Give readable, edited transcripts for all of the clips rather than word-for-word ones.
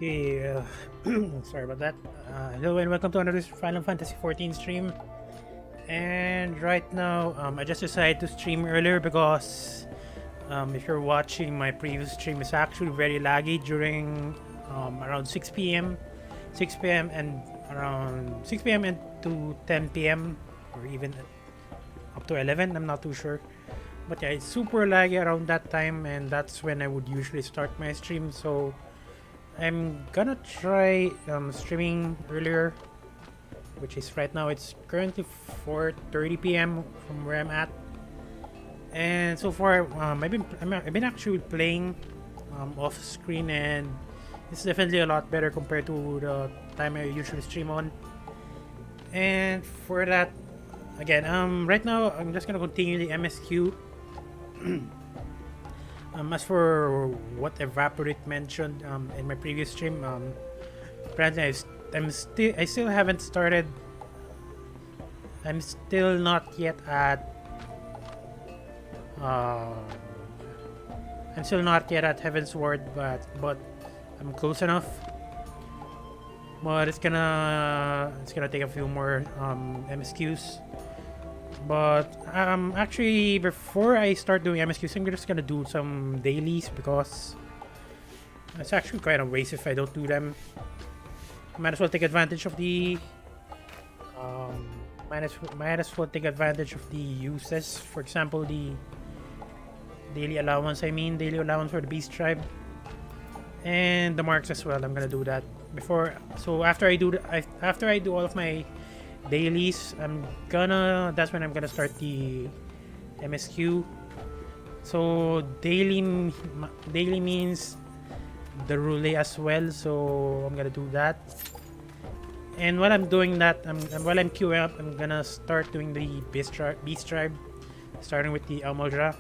Yeah, sorry about that. Hello and welcome to another Final Fantasy 14 stream. And right now, I just decided to stream earlier because if you're watching my previous stream, it's actually very laggy during around 6 p.m. 6 p.m. and around 6 p.m. and to 10 p.m. or even up to 11. I'm not too sure. But yeah, it's super laggy around that time, and that's when I would usually start my stream. So I'm gonna try streaming earlier, which is right now. It's currently 4:30 p.m. from where I'm at, and so far I've been actually playing off screen, and it's definitely a lot better compared to the time I usually stream on. And for that, again, right now I'm just gonna continue the MSQ. As for what Evaporate mentioned in my previous stream, apparently I still haven't started. I'm still not yet at. I'm still not yet at Heavensward, but I'm close enough. But it's gonna take a few more MSQs. But actually, before I start doing MSQs, I'm just gonna do some dailies because it's actually quite a waste if I don't do them. Might as well take advantage of the might as well take advantage of the uses. For example, the daily allowance. Daily allowance for the beast tribe and the marks as well. I'm gonna do that before. So after I do all of my dailies, that's when I'm gonna start the MSQ. So daily means the relay as well, so I'm gonna do that. And while I'm doing that, while I'm queuing up, I'm gonna start doing the beast tribe, starting with the Almaldra.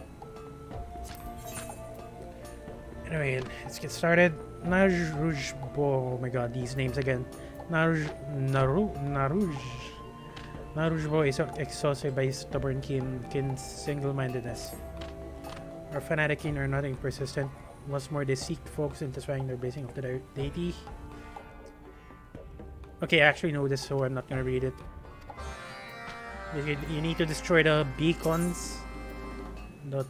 Anyway, let's get started. Naruj, oh my god, these names again. Naruj is exhausted by his stubborn kin's single-mindedness. Our fanatic kin are nothing persistent. Once more, they seek focus in satisfying their blessing of the deity. Okay, I actually know this, so I'm not gonna read it. You need to destroy the beacons, the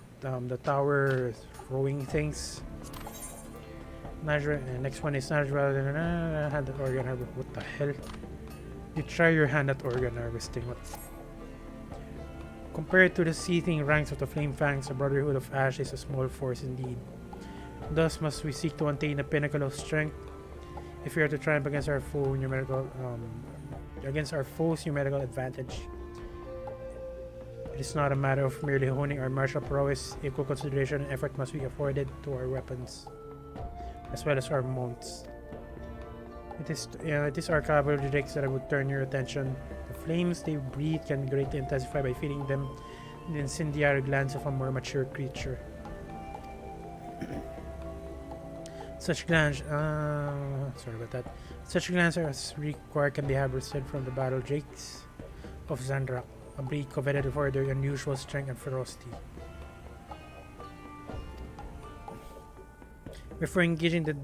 tower throwing things. Next one is Najra. Hand at organ harvest. What the hell? You try your hand at organ harvesting. What? Compared to the seething ranks of the Flame Fangs, the Brotherhood of Ash is a small force indeed. Thus must we seek to attain the pinnacle of strength. If we are to triumph against our foes' numerical advantage. It is not a matter of merely honing our martial prowess. Equal consideration and effort must be afforded to our weapons, as well as our mounts. It is our cavalry drakes that I would turn your attention. The flames they breathe can be greatly intensified by feeding them the incendiary glands of a more mature creature. Such glands, Such glands as required can be harvested from the battle drakes of Zandrak, a breed coveted for their unusual strength and ferocity. Before engaging the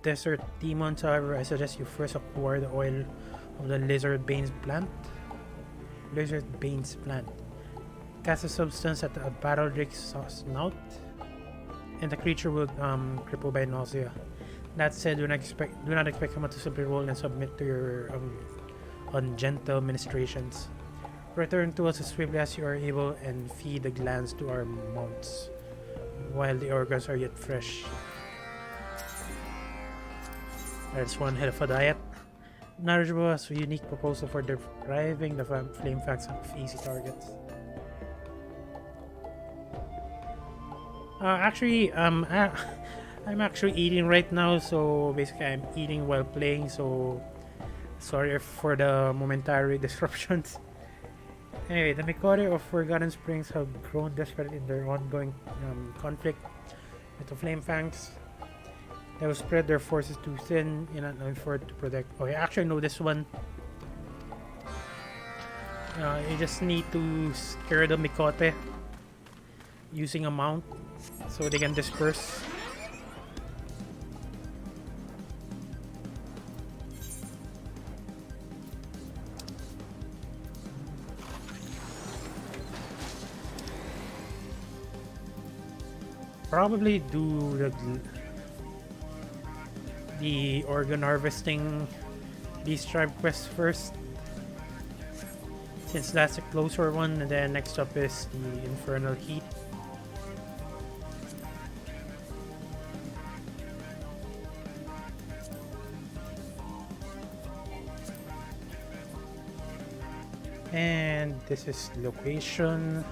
desert demons, however, I suggest you first acquire the oil of the Lizard Bane's plant. Cast a substance at a battle drake's snout, and the creature will cripple by nausea. That said, do not expect someone to simply roll and submit to your ungentle ministrations. Return to us as swiftly as you are able and feed the glands to our mounts while the organs are yet fresh. That's one hell of a diet. Naruto has a unique proposal for depriving the Flame Fangs of easy targets. I'm actually eating right now, so basically I'm eating while playing, so sorry for the momentary disruptions. Anyway, the Mikori of Forgotten Springs have grown desperate in their ongoing conflict with the Flame Fangs. They will spread their forces too thin in an effort to protect. Oh, I actually know this one. You just need to scare the Mikote using a mount so they can disperse. probably do the organ harvesting beast tribe quest first, since that's a closer one, and then next up is the infernal heat. And this is location.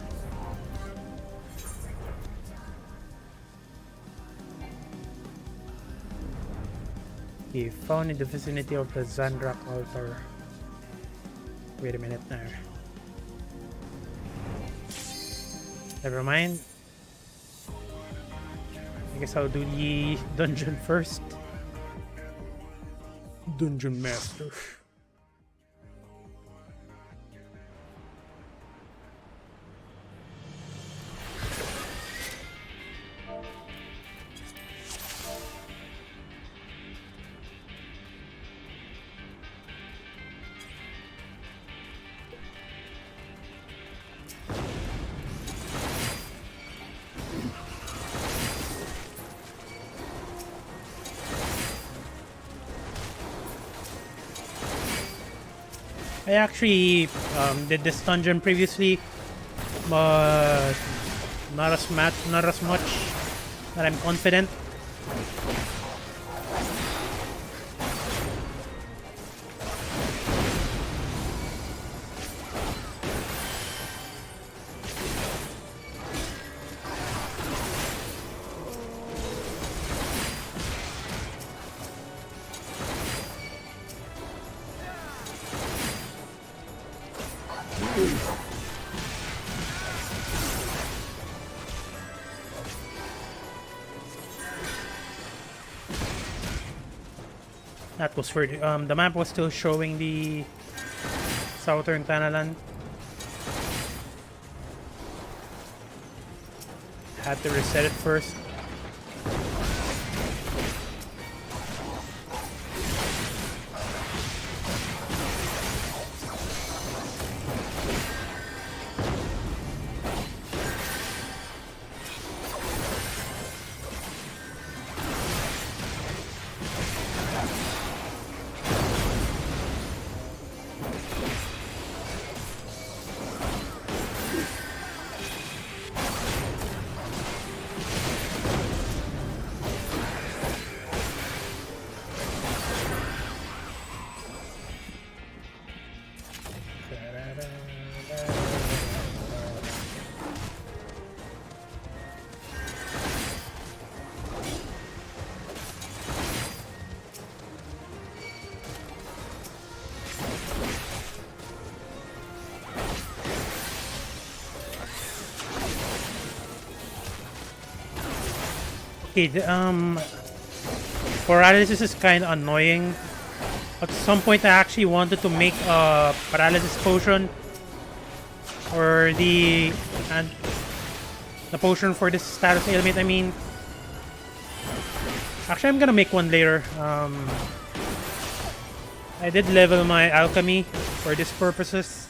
Okay, found in the vicinity of the Zandrak altar. Wait a minute there. Never mind. I guess I'll do the dungeon first. Dungeon Master. I actually did this dungeon previously, but not as much that I'm confident. That was for the map was still showing the southern Tanalan. Had to reset it first. Okay, paralysis is kind of annoying. At some point, I actually wanted to make a paralysis potion, or the potion for this status ailment. I mean, actually, I'm gonna make one later. I did level my alchemy for these purposes.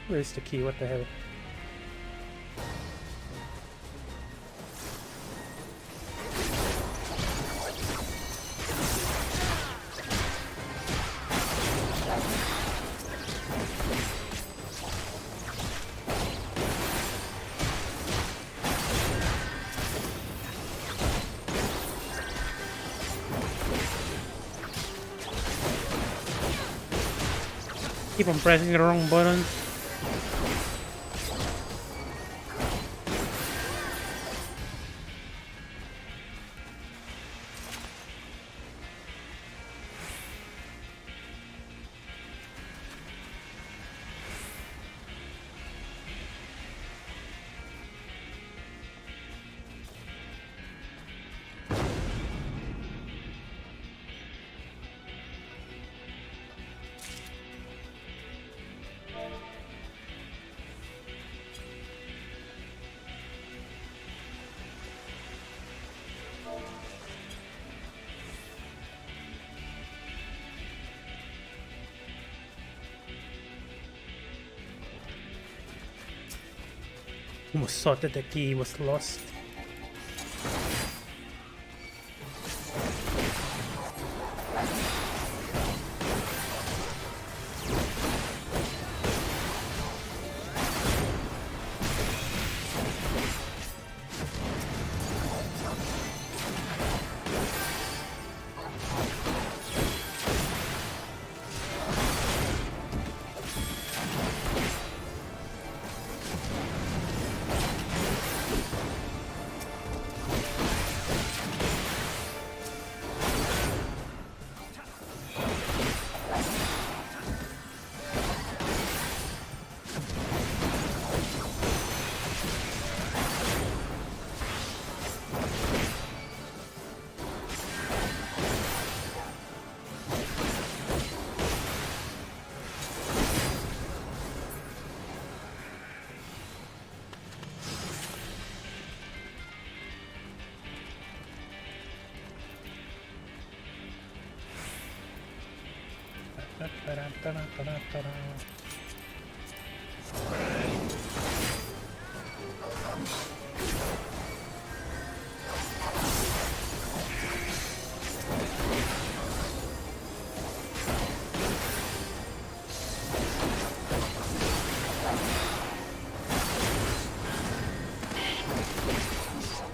Where's the key? What the hell? Keep on pressing the wrong button. almost thought that the key was lost.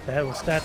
The hell was that?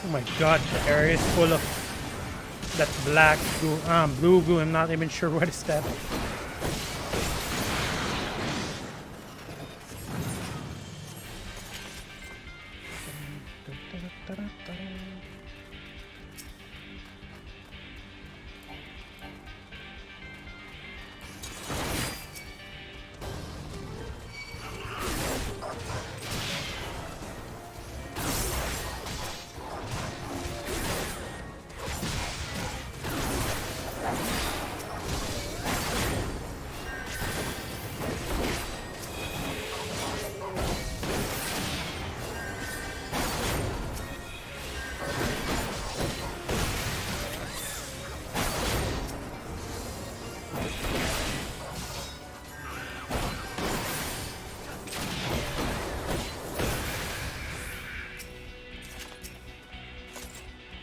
Oh my god, the area is full of that black goo, blue goo. I'm not even sure what is that.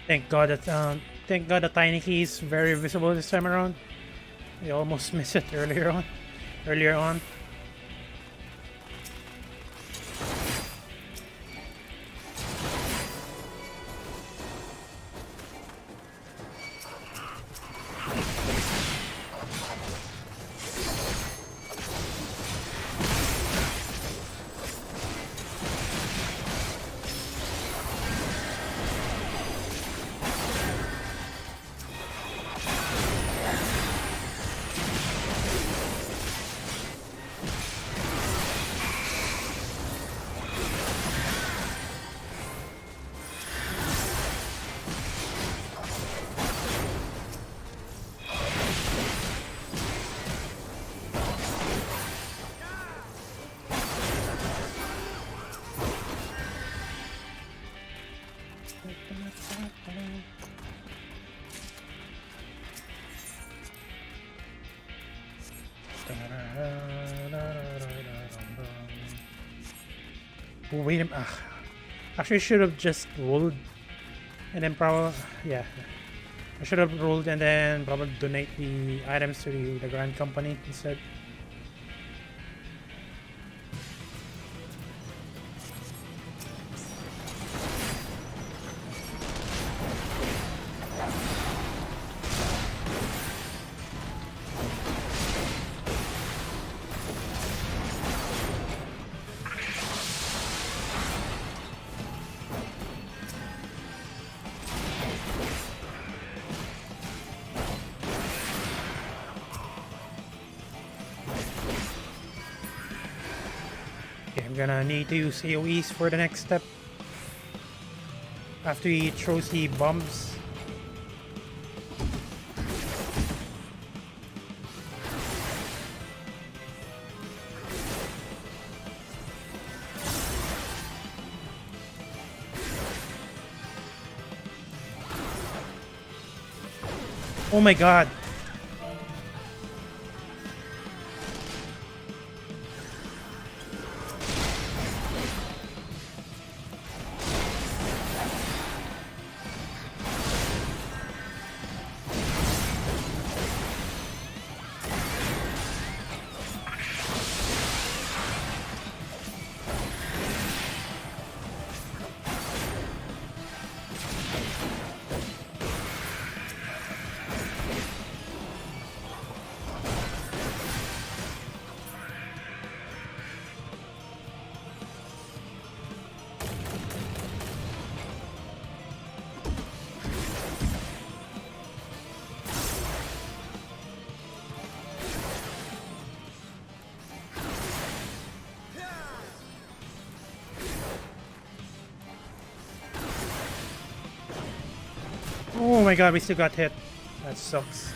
Thank God the tiny key is very visible this time around. I almost missed it earlier on. Oh, wait a minute. Actually, I should have just rolled and then probably, yeah. I should have rolled and then probably donate the items to the Grand Company instead. I'm gonna need to use AoEs for the next step. After he throws the bombs. Oh my god. Oh my god, we still got hit. That sucks.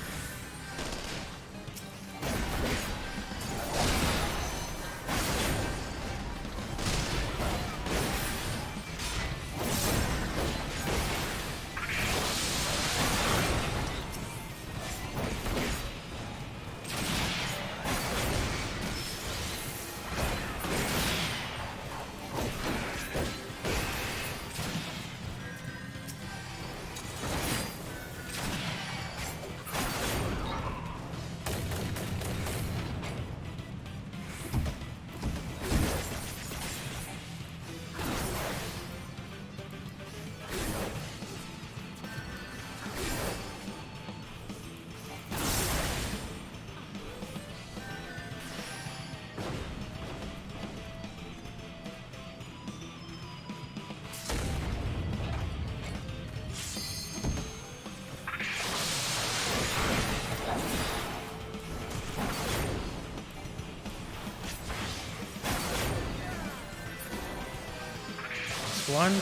One.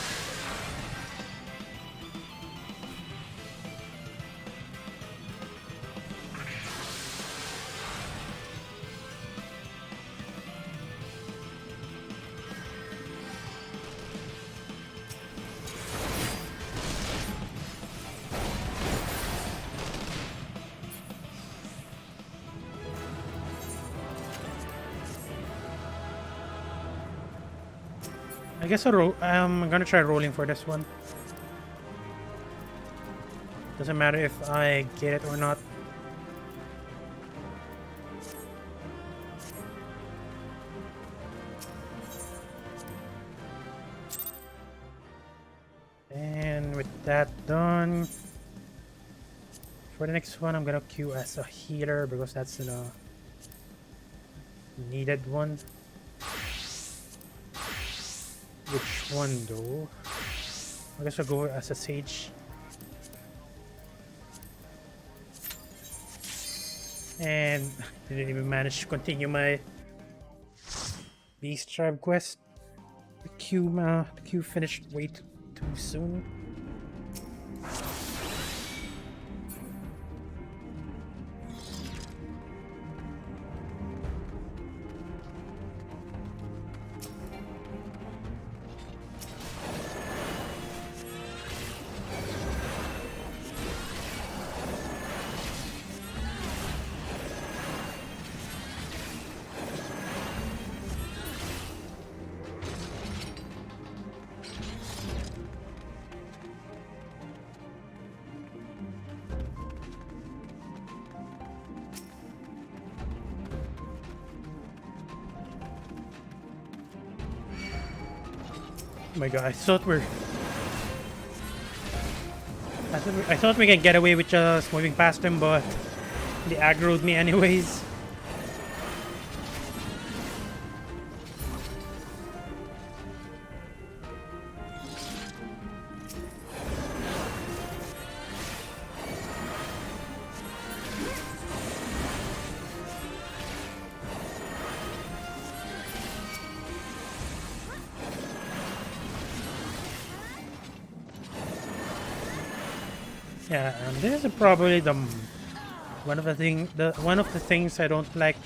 I guess I'm gonna try rolling for this one. Doesn't matter if I get it or not. And with that done, for the next one I'm gonna queue as a healer because that's the needed one. Which one though? I guess I'll go as a sage. And I didn't even manage to continue my Beast Tribe quest. The queue finished way too soon. my god, I thought we can get away with just moving past him, but they aggroed me anyways. Yeah, and this is probably one of the things I don't like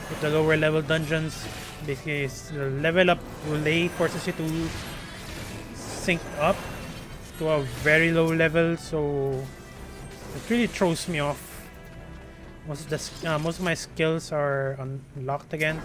with the lower level dungeons, because the level up relay forces you to sync up to a very low level, so it really throws me off. Most of my skills are unlocked again.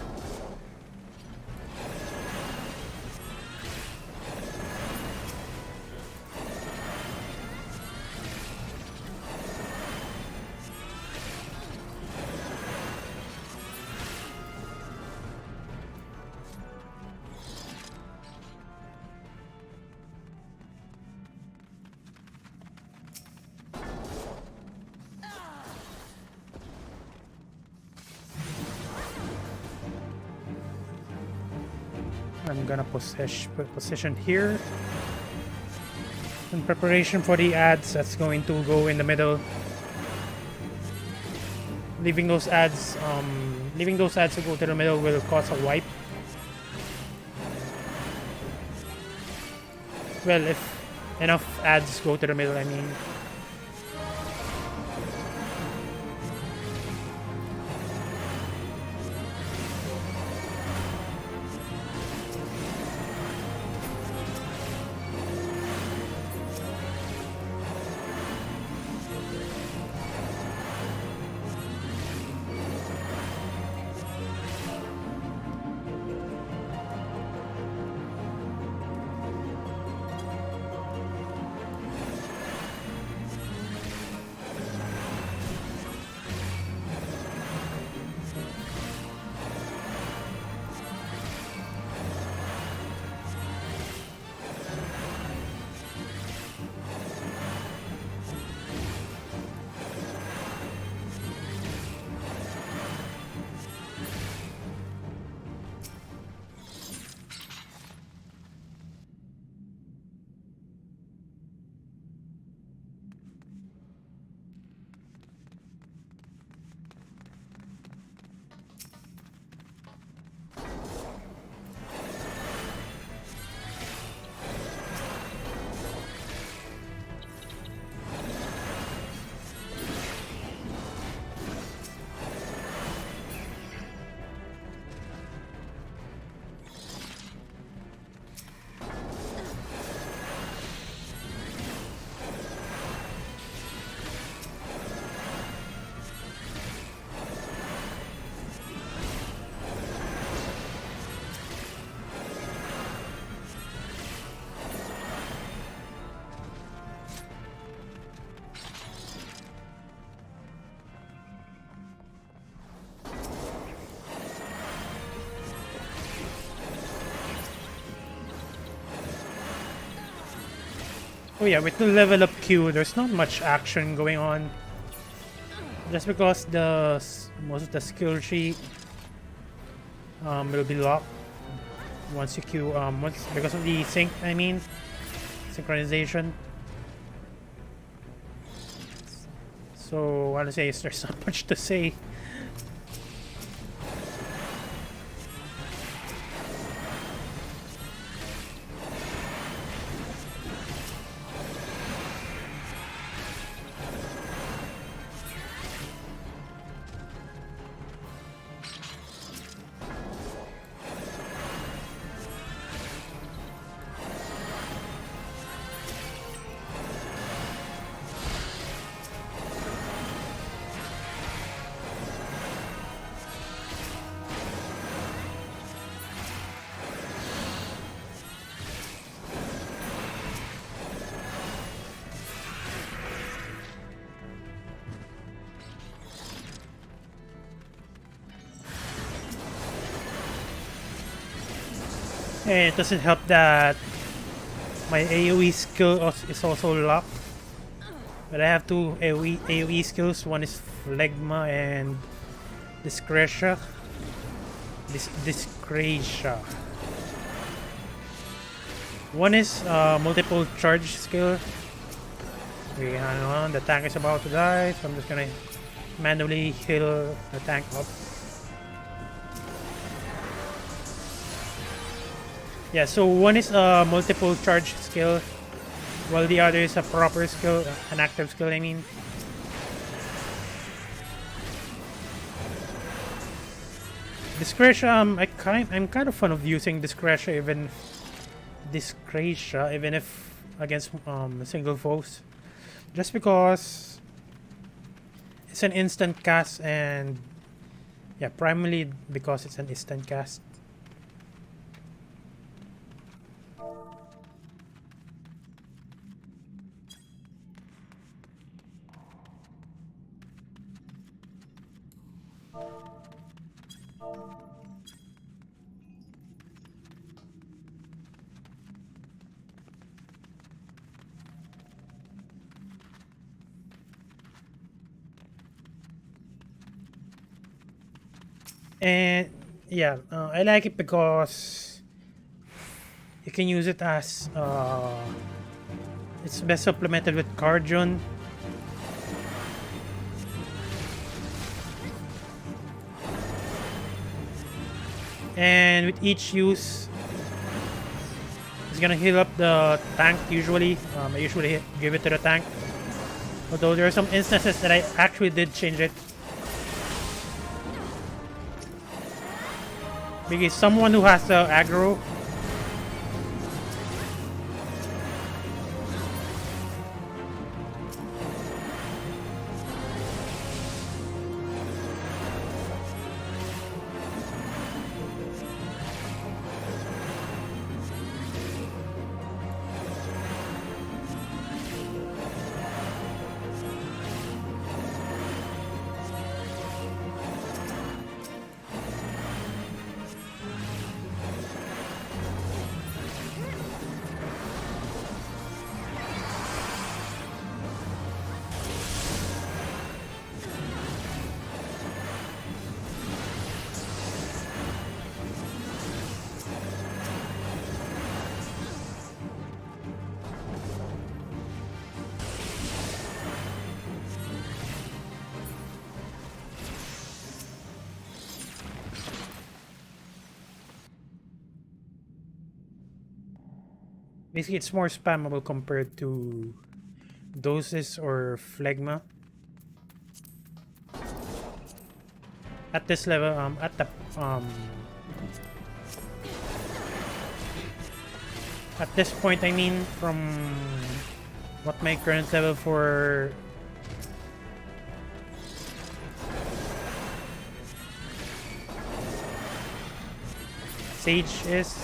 I'm gonna position here in preparation for the ads that's going to go in the middle. Leaving those ads to go to the middle will cause a wipe. Well, if enough ads go to the middle, I mean. Oh yeah, with the level up queue, there's not much action going on. Just because most of the skill tree will be locked once you queue because of the synchronization. So what I say is there's not much to say. And it doesn't help that my AoE skill is also locked. But I have two AoE skills. One is Phlegma and Discretia. Discretia. One is multiple charge skill. Okay, hang on. The tank is about to die, so I'm just gonna manually heal the tank up. Yeah, so one is a multiple charge skill, while the other is a proper skill, an active skill, I mean. Discretia, I'm kind of fond of using Discretia even if against single foes, just because it's an instant cast, and yeah, primarily because it's an instant cast. And yeah, I like it because you can use it as it's best supplemented with Cardion. And with each use, it's gonna heal up the tank usually. I usually give it to the tank. Although there are some instances that I actually did change it. Because someone who has the aggro basically it's more spammable compared to Doses or Phlegma. At this level, at this point, I mean, from what my current level for Sage is.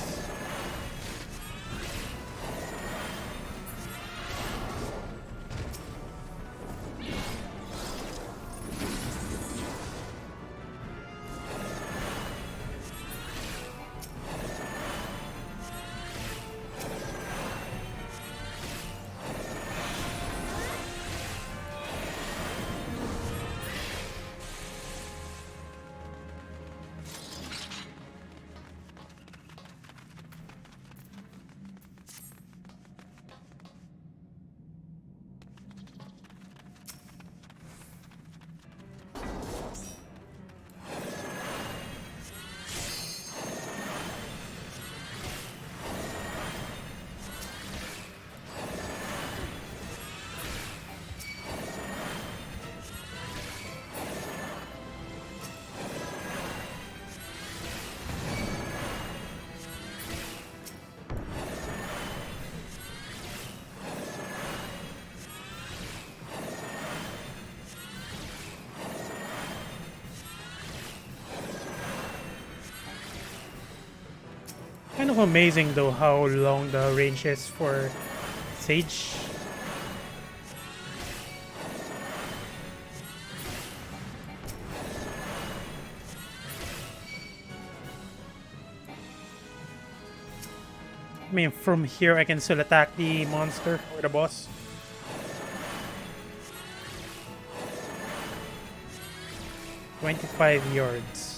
Kind of amazing though how long the range is for Sage. mean, from here I can still attack the monster or the boss. "25 yards.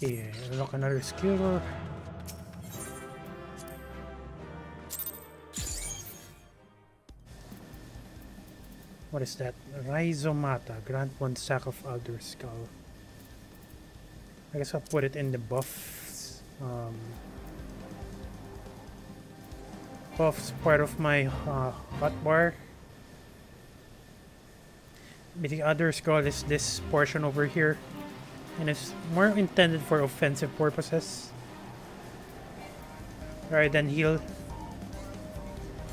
Okay, unlock another skill. What is that? Rhizomata. Grant 1 stack of Elder Skull. I guess I'll put it in the buffs. Buffs part of my hotbar. The Elder Skull is this portion over here. And it's more intended for offensive purposes rather than heal.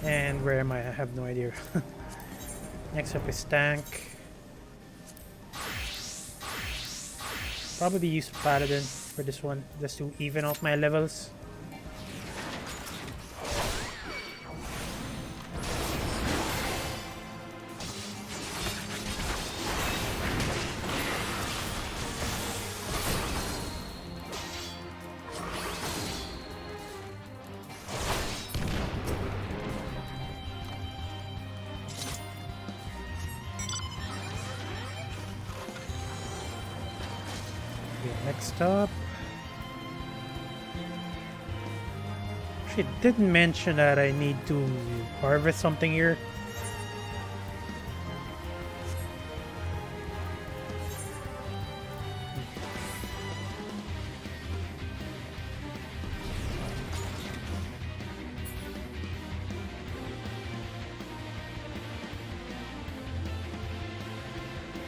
And where am I? I have no idea. Next up is tank. Probably use paladin for this one just to even out my levels. Next up, she didn't mention that I need to harvest something here.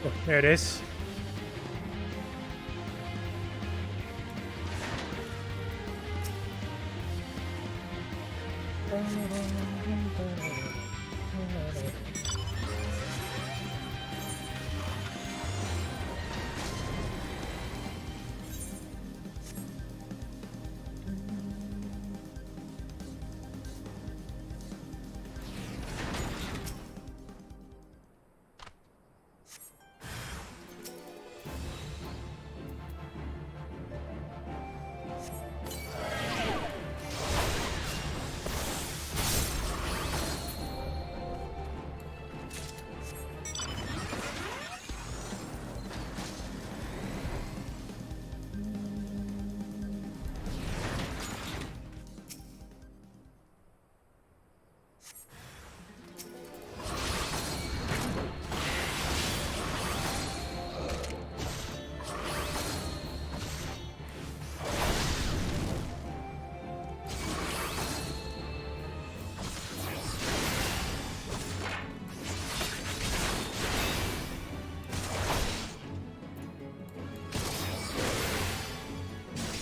Oh, there it is.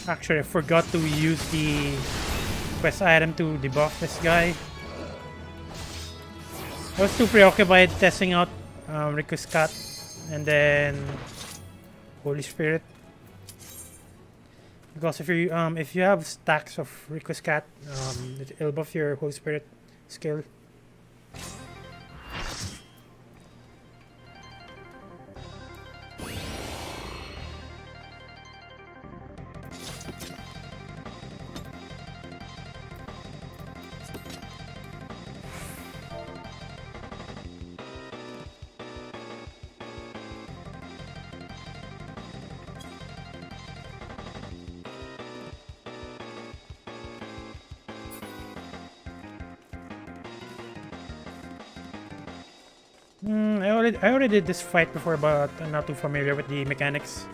Actually, I forgot to use the quest item to debuff this guy. I was too preoccupied testing out Riku's Cat and then Holy Spirit. Because if you have stacks of Riku's Cat, it'll buff your Holy Spirit skill. I already did this fight before, but I'm not too familiar with the mechanics.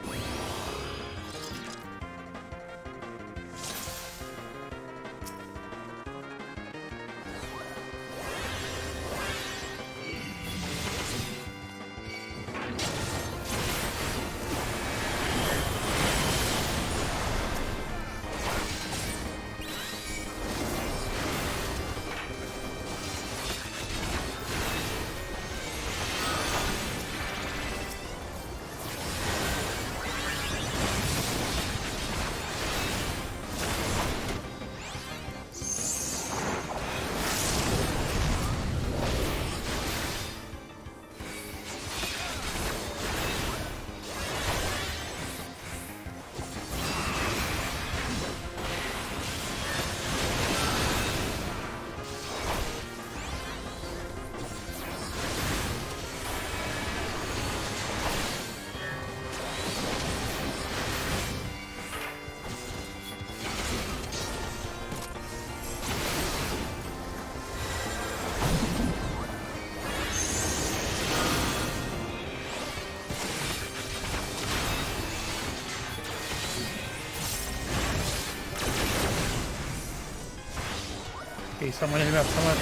Okay, someone in the map, someone.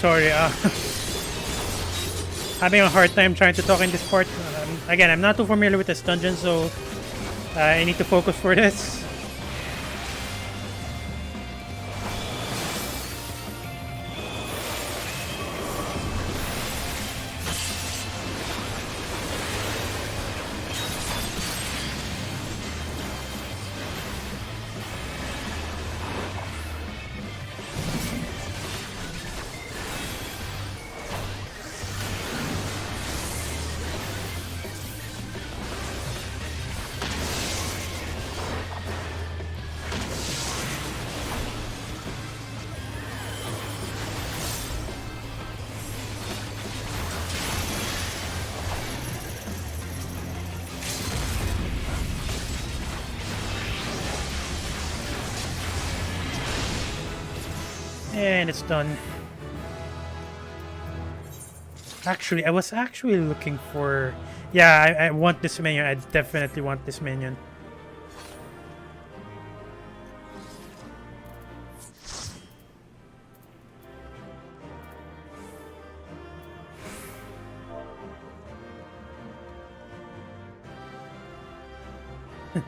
Sorry, having a hard time trying to talk in this part. Again, I'm not too familiar with this dungeon, so I need to focus for this. And it's done. Actually, I was actually looking for... Yeah, I want this minion. I definitely want this minion.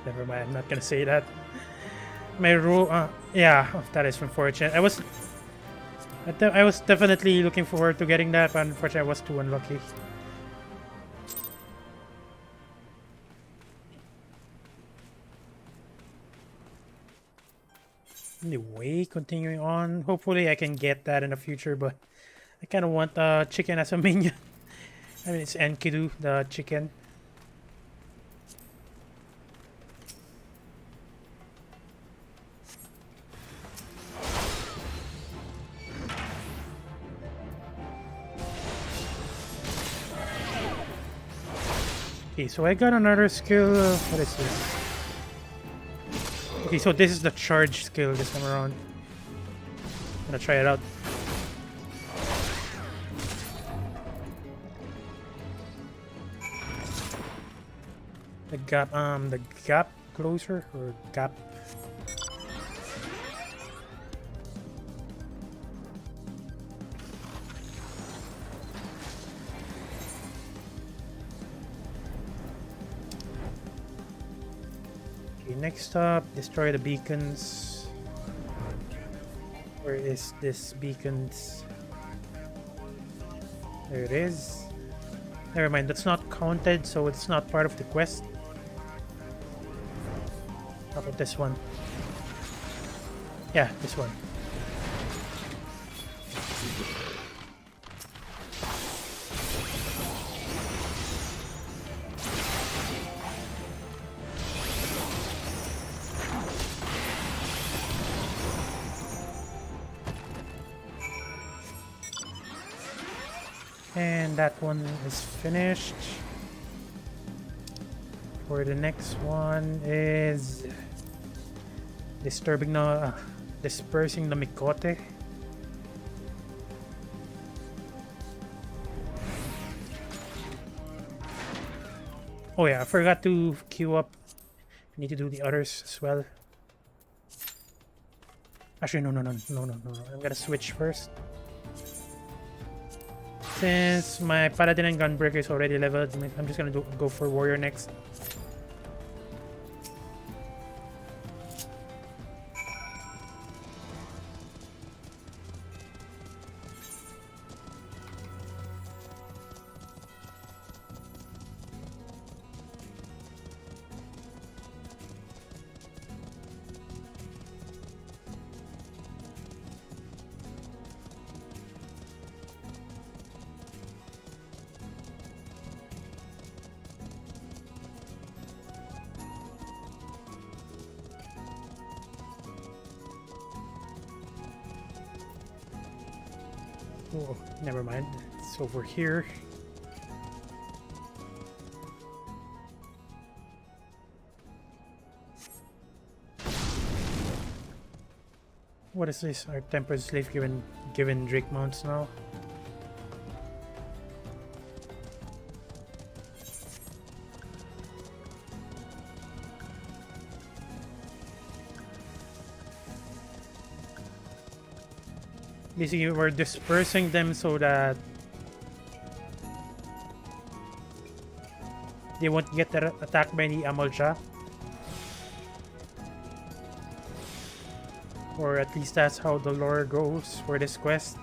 Never mind, I'm not gonna say that. My rule, yeah, that is unfortunate. I was definitely looking forward to getting that, but unfortunately I was too unlucky. Anyway, continuing on, hopefully I can get that in the future, but I kind of want chicken as a minion. I mean, it's Enkidu, the chicken. Okay, so I got another skill. What is this? Okay, so this is the charge skill this time around. I'm gonna try it out. The gap closer or gap. Okay, next up, destroy the beacons. Where is this beacons? There it is. Never mind, that's not counted, so it's not part of the quest. How about this one? Yeah, this one. And that one is finished. For the next one is dispersing the Mikote. Oh yeah, I forgot to queue up. I need to do the others as well. Actually, no. I'm gonna switch first. Since my Paladin and Gunbreaker is already leveled, I'm just gonna go for Warrior next. Oh, never mind. It's over here. What is this? Our tempered slave given Drake mounts now. Basically, we're dispersing them so that they won't get attacked by the Amalja. Or at least that's how the lore goes for this quest.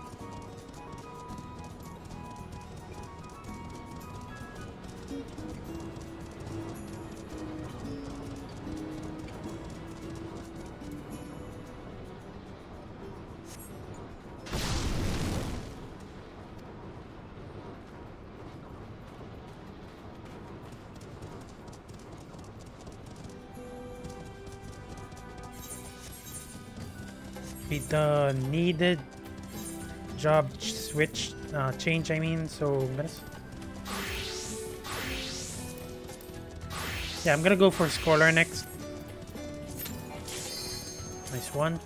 Be the needed job change, I mean, so I'm gonna go for Scholar next. Nice one.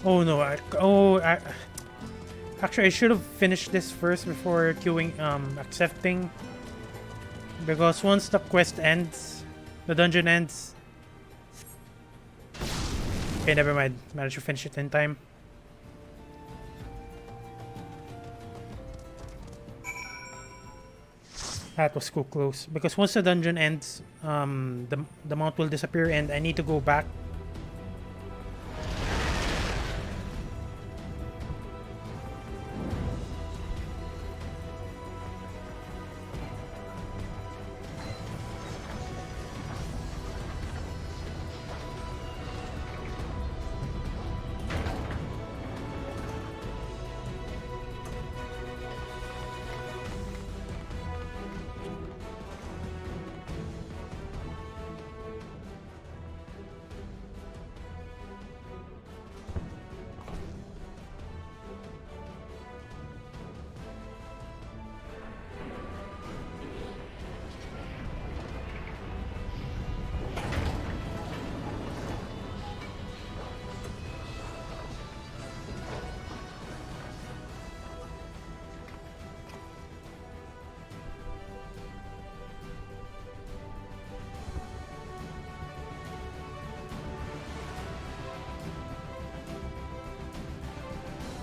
Oh no! Actually, I should have finished this first before queuing, accepting. Because once the quest ends, the dungeon ends. Okay, never mind. Managed to finish it in time. That was too close. Because once the dungeon ends, the mount will disappear and I need to go back.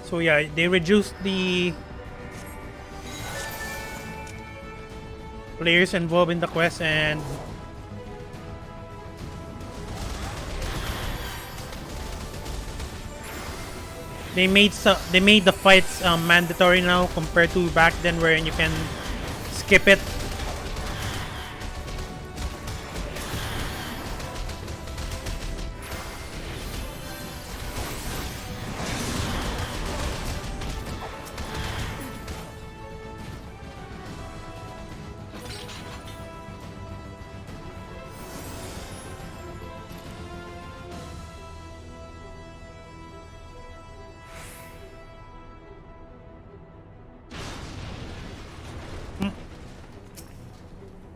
So yeah, they reduced the players involved in the quest and they made the fights mandatory now compared to back then where you can skip it.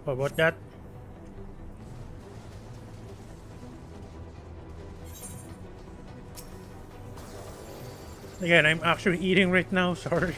What about that? Again, I'm actually eating right now, sorry.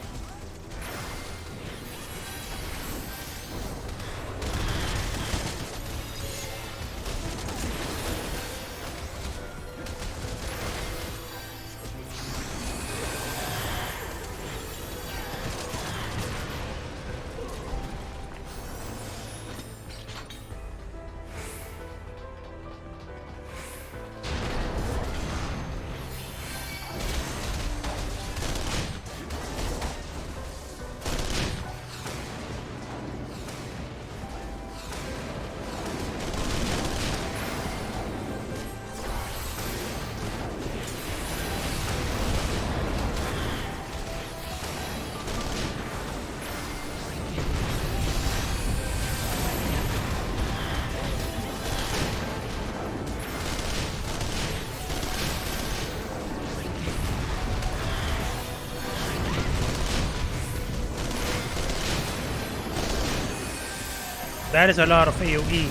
That is a lot of AoE.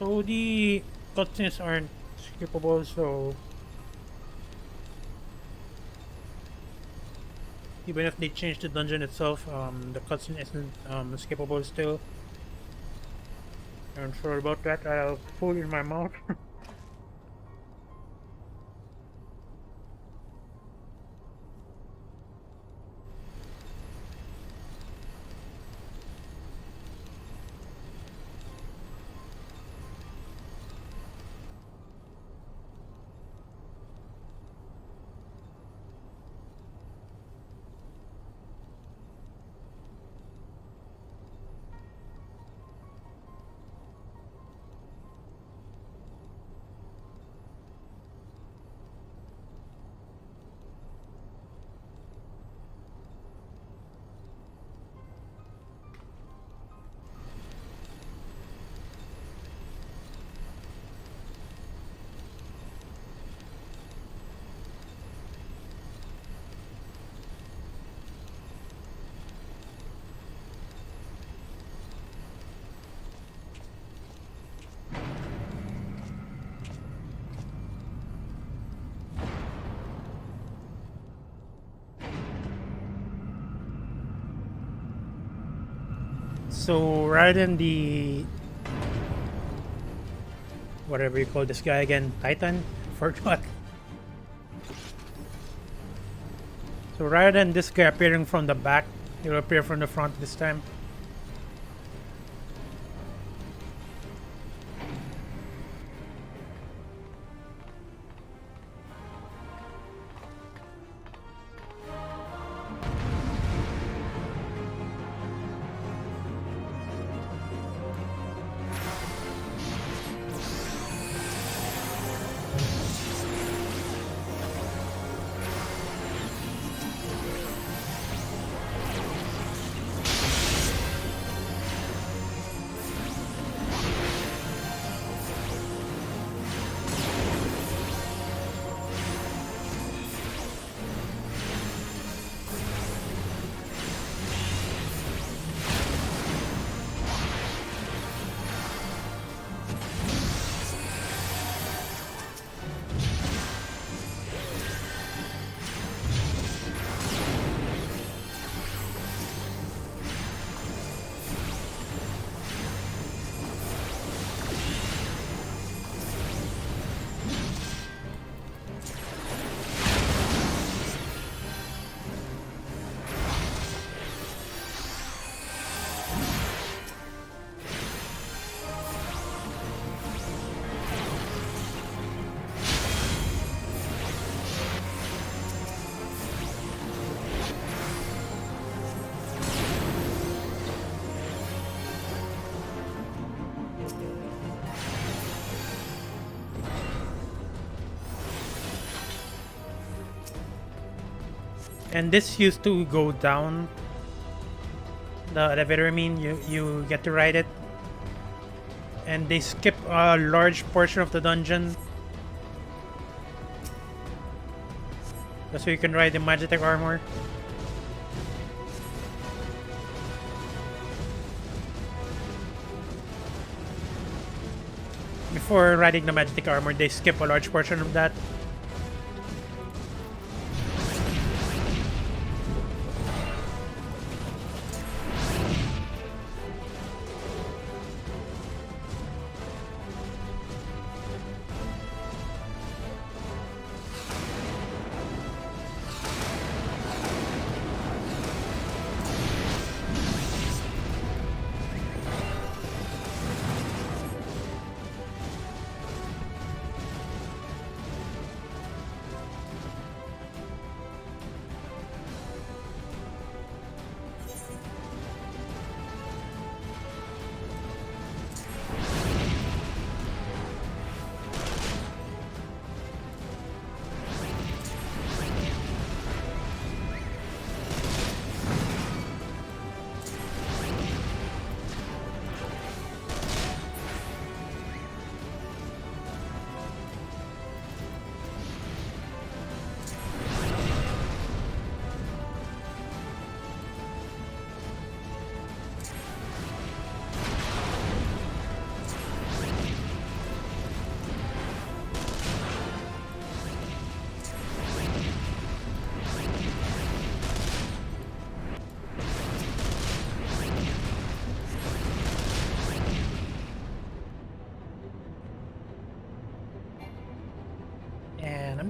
So the cutscenes aren't skippable, so even if they change the dungeon itself, the cutscene isn't skippable still. I'm sorry about that. I have food in my mouth. So rather than the whatever you call this guy again, Titan, forgot. So rather than this guy appearing from the back, he'll appear from the front this time. And this used to go down the elevator. I mean, you get to ride it, and they skip a large portion of the dungeon, just so you can ride the Magitech armor. Before riding the Magitech armor, they skip a large portion of that.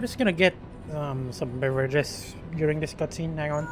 I'm just gonna get some beverages during this cutscene. Hang on.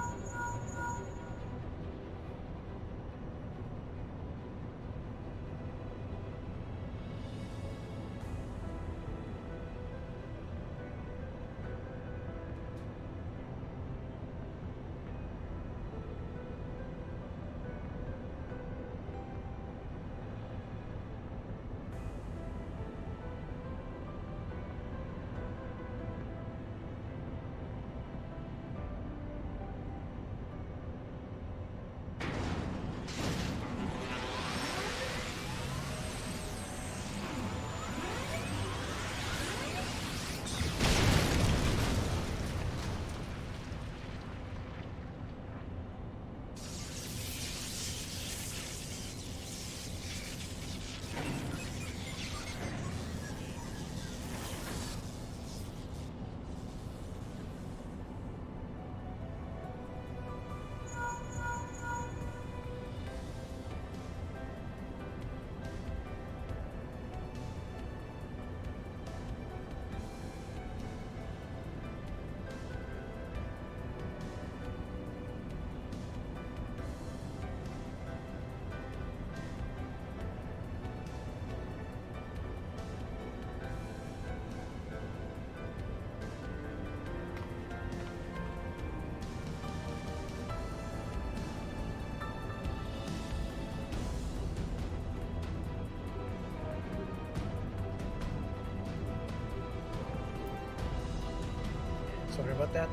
Sorry about that.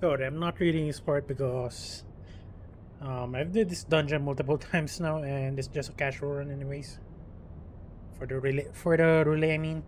Sorry, I'm not reading this part because I've did this dungeon multiple times now, and it's just a casual run, anyways. For the relay, I mean.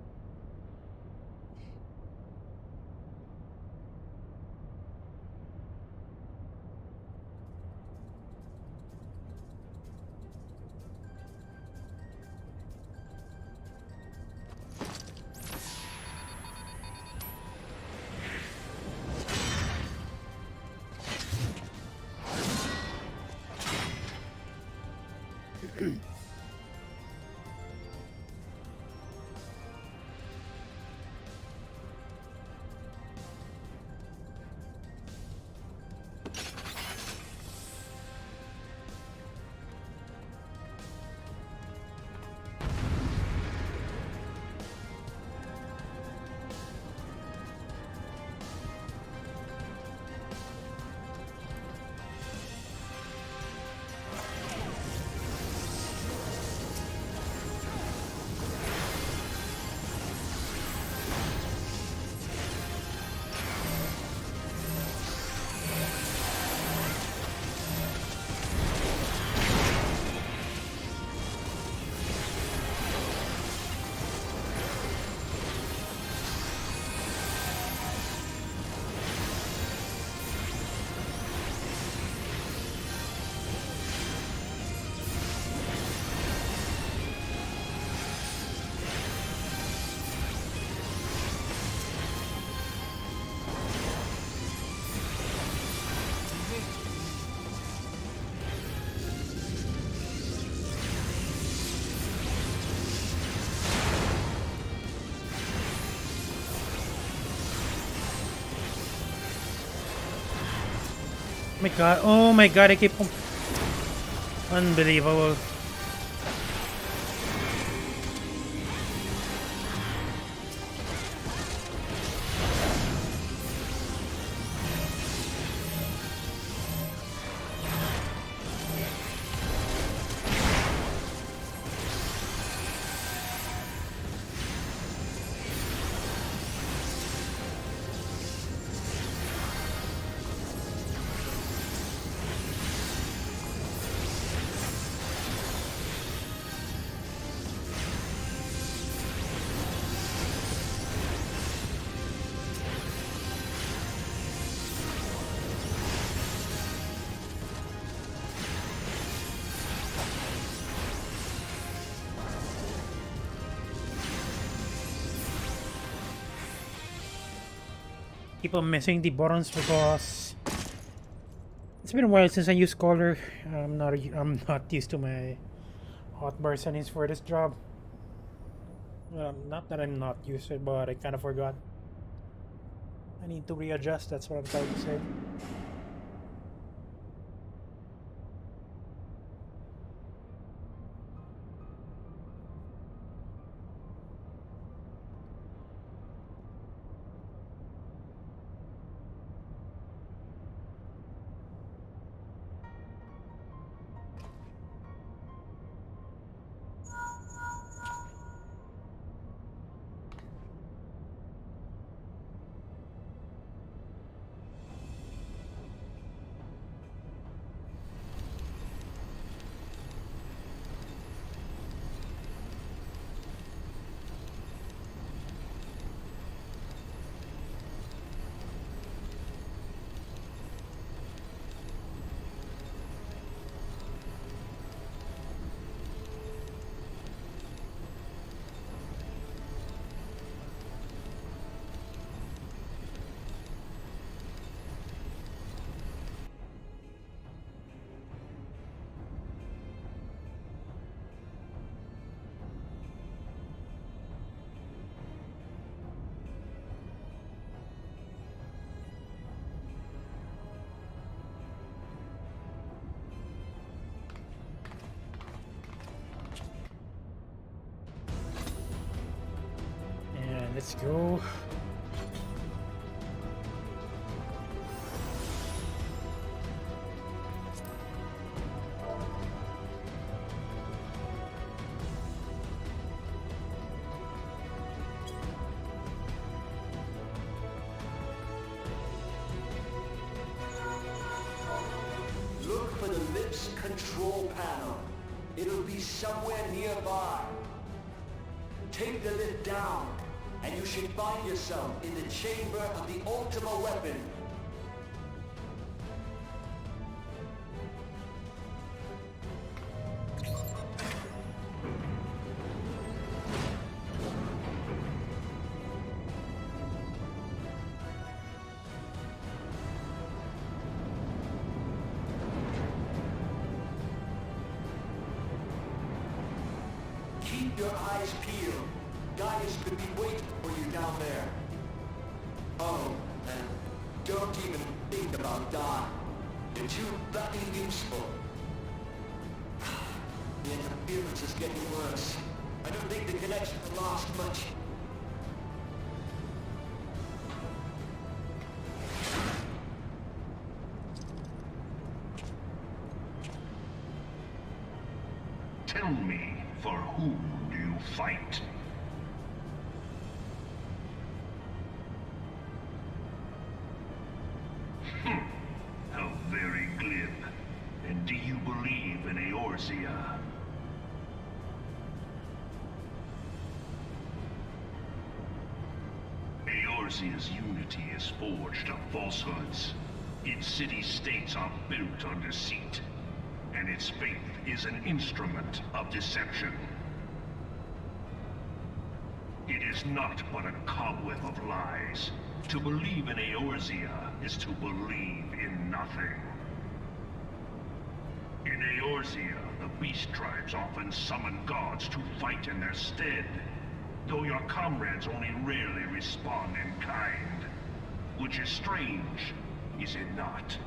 My god, oh my god, I keep... Unbelievable. Keep on missing the buttons because it's been a while since I used color. I'm not used to my hotbar settings for this job. Not that I'm not used to it, but I kind of forgot. I need to readjust. That's what I'm trying to say. Let's go. Look for the control panel. It'll be somewhere nearby. Take the lid down, and you should find yourself in the chamber of the Ultima weapon. Keep your eyes peeled. Gaius could be waiting for you down there. Oh, and don't even think about dying. You're too bloody useful. The interference is getting worse. I don't think the connection will last much. Tell me, for whom do you fight? How very glib. And do you believe in Eorzea? Eorzea's unity is forged of falsehoods. Its city-states are built on deceit. And its faith is an instrument of deception. It is not but a cobweb of lies. To believe in Eorzea is to believe in nothing. In Eorzea, the beast tribes often summon gods to fight in their stead, though your comrades only rarely respond in kind. Which is strange, is it not?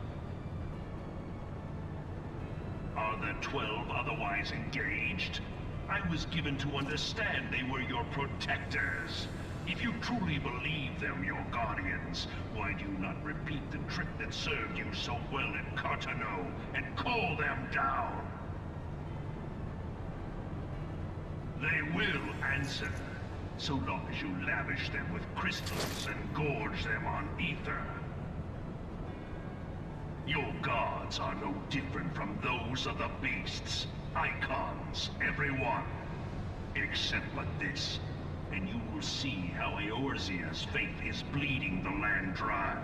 Are the 12 otherwise engaged? I was given to understand they were your protectors. If you truly believe them your guardians, why do you not repeat the trick that served you so well at Cartano and call them down? They will answer, so long as you lavish them with crystals and gorge them on ether. Your gods are no different from those of the beasts. Icons, every one. Except but this, and you will see how Eorzea's faith is bleeding the land dry.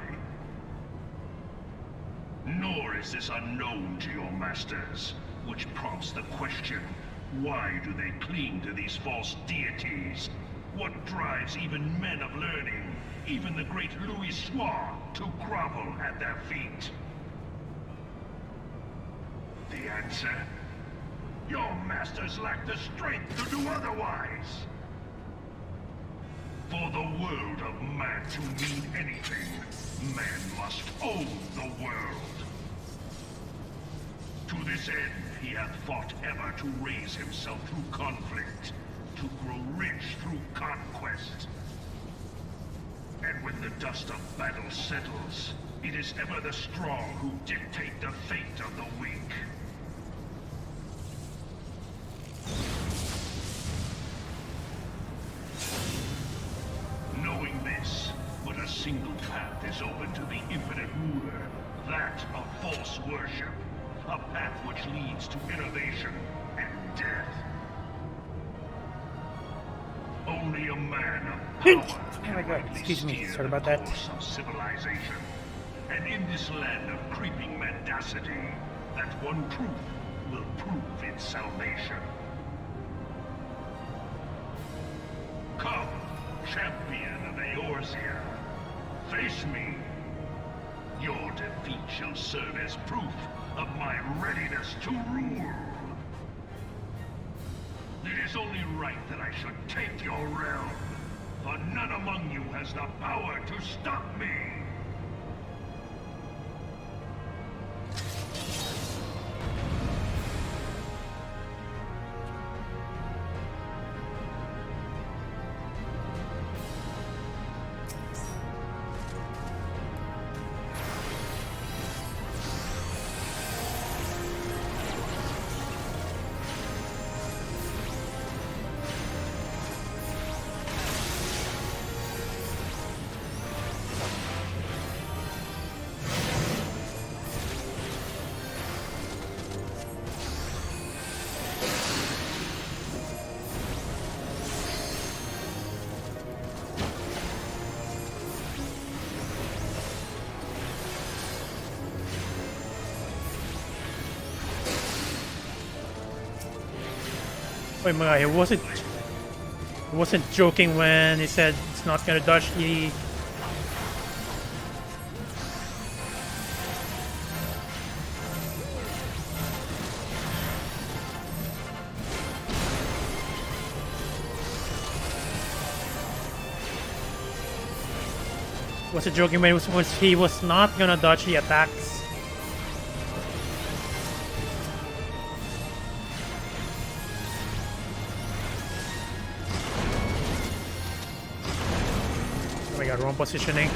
Nor is this unknown to your masters, which prompts the question, why do they cling to these false deities? What drives even men of learning, even the great Louis Soir, to grovel at their feet? The answer? Your masters lack the strength to do otherwise. For the world of man to mean anything, man must own the world. To this end, he hath fought ever to raise himself through conflict, to grow rich through conquest. And when the dust of battle settles, it is ever the strong who dictate the fate of the weak. Knowing this, but a single path is open to the infinite ruler, that of false worship, a path which leads to innovation and death. Only a man of power can rightly Excuse me, steer sorry about the that. course of civilization. And in this land of creeping mendacity, that one truth will prove its salvation. Come, champion of Eorzea, face me. Your defeat shall serve as proof of my readiness to rule. It is only right that I should take your realm, for none among you has the power to stop me. Wait, my God, he wasn't joking when he said it's not gonna dodge the. Was it joking when he was not gonna dodge the attacks? Oh my God, wrong positioning.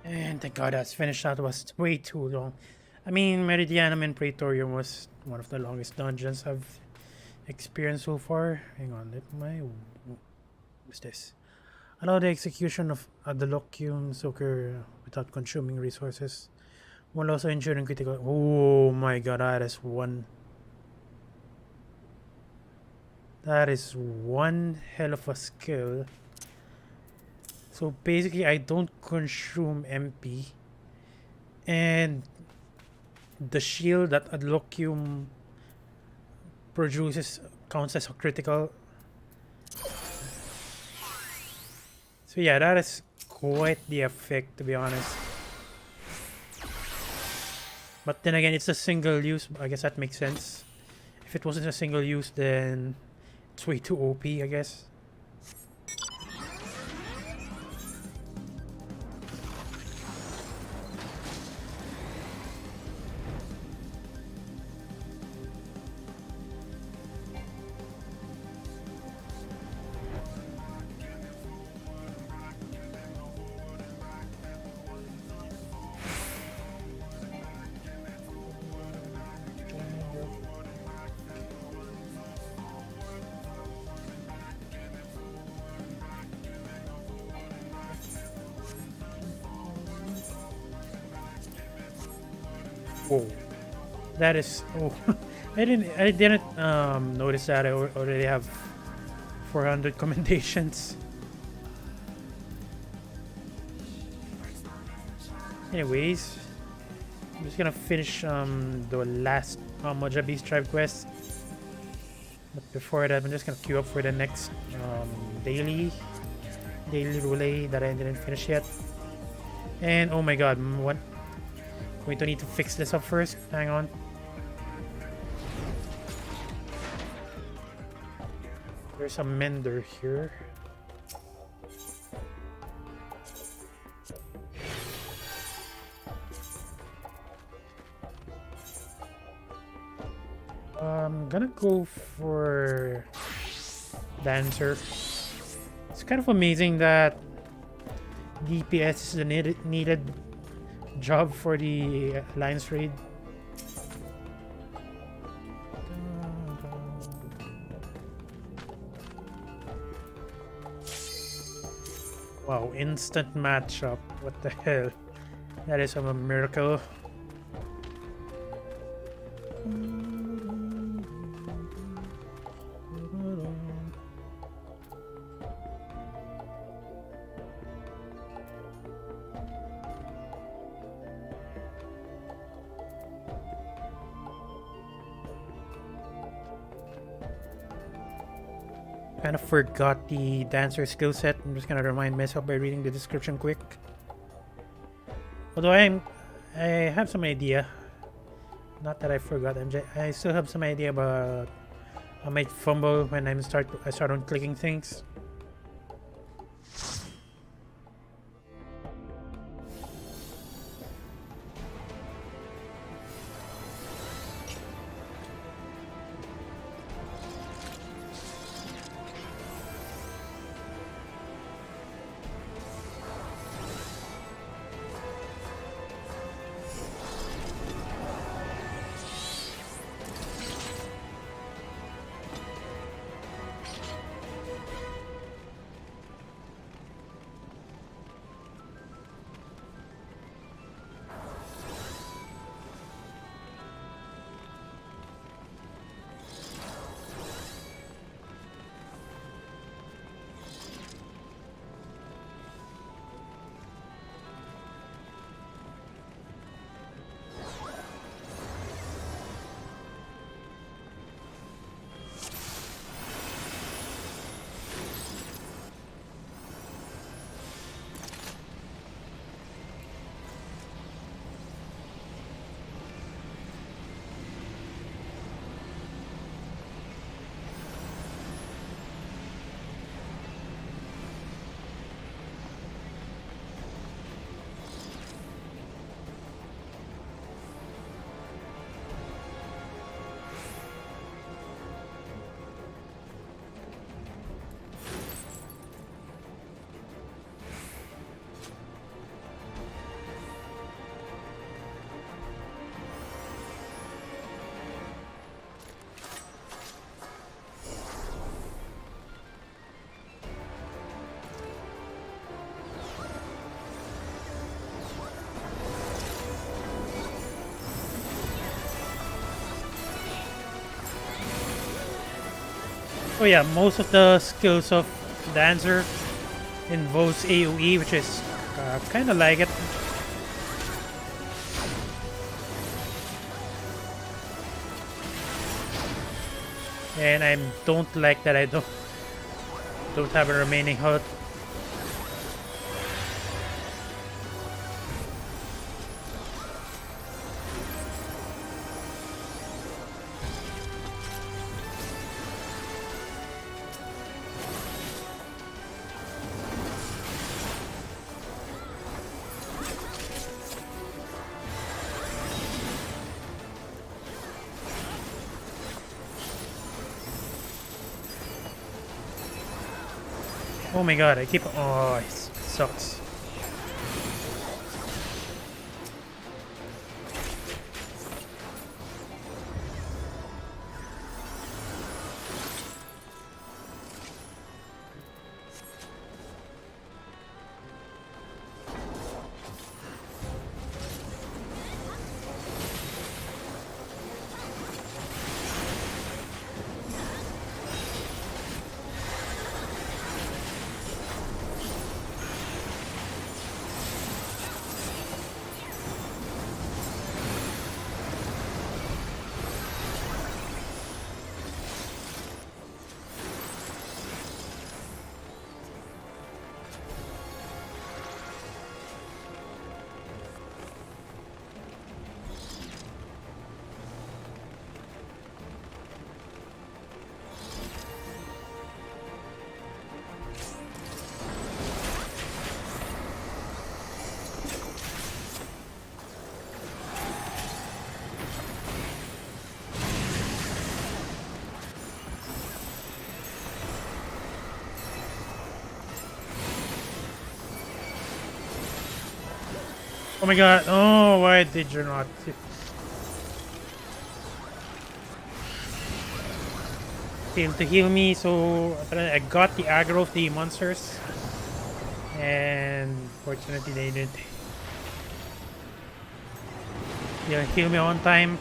And thank God that's finished. That was way too long. I mean, Meridianum and Praetorium was one of the longest dungeons I've experienced so far. Hang on, what's this? Allow the execution of Adaloquium Soaker without consuming resources, while also ensuring critical. Oh my God, that is one. That is one hell of a skill. So basically, I don't consume MP, and the shield that Adloquium produces counts as a critical. So yeah, that is quite the effect, to be honest. But then again, it's a single use. I guess that makes sense. If it wasn't a single use, then it's way too OP, I guess. Whoa, that is. Oh, I didn't notice that I already have 400 commendations. Anyways, I'm just gonna finish the last Mojave Tribe quest. But before that, I'm just gonna queue up for the next daily relay that I didn't finish yet. And oh my God, what? Going to need to fix this up first. Hang on. There's a mender here. I'm gonna go for Dancer. It's kind of amazing that DPS is a needed job for the Alliance raid. Wow, instant matchup. What the hell? That is a miracle. Kind of forgot the dancer skill set. I'm just gonna remind myself by reading the description quick. Although I have some idea. Not that I forgot. I still have some idea, but I might fumble when I start on clicking things. Oh yeah, most of the skills of Dancer involves AoE, which is kind of like it. And I don't like that I don't have a remaining health. Oh my god, I keep. Oh, it sucks. Oh my god. Oh, why did you not? Failed to heal me, so I got the aggro of the monsters. And fortunately they didn't heal me on time.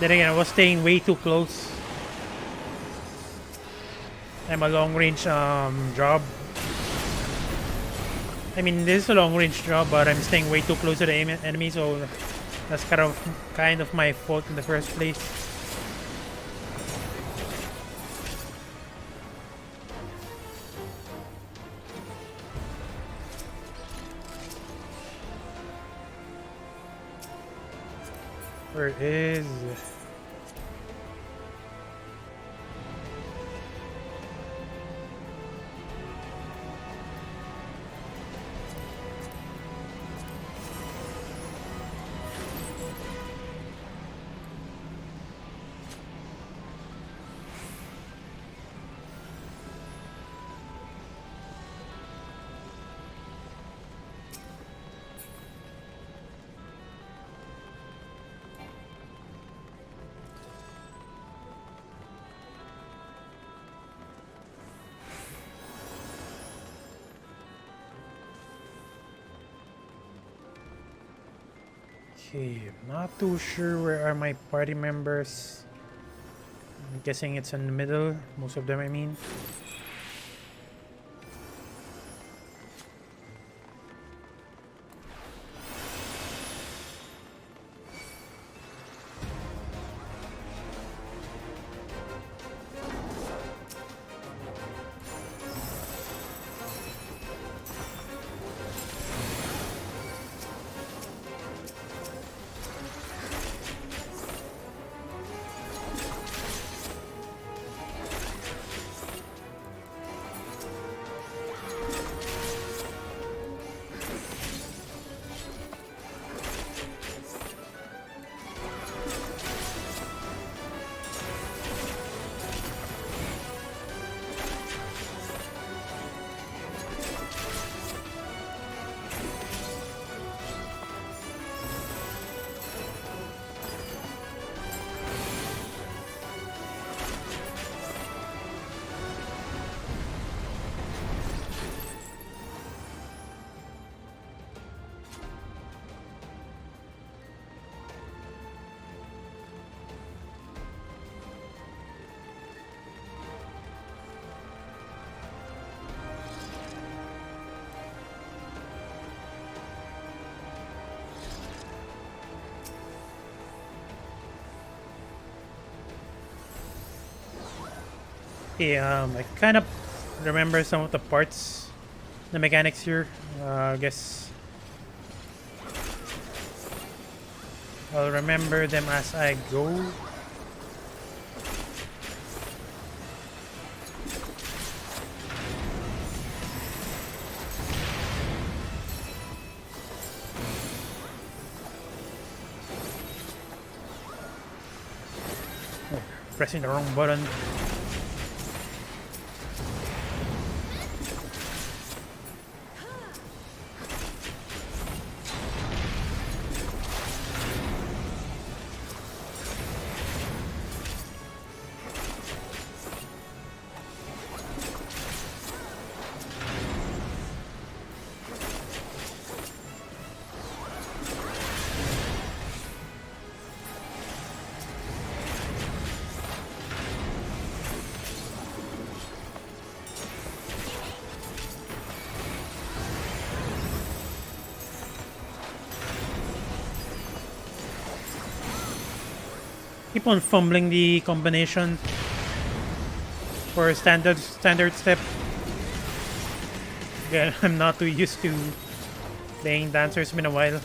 Then again, I was staying way too close. I'm a long range job. I mean, this is a long range job, but I'm staying way too close to the enemy, so that's kind of my fault in the first place. Where is... Okay, I'm not too sure where are my party members. I'm guessing it's in the middle, most of them I mean. Okay, I kind of remember some of the parts, the mechanics here. I guess I'll remember them as I go. Oh, pressing the wrong button. Keep on fumbling the combination for standard step. Again, I'm not too used to playing dancer. It's been a while.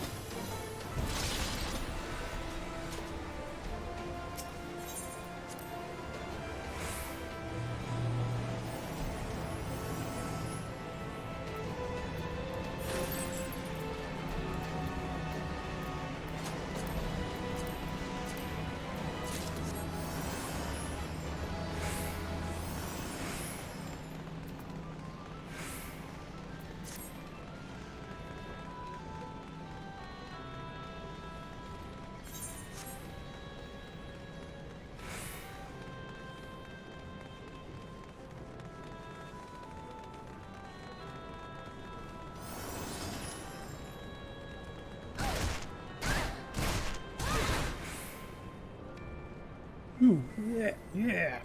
Ooh, yeah, yeah.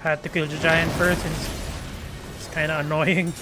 Had to kill the giant first. It's kind of annoying.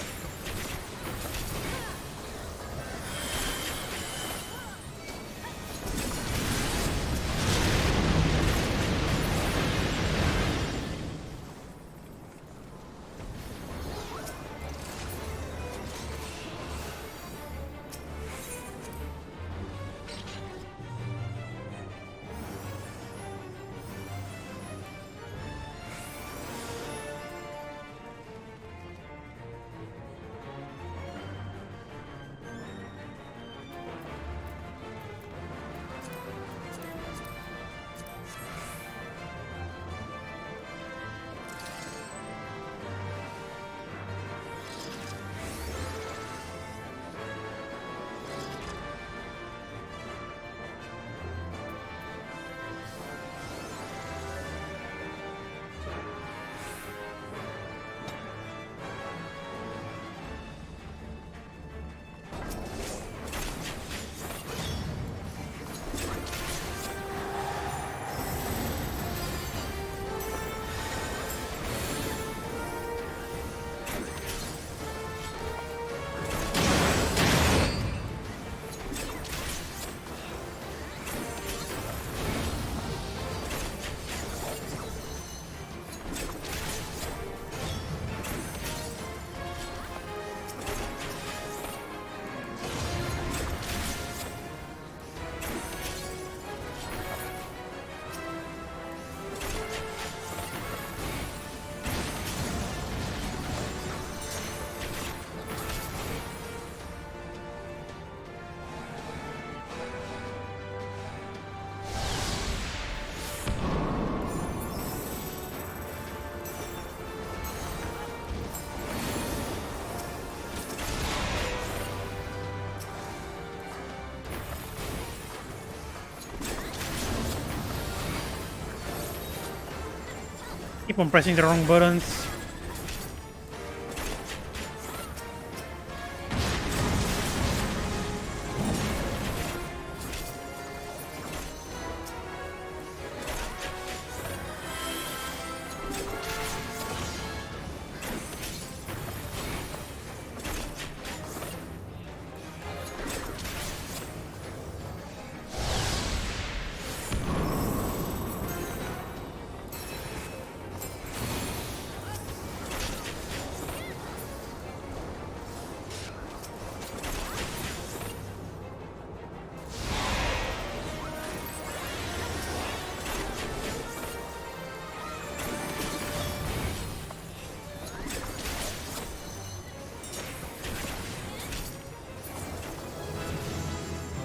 Keep on pressing the wrong buttons.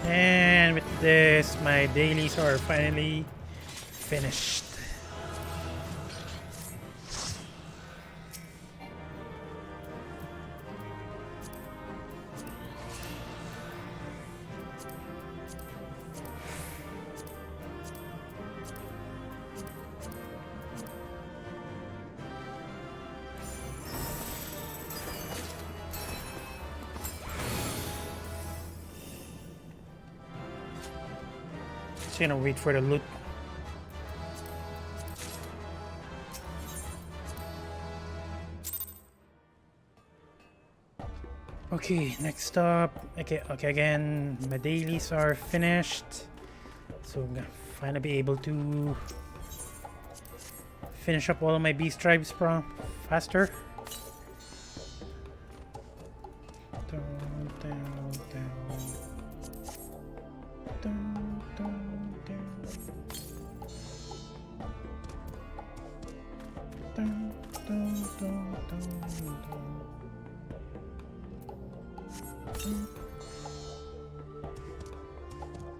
And with this, my dailies are finally finished. Just gonna wait for the loot. Okay, next up. Okay, again, my dailies are finished. So I'm gonna finally be able to finish up all of my beast tribes faster.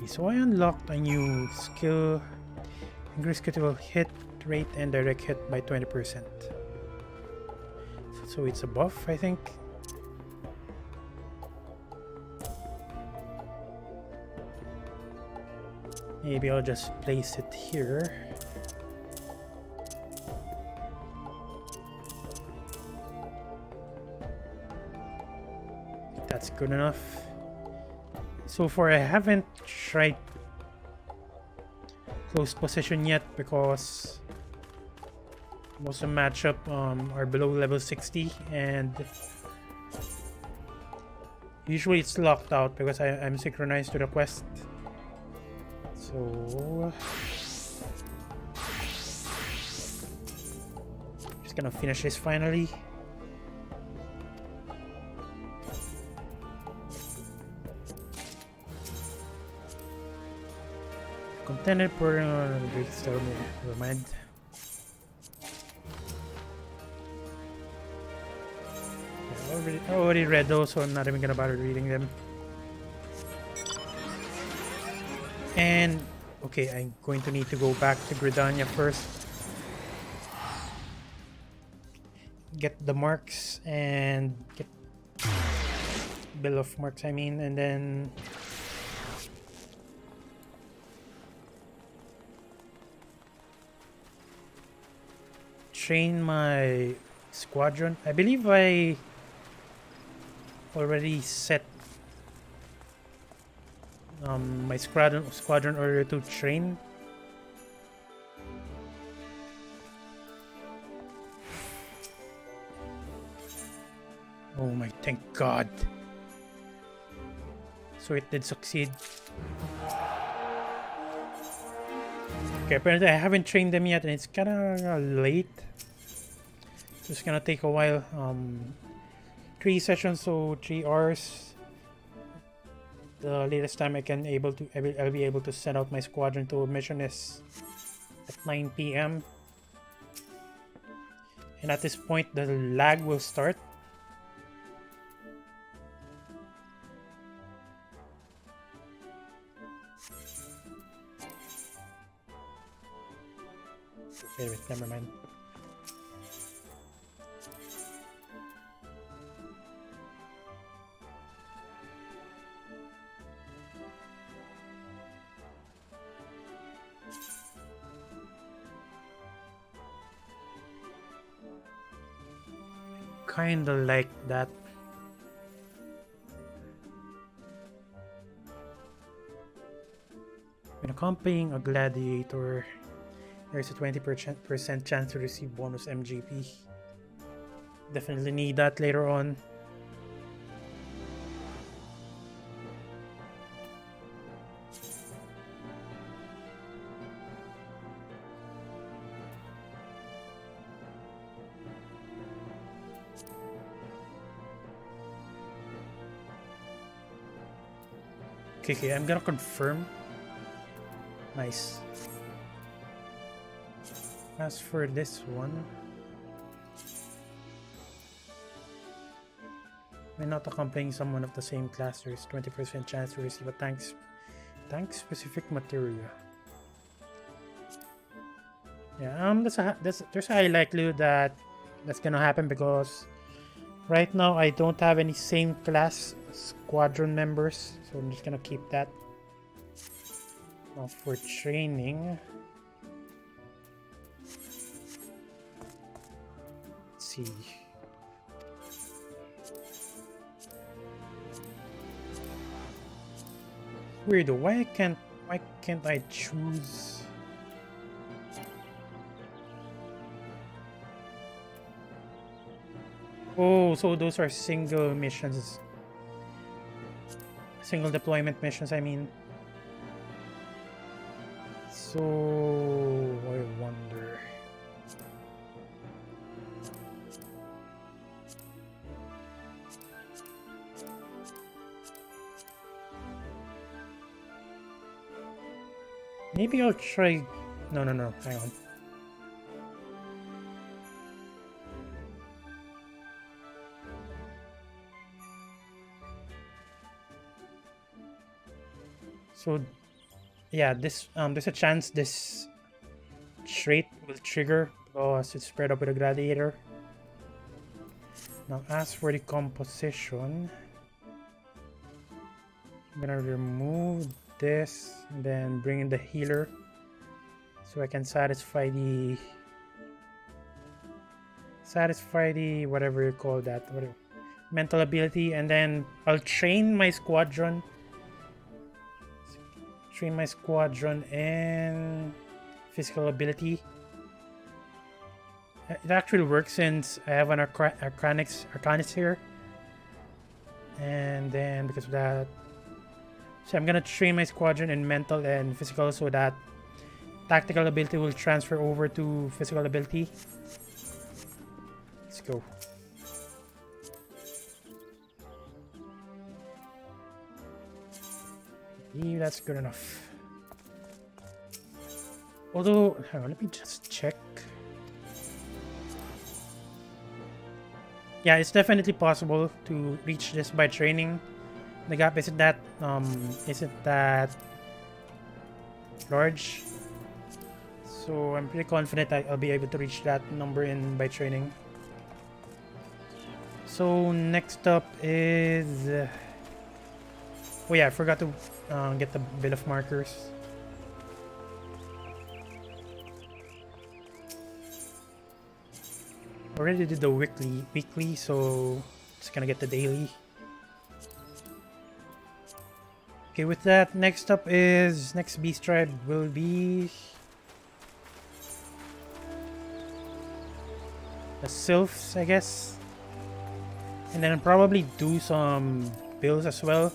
So I unlocked a new skill, increase critical hit rate and direct hit by 20%. So it's a buff, I think. Maybe I'll just place it here. That's good enough. So far I haven't tried close position yet because most of the matchup are below level 60 and usually it's locked out because I'm synchronized to the quest. So just gonna finish this finally. Contended for Greek Storm, never mind. I already read those, so I'm not even gonna bother reading them. And okay, I'm going to need to go back to Gridania first. Get the marks and get bill of marks, I mean, and then train my squadron. I believe I already set my squadron order to train. Oh my, thank God. So it did succeed. Okay, apparently I haven't trained them yet and it's kinda late. So it's gonna take a while. 3 sessions, so 3 hours. The latest time I'll be able to send out my squadron to a mission is at 9 PM. And at this point the lag will start. Wait, never mind. kinda like that. When accompanying a gladiator, there's a 20% chance to receive bonus MGP. Definitely need that later on. Okay, I'm gonna confirm. Nice. As for this one, when not accompanying someone of the same class, there is 20% chance to receive a tank-specific material. Yeah, there's a high likelihood that that's gonna happen because right now I don't have any same class squadron members, so I'm just gonna keep that. Now for training, let's see. Weird. Why can't I choose? Oh, so those are single missions. Single deployment missions, I mean. So I wonder. Maybe I'll try. No, hang on. So, yeah, this there's a chance this trait will trigger because it's spread up with a gladiator. Now, as for the composition, I'm gonna remove this and then bring in the healer so I can satisfy the whatever you call that, whatever mental ability, and then I'll train my squadron and physical ability. It actually works since I have an Arcanix here, and then because of that, so I'm gonna train my squadron in mental and physical so that tactical ability will transfer over to physical ability. Let's go. Yeah, that's good enough. Although, hang on, let me just check. Yeah, it's definitely possible to reach this by training. The gap isn't that large. So I'm pretty confident I'll be able to reach that number by training. So next up is oh yeah, I forgot to get the bill of markers. Already did the weekly, so just gonna get the daily. Okay, with that, next beast tribe will be the sylphs, I guess, and then I'll probably do some bills as well.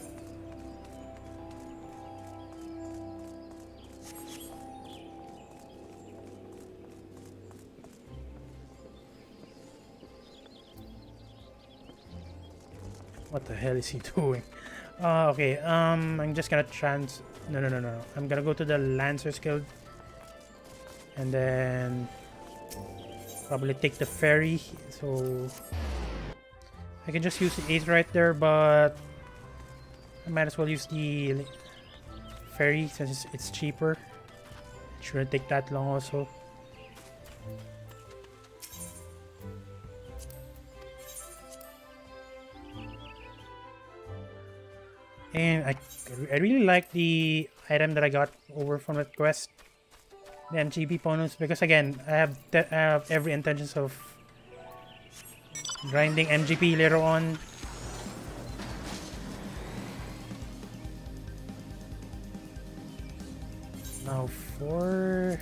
What the hell is he doing? Okay, I'm just gonna no. I'm gonna go to the Lancers Guild and then probably take the ferry. So I can just use the ace right there, but I might as well use the ferry since it's cheaper. It shouldn't take that long also. And I really like the item that I got over from the quest, the MGB bonus, because again I have every intentions of grinding MGP later on. Now 4.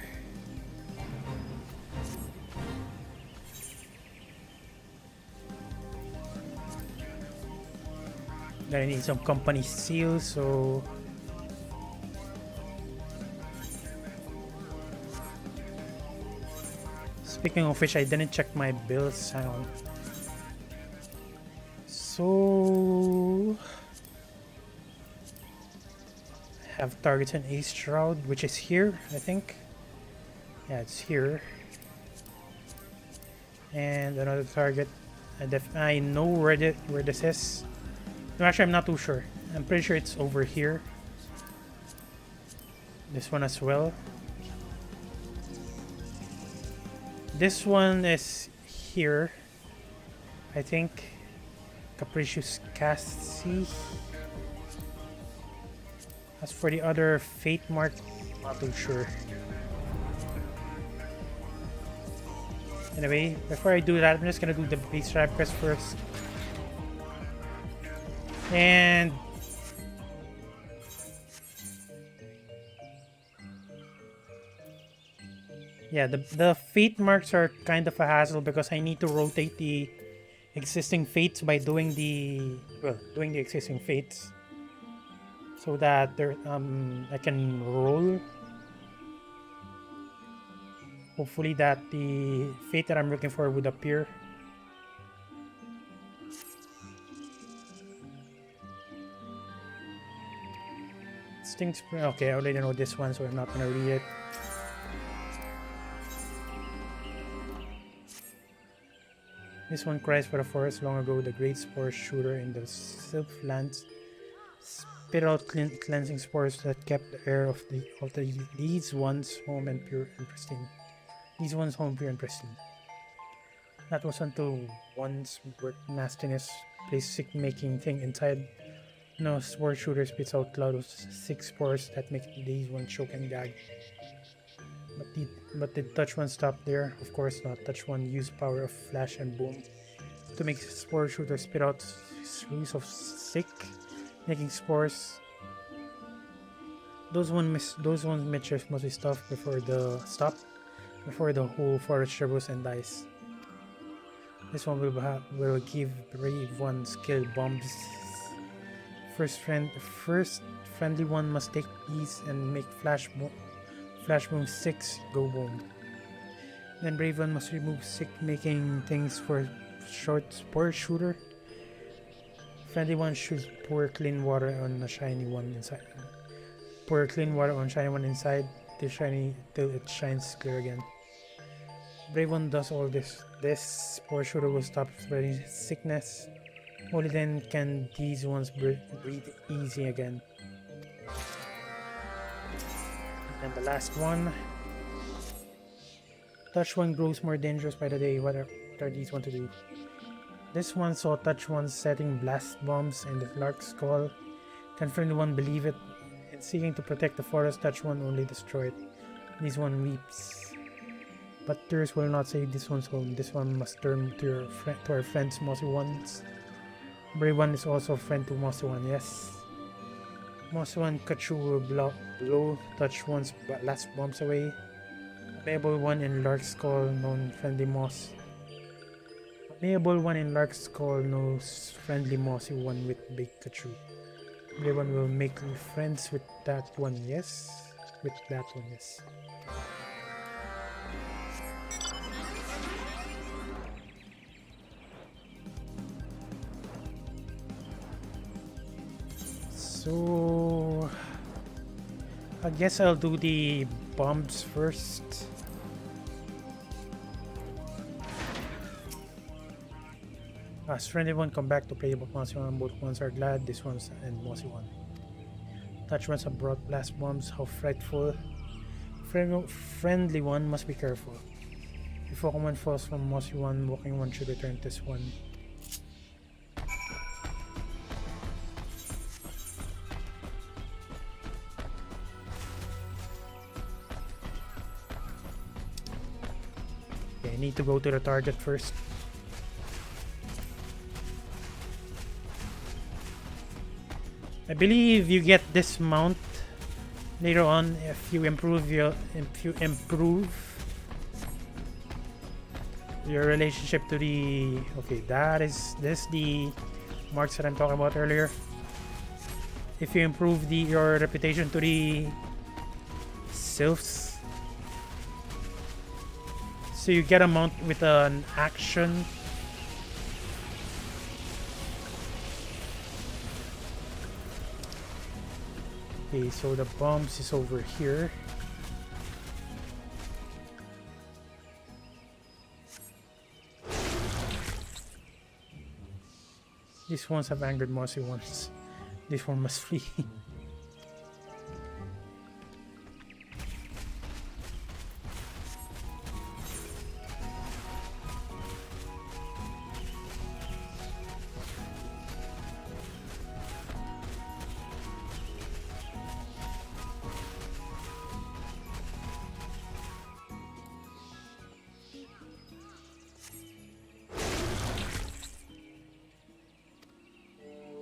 Gonna need some company seal, so speaking of which, I didn't check my bill sound. So have targets on Ace Shroud, which is here, I think. Yeah, it's here. And another target. I know where this is. No, actually, I'm not too sure. I'm pretty sure it's over here. This one as well. This one is here, I think. Capricious Cassie. As for the other Fate Mark, not too sure. Anyway, before I do that, I'm just gonna do the base trap quest first. And yeah, the fate marks are kind of a hassle because I need to rotate the existing fates by doing the existing fates so that I can roll. Hopefully that the fate that I'm looking for would appear. Okay, I already know this one, so I'm not gonna read it. This one cries for the forest. Long ago, the great spore shooter in the Sylphlands spit out cleansing spores that kept the air of these ones home and pure and pristine. These ones home pure and pristine. That was until one's nastiness placed sick-making thing inside. No, spore shooter spits out cloud of 6 spores that make these one choke and gag. But did Touch One stop there? Of course not. Touch One used power of flash and boom to make spore shooter spit out slews of sick, making spores. Those ones Mitchers must be stopped before the whole forest shrivels and dies. This one will give brave one skill bombs. First friendly one must take these and make flash boom 6 go boom. Then brave one must remove sick making things for short spore shooter. Friendly one shoots pour clean water on a shiny one inside. Pour clean water on shiny one inside till it shines clear again. Brave one does all this. This spore shooter will stop spreading sickness. Only then can these ones breathe easy again. And the last one. Touch One grows more dangerous by the day. What are these one to do? This one saw Touch One setting blast bombs in the Lark's skull. Can friendly one believe it? In seeking to protect the forest, Touch One only destroyed. This one weeps. But tears will not save this one's home. This one must turn to our friends, Mossy Ones. Brave One is also a friend to Mossy One, yes. Mossy One Kachu will blow Touch One's last bombs away. Playable one in Lark's Skull known friendly Moss. Playable one in Lark's Skull knows friendly Mossy One with Big Kachu. Brave One will make friends with that one, yes. With that one, yes. So I guess I'll do the bombs first. As friendly one come back to play with Mossy One, both ones are glad. This one's and Mossy One. Touch Ones have brought blast bombs. How frightful! Friendly one must be careful. If one falls from Mossy One, walking one should return this one. I need to go to the target first. I believe you get this mount later on if you improve your relationship to the. Okay, that is the marks that I'm talking about earlier. If you improve your reputation to the sylphs, so you get a mount with an action. Okay, so the bombs is over here. These ones have angered mossy ones. This one must flee.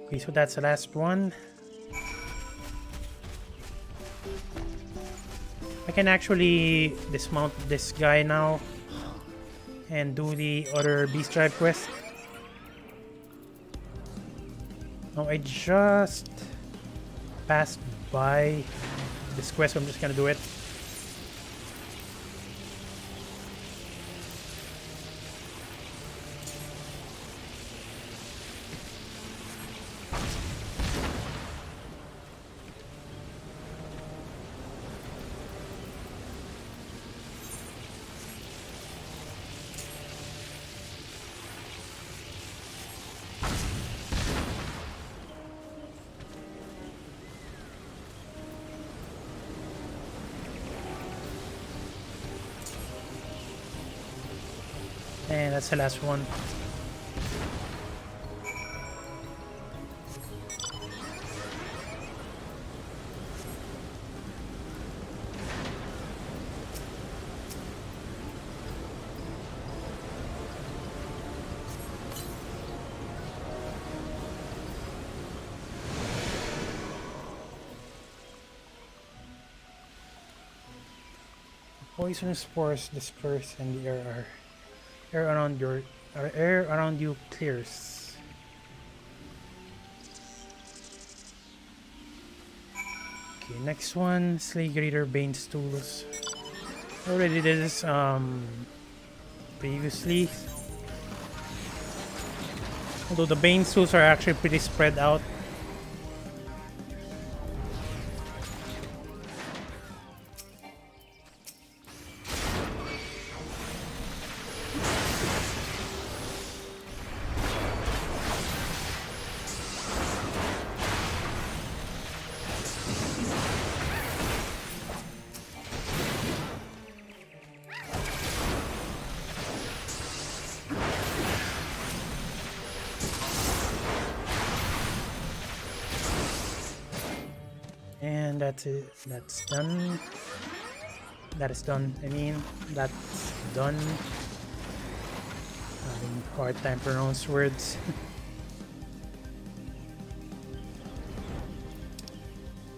Okay, so that's the last one. I can actually dismount this guy now and do the other beast tribe quest. Now I just passed by this quest, so I'm just gonna do it. And that's the last one. Poisonous spores disperse in the air around you clears. Okay, next one, Slay Greater Bane's tools. Already did this previously. Although the Bane's tools are actually pretty spread out. And that's it. That's done. That is done. I mean, that's done. Having a hard time pronounce words.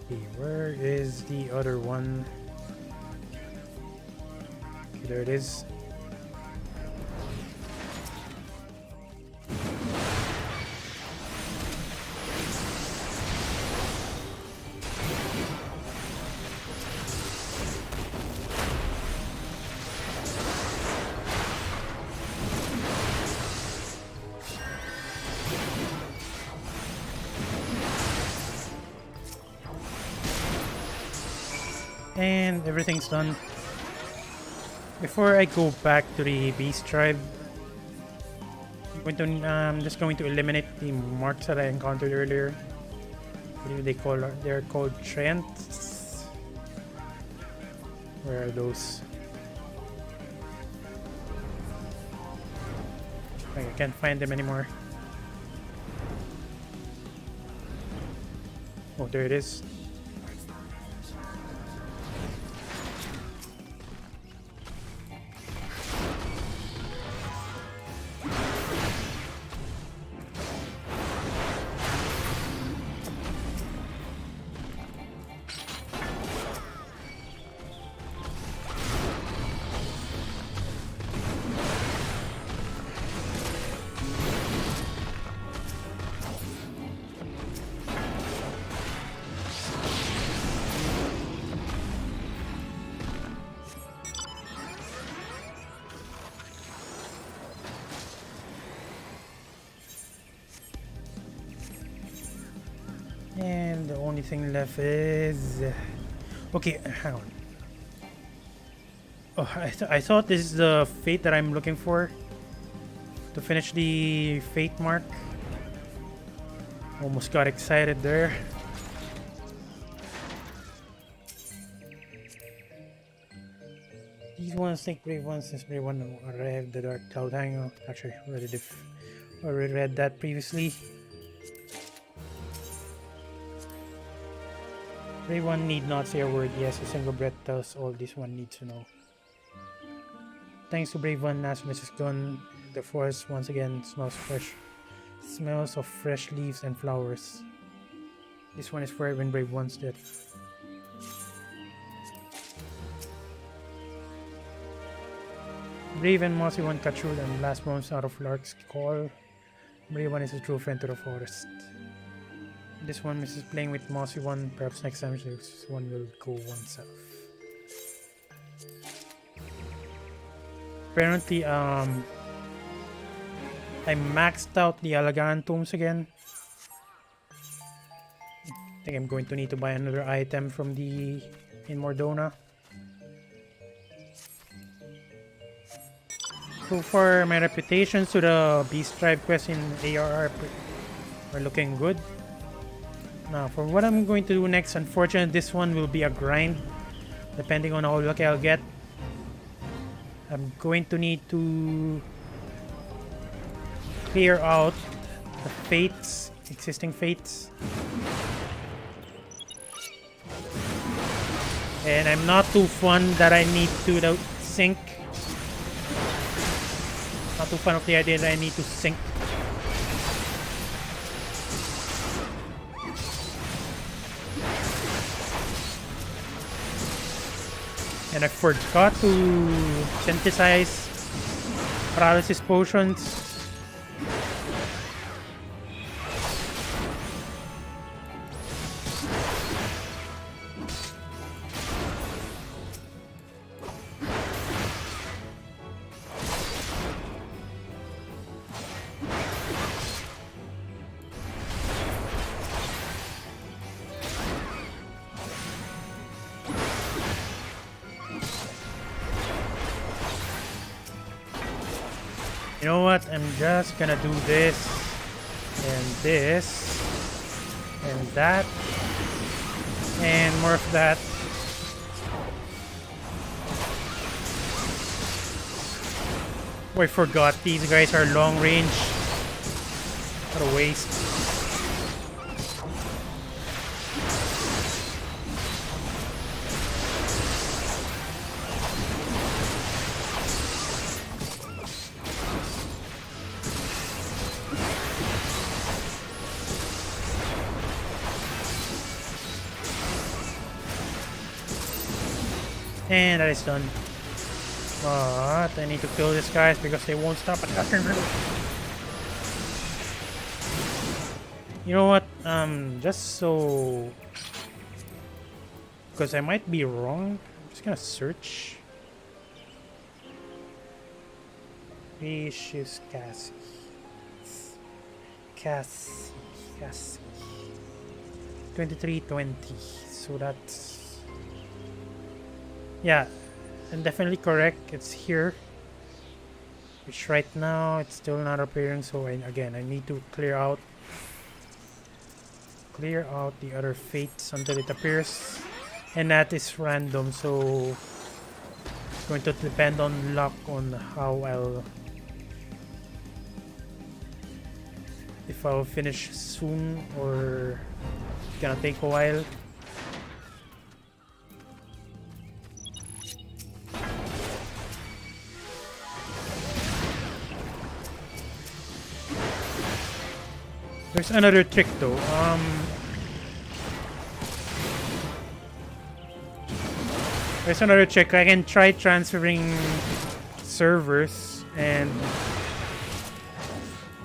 Okay, where is the other one? Okay, there it is. And everything's done. Before I go back to the beast tribe, I'm just going to eliminate the marks that I encountered earlier. I believe they're called Trents. Where are those? I can't find them anymore. Oh, there it is. And the only thing left is... okay, hang on. Oh, I thought this is the fate that I'm looking for. To finish the fate mark. Almost got excited there. These ones take Brave Ones since Brave One arrived the Dark Cloud Hangout. Actually, already read that previously. Brave One need not say a word. Yes, a single breath tells all this one needs to know. Thanks to Brave One, Nationalist is gone. The forest once again smells fresh. Smells of fresh leaves and flowers. This one is for when Brave One's dead. Brave and Mossy One cut through and last moments out of Lark's call. Brave One is a true friend to the forest. This one misses playing with Mossy One. Perhaps next time this one will go oneself. Apparently, I maxed out the Alagaran tombs again. I think I'm going to need to buy another item from the in Mordona. So far, my reputations to the Beast Tribe quest in ARR are looking good. Now, for what I'm going to do next, unfortunately, this one will be a grind, depending on how lucky I'll get. I'm going to need to clear out the fates, existing fates. And I'm not too fun that I need to sync. Not too fun of the idea that I need to sync. And I forgot to synthesize paralysis potions. You know what? I'm just gonna do this and this and that and more of that. Oh, I forgot these guys are long range. What a waste. And that is done. But I need to kill these guys because they won't stop attacking me. You know what? Just so... because I might be wrong. I'm just gonna search. Vicious Cassie. 2320. So that's... yeah, I'm definitely correct. It's here. Which right now it's still not appearing. So again, I need to clear out the other fates until it appears, and that is random. So it's going to depend on luck on how if I'll finish soon or it's gonna take a while. There's another trick though. There's another trick. I can try transferring servers and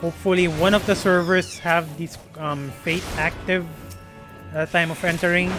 hopefully one of the servers have this fate active at the time of entering.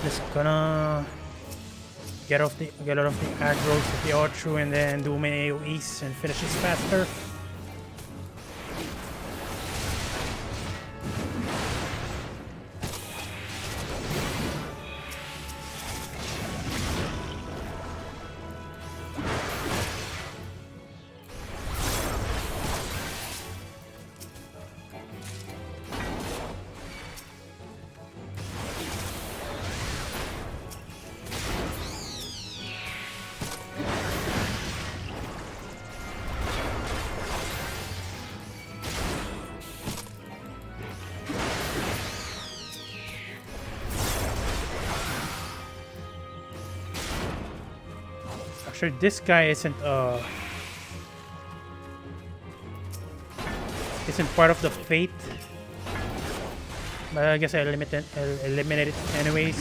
Just gonna get out of the aggroes of the Outro and then do my AoEs and finish this faster. Actually, this guy isn't part of the fate, but I guess I'll eliminate it anyways.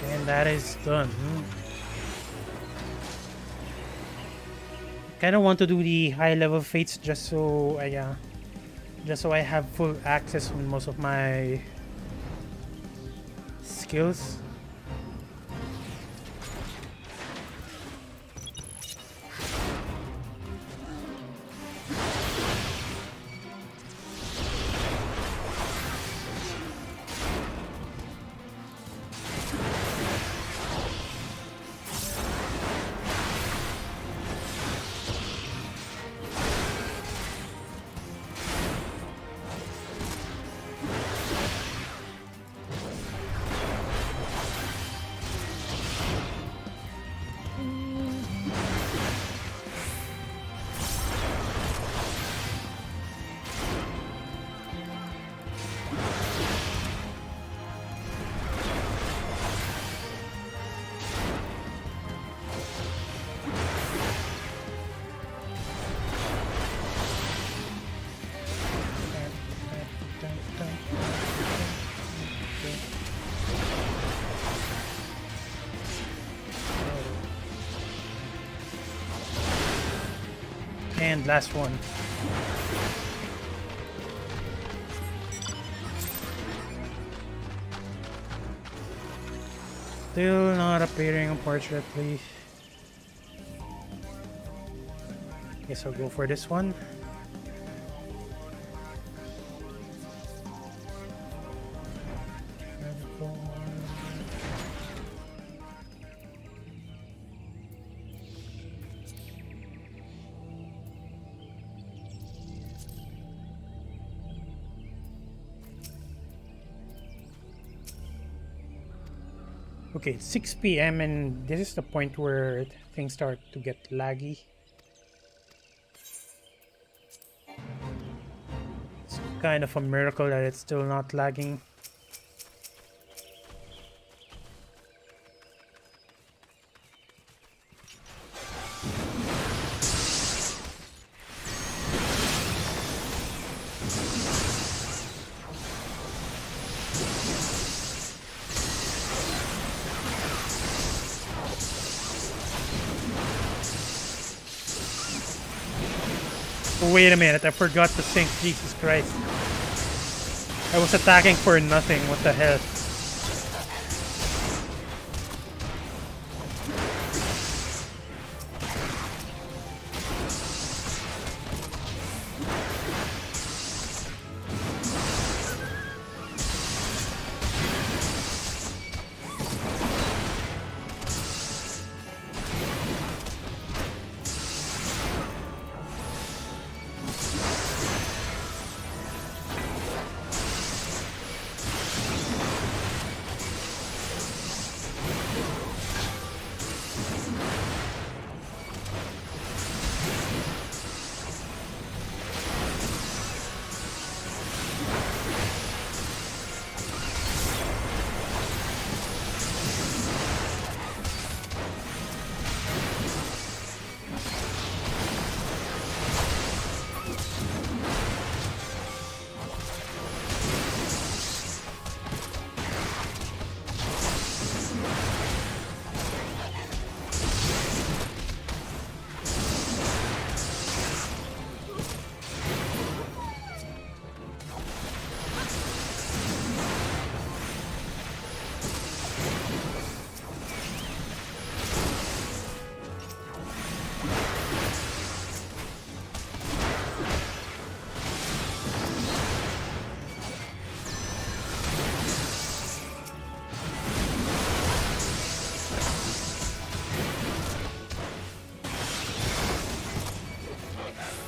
And that is done. Kind of want to do the high level fates just so I have full access on most of my skills. And last one. Still not appearing, unfortunately. Guess I'll go for this one. Okay, it's 6 p.m. and this is the point where things start to get laggy. It's kind of a miracle that it's still not lagging. Wait a minute, I forgot to sync. Jesus Christ. I was attacking for nothing. What the hell?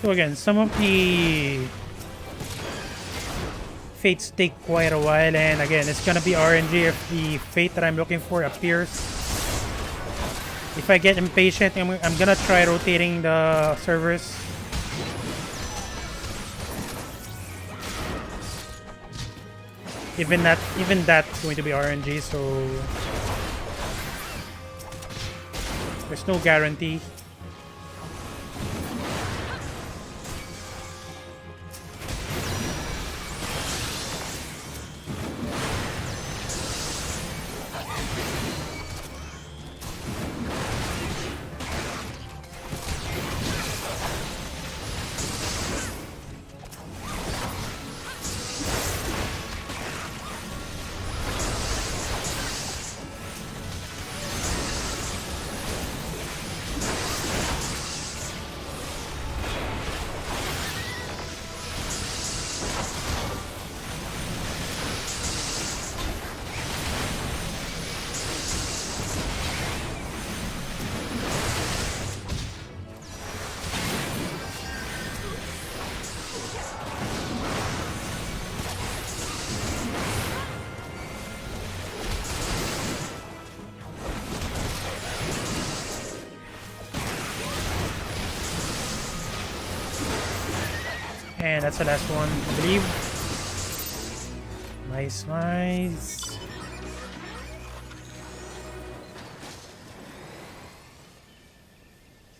So again, some of the fates take quite a while, and again, it's gonna be RNG if the fate that I'm looking for appears. If I get impatient, I'm gonna try rotating the servers. Even that's going to be RNG, so there's no guarantee. And that's the last one, I believe. Nice, nice.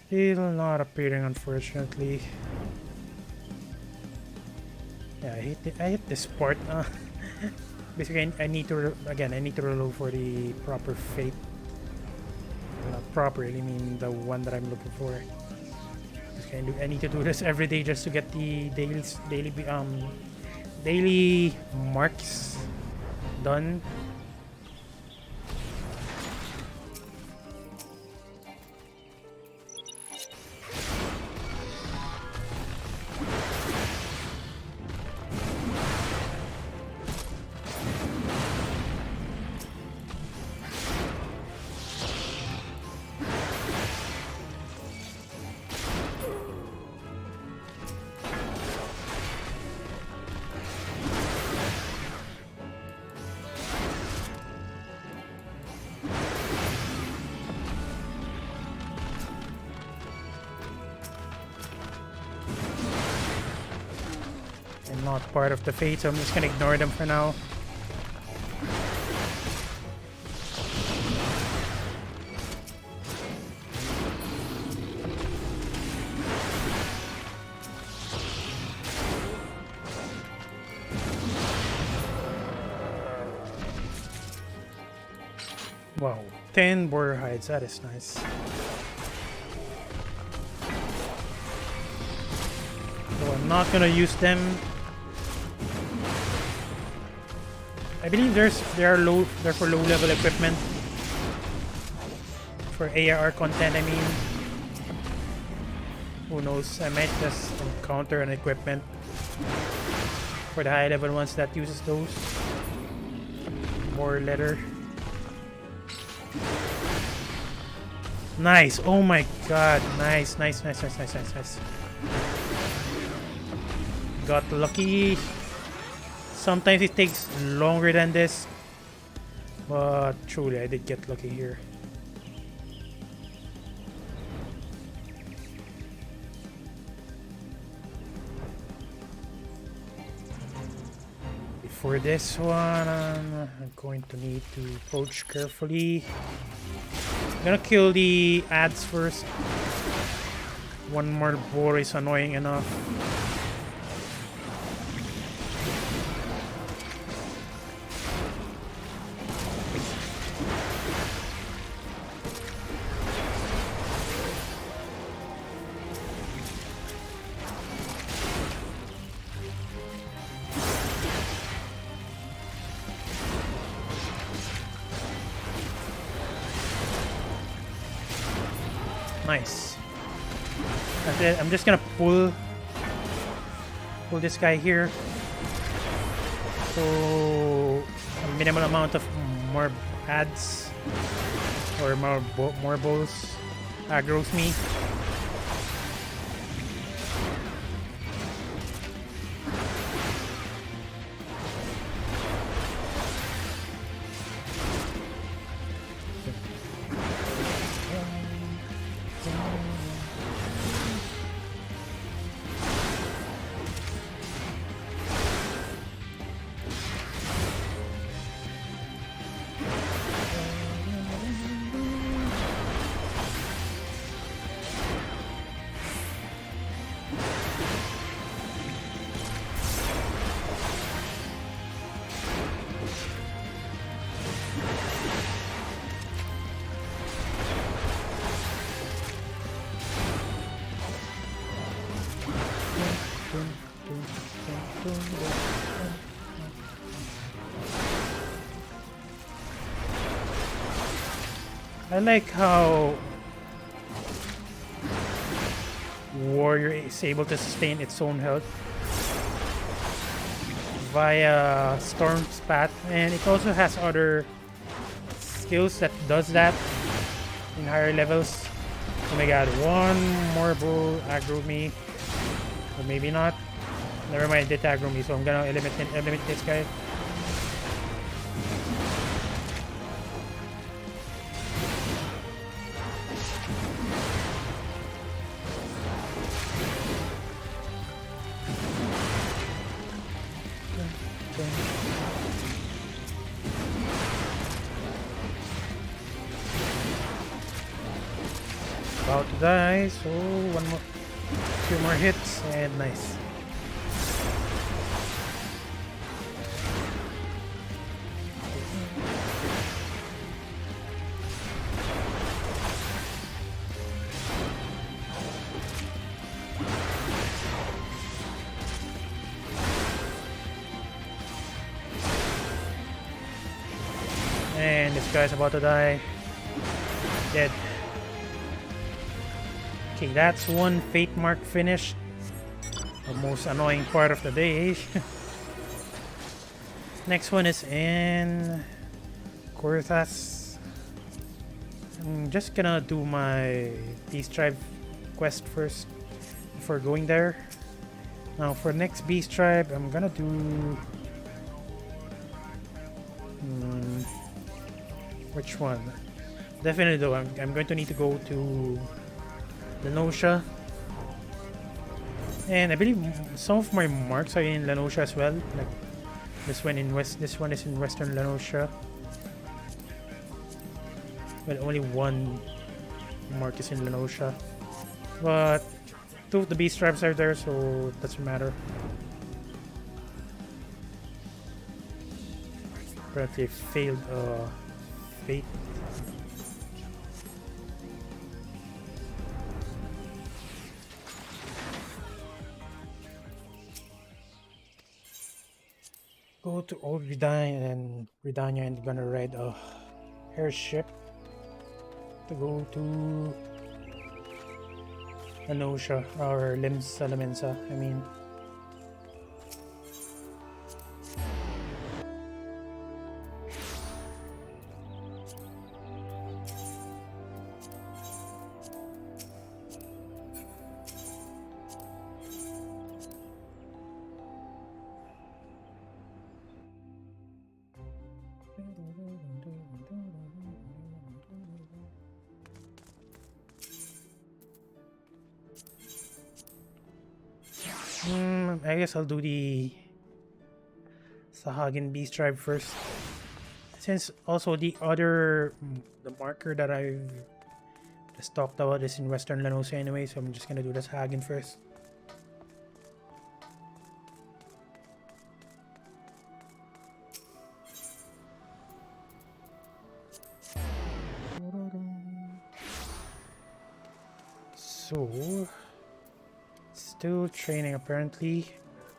Still not appearing, unfortunately. Yeah, I hit this part. Basically, I need to reload for the proper fate. Not proper, I mean the one that I'm looking for. I need to do this every day just to get the daily marks done. Not part of the fate, so I'm just gonna ignore them for now. Wow, 10 border hides, that is nice. So I'm not gonna use them. I believe they're for low level equipment. For AR content, I mean. Who knows? I might just encounter an equipment for the high level ones that uses those. More leather. Nice! Oh my god! Nice, nice, nice, nice, nice, nice, nice. Got lucky. Sometimes it takes longer than this, but truly I did get lucky here. Before this one, I'm going to need to approach carefully. I'm gonna kill the ads first. One more boar is annoying enough. Nice. That's it. I'm just gonna pull this guy here. So a minimal amount of more ads or more balls aggroes me. I like how Warrior is able to sustain its own health via Storm's Path, and it also has other skills that does that in higher levels. Oh my god, one more bull aggro me. Or maybe not. Never mind, it did aggro me, so I'm gonna eliminate this guy. About to die, so few more hits, and nice. And this guy's about to die. Dead. Okay, that's one Fate Mark finished. The most annoying part of the day. Next one is in Korthas. I'm just gonna do my Beast Tribe quest first before going there. Now for next Beast Tribe, I'm gonna do... which one? Definitely though, I'm going to need to go to Lenosha. And I believe some of my marks are in Lenosha as well. Like this one is in Western Lenosha. Well, only one mark is in Lenosha. But two of the Beast Tribes are there, so it doesn't matter. Apparently failed Fate. Go to Old Redania and gonna ride a airship to go to Lenosha or Limsa, I mean. I guess I'll do the Sahagin Beast Tribe first. Since also the marker that I've just talked about is in Western Lenosha anyway, so I'm just gonna do the Sahagin first. So still training apparently,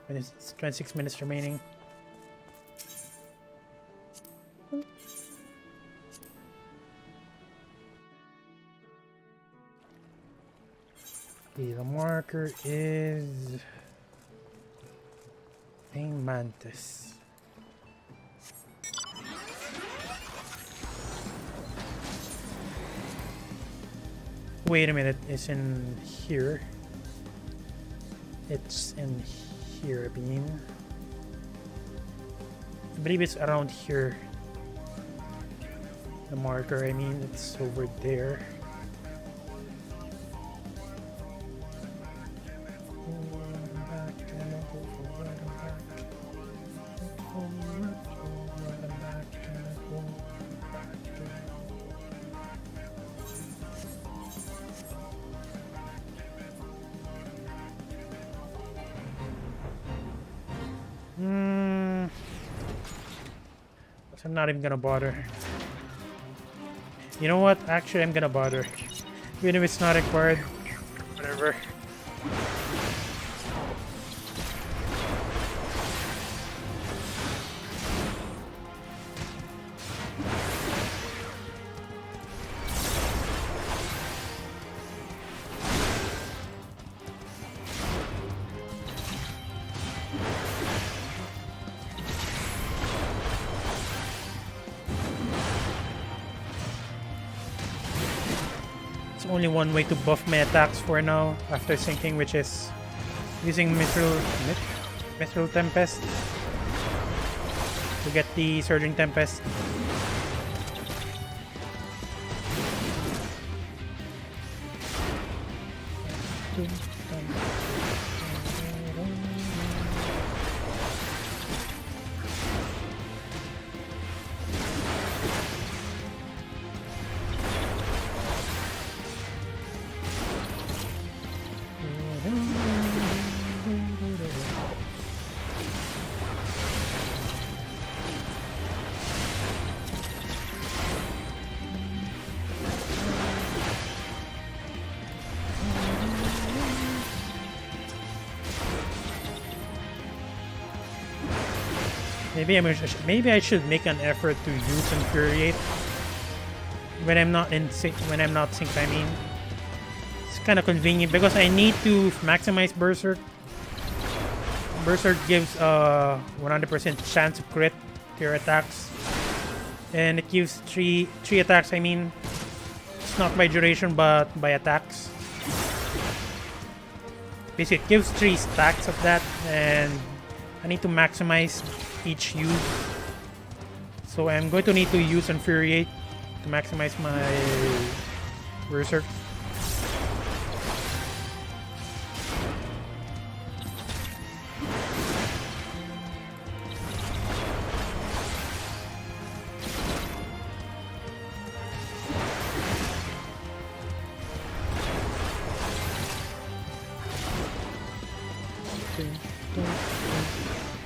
and it's 26 minutes remaining. Okay, the marker is Pain Mantis. Wait a minute, it's in here. It's in here, I believe it's around here. The marker, I mean, it's over there. I'm not even gonna bother. You know what? Actually, I'm gonna bother. Even if it's not required. Whatever. only one way to buff my attacks for now after sinking, which is using Mithril Tempest to get the Surging Tempest. Maybe I should make an effort to use Infuriate when I'm not synced. I mean, it's kind of convenient because I need to maximize Berserk. Berserk gives 100% chance of crit to your attacks, and it gives three attacks. I mean, it's not by duration but by attacks. Basically, it gives 3 stacks of that, and I need to maximize each use. So I'm going to need to use Infuriate to maximize my Berserk.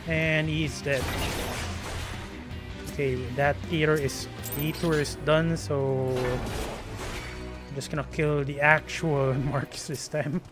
And he's dead. Okay, that tour is done, so I'm just gonna kill the actual Marcus this time.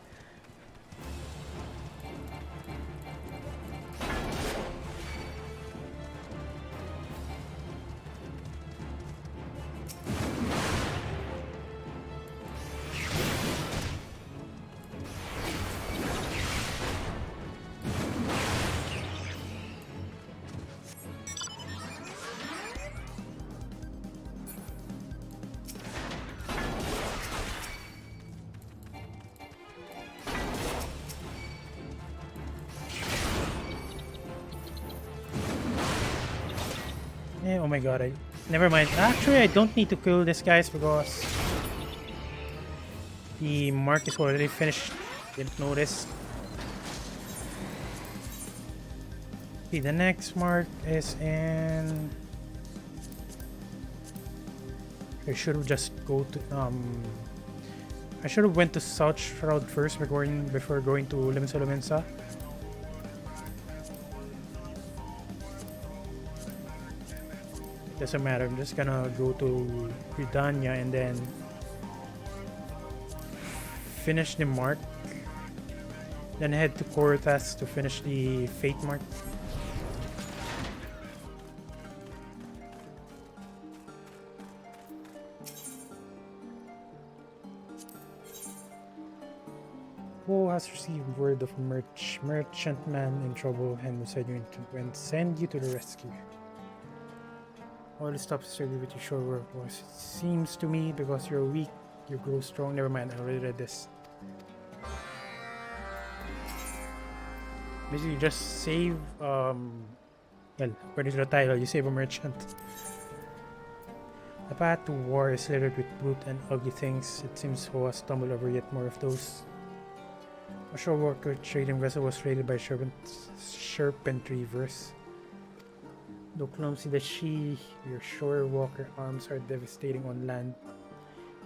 Oh my god, never mind. Actually, I don't need to kill these guys because the mark is already finished. Didn't notice. Okay, the next mark is in... I should have just go to I should have went to South Shroud first before going to Limsa Lumensa. Doesn't matter, I'm just gonna go to Gridania and then finish the mark, then head to Korotas to finish the Fate mark. Who has received word of merchantman in trouble and will send you to the rescue. All the stuff is ready with your short work was. It seems to me because you're weak, you grow strong. Never mind, I already read this. Basically, just save, well, according to the title, you save a merchant. The path to war is littered with brute and ugly things. It seems Ho has stumbled over yet more of those. A shore worker trading vessel was raided by serpent reavers. Though clumsy the she, your shore walker arms are devastating on land.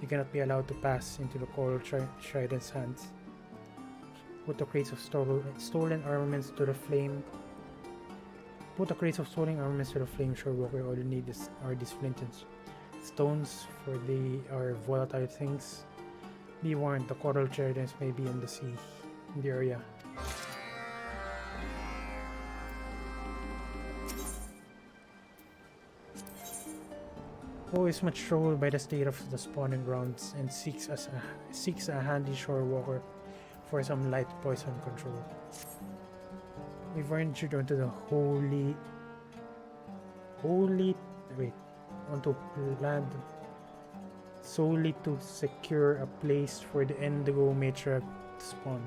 You cannot be allowed to pass into the coral trident's hands. Put the crates of stolen armaments to the flame. Put the crates of stolen armaments to the flame, shore walker. All you need are these flint and stones, for they are volatile things. Be warned, the coral tridents may be in the sea, in the area. Ho is much troubled by the state of the spawning grounds and seeks a handy shore walker for some light poison control. We've ventured onto the onto land solely to secure a place for the Indigo Matriarch to spawn.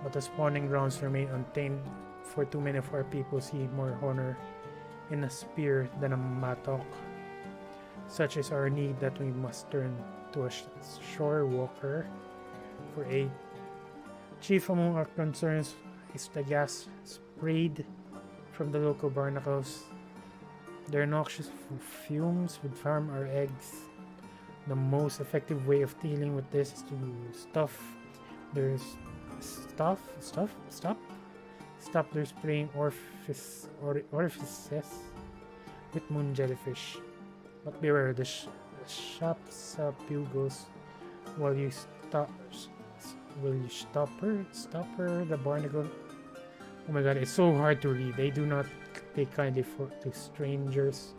But the spawning grounds remain untamed, for too many of our people see more honor in a spear than a mattock. Such is our need that we must turn to a shore walker for aid. Chief among our concerns is the gas sprayed from the local barnacles. Their noxious fumes would harm our eggs. The most effective way of dealing with this is to stop their spraying orifices with moon jellyfish. But beware, the shops bugles while you stopper the barnacle. Oh my god, it's so hard to read. They do not take kindly to strangers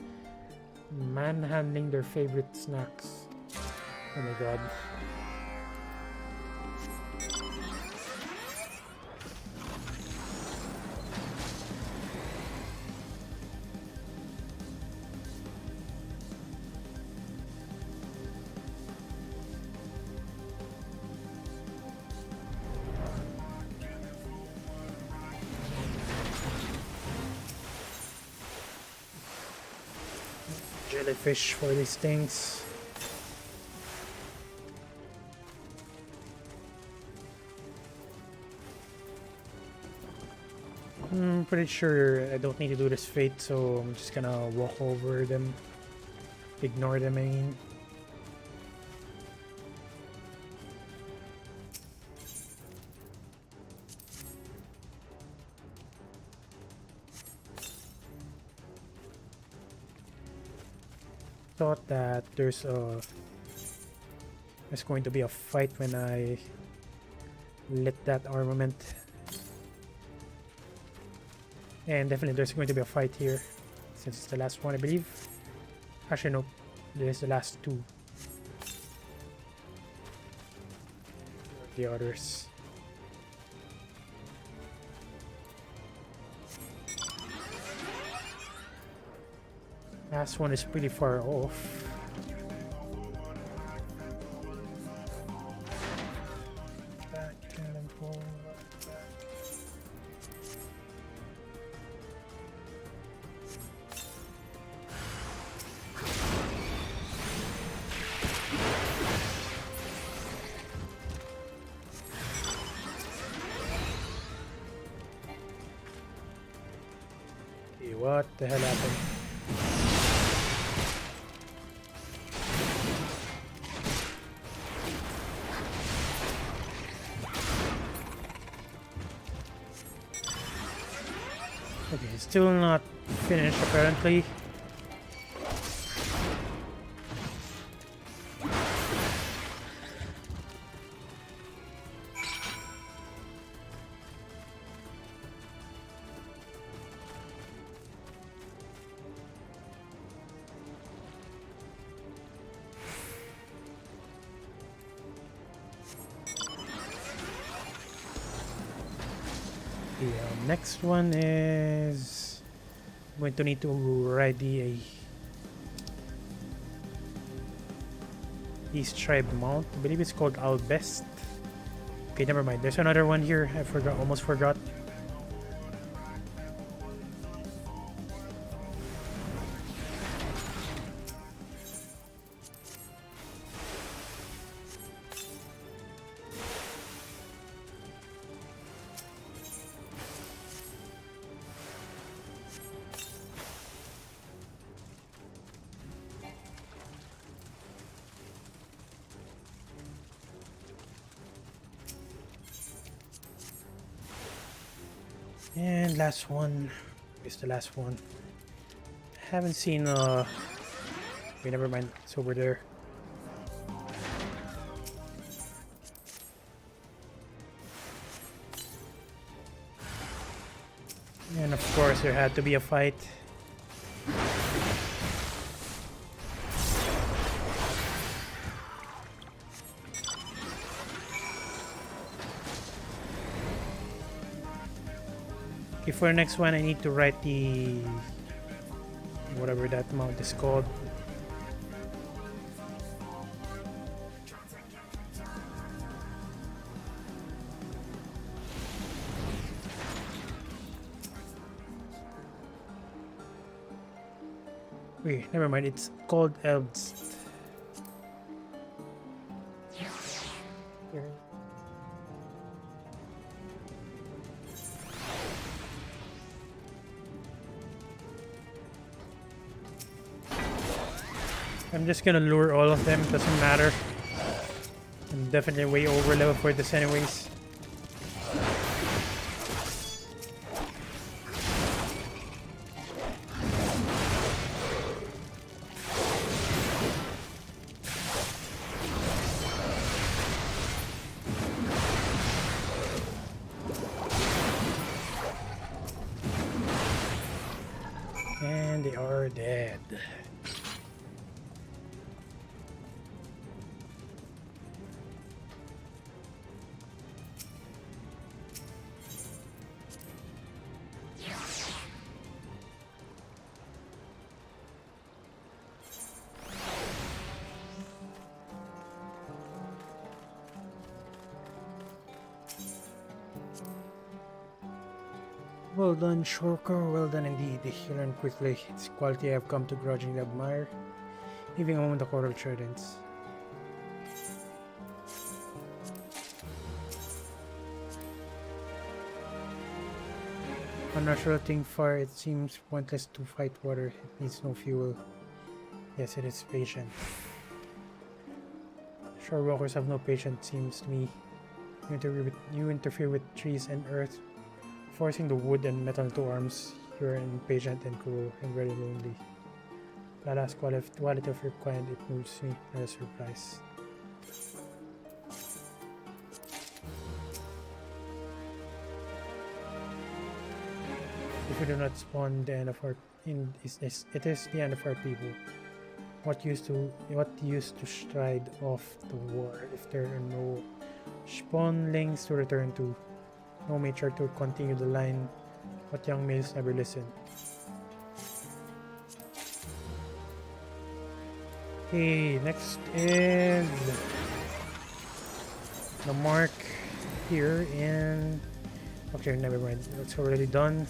manhandling their favorite snacks. Oh my god. Jellyfish for these things. I'm pretty sure I don't need to do this fate, so I'm just gonna walk over them. Ignore them, I mean. Thought that there's going to be a fight when I lit that armament, and definitely there's going to be a fight here since it's the last one, I believe. Actually, nope, this is the last two. The others. Last one is pretty far off. Back and forward, back. Okay, what the hell happened? Okay, still not finished apparently. The next one is going to need to ready a East Tribe mount. I believe it's called Albest. Okay, never mind. There's another one here. I forgot. Almost forgot. And last one is the last one. Haven't seen okay, never mind, it's over there. And of course there had to be a fight. Okay, for the next one I need to write the whatever that mount is called. Wait, never mind. It's called Elves. Here. I'm just gonna lure all of them, doesn't matter. I'm definitely way over level for this anyways. And they are dead. Well done, Shorker. Well done indeed. You learned quickly. It's quality I have come to grudgingly admire, even among the court of Tridents. Unnatural thing fire. It seems pointless to fight water. It needs no fuel. Yes, it is patient. Shore walkers have no patience, seems to me. You interfere with trees and earth, forcing the wood and metal into arms. You are impatient and cruel and very lonely. The last quality of your kind, it moves me, not a surprise. If you do not spawn the end of our it is the end of our people. What used to stride off the war if there are no spawnlings to return to, no matriarch to continue the line, but young males never listen. Okay, next is the mark here in... Okay, never mind, that's already done.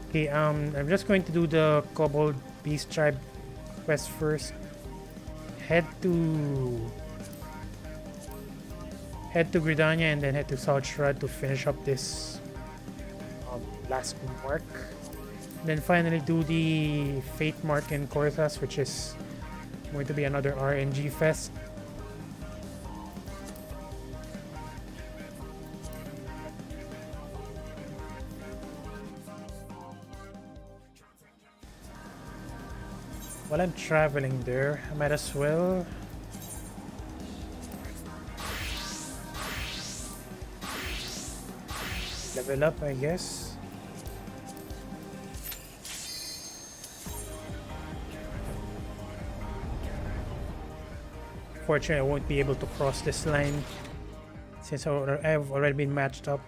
Okay, I'm just going to do the Kobold Beast Tribe quest first. Head to Gridania and then head to South Shrad to finish up this last mark. And then finally do the Fate Mark in Korthas, which is going to be another RNG fest. While I'm traveling there, I might as well level up, I guess. Fortunately, I won't be able to cross this line since I've already been matched up.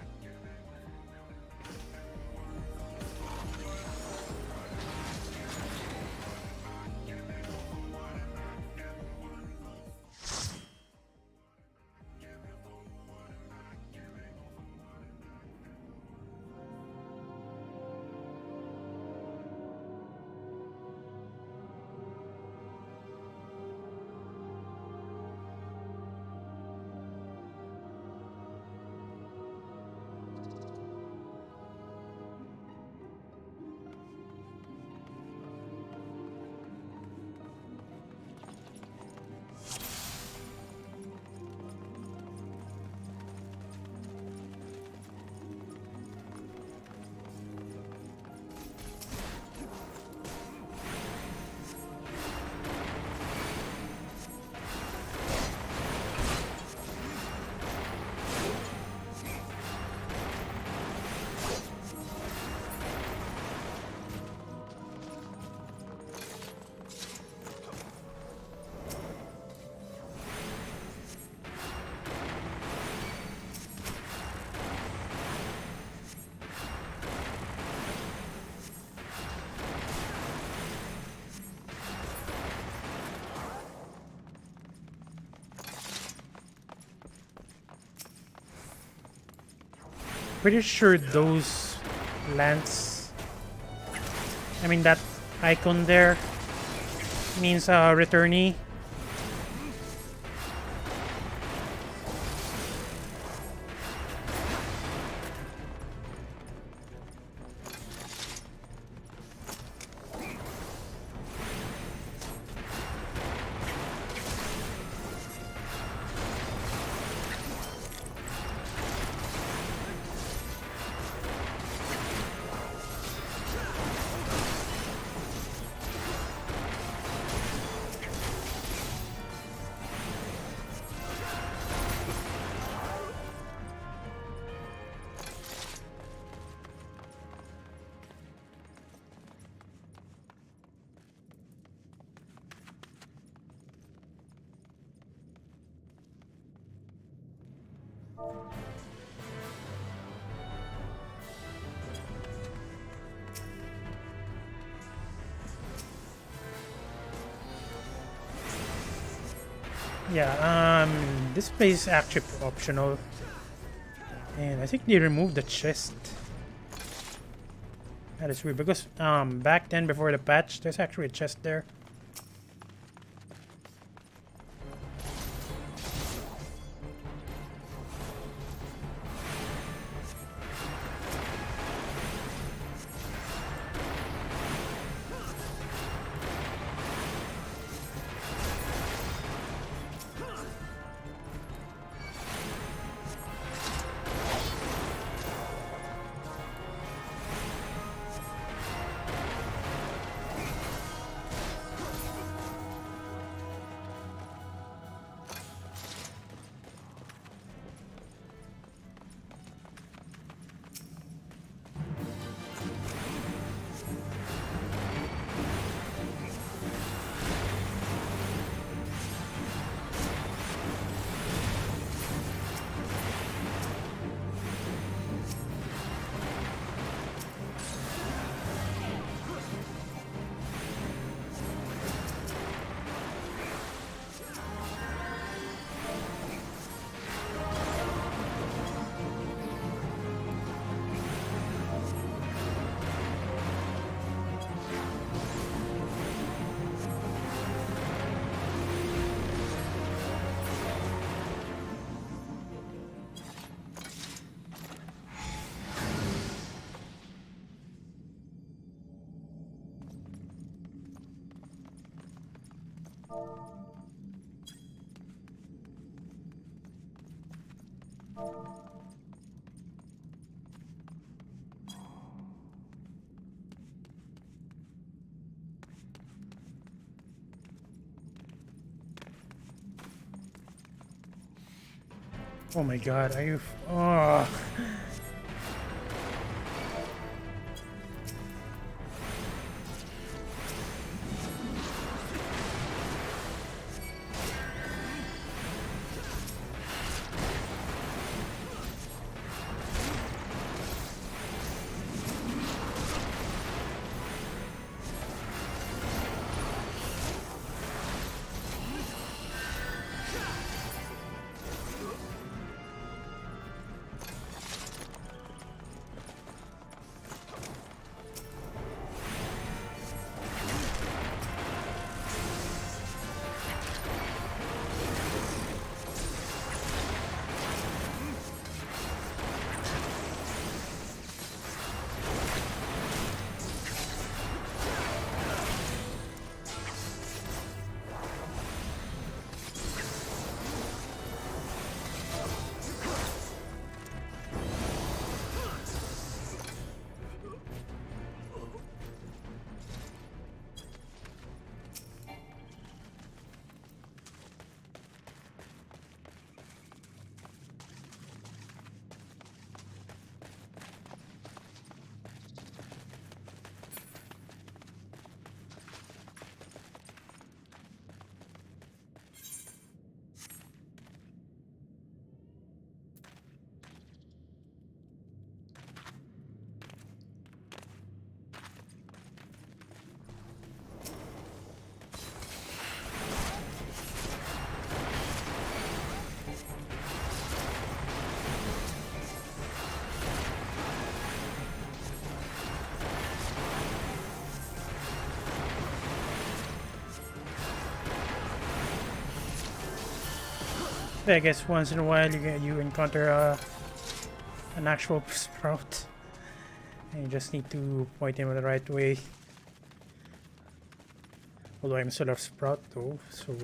Pretty sure those lance I mean, that icon there means returnee. Yeah, this place is actually optional. And I think they removed the chest. That is weird because back then before the patch, there's actually a chest there. Oh my god, are you... Oh. I guess once in a while you encounter an actual sprout, and you just need to point him in the right way. Although I'm still a sprout though, so.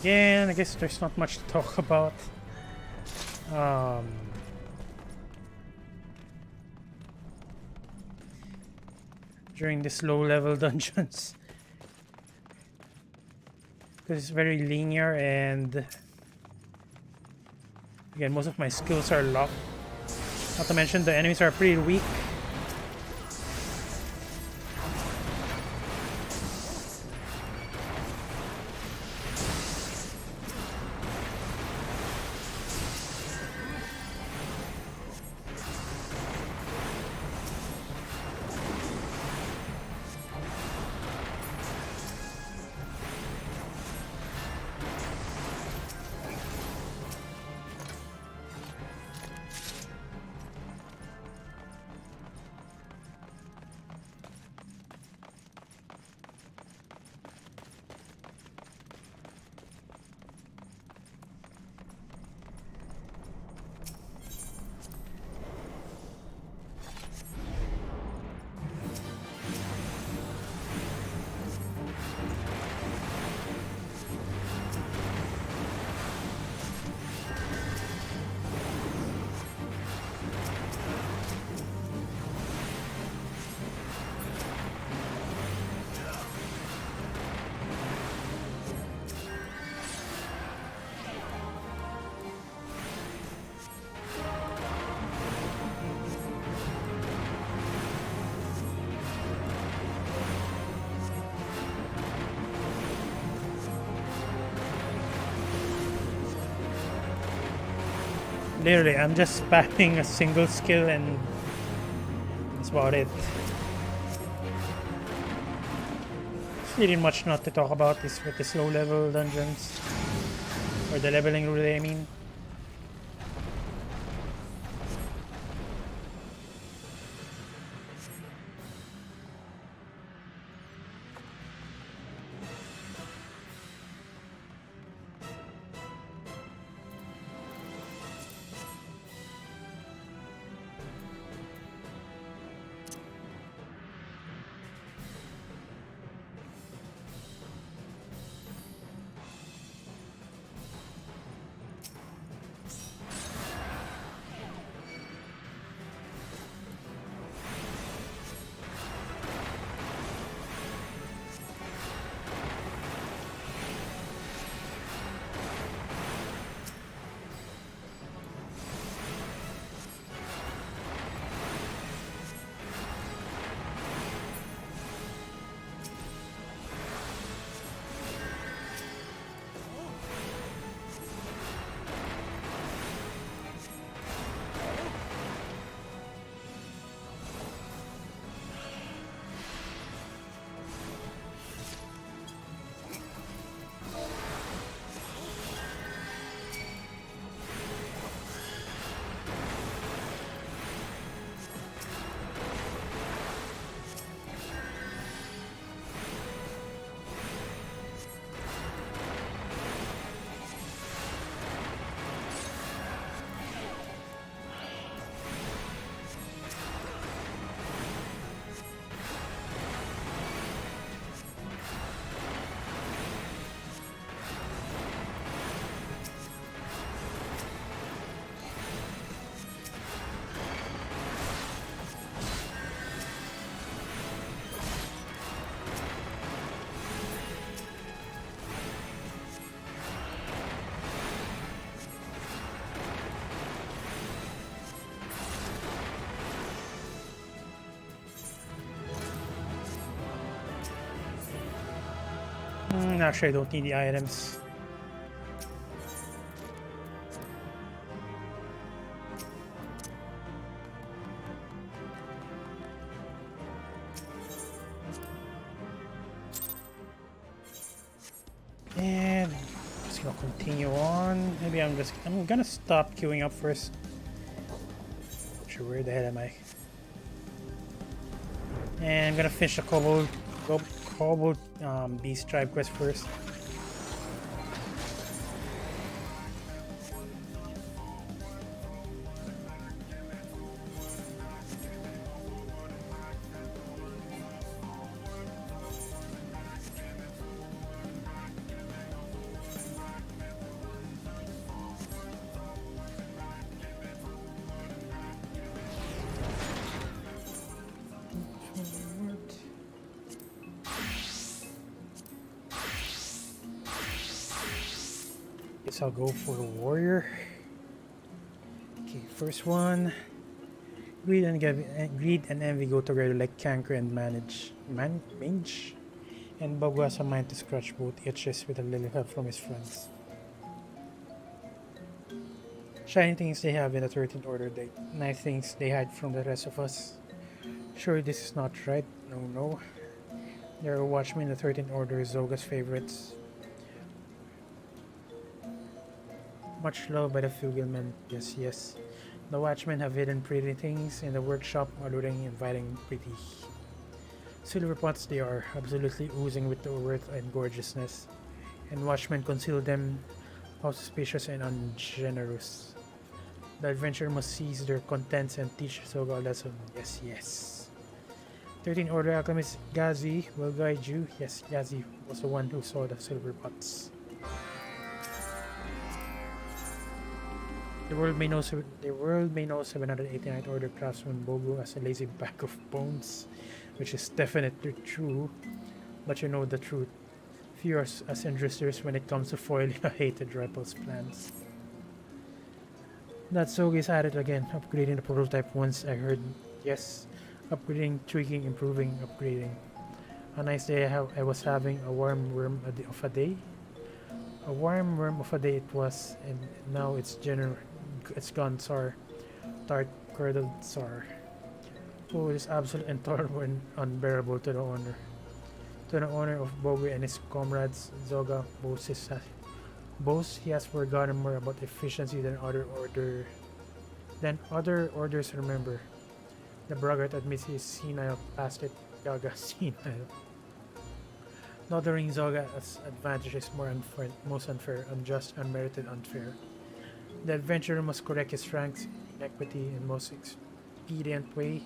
Again, I guess there's not much to talk about. During this low-level dungeons, because it's very linear, and again, most of my skills are locked. Not to mention the enemies are pretty weak. Literally, I'm just spamming a single skill and that's about it. There's really much not to talk about this with this low level dungeons. Or the leveling rule, I mean. Actually, I don't need the items. And just gonna continue on. Maybe I'm gonna stop queuing up first. Not sure where the hell am I? And I'm gonna finish the Cobalt Beast Tribe quest first. Guess I'll go for the warrior. Okay, first one. Greed and envy go together like canker and mange. And Bogo has a mind to scratch both itches with a little help from his friends. Shiny things they have in the 13th Order, nice things they hide from the rest of us. Sure, this is not right. No. There are Watchmen in the 13th Order, Zoga's favorites. Much loved by the Fugelmen, yes. The Watchmen have hidden pretty things in the workshop, alluring, inviting, pretty. Silver pots they are, absolutely oozing with the worth and gorgeousness. And Watchmen conceal them, auspicious and ungenerous. The adventurer must seize their contents and teach Soga a lesson, yes. 13th Order Alchemist Gazi will guide you. Yes, Gazi was the one who saw the silver pots. The world may know 789th Order craftsman Bogo as a lazy bag of bones, which is definitely true, but you know the truth. Few are as interested when it comes to foiling a hated rival's plans. That Soga is at it again, upgrading the prototype once I heard. Yes, upgrading, tweaking, improving, upgrading. A nice day I was having a warm worm of a day. A warm worm of a day it was, and now it's it's gone, Tsar. Tart curdled Tsar. Oh, it is absolutely intolerable and unbearable to the owner. To the owner of Bogu and his comrades, Zoga boasts he has forgotten more about efficiency than other orders remember. The braggart admits he is senile past it. Yaga senile. Laudering Zoga's advantage is most unfair, unjust, unmerited, unfair. The adventurer must correct his rank's inequity in most expedient way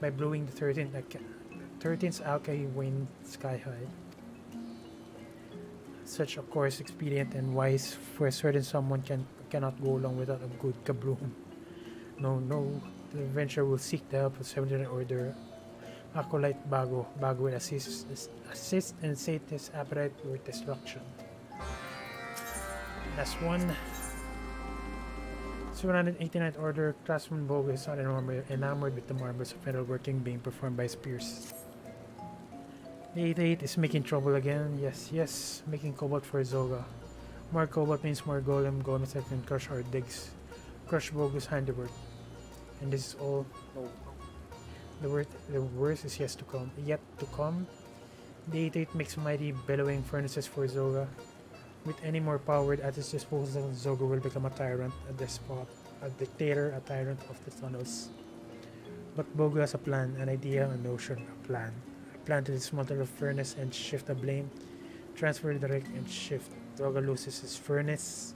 by blowing the 13th alkali wane sky high. Such, of course, expedient and wise, for a certain someone cannot go along without a good kabloom. No, the adventurer will seek the help of 79 Order Acolyte Bago. Bago will assist and sate his appetite for destruction. Last one. 789th Order Craftsman Bogo is not enamored with the marvels of metalworking being performed by his peers. The 88 is making trouble again. Yes, making cobalt for Zoga. More cobalt means more golem. Golems that can crush our digs. Crush Bogo's handiwork. And this is all. No. The worst is yet to come. The 88 makes mighty bellowing furnaces for Zoga. With any more power at his disposal, Zoga will become a tyrant, a despot, a dictator, a tyrant of the tunnels. But Bogo has a plan, an idea, a notion, a plan. A plan to dismantle the furnace and shift the blame, transfer the wreck and shift. Zoga loses his furnace,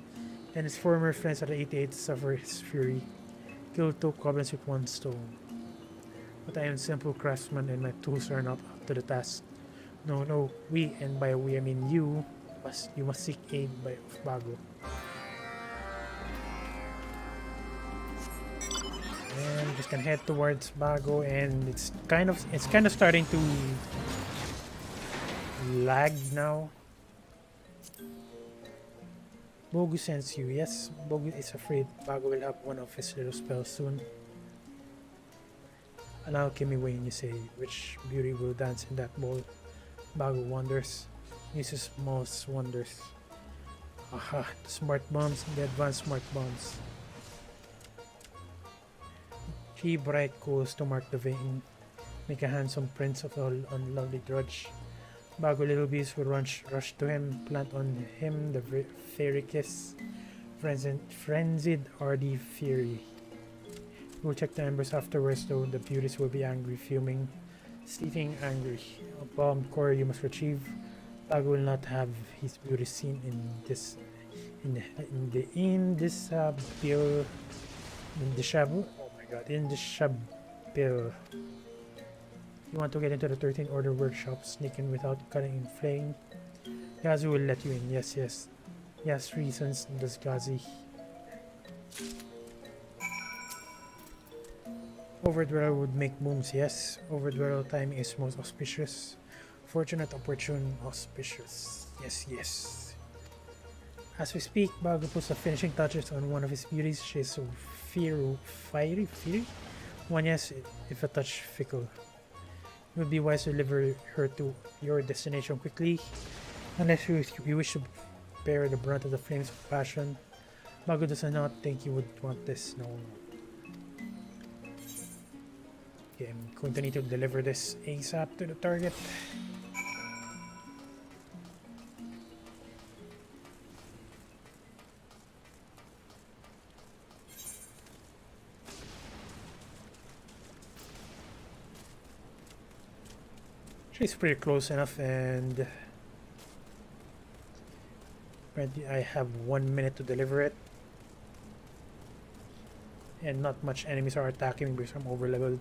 and his former friends at the 88 suffer his fury. Kill 2 goblins with 1 stone. But I am a simple craftsman and my tools are not up to the task. No, we, and by we I mean you must seek aid of Bago. And I'm just gonna head towards Bago, and it's kind of starting to lag now. Bogu sends you. Yes, Bogu is afraid Bago will have one of his little spells soon. An alchemy Wayne, you say, which beauty will dance in that bowl. Bago wonders. Uses most wonders. Aha, the smart bombs, the advanced smart bombs. 3 bright coals to mark the vein. Make a handsome prince of all unlovely drudge. Bago little bees will rush to him, plant on him the fairy kiss. Frenzied RD fury. We'll check the embers afterwards, though the beauties will be angry, fuming, seething angry. A bomb core you must retrieve. Bago will not have his beauty seen in this shabu. You want to get into the 13th Order workshop, sneak in without cutting in flame. Gazi will let you in. Yes. Yes, reasons does Gazi. Overdwell would make booms, yes. Overdwell time is most auspicious. Fortunate, opportune, auspicious. Yes. As we speak, Bago puts the finishing touches on one of his beauties. She is so fiery? One yes, if a touch fickle. It would be wise to deliver her to your destination quickly, unless you wish to bear the brunt of the flames of passion. Bago does not think you would want this. No. Okay, I'm going to need to deliver this ASAP to the target. It's pretty close enough, and apparently I have 1 minute to deliver it, and not much enemies are attacking me because I'm over leveled.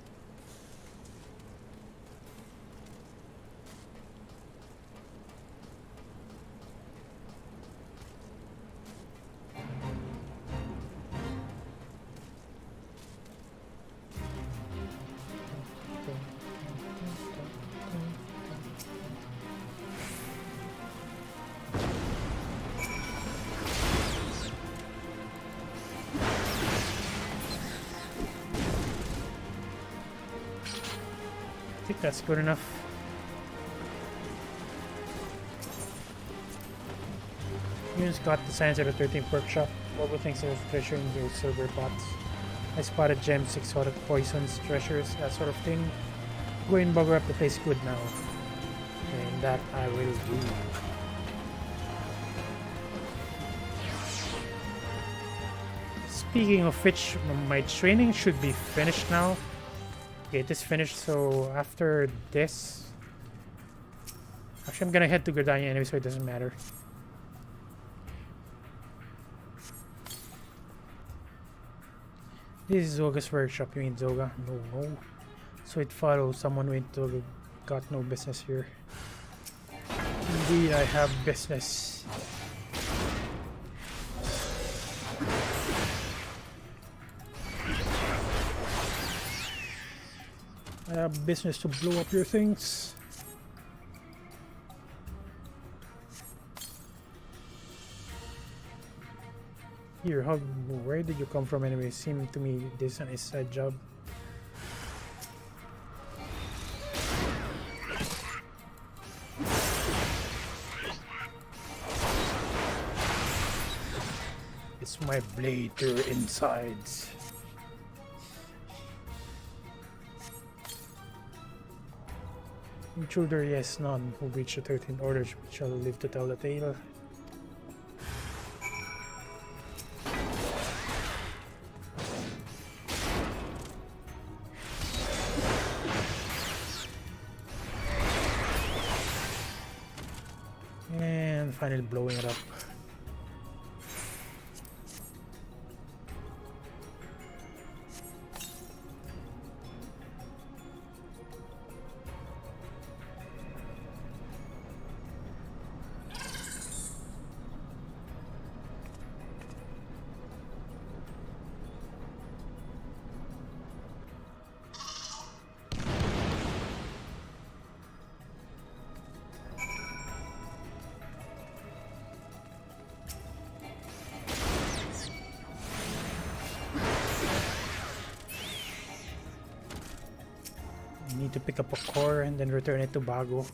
I think that's good enough. Units got the signs of the 13th workshop. Bobo thinks there's treasure in your silver pots. I spotted gems, exotic poisons, treasures, that sort of thing. Go and bugger up the place good now. And that I will do. Speaking of which, my training should be finished now. Okay, it is finished, so after this... Actually, I'm gonna head to Gridania anyway, so it doesn't matter. This is Zoga's workshop. You mean Zoga? No. So it follows someone went to got no business here. Indeed, I have business. I have business to blow up your things. Here, where did you come from anyway? Seemed to me this is an inside job. It's my blade to your insides. Intruder, yes, none. Who breached the 13th order shall live to tell the tale. And finally blowing it up. Need to pick up a core and then return it to Bago.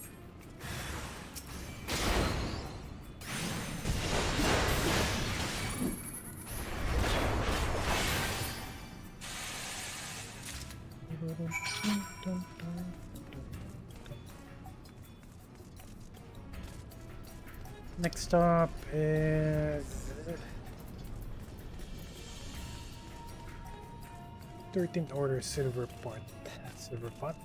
Next stop is 13th order silver pot. Silver pot.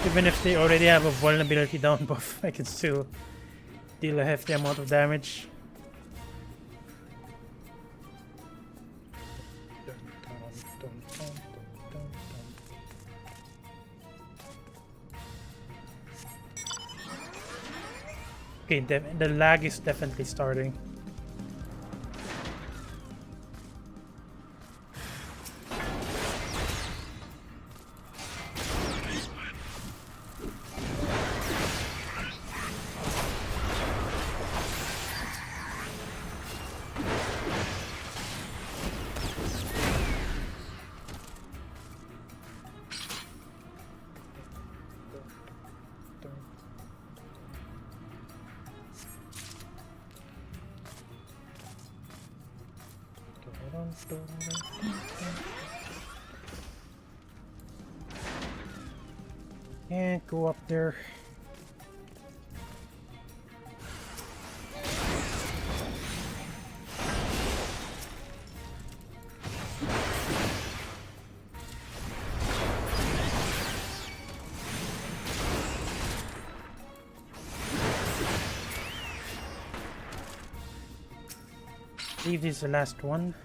Even if they already have a vulnerability down buff, I can still deal a hefty amount of damage. Okay, the lag is definitely starting. Can't go up there. I believe this is the last one.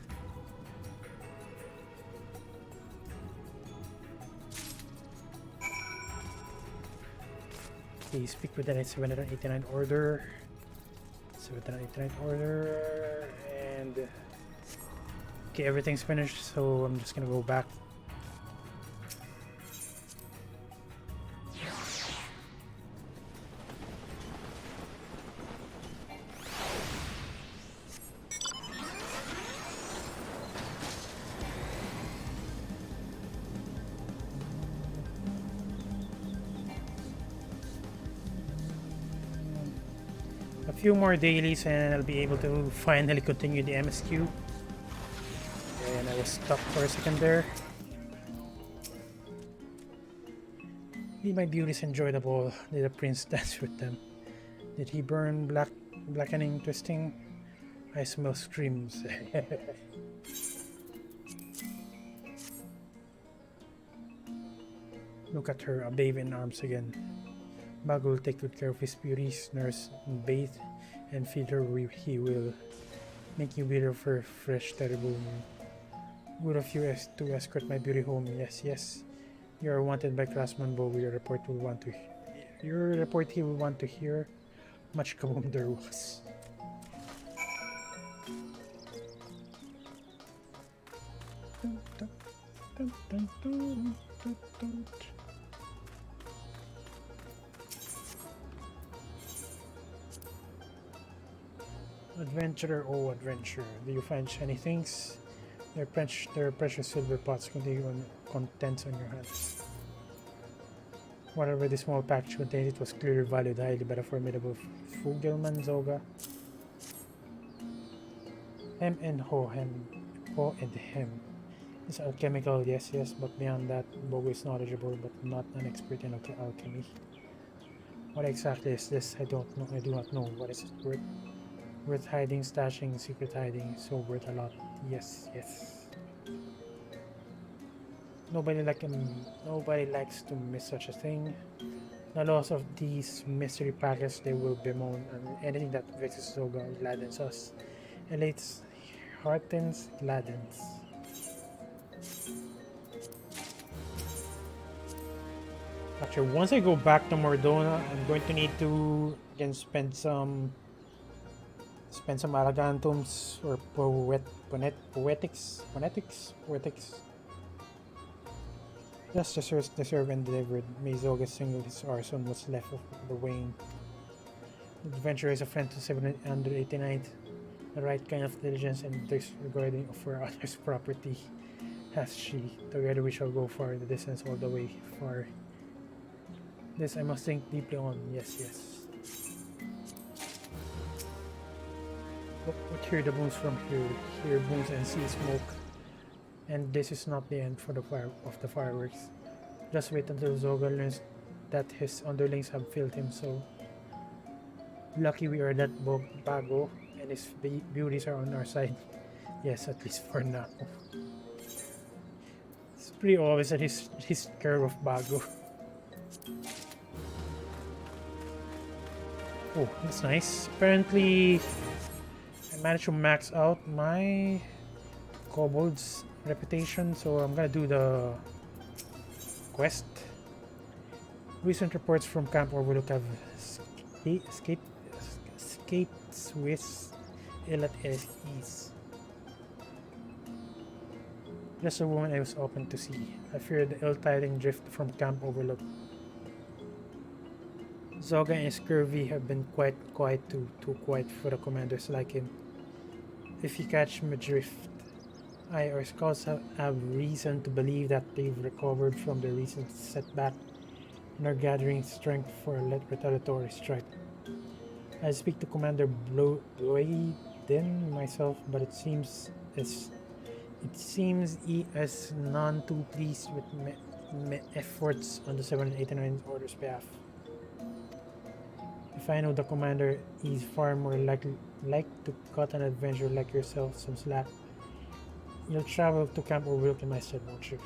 Okay, speak with the 789 order. 789 order, and okay, everything's finished, so I'm just gonna go back. few more dailies and I'll be able to finally continue the MSQ. And I was stuck for a second there. Did my beauties enjoy the ball? Did the prince dance with them? Did he burn blackening twisting? I smell screams. Look at her, a babe in arms again. Bag will take good care of his beauties, nurse, and bathe, and feed her. He will make you better for fresh, terrible moon. Good of you to escort my beauty home. Yes, yes. You are wanted by Craftsman Bow. Your report he will want to hear. Much kaboom there was. Dun, dun, dun, dun, dun. Adventurer, oh adventurer, do you find shiny things? Their precious silver pots contain contents on your hands. Whatever the small package contained, it was clearly valued highly by the formidable Fugelman Zoga. Hem and ho and hem. It's alchemical, yes, but beyond that, Bogo is knowledgeable but not an expert in alchemy. What exactly is this? I do not know. What is it worth? Worth hiding, stashing, secret hiding, so worth a lot. Yes. Nobody likes to miss such a thing. The loss of these mystery packets, they will bemoan, and anything that vexes Zoga gladdens us. Elates, heartens, gladdens. Actually, once I go back to Mordona, I'm going to need to again spend some Aragantums or poetics. Just deserved and delivered. May Zoga single his arse on what's left of the Wayne. The adventurer is a friend to 789. The right kind of diligence and disregarding for others' property has she. Together we shall go far the distance all the way far. This I must think deeply on. Yes. But hear the booms from here. Hear booms and see smoke. And this is not the end for the fireworks. Just wait until Zoga learns that his underlings have failed him so. Lucky we are that Bago and his beauties are on our side. Yes, at least for now. It's pretty obvious that he's scared of Bago. Oh, that's nice. Apparently, I managed to max out my kobold's reputation, so I'm gonna do the quest. Recent reports from Camp Overlook have escaped Swiss ill at ease. Just a woman I was open to see. I fear the ill-tiding drift from Camp Overlook. Zoga and his scurvy have been quite too quiet for the commanders like him. If you catch him adrift, our scouts have reason to believe that they've recovered from the recent setback and are gathering strength for a retaliatory strike. I speak to Commander Bloiden myself, but it seems he is none too pleased with efforts on the 789 Order's behalf. If I know the commander, he's far more like to cut an adventurer like yourself some slack. You'll travel to Camp Overlook in my stead, won't you?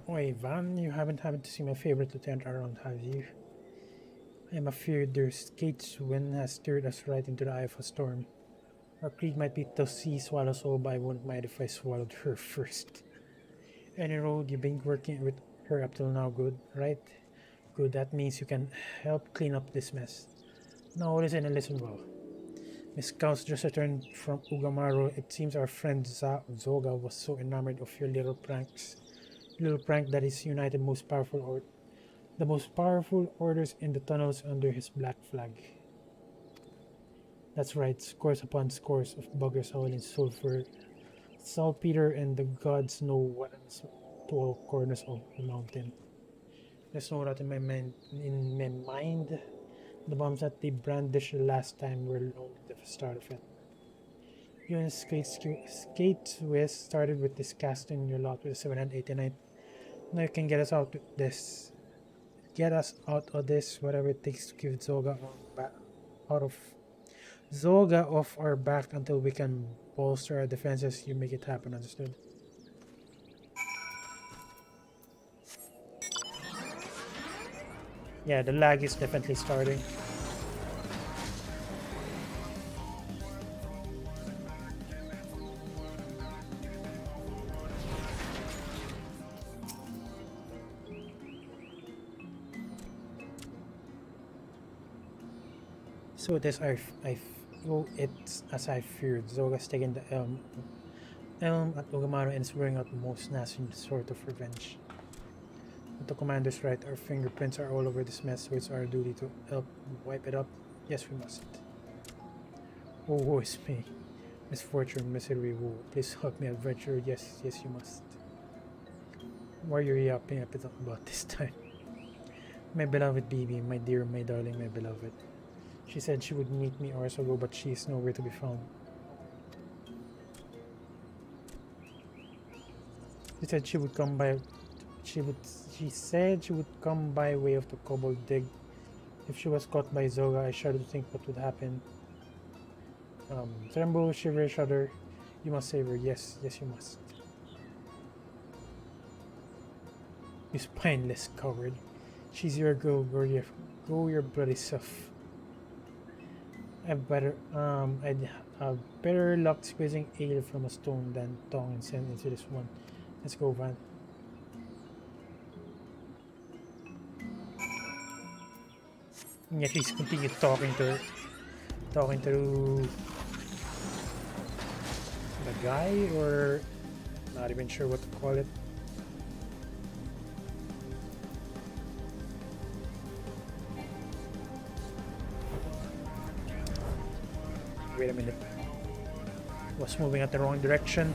Wait, Van, you haven't happened to see my favorite lieutenant around, have you? I am afraid their skate's wind has steered us right into the eye of a storm. Our creed might be to see swallow soul, but I wouldn't mind if I swallowed her first. Any road you've been working with her up till now, good, right? Good, that means you can help clean up this mess. No, listen and listen well. Miss Scouts just returned from Ugamaro. It seems our friend Zoga was so enamored of your little prank that is United most powerful The most powerful orders in the tunnels under his black flag. That's right, scores upon scores of buggers howling sulfur, saltpeter, and the gods know what else to all corners of the mountain. There's no doubt in my mind. The bombs that they brandished the last time were only the start of it. You and Skate West started with this casting your lot with 789. Now you can get us out of this. Get us out of this, whatever it takes to give Zoga off our back until we can bolster our defenses. You make it happen, understood? Yeah, the lag is definitely starting. So this it's as I feared. Zoga's taken the elm at Ugamaru and is wearing out the most nasty sort of revenge. But the commander's right, our fingerprints are all over this mess, so it's our duty to help wipe it up. Yes, we must. Oh, woe is me. Misfortune, misery, woe. Please help me, adventure. Yes, you must. Why are you yapping about this time? My beloved baby, my dear, my darling, my beloved. She said she would meet me hours ago, but she is nowhere to be found. She said she would come by. She said she would come by way of the Kobold Dig. If she was caught by Zoga, I shudder to think what would happen. Tremble, shiver, shudder. You must save her. Yes, you must. You spineless coward. She's your girl. Go your bloody self. I'd have better luck squeezing ale from a stone than tongue and send into this one. Let's go, Van. Yeah, she's continue talking to the guy, or not even sure what to call it. Wait a minute. Was moving at the wrong direction.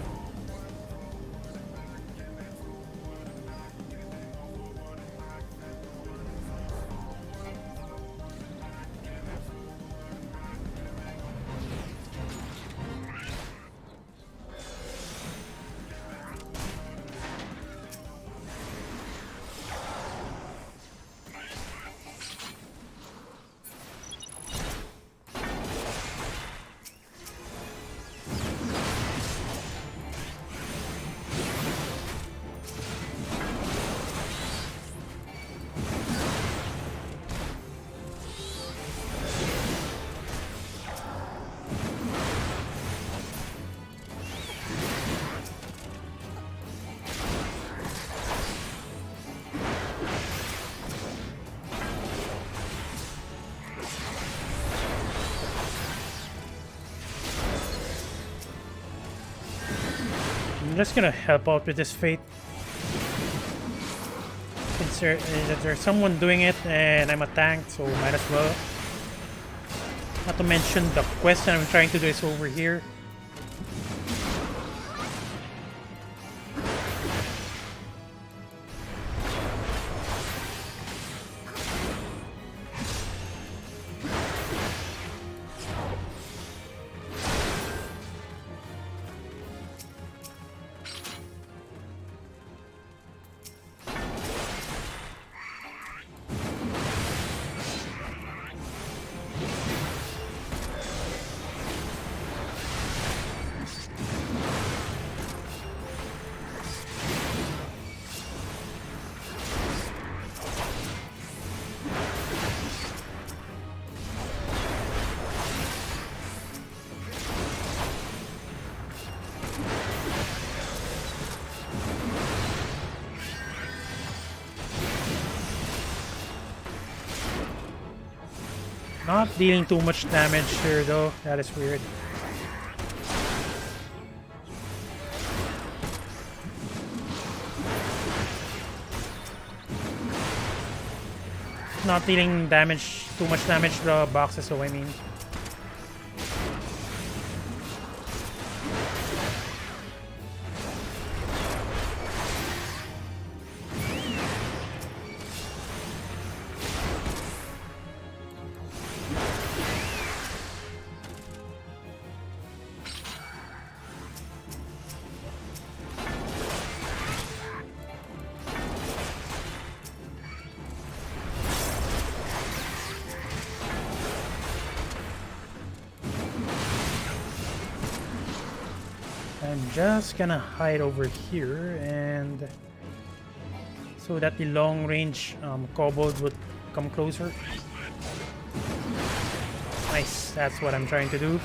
I'm just gonna help out with this fate. Since there's someone doing it and I'm a tank, so might as well. Not to mention the quest that I'm trying to do is over here. Not dealing too much damage here though, that is weird. not dealing damage, too much damage to the boxes, so I mean. I'm just gonna hide over here and so that the long range kobold would come closer. Nice, that's what I'm trying to do.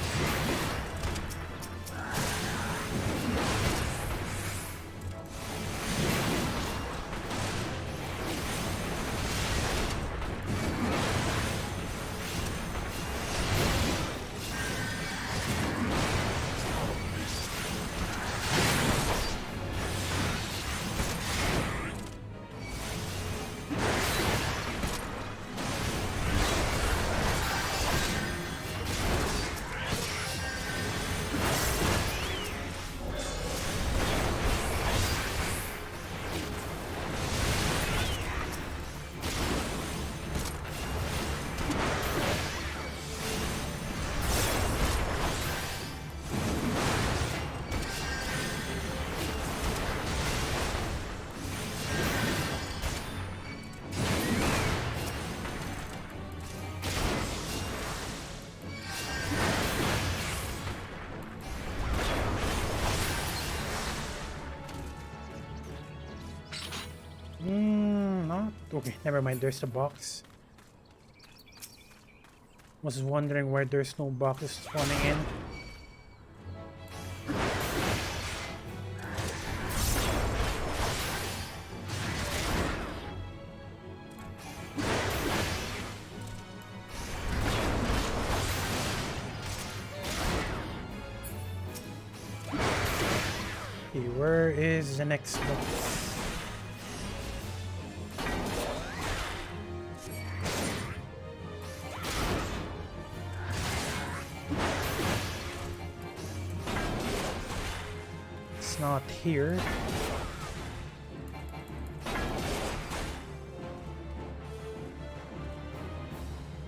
Not okay. Never mind. There's the box. Was wondering why there's no boxes spawning in. Okay, where is the next box? Not here.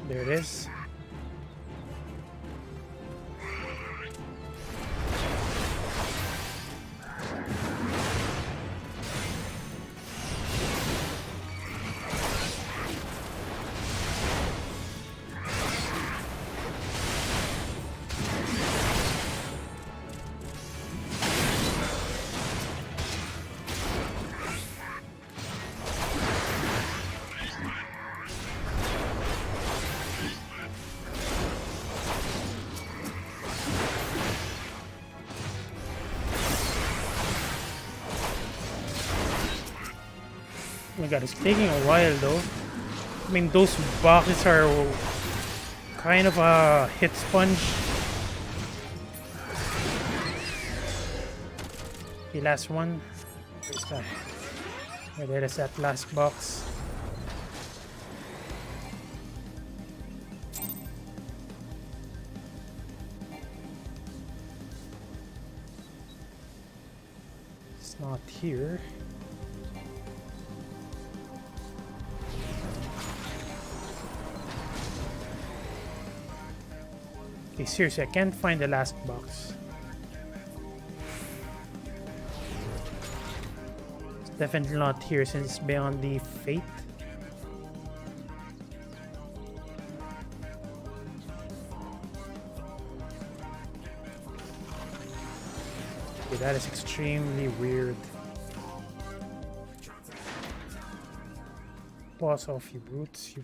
There it is. Oh my god, it's taking a while though. I mean, those boxes are kind of a hit sponge. The last one. Where's that? Where is that last box? It's not here. Okay, seriously, I can't find the last box. It's definitely not here since it's beyond the fate. Okay, that is extremely weird. Boss off, you brutes.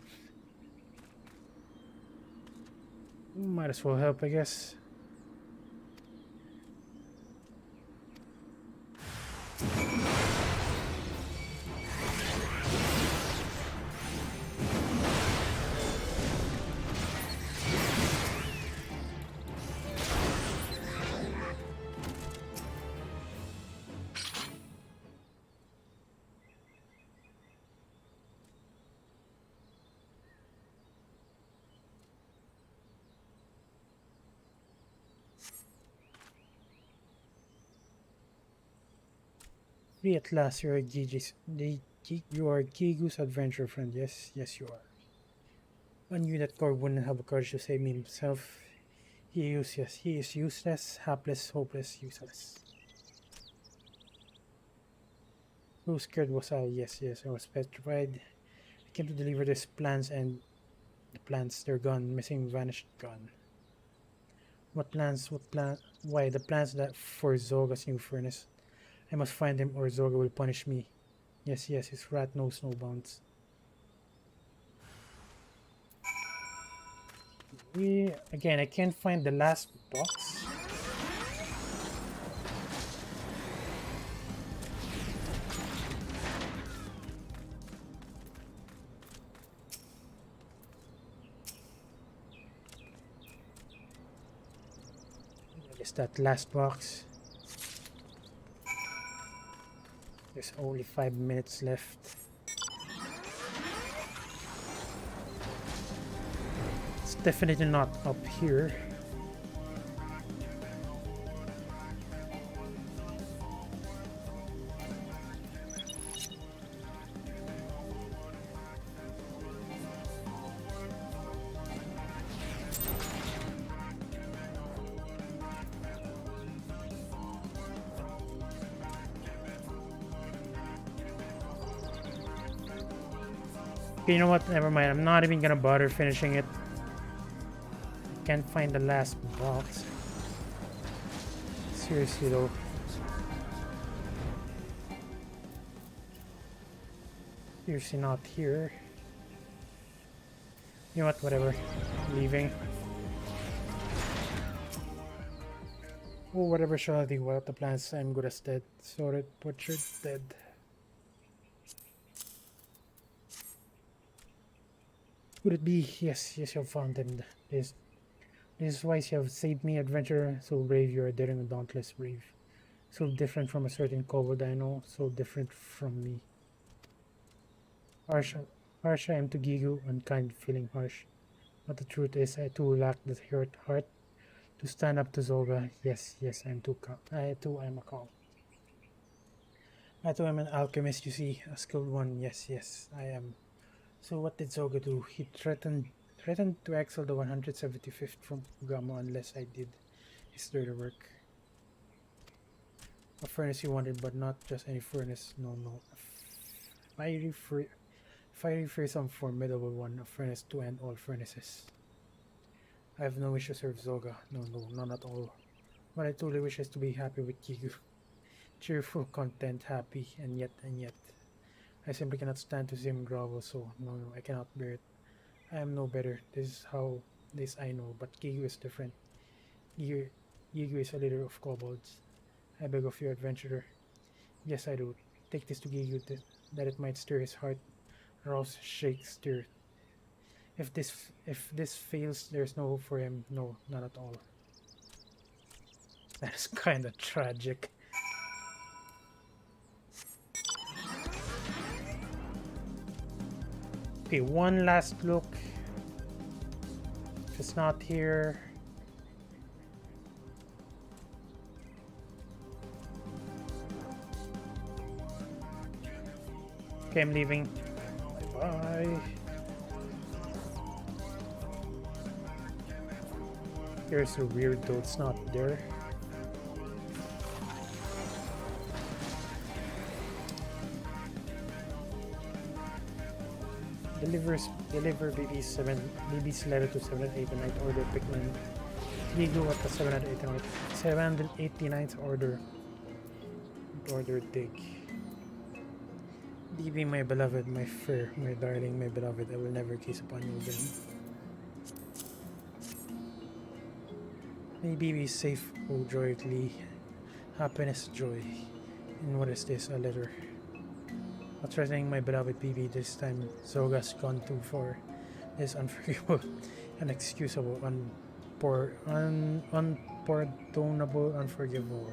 You might as well help, I guess. Free at last, you are Gigu's adventure friend. Yes, yes you are. I knew that Korg wouldn't have the courage to save me himself. He is useless, hapless, hopeless, useless. Who scared was I? Yes, yes, I was petrified. I came to deliver these plans and the plans, they're gone, missing, vanished, gone. What plans? What plan? Why, the plans that for Zoga's new furnace. I must find him or Zoga will punish me. Yes, yes, his rat knows no bounds. Again, I can't find the last box. What is that last box? There's only 5 minutes left. It's definitely not up here. Okay, you know what? Never mind. I'm not even gonna bother finishing it. Can't find the last box. Seriously though. Seriously not here. You know what? Whatever. Leaving. Oh, whatever shall I do about the plans? I'm good as dead. Sorted, butchered, dead. Would it be? Yes, yes, you have found him. This is why you have saved me, adventurer. So brave, you are daring and dauntless brave. So different from a certain kobold I know, so different from me. Harsh I am to Gigu, unkind, feeling harsh. But the truth is, I too lack the heart to stand up to Zoga. Yes, yes, I too am a calm. I too am an alchemist, you see, a skilled one. Yes, yes, I am. So what did Zoga do? He threatened to exile the 175th from Fugamo unless I did his dirty work. A furnace he wanted, but not just any furnace. No, no. Fiery for some formidable one, a furnace to end all furnaces. I have no wish to serve Zoga. No, no, none at all. What I truly wish is to be happy with Kigu. Cheerful, content, happy, and yet. I simply cannot stand to see him grovel, so no, I cannot bear it. I am no better. This I know, but Gigu is different. Gigu is a leader of kobolds. I beg of you, adventurer. Yes, I do. Take this to Gigu that it might stir his heart, rouse, shake, stir. If this fails, there's no hope for him. No, not at all. That is kind of tragic. Okay, one last look. If it's not here. Okay, I'm leaving. Bye-bye. Here's a weird though, it's not there. Deliver BB's letter to 789th order Pikmin. Digo at the 789th order. Order dig. DB, my beloved, my fair, my darling, my beloved, I will never gaze upon you again. May BB safe, oh joyfully, happiness, joy. And what is this? A letter. Not threatening my beloved BB this time. Zoga's gone too far. This is unforgivable, inexcusable, unpardonable, unforgivable.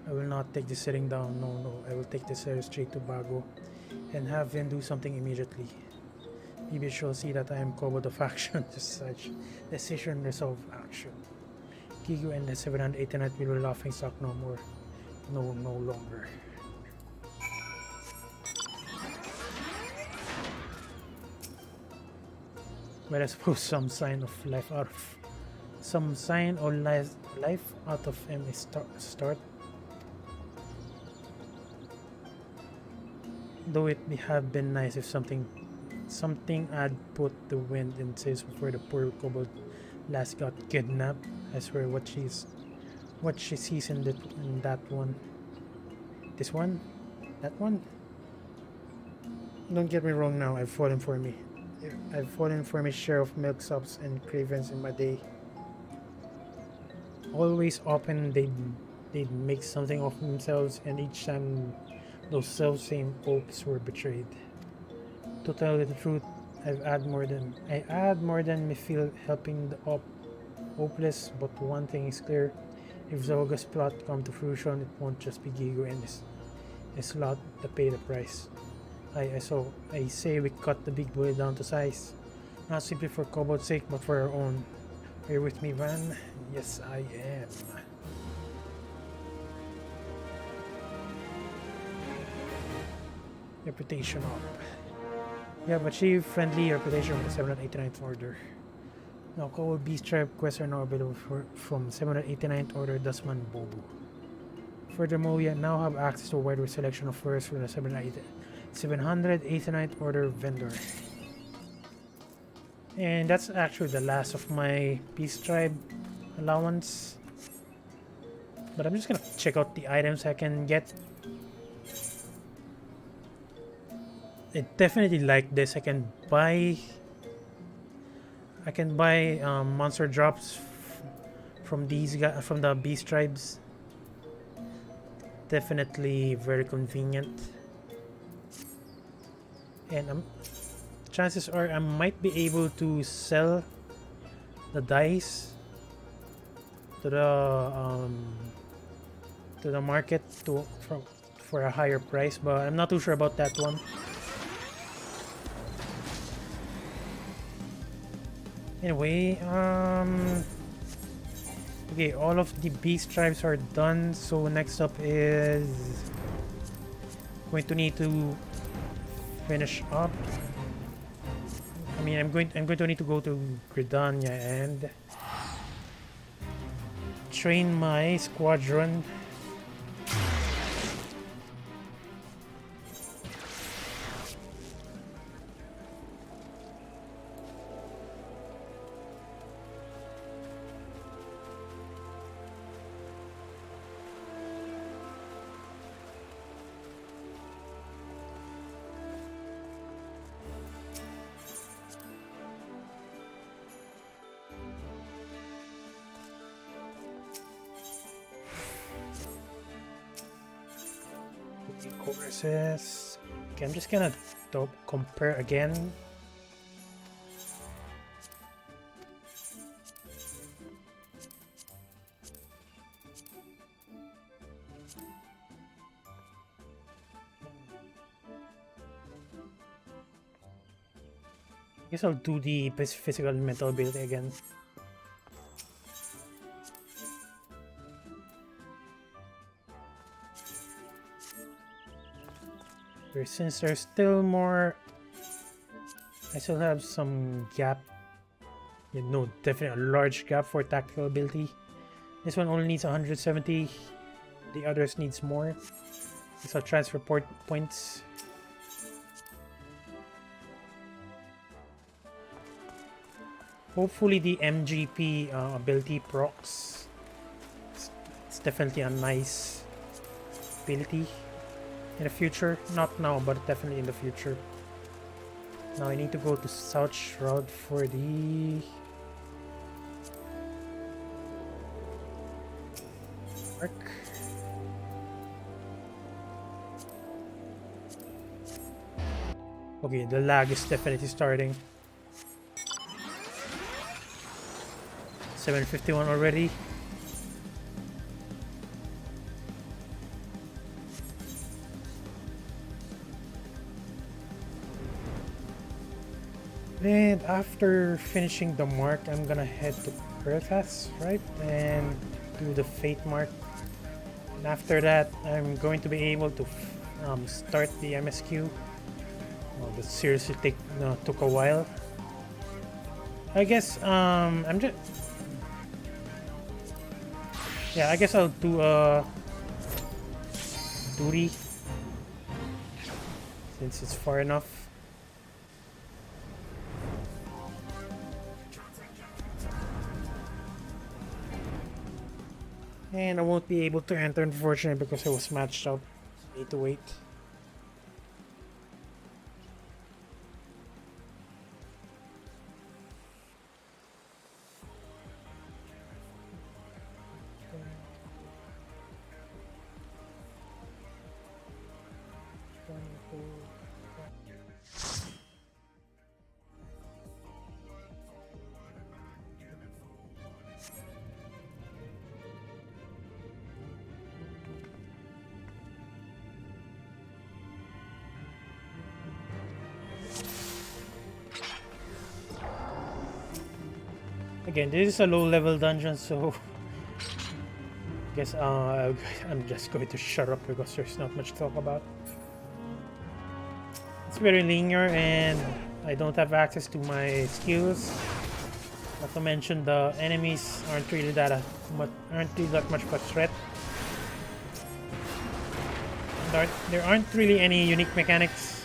I will not take this sitting down. No, I will take this letter straight to Bago and have him do something immediately. BB shall see that I am kobold of action. Just such decision, resolve, action. Gigu and the 789 will be laughing stock no more. No longer. Well, I suppose some sign of life out of some sign or life out of him is start. Though it may have been nice if something had put the wind in sails before the poor kobold last got kidnapped. I swear what she sees in that one. This one? That one? Don't get me wrong now, I've fallen for my share of milksops and cravens in my day. Always open they'd make something of themselves, and each time those self-same hopes were betrayed. To tell you the truth, I add more than me feel helping the hopeless, but one thing is clear. If Zoga's plot come to fruition, it won't just be Gigo and his lot that pay the price. I say we cut the big boy down to size. Not simply for Kobold's sake, but for our own. Are you with me, Van? Yes, I am. Reputation up. You have achieved friendly reputation with the 789th Order. Now, Kobold Beast Tribe quests are now available from 789th Order Dustman Bobu. Furthermore, we now have access to a wider selection of wares from the 789th Order vendor. And that's actually the last of my Beast Tribe allowance. But I'm just gonna check out the items I can get. I definitely like this. I can buy monster drops from these guys, from the Beast Tribes. Definitely very convenient. And chances are I might be able to sell the dice to the market for a higher price, but I'm not too sure about that one. Anyway, okay, all of the beast tribes are done, so next up is going to need to finish up. I mean, I'm going to need to go to Gridania and train my squadron. Courses. Okay, I'm just gonna compare again. I guess I'll do the physical and mental ability again. Since there's still more, I still have some gap. Yeah, no, definitely a large gap for tactical ability. This one only needs 170. The others needs more. So transfer points. Hopefully the MGP ability procs. It's definitely a nice ability. In the future, not now, but definitely in the future. Now I need to go to South Shroud for the arc. Okay, the lag is definitely starting. 7:51 already. And after finishing the mark, I'm gonna head to Perthas, right? And do the Fate mark. And after that, I'm going to be able to start the MSQ. Well, that seriously took a while. I guess I'm just yeah. I guess I'll do duty since it's far enough. And I won't be able to enter, unfortunately, because I was matched out. Need to wait. Again, this is a low-level dungeon, so I guess I'm just going to shut up because there's not much to talk about. It's very linear, and I don't have access to my skills. Not to mention, the enemies aren't really that much of a threat. There aren't really any unique mechanics.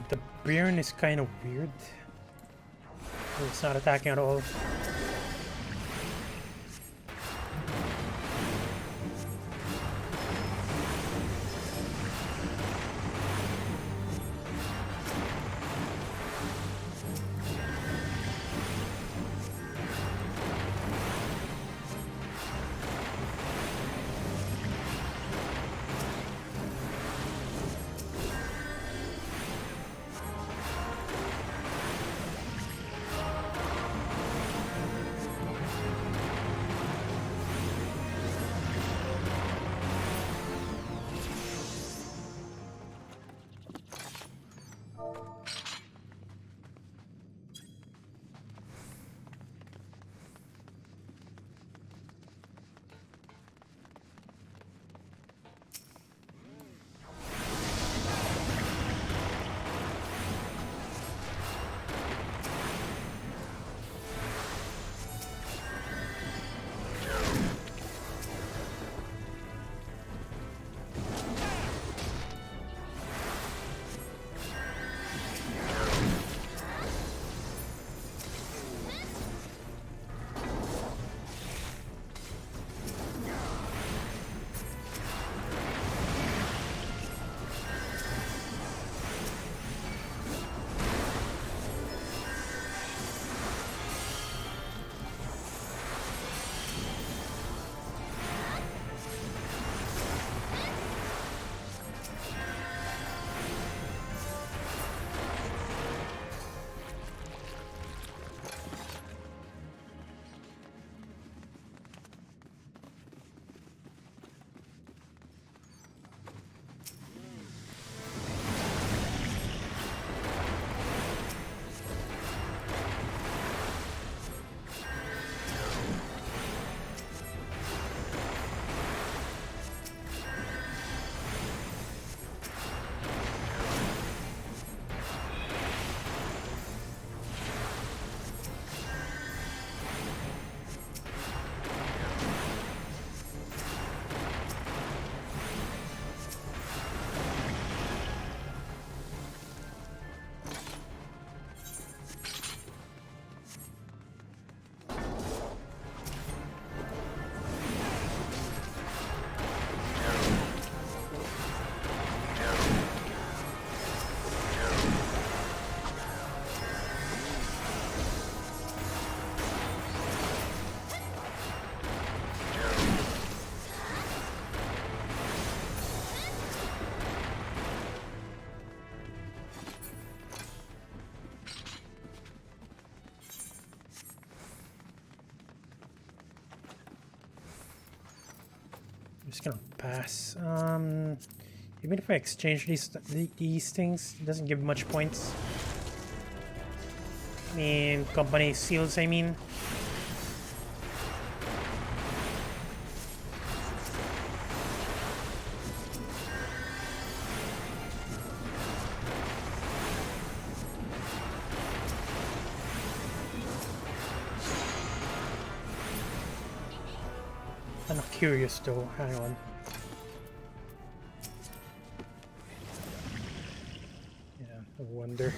The burn is kind of weird. It's not attacking at all. just gonna pass. Even if I exchange these things, it doesn't give much points. I mean, company seals, I mean. I'm curious though, hang on. Yeah, no wonder.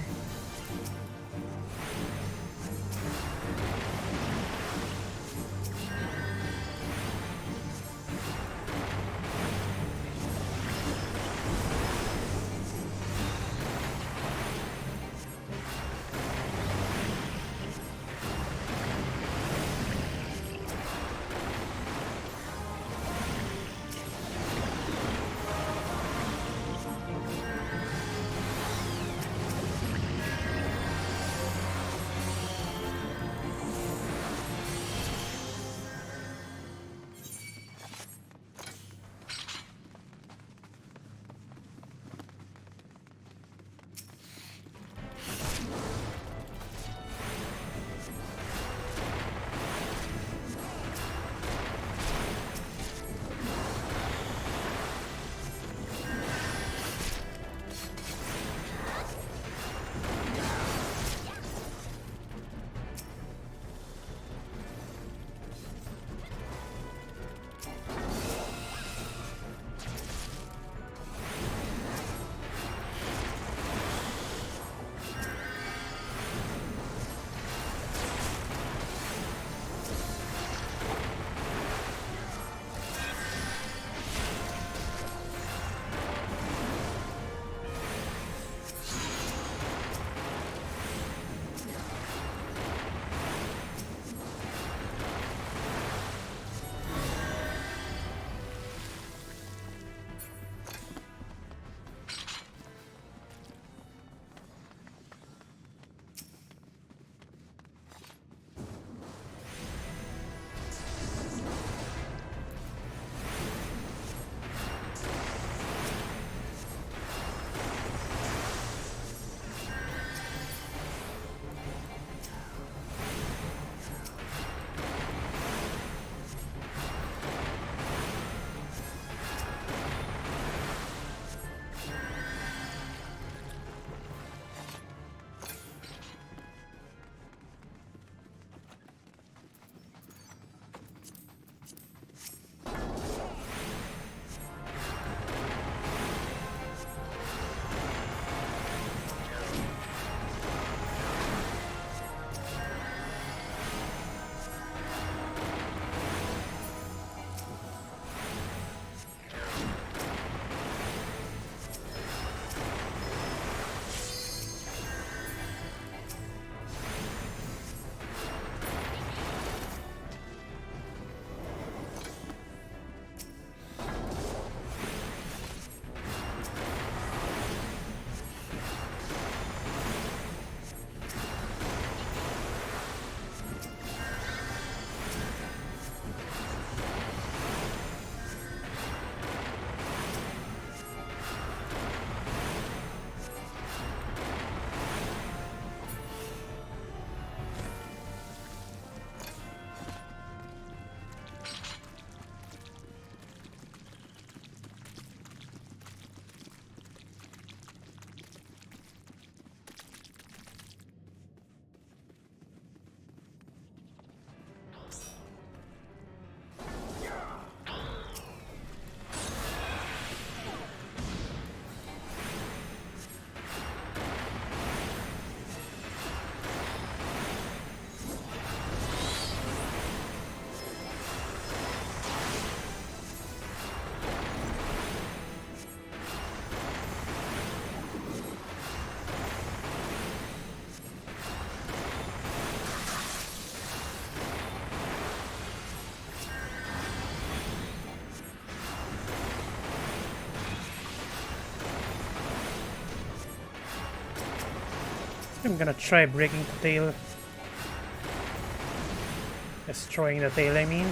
I'm gonna try breaking the tail. Destroying the tail, I mean.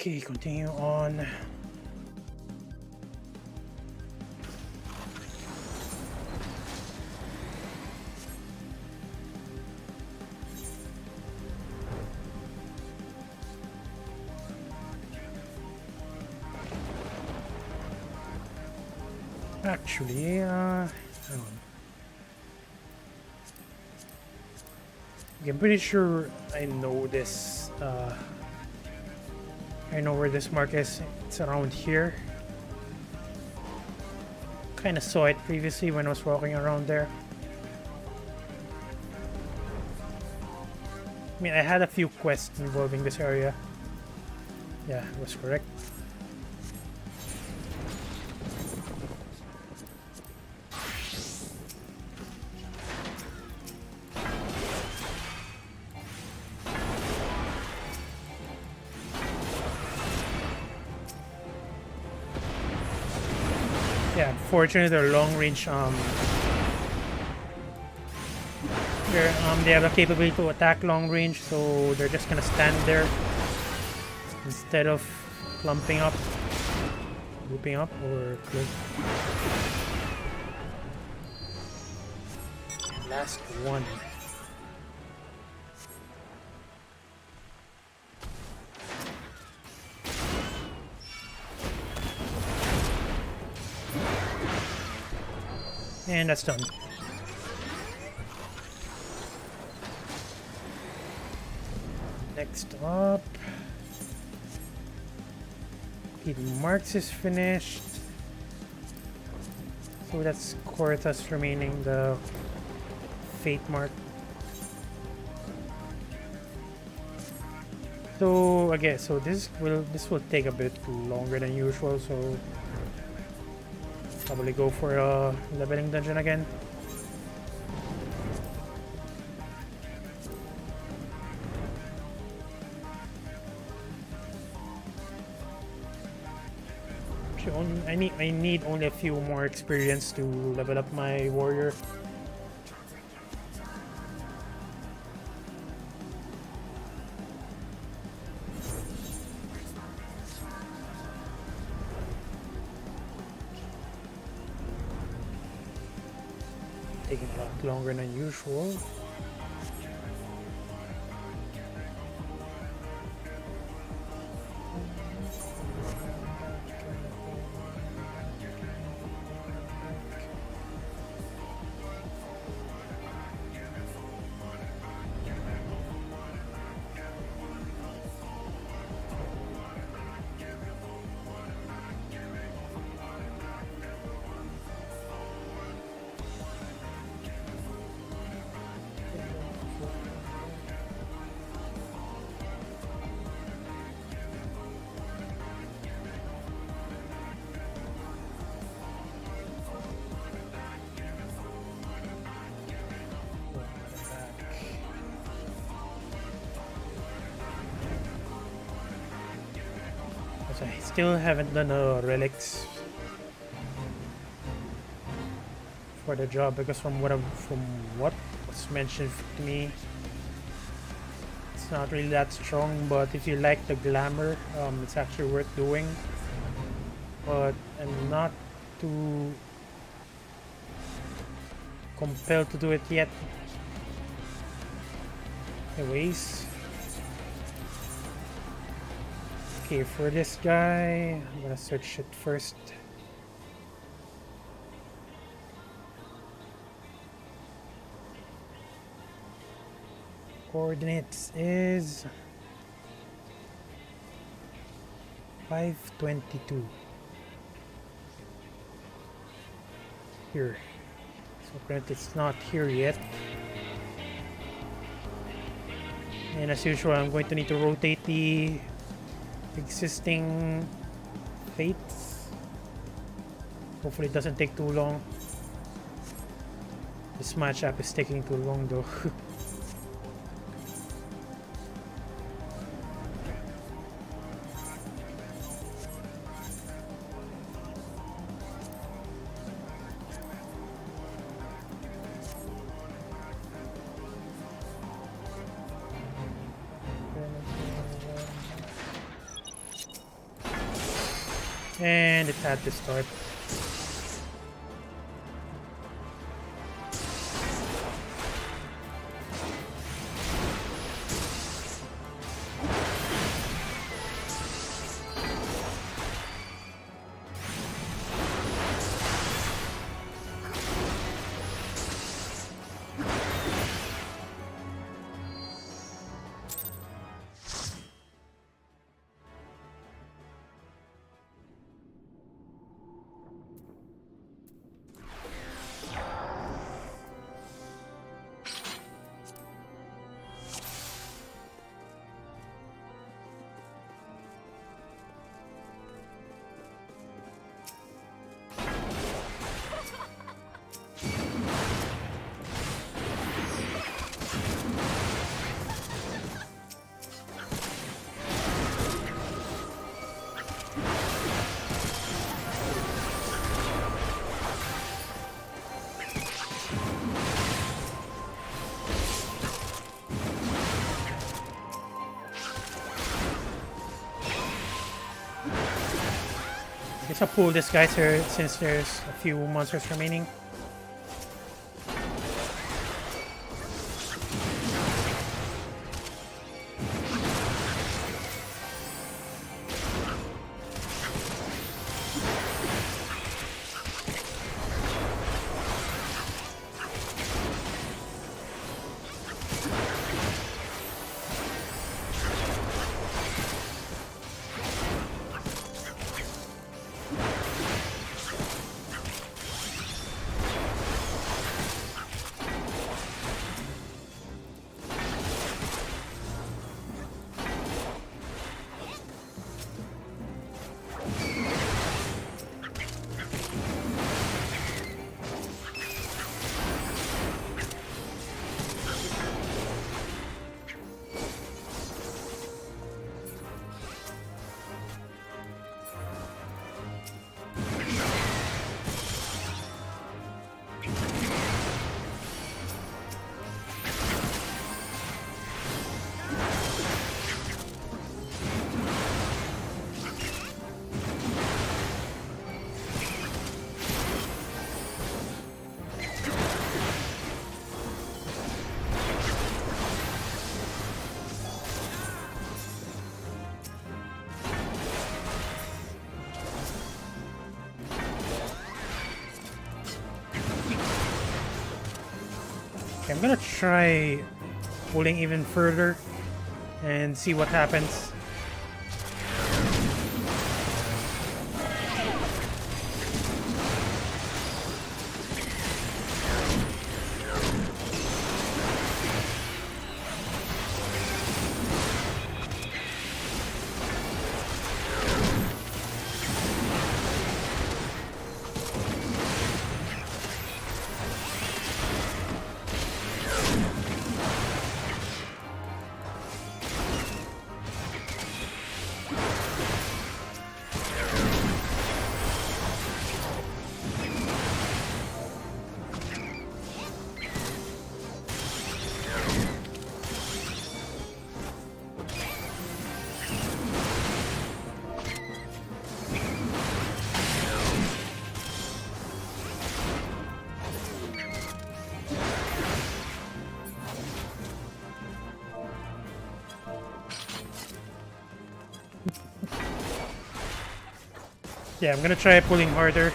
Okay, continue on. Actually, hang on. I'm pretty sure I know this. I know where this mark is. It's around here. Kind of saw it previously when I was walking around there. I mean, I had a few quests involving this area. Yeah, it was correct. Yeah, unfortunately, their long range they have the capability to attack long range, so they're just gonna stand there instead of clumping up, looping up, or last one. And that's done. Next up, the marks is finished. So that's Corthus remaining, the fate mark. So again, so this will take a bit longer than usual. So probably go for a leveling dungeon again. I need only a few more experience to level up my warrior. Taking a lot longer than usual. I still haven't done relics for the job because from what was mentioned to me, it's not really that strong. But if you like the glamour, it's actually worth doing. But I'm not too compelled to do it yet. Anyways. Okay, for this guy, I'm gonna search it first. Coordinates is 522. Here. So granted it's not here yet. And as usual, I'm going to need to rotate the existing fates. Hopefully it doesn't take too long. This matchup is taking too long though. And it had to start. I guess I'll pull this guy here since there's a few monsters remaining. Okay, I'm gonna try pulling even further and see what happens. Yeah, I'm gonna try pulling harder.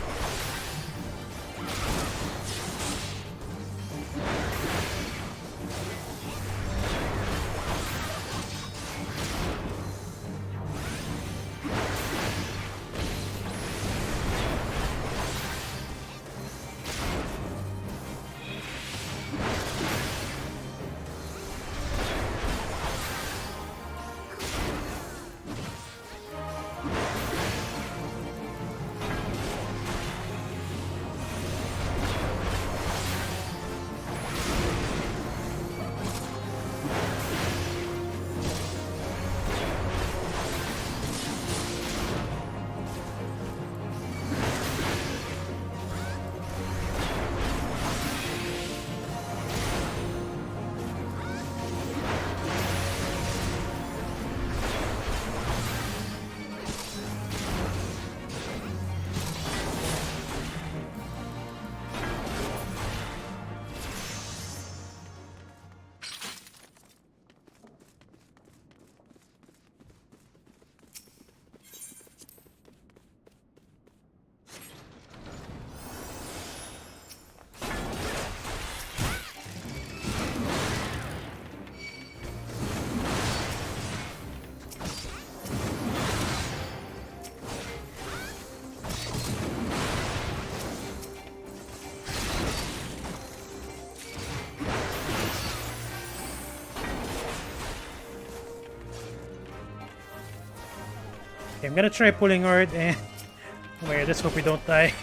Okay, I'm gonna try pulling Ord and wait, let's hope we don't die.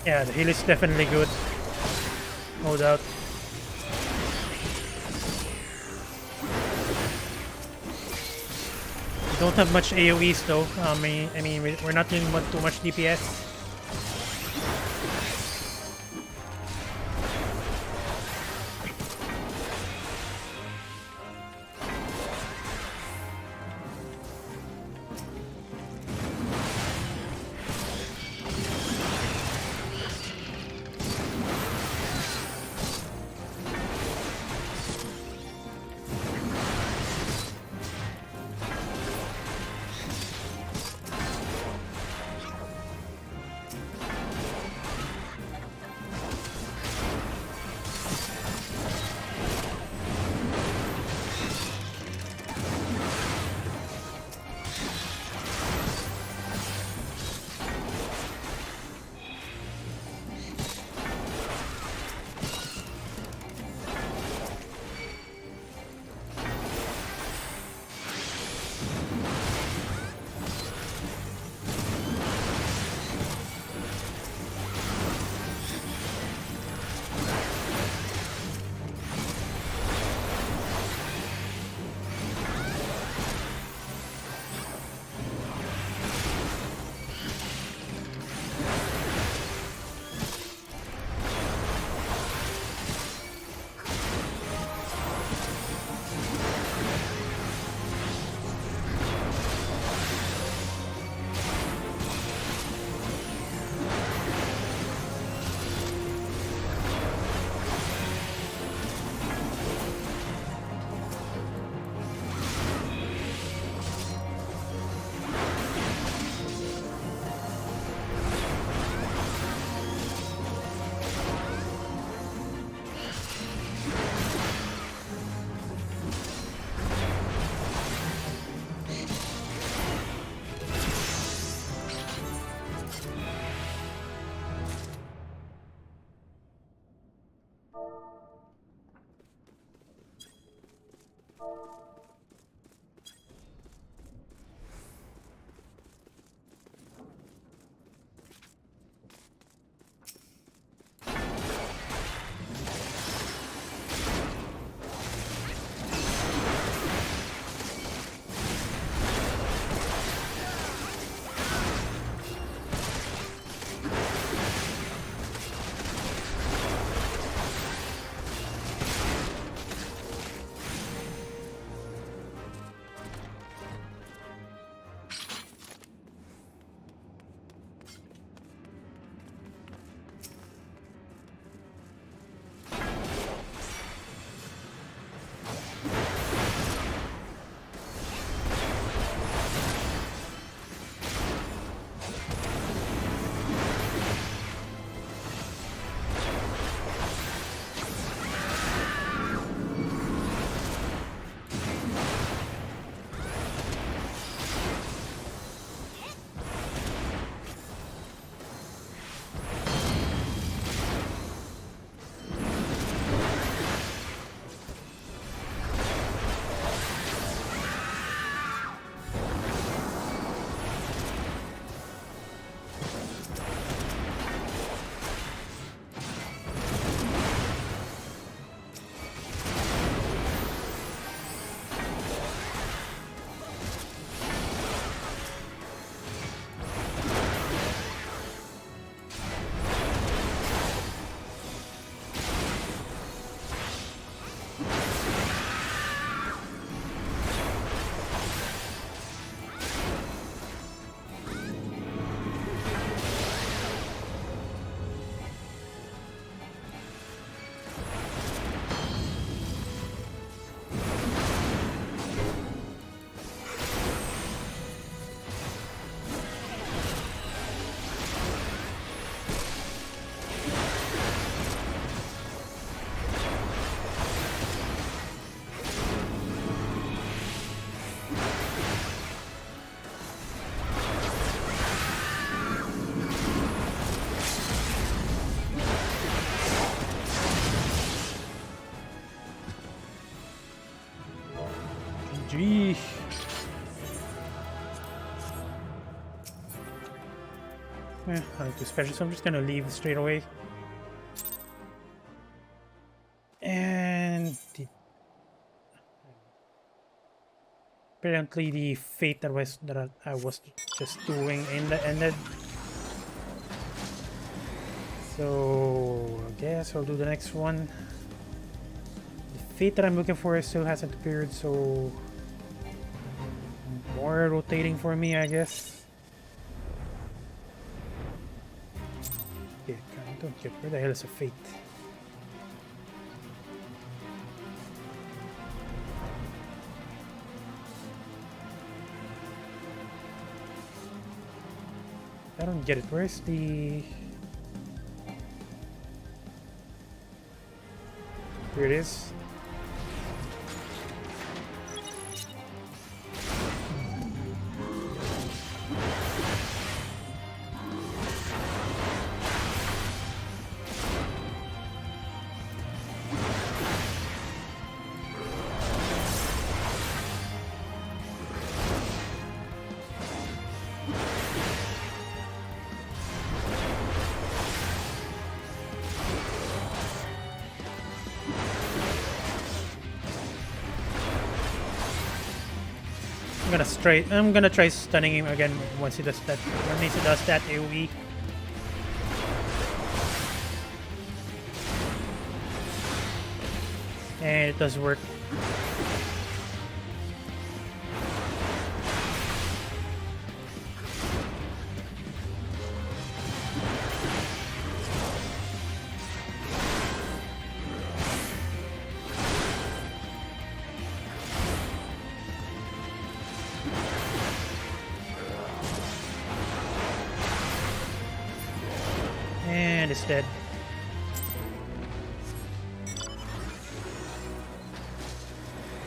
Yeah, the heal is definitely good. No doubt. We don't have much AoEs though. We're not doing too much DPS. GG. I like to special, so I'm just gonna leave straight away. And apparently the fate that I was just doing ended. So I guess I'll do the next one. The fate that I'm looking for still hasn't appeared, so more rotating for me, I guess. Okay, don't get where the hell is a fate? I don't get it. Where's the... Here it is. I'm gonna try stunning him again once he does that. Once he does that AoE. And it does work. And it's dead.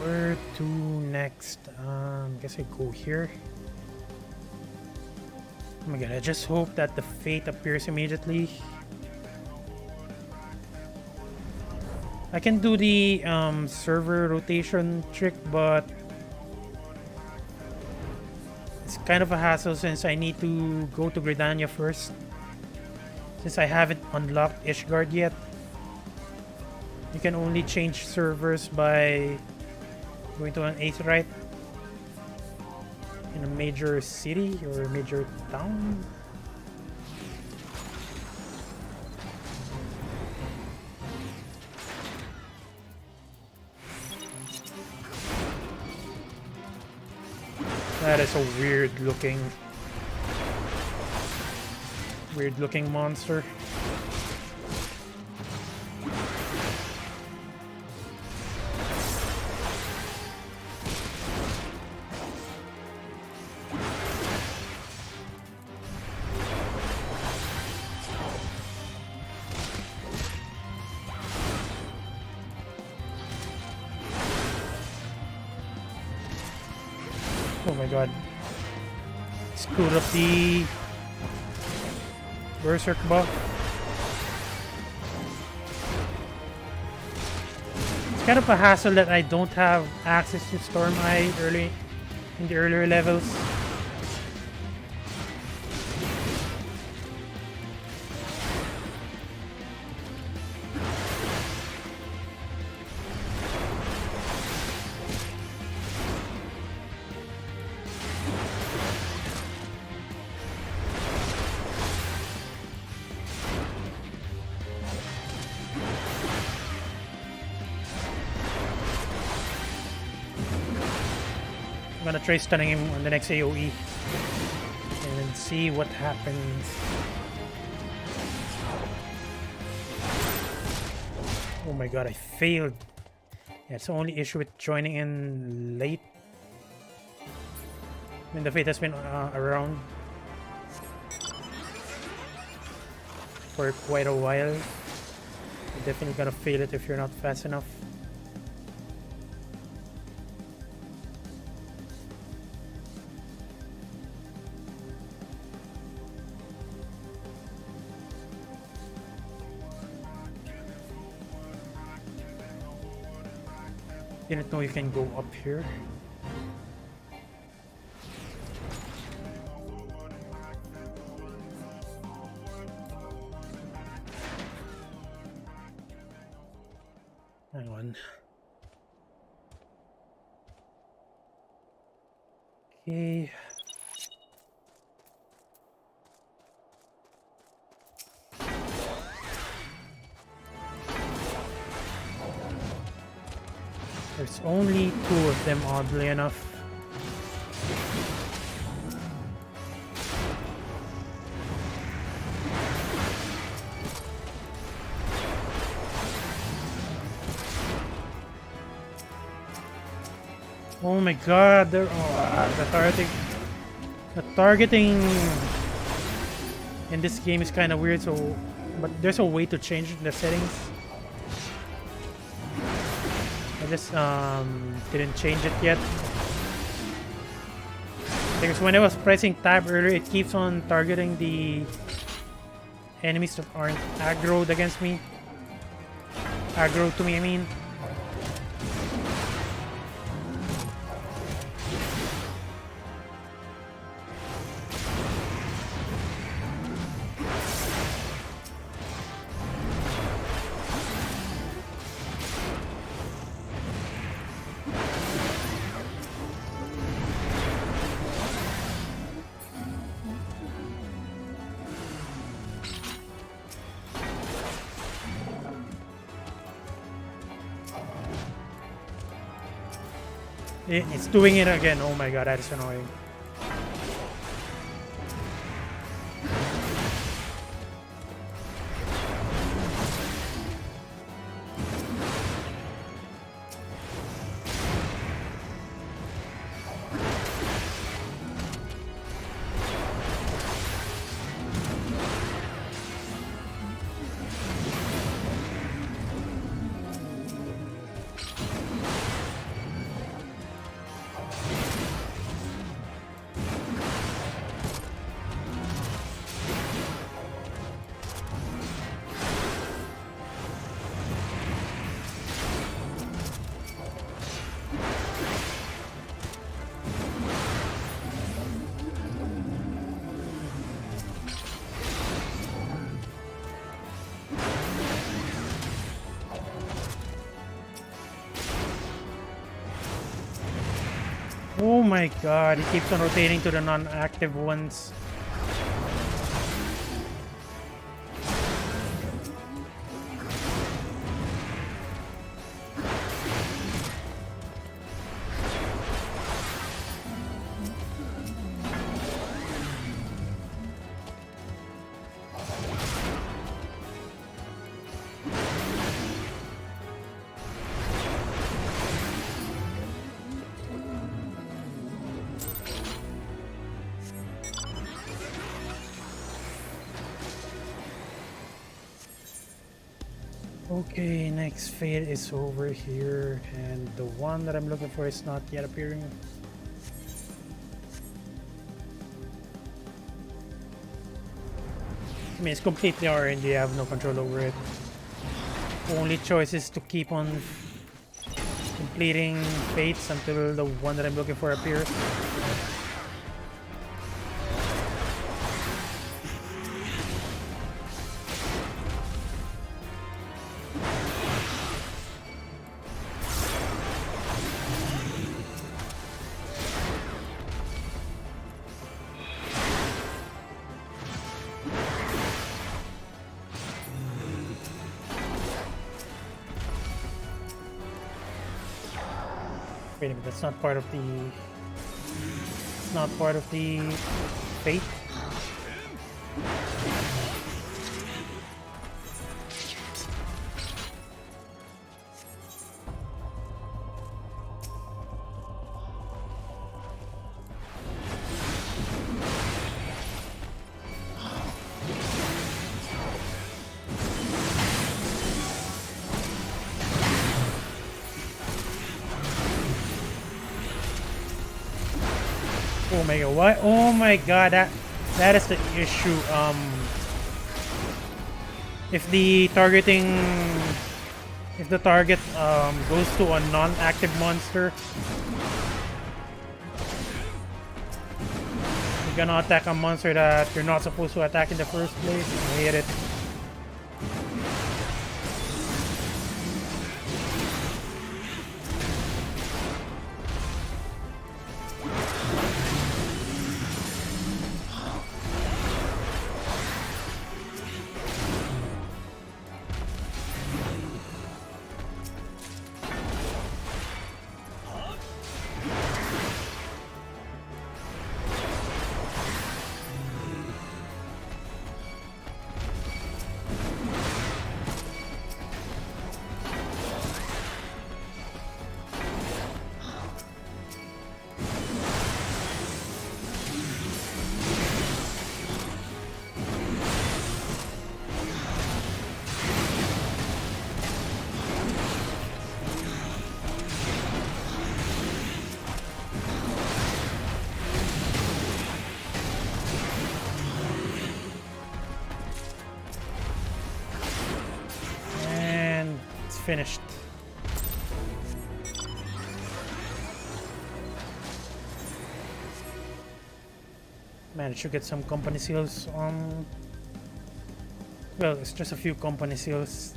Where to next? Guess I go here. Oh my god, I just hope that the fate appears immediately. I can do the server rotation trick, but it's kind of a hassle since I need to go to Gridania first. Since I haven't unlocked Ishgard yet. You can only change servers by going to an Aetheryte in a major city or a major town. That is a weird looking monster. Oh my god. Screwed up the Berserk buff. It's kind of a hassle that I don't have access to Storm Eye early in the earlier levels. I'm gonna try stunning him on the next AoE and see what happens. Oh my god, I failed. Yeah, it's the only issue with joining in late. I mean, the fate has been around for quite a while. You're definitely gonna fail it if you're not fast enough. Didn't know you can go up here. Hang on. Okay. There's only 2 of them, oddly enough. Oh my god, they're the targeting in this game is kind of weird, so but there's a way to change the settings. I just didn't change it yet. Because when I was pressing tab earlier, it keeps on targeting the enemies that aren't aggroed against me. Aggroed to me, I mean. It's doing it again. Oh my god, that is annoying. Oh my god, he keeps on rotating to the non-active ones. Okay, next fate is over here, and the one that I'm looking for is not yet appearing. I mean, it's completely RNG, I have no control over it. Only choice is to keep on completing fates until the one that I'm looking for appears. Wait a minute, that's not part of the... It's not part of the fate? Oh my god, what? Oh my god, that is the issue. If the target goes to a non-active monster, you're gonna attack a monster that you're not supposed to attack in the first place. I hate it. finished. Managed to get some company seals. Well, it's just a few company seals.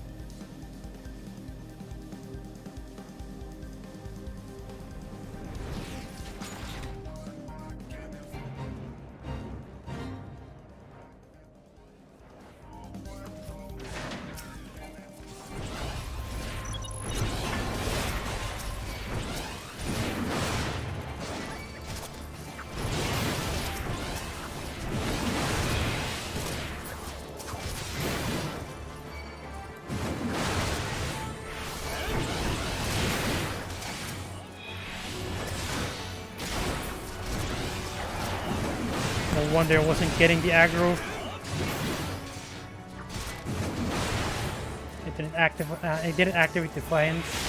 No wonder I wasn't getting the aggro. It didn't activate Defiance.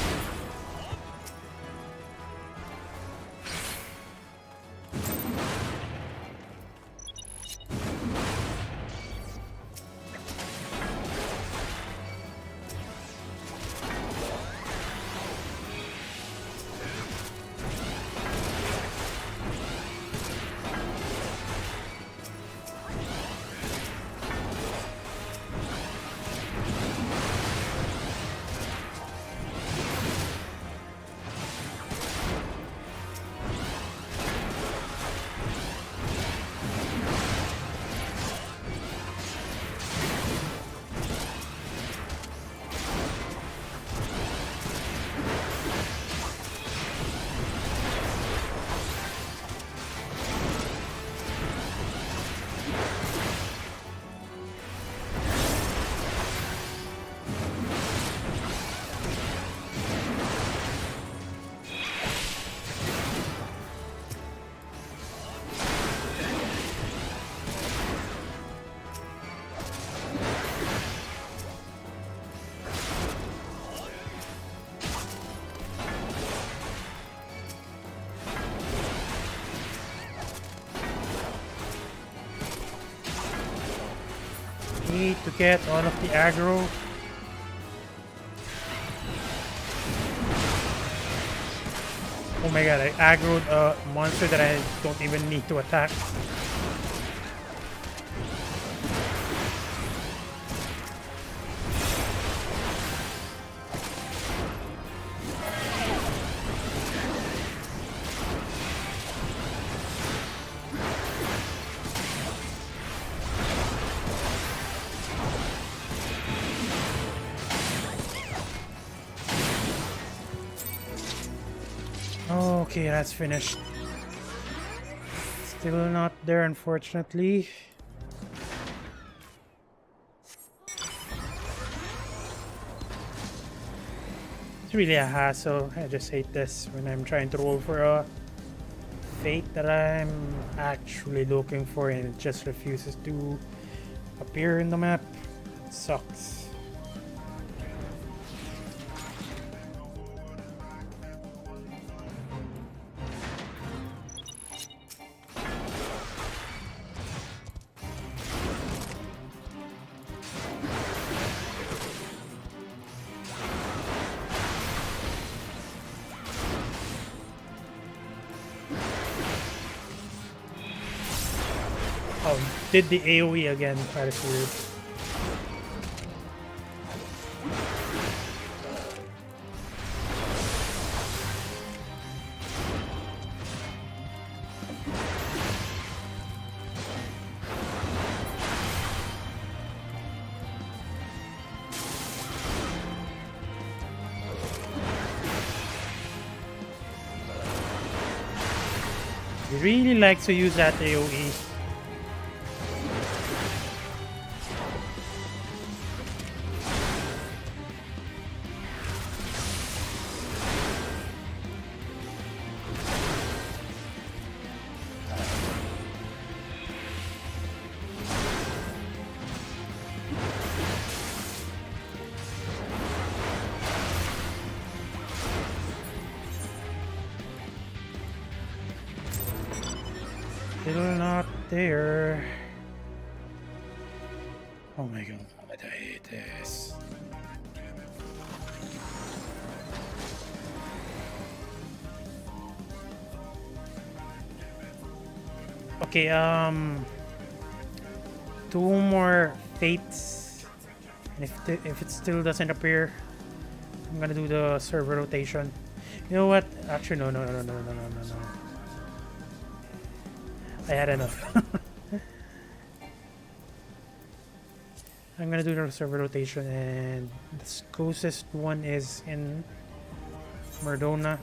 Need to get all of the aggro. Oh my god, I aggroed a monster that I don't even need to attack. Okay, that's finished. Still not there, unfortunately. It's really a hassle. I just hate this when I'm trying to roll for a fate that I'm actually looking for and it just refuses to appear in the map. It sucks. Oh, did the AoE again. That is weird. He really likes to use that AoE. Still not there. Oh my god, I hate this. Okay, two more fates, and if it still doesn't appear, I'm gonna do the server rotation. You know what? Actually, no. I had enough. I'm gonna do the server rotation, and the closest one is in Merdona.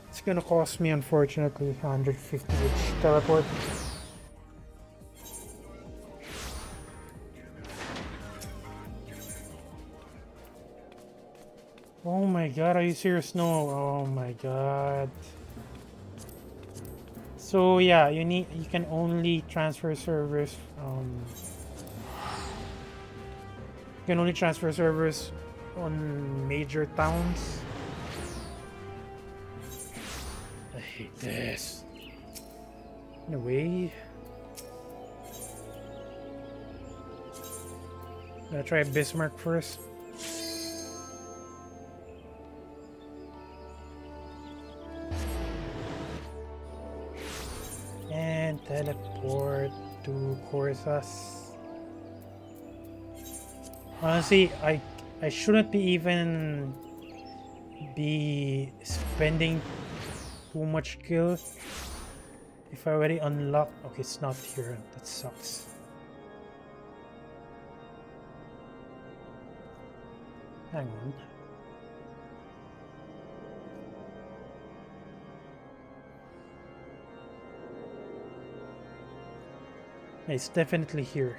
It's gonna cost me, unfortunately, 150 each teleport. Oh my god, are you serious? No. Oh my god. So yeah, you can only transfer servers. You can only transfer servers on major towns. I hate this. Anyway, gonna try Bismarck first. And teleport to Corsas. Honestly, I shouldn't be even be spending too much gil if I already unlocked. Okay, it's not here. That sucks. Hang on. It's definitely here.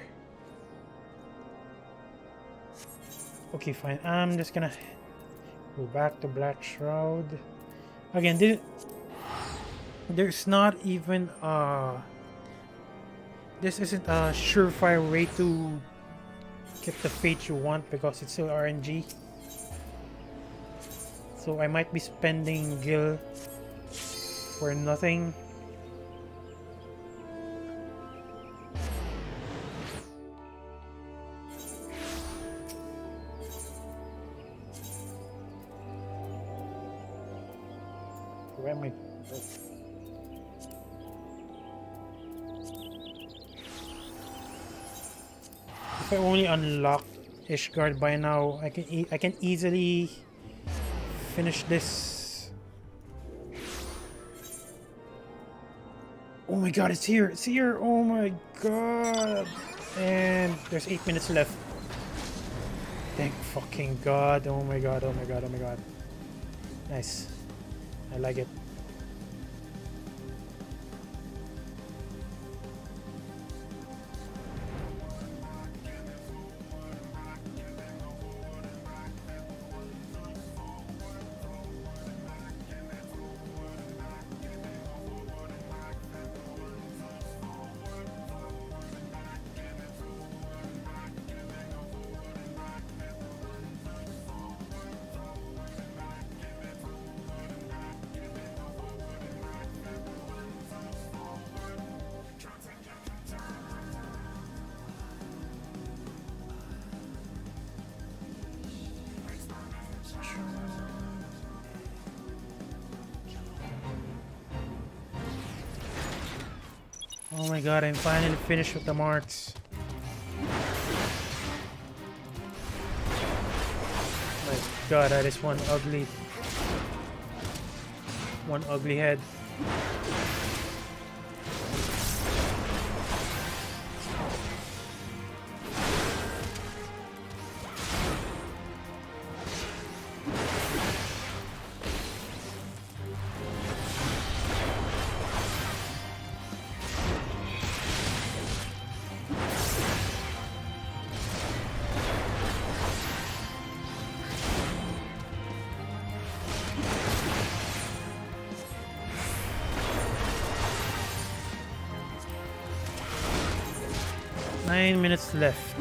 Okay, fine. I'm just gonna go back to Black Shroud. Again, there's not even this isn't a surefire way to get the fate you want because it's still RNG. So I might be spending gil for nothing. Where am I? If I only unlock Ishgard by now, I can easily finish this. Oh my god, it's here! It's here! Oh my god! And there's 8 minutes left. Thank fucking god! Oh my god! Oh my god! Oh my god! Nice. I like it. Oh my god, I'm finally finished with the marks. My god, that is one ugly head. Nine minutes left.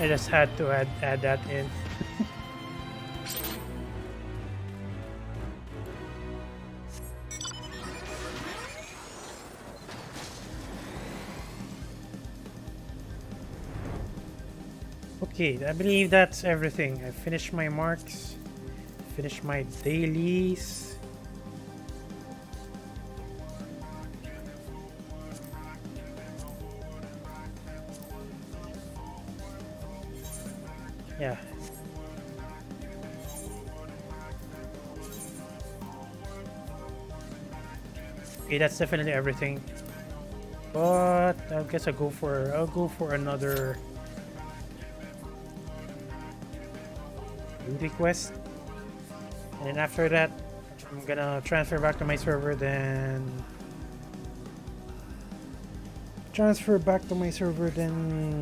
I just had to add that in. Okay, I believe that's everything. I finished my marks, finished my dailies. Yeah. Okay, that's definitely everything. But I guess I'll go for another duty quest. And then after that, I'm gonna transfer back to my server, then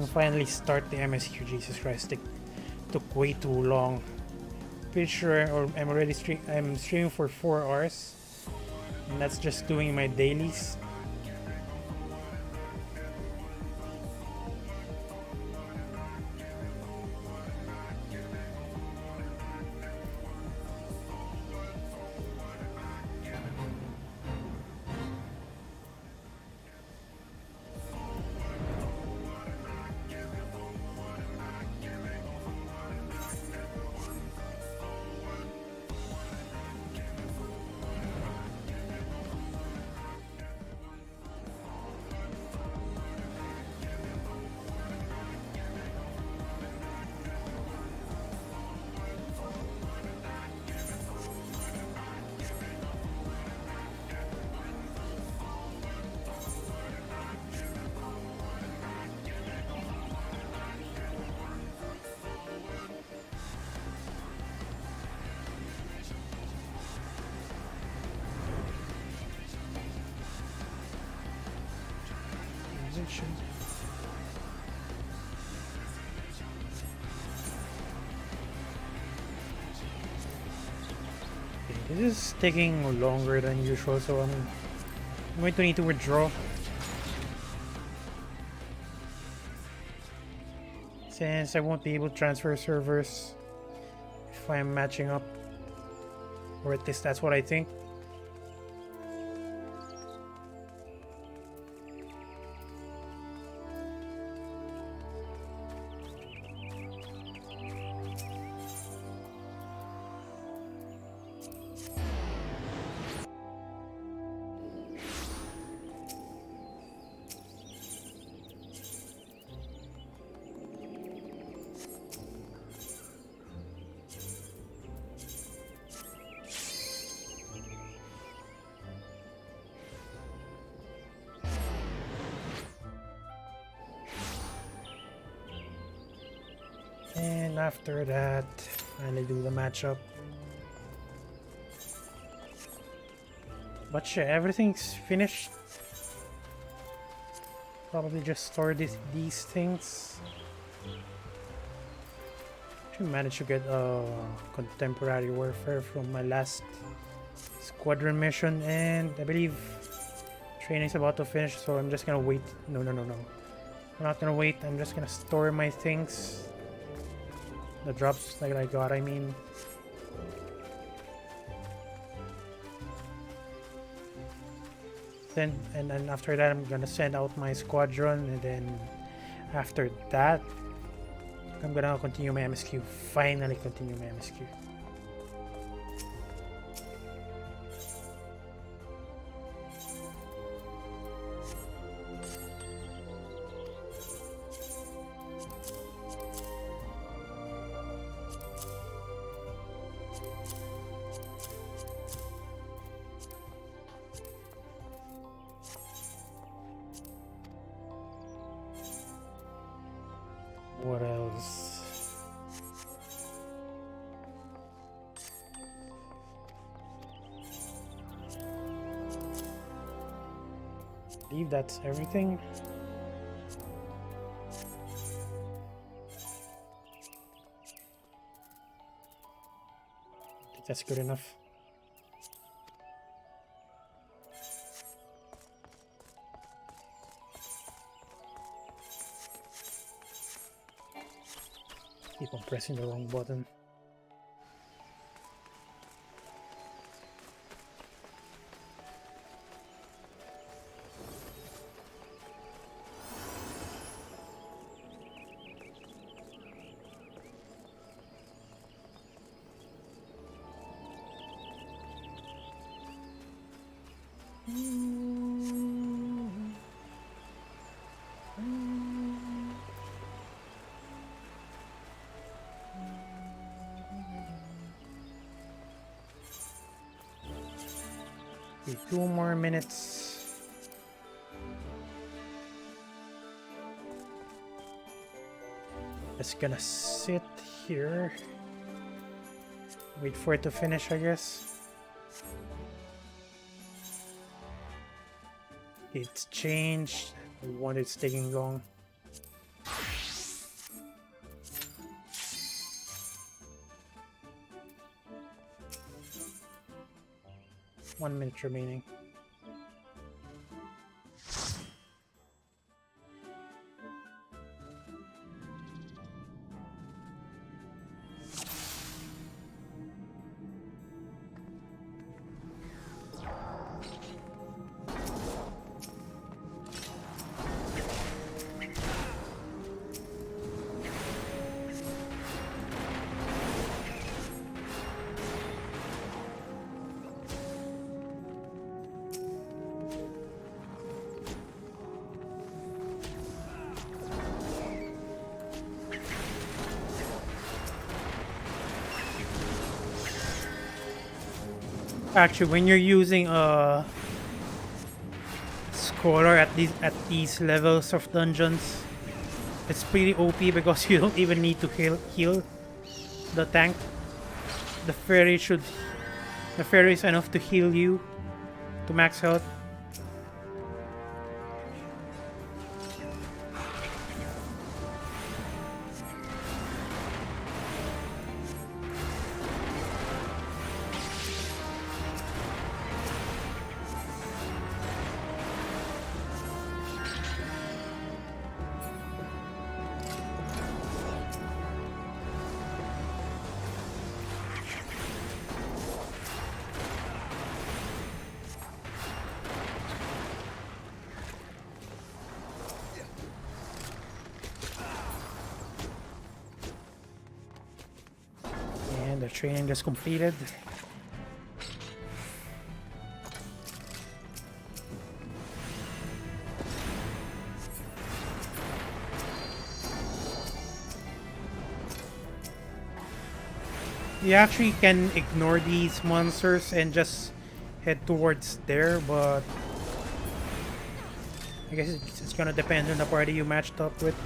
finally start the MSQ. Jesus Christ, it took way too long. Pretty sure I'm streaming for 4 hours, and that's just doing my dailies. This is taking longer than usual, so I'm going to need to withdraw. Since I won't be able to transfer servers if I'm matching up. Or at least that's what I think. And after that, finally do the matchup. But yeah, everything's finished. Probably just store these things. Actually managed to get contemporary warfare from my last squadron mission, and I believe training's about to finish, so I'm just gonna wait. No. I'm not gonna wait. I'm just gonna store my things. The drops that I got, I mean. Then after that, I'm gonna send out my squadron, and then after that, I'm gonna continue my MSQ. Finally, continue my MSQ. What else? I believe that's everything. I think that's good enough. Keep on pressing the wrong button. Okay, 2 more minutes. Just gonna sit here. Wait for it to finish, I guess. It's changed. The one it's taking long. One minute remaining. Actually, when you're using a scholar at these levels of dungeons, it's pretty OP because you don't even need to heal the tank. The fairy is enough to heal you to max health. The training is completed. You actually can ignore these monsters and just head towards there, but I guess it's gonna depend on the party you matched up with.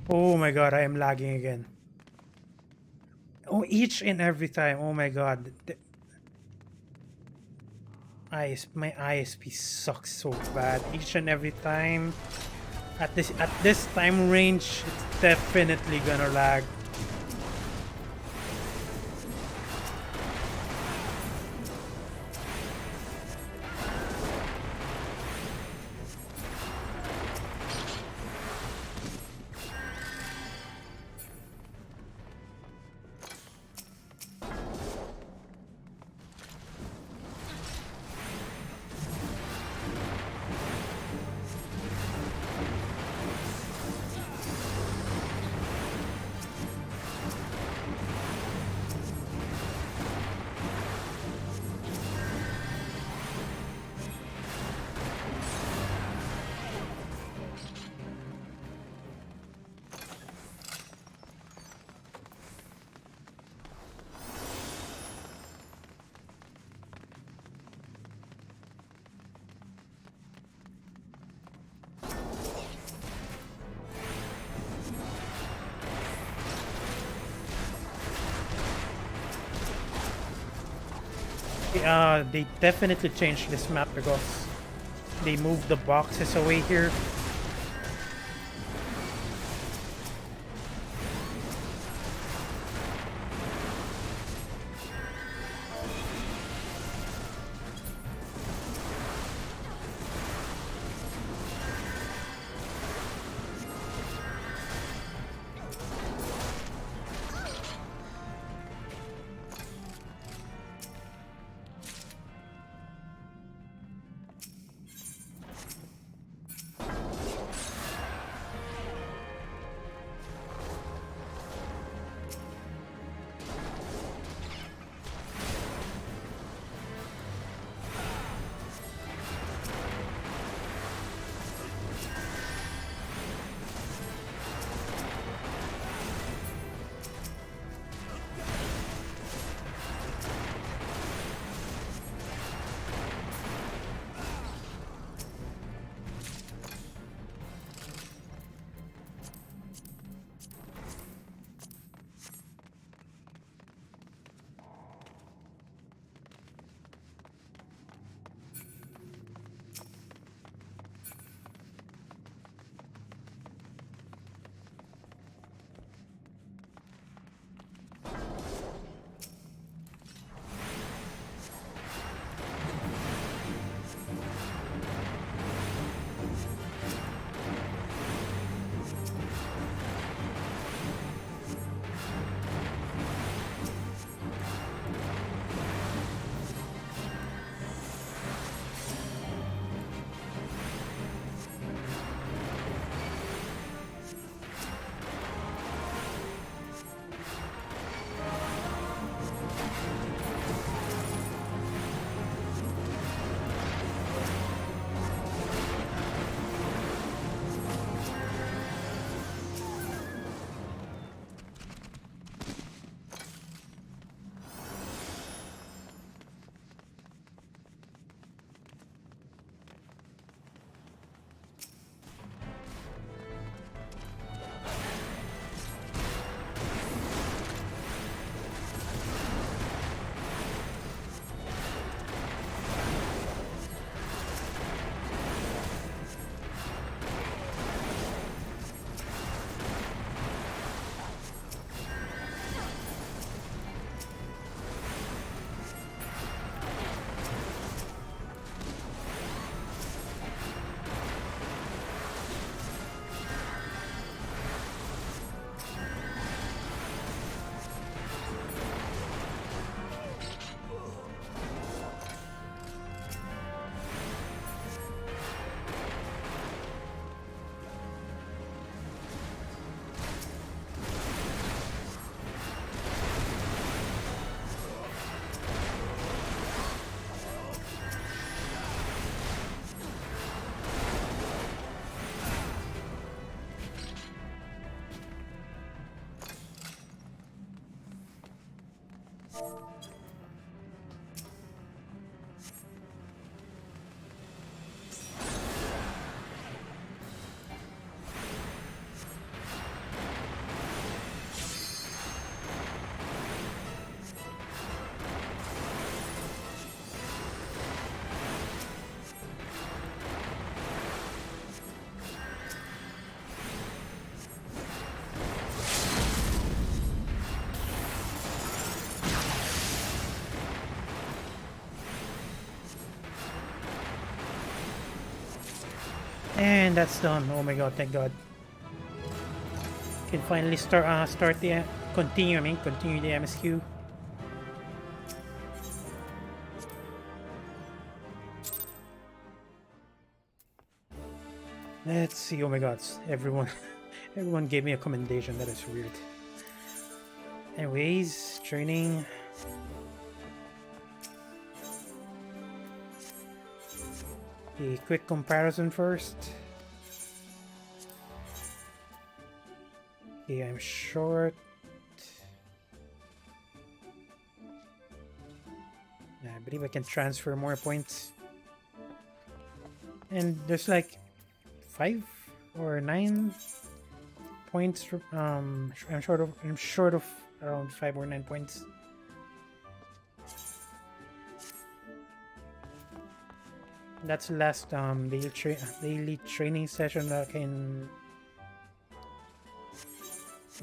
Oh my god, I am lagging again. Oh, each and every time. Oh my god. My ISP sucks so bad. Each and every time. At this time range, it's definitely gonna lag. They definitely changed this map because they moved the boxes away here. And that's done. Oh my god, thank god. Can finally start the continue the MSQ. Let's see. Oh my god, everyone everyone gave me a commendation. That is weird. Anyways, training. A quick comparison first. Okay, I'm short. I believe I can transfer more points. And there's like 5 or 9 points. I'm short of around 5 or 9 points. That's the last daily training session that I can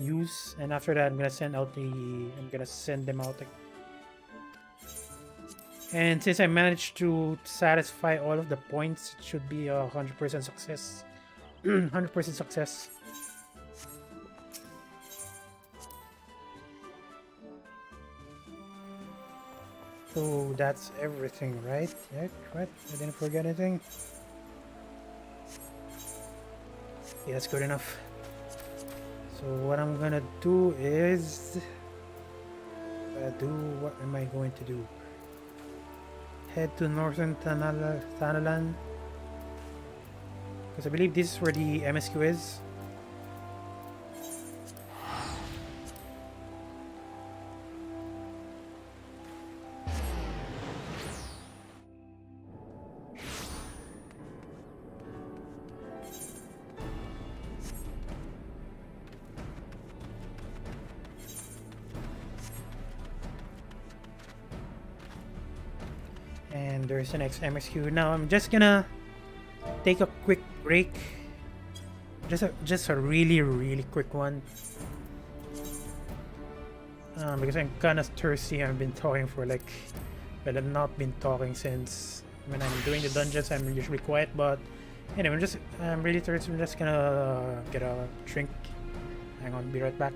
use, and after that I'm gonna send them out. And since I managed to satisfy all of the points, it should be 100% success. 100% success. So that's everything, right? Yeah, right? I didn't forget anything. Yeah, that's good enough. So what I'm gonna do is what am I going to do? Head to Northern Thanalan, because I believe this is where the MSQ is. And there's the next MSQ. Now I'm just gonna take a quick break. Just a really quick one. Because I'm kind of thirsty. I've been talking for like, well, I've not been talking since when I'm doing the dungeons. I'm usually quiet, but anyway, I'm really thirsty. I'm just gonna get a drink. Hang on, be right back.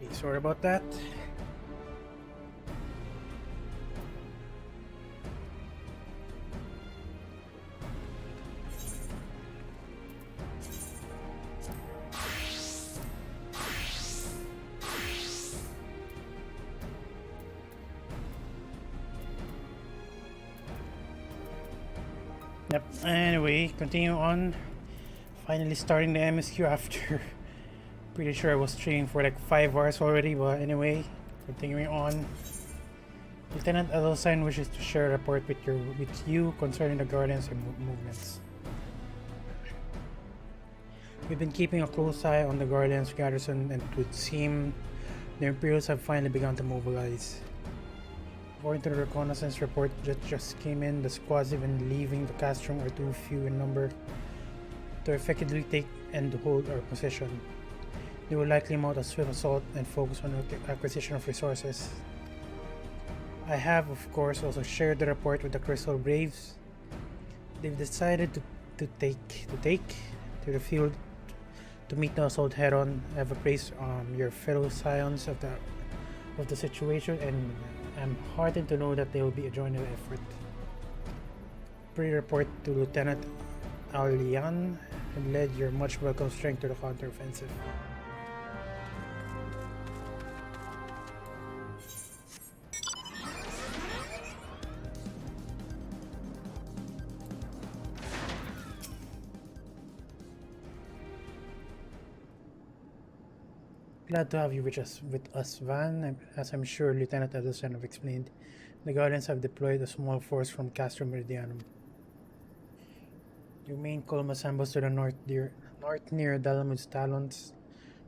Okay, sorry about that. Yep, anyway, continue on. Finally starting the MSQ after pretty sure I was streaming for like 5 hours already, but anyway, continuing on. Lieutenant Adelstein wishes to share a report with you concerning the Guardians and movements. We've been keeping a close eye on the Guardians garrison, and it would seem the Imperials have finally begun to mobilize. According to the reconnaissance report that just came in, the squads even leaving the castrum are too few in number to effectively take and hold our position. They will likely mount a swift assault and focus on the acquisition of resources. I have, of course, also shared the report with the Crystal Braves. They've decided to take to the field to meet the assault head-on. I have appraised your fellow scions of the situation, and I'm heartened to know that they will be joining the effort. Pre-report to Lieutenant Alian and led your much welcome strength to the counteroffensive. Glad to have you with us, Van. As I'm sure Lieutenant Adelstein have explained, the Guardians have deployed a small force from Castro Meridianum. Your main column assembles to the north near Dalamud's Talons,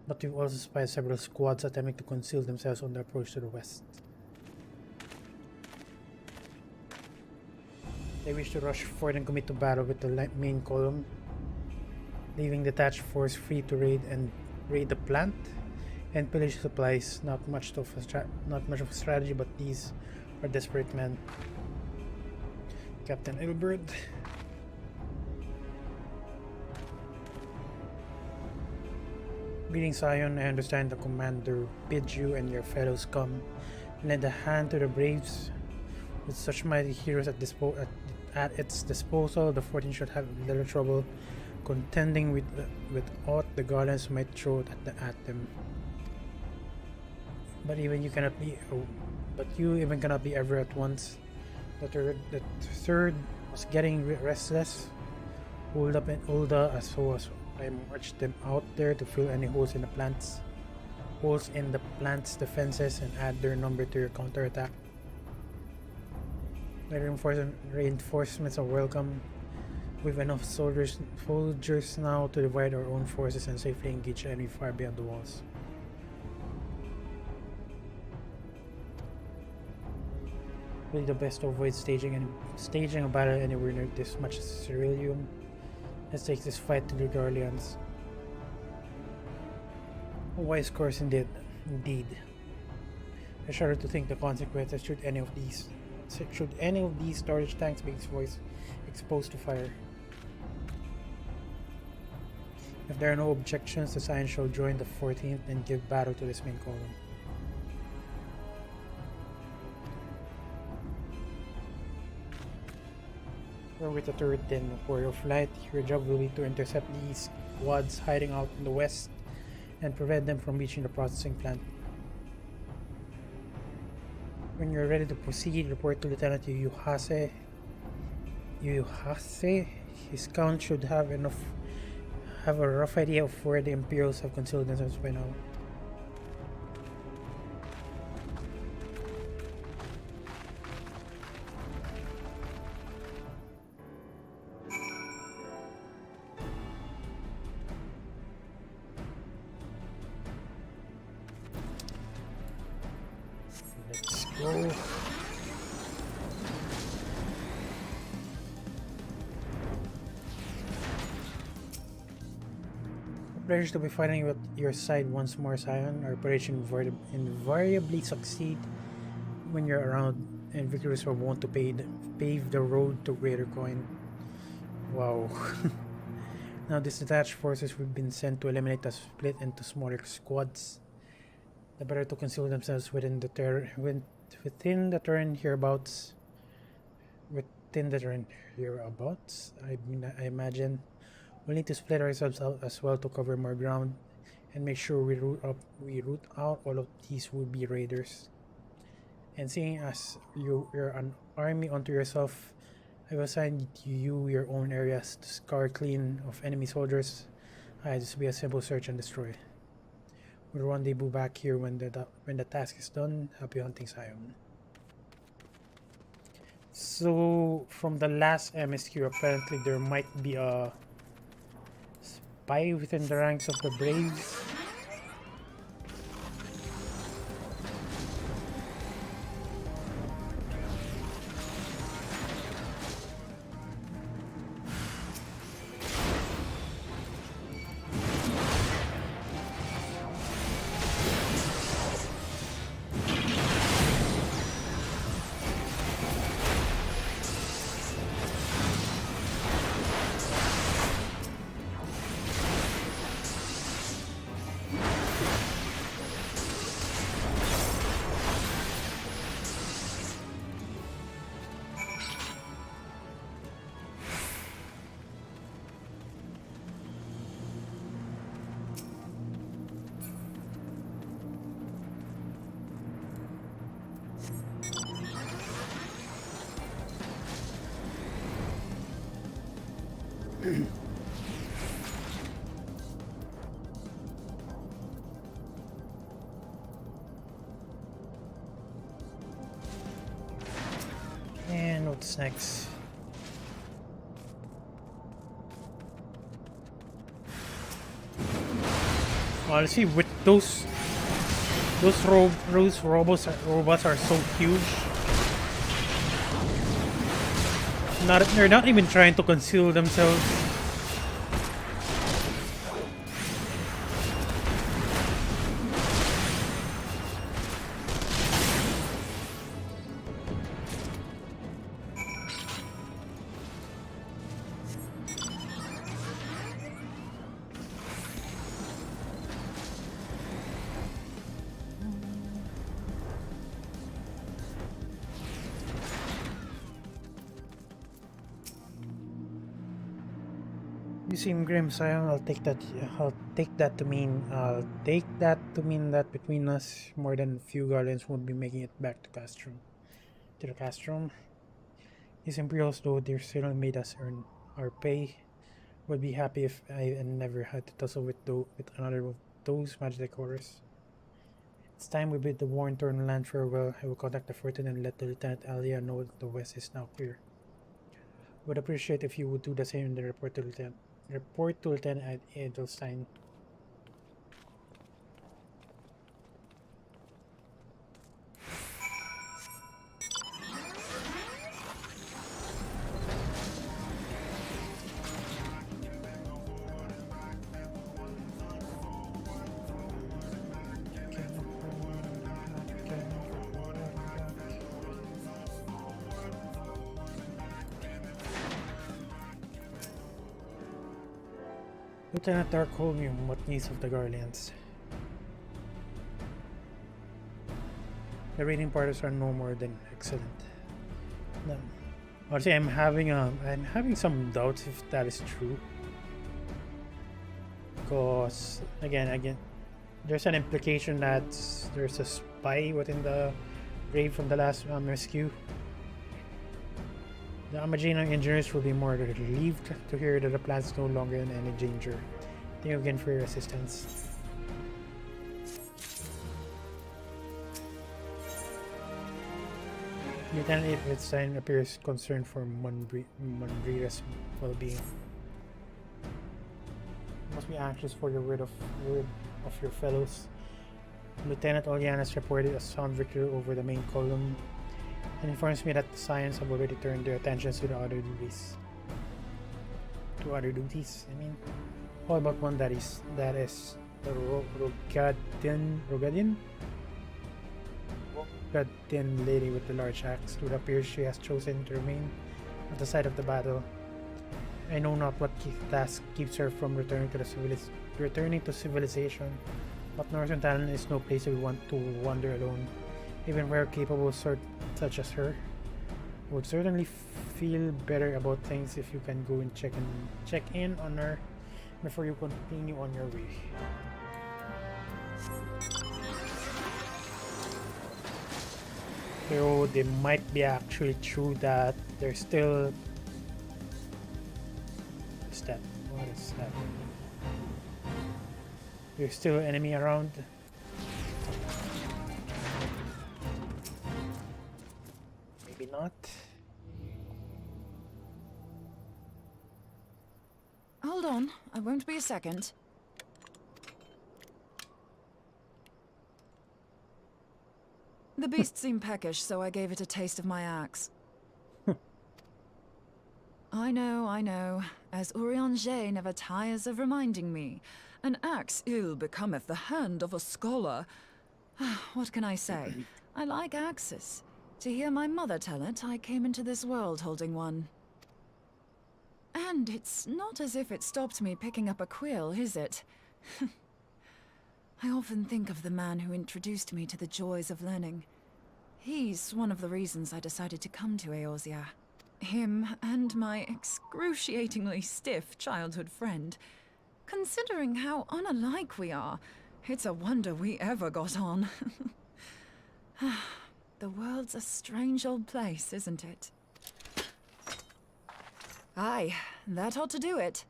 but we've also spied several squads attempting to conceal themselves on the approach to the west. They wish to rush forward and commit to battle with the main column, leaving the detached force free to raid the plant and pillage supplies. Not much of a strategy, but these are desperate men. Captain Ilbert. Greetings, Scion. I understand the commander bids you and your fellows come lend a hand to the Braves. With such mighty heroes at its disposal, the 14 should have little trouble contending with aught the Guardians might throw at them. But you even cannot be ever at once. The third was getting restless. Hold up and Ulda as I marched them out there to fill any holes in the plant's defenses and add their number to your counterattack. The reinforcements are welcome. We've enough soldiers now to divide our own forces and safely engage enemy far beyond the walls. Really the best to avoid staging a battle anywhere near this much cerealium. Let's take this fight to the Guardians. A wise course indeed. I shudder to think the consequences should any of these storage tanks be exposed to fire. If there are no objections, the Scion shall join the 14th and give battle to this main column. Or with a turret then warrior flight, your job will be to intercept these squads hiding out in the west and prevent them from reaching the processing plant. When you're ready to proceed, report to Lieutenant Yuhase. His count should have a rough idea of where the Imperials have concealed themselves by now. Let's go. Pleasure to be fighting with your side once more, Scion. Our operation invariably succeed when you're around, and victories are wont to pave the road to greater coin. Wow. Now these detached forces we've been sent to eliminate are split into smaller squads. the better to conceal themselves within the terrain hereabouts. Within the terrain hereabouts, I imagine we'll need to split ourselves out as well to cover more ground and make sure we root out all of these would-be raiders. And seeing as you're an army unto yourself, I will assign you your own areas to scour clean of enemy soldiers. This will be a simple search and destroy. We'll rendezvous back here when the task is done. Happy hunting, Sion. So from the last MSQ, apparently there might be a spy within the ranks of the Braves. And what's next? Honestly, with those robots are so huge. They're not even trying to conceal themselves. You seem grim, Sion. I'll take that to mean that between us, more than a few guardians won't be making it back to the castrum. These Imperials, though they certainly made us earn our pay, would be happy if I never had to tussle with another of those magic horrors. It's time we bid the war-torn land farewell. I will contact the Fortin and let the Lieutenant Alia know that the west is now clear. Would appreciate if you would do the same in the report to Lieutenant Edelstein. Lieutenant Darkholmium, what needs of the Guardians? The raiding parties are no more than excellent. No. Honestly, I'm having some doubts if that is true. Because again, there's an implication that there's a spy within the raid from the last MSQ. The Amagina engineers will be more relieved to hear that the planet's no longer in any danger. Thank you again for your assistance. Lieutenant Edelstein appears concerned for Mondrida's well-being. Must be anxious for the word of your fellows. Lieutenant Olianas reported a sound victory over the main column and informs me that the Scions have already turned their attentions to the other duties. How about one that is the Rogadin lady with the large axe. It appears she has chosen to remain at the site of the battle. I know not what task keeps her from returning to civilization. But Northern Talon is no place we want to wander alone. Even where capable sort such as her would certainly feel better about things if you can go and check in on her before you continue on your way. So they might be actually true that there's still... What's that? What is that? There's still enemy around. Maybe not. Hold on, I won't be a second. The beast seemed peckish, so I gave it a taste of my axe. I know. As Urianger never tires of reminding me, an axe ill becometh the hand of a scholar. What can I say? I like axes. To hear my mother tell it, I came into this world holding one. And it's not as if it stopped me picking up a quill, is it? I often think of the man who introduced me to the joys of learning. He's one of the reasons I decided to come to Eorzea. Him and my excruciatingly stiff childhood friend. Considering how unalike we are, it's a wonder we ever got on. The world's a strange old place, isn't it? Aye, that ought to do it.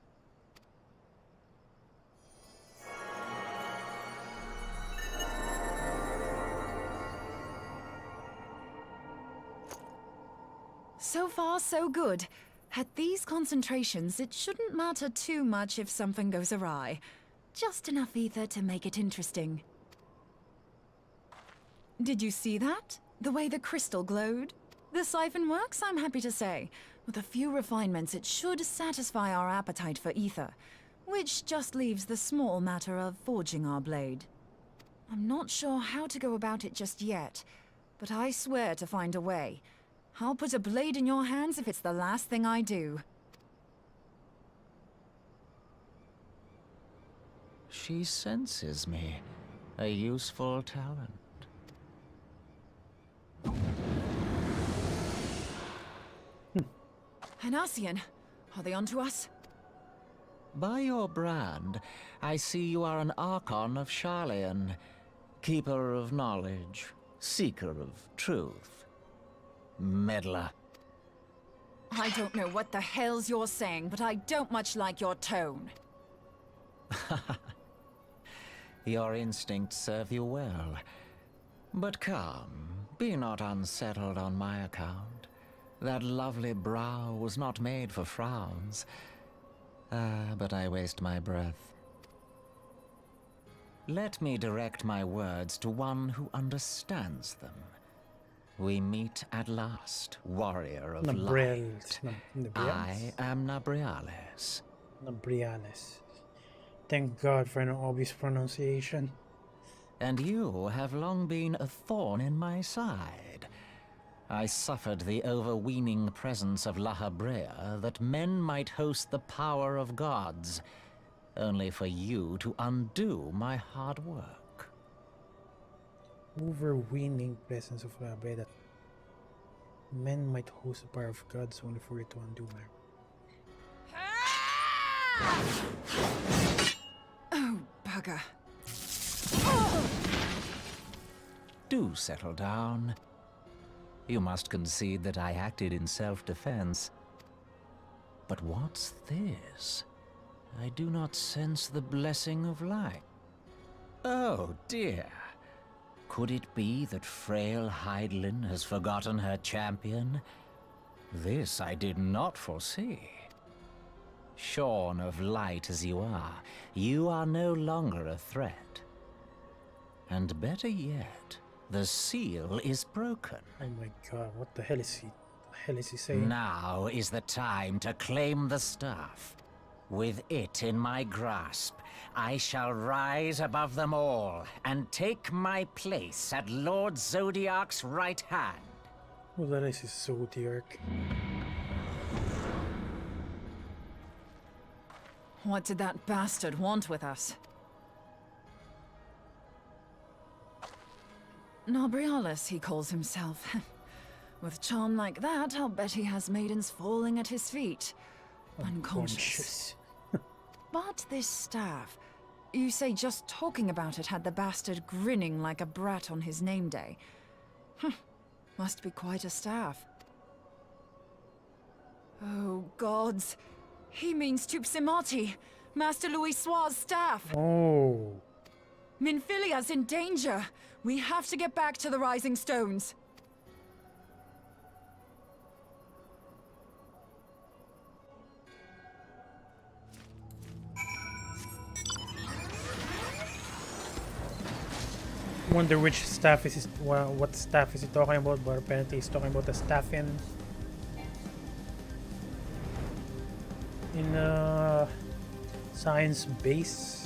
So far, so good. At these concentrations, it shouldn't matter too much if something goes awry. Just enough ether to make it interesting. Did you see that? The way the crystal glowed? The siphon works, I'm happy to say. With a few refinements, it should satisfy our appetite for ether, which just leaves the small matter of forging our blade. I'm not sure how to go about it just yet, but I swear to find a way. I'll put a blade in your hands if it's the last thing I do. She senses me. A useful talent. Hanassian, are they onto us? By your brand, I see you are an Archon of Sharlayan. Keeper of knowledge. Seeker of truth. Meddler. I don't know what the hell's you're saying, but I don't much like your tone. Your instincts serve you well. But come, be not unsettled on my account. That lovely brow was not made for frowns. But I waste my breath. Let me direct my words to one who understands them. We meet at last, warrior of light. I am Nabriales. Nabriales. Thank God for an obvious pronunciation. And you have long been a thorn in my side. I suffered the overweening presence of La Habrea that men might host the power of gods, only for you to undo my hard work. Overweening presence of La Habrea that men might host the power of gods, only for it to undo my... Oh, bugger. Do settle down. You must concede that I acted in self-defense. But what's this? I do not sense the blessing of life. Oh dear. Could it be that frail Hydaelyn has forgotten her champion? This I did not foresee. Shorn of light as you are no longer a threat. And better yet, the seal is broken. Oh my god, what the hell is he saying? Now is the time to claim the staff. With it in my grasp, I shall rise above them all and take my place at Lord Zodiac's right hand. Well, that is his Zodiac. What did that bastard want with us? Nobrialis, he calls himself. With charm like that, I'll bet he has maidens falling at his feet. Unconscious. But this staff, you say just talking about it had the bastard grinning like a brat on his name day. Must be quite a staff. Oh, gods. He means Tupsimati, Master Louis Soir's staff. Oh. Minfilia's in danger. We have to get back to the Rising Stones. Wonder which staff is he, what staff is he talking about, but apparently he's talking about the staff in science base.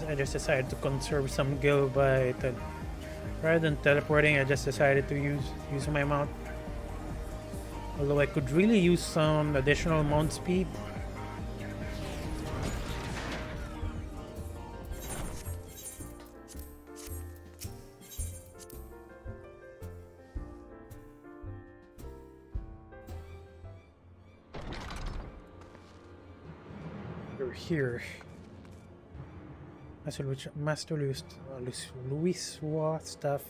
I just decided to conserve some gil by rather than teleporting. I just decided to use my mount. Although I could really use some additional mount speed. They're here. Master Louis Soir stuff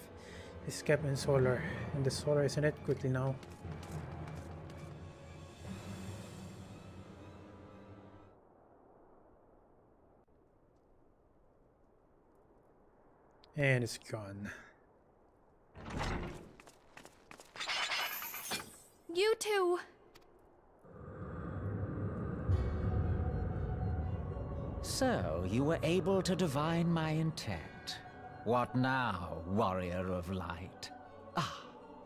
is kept in solar. In the solar, isn't it? Quickly now. And it's gone. You too. So, you were able to divine my intent. What now, warrior of light? Ah,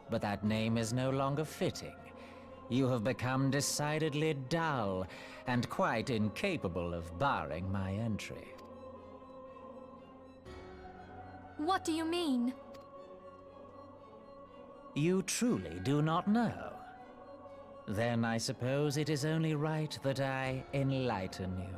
but that name is no longer fitting. You have become decidedly dull, and quite incapable of barring my entry. What do you mean? You truly do not know? Then I suppose it is only right that I enlighten you.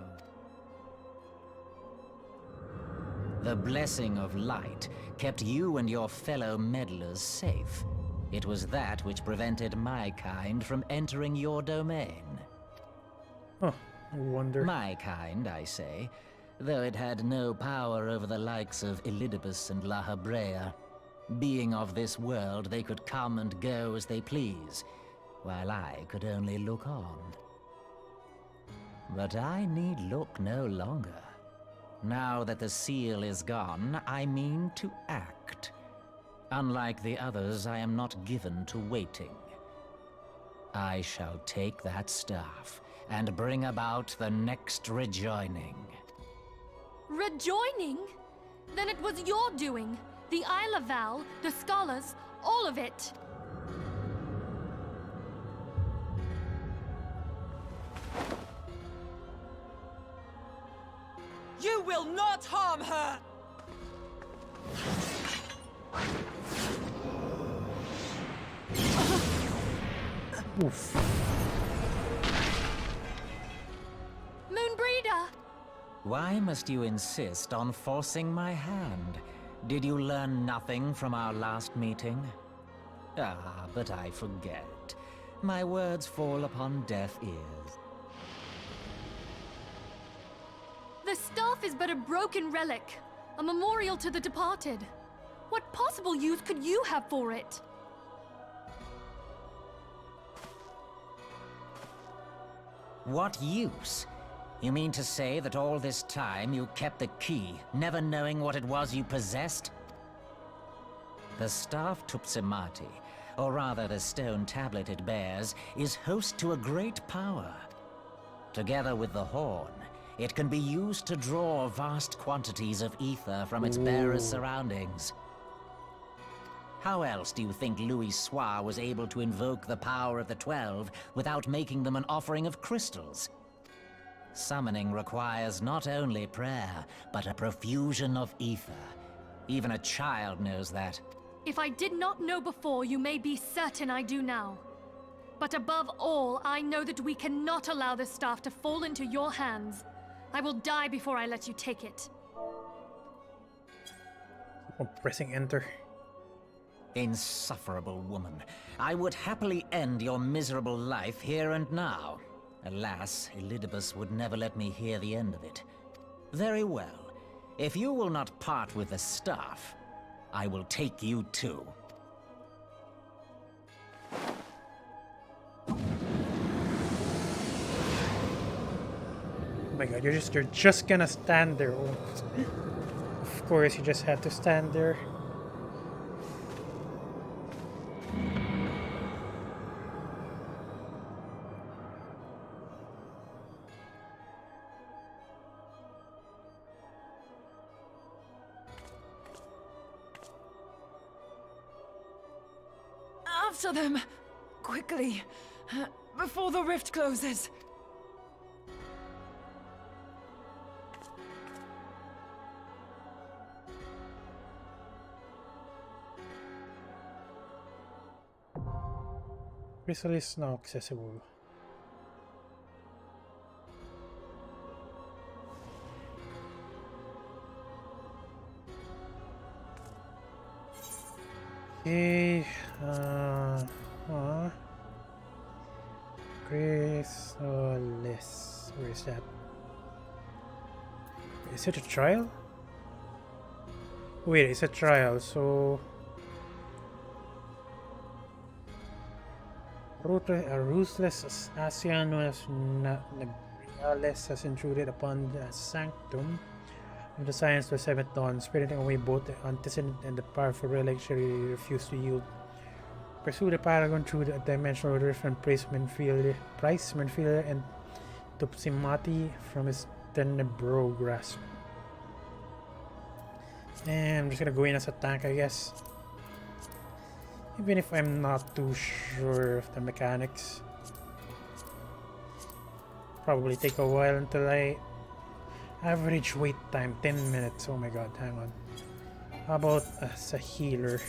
The blessing of light kept you and your fellow meddlers safe. It was that which prevented my kind from entering your domain. Oh, I wonder. My kind, I say, though it had no power over the likes of Elidibus and La Habrea. Being of this world, they could come and go as they please, while I could only look on. But I need look no longer. Now that the seal is gone, I mean to act. Unlike the others, I am not given to waiting. I shall take that staff and bring about the next rejoining. Rejoining? Then it was your doing. The Isle of Val, the scholars, all of it. You will not harm her! Oof. Moonbreeder! Why must you insist on forcing my hand? Did you learn nothing from our last meeting? Ah, but I forget. My words fall upon deaf ears. The staff is but a broken relic, a memorial to the departed. What possible use could you have for it? What use? You mean to say that all this time you kept the key, never knowing what it was you possessed? The staff Tupsimati, or rather the stone tablet it bears, is host to a great power. Together with the horn, it can be used to draw vast quantities of ether from its bearer's surroundings. How else do you think Louis Soir was able to invoke the power of the 12 without making them an offering of crystals? Summoning requires not only prayer, but a profusion of ether. Even a child knows that. If I did not know before, you may be certain I do now. But above all, I know that we cannot allow this staff to fall into your hands. I will die before I let you take it. I'm pressing enter. Insufferable woman. I would happily end your miserable life here and now. Alas, Elidibus would never let me hear the end of it. Very well. If you will not part with the staff, I will take you too. Oh my god, you're just gonna stand there. Oh. Of course, you just had to stand there. After them! Quickly! Before the rift closes! Crystal is now accessible. Okay, Chrysalis. Where is that? Is it a trial? Wait, it's a trial, so... A ruthless assassin known as Nabriales has intruded upon the sanctum of the Science of the Seventh Dawn, spiriting away both the antecedent and the powerful relic she refused to yield. Pursue the Paragon through the dimensional rift and Price Manfield and Tupsimati from his tenebro grasp. And I'm just gonna go in as a tank, I guess. Even if I'm not too sure of the mechanics. Probably take a while until I... Average wait time 10 minutes. Oh my god, hang on. How about as a healer?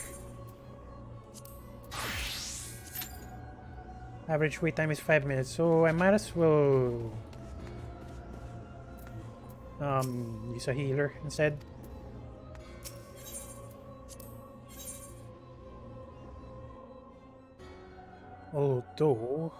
Average wait time is 5 minutes, so I might as well use a healer instead. Although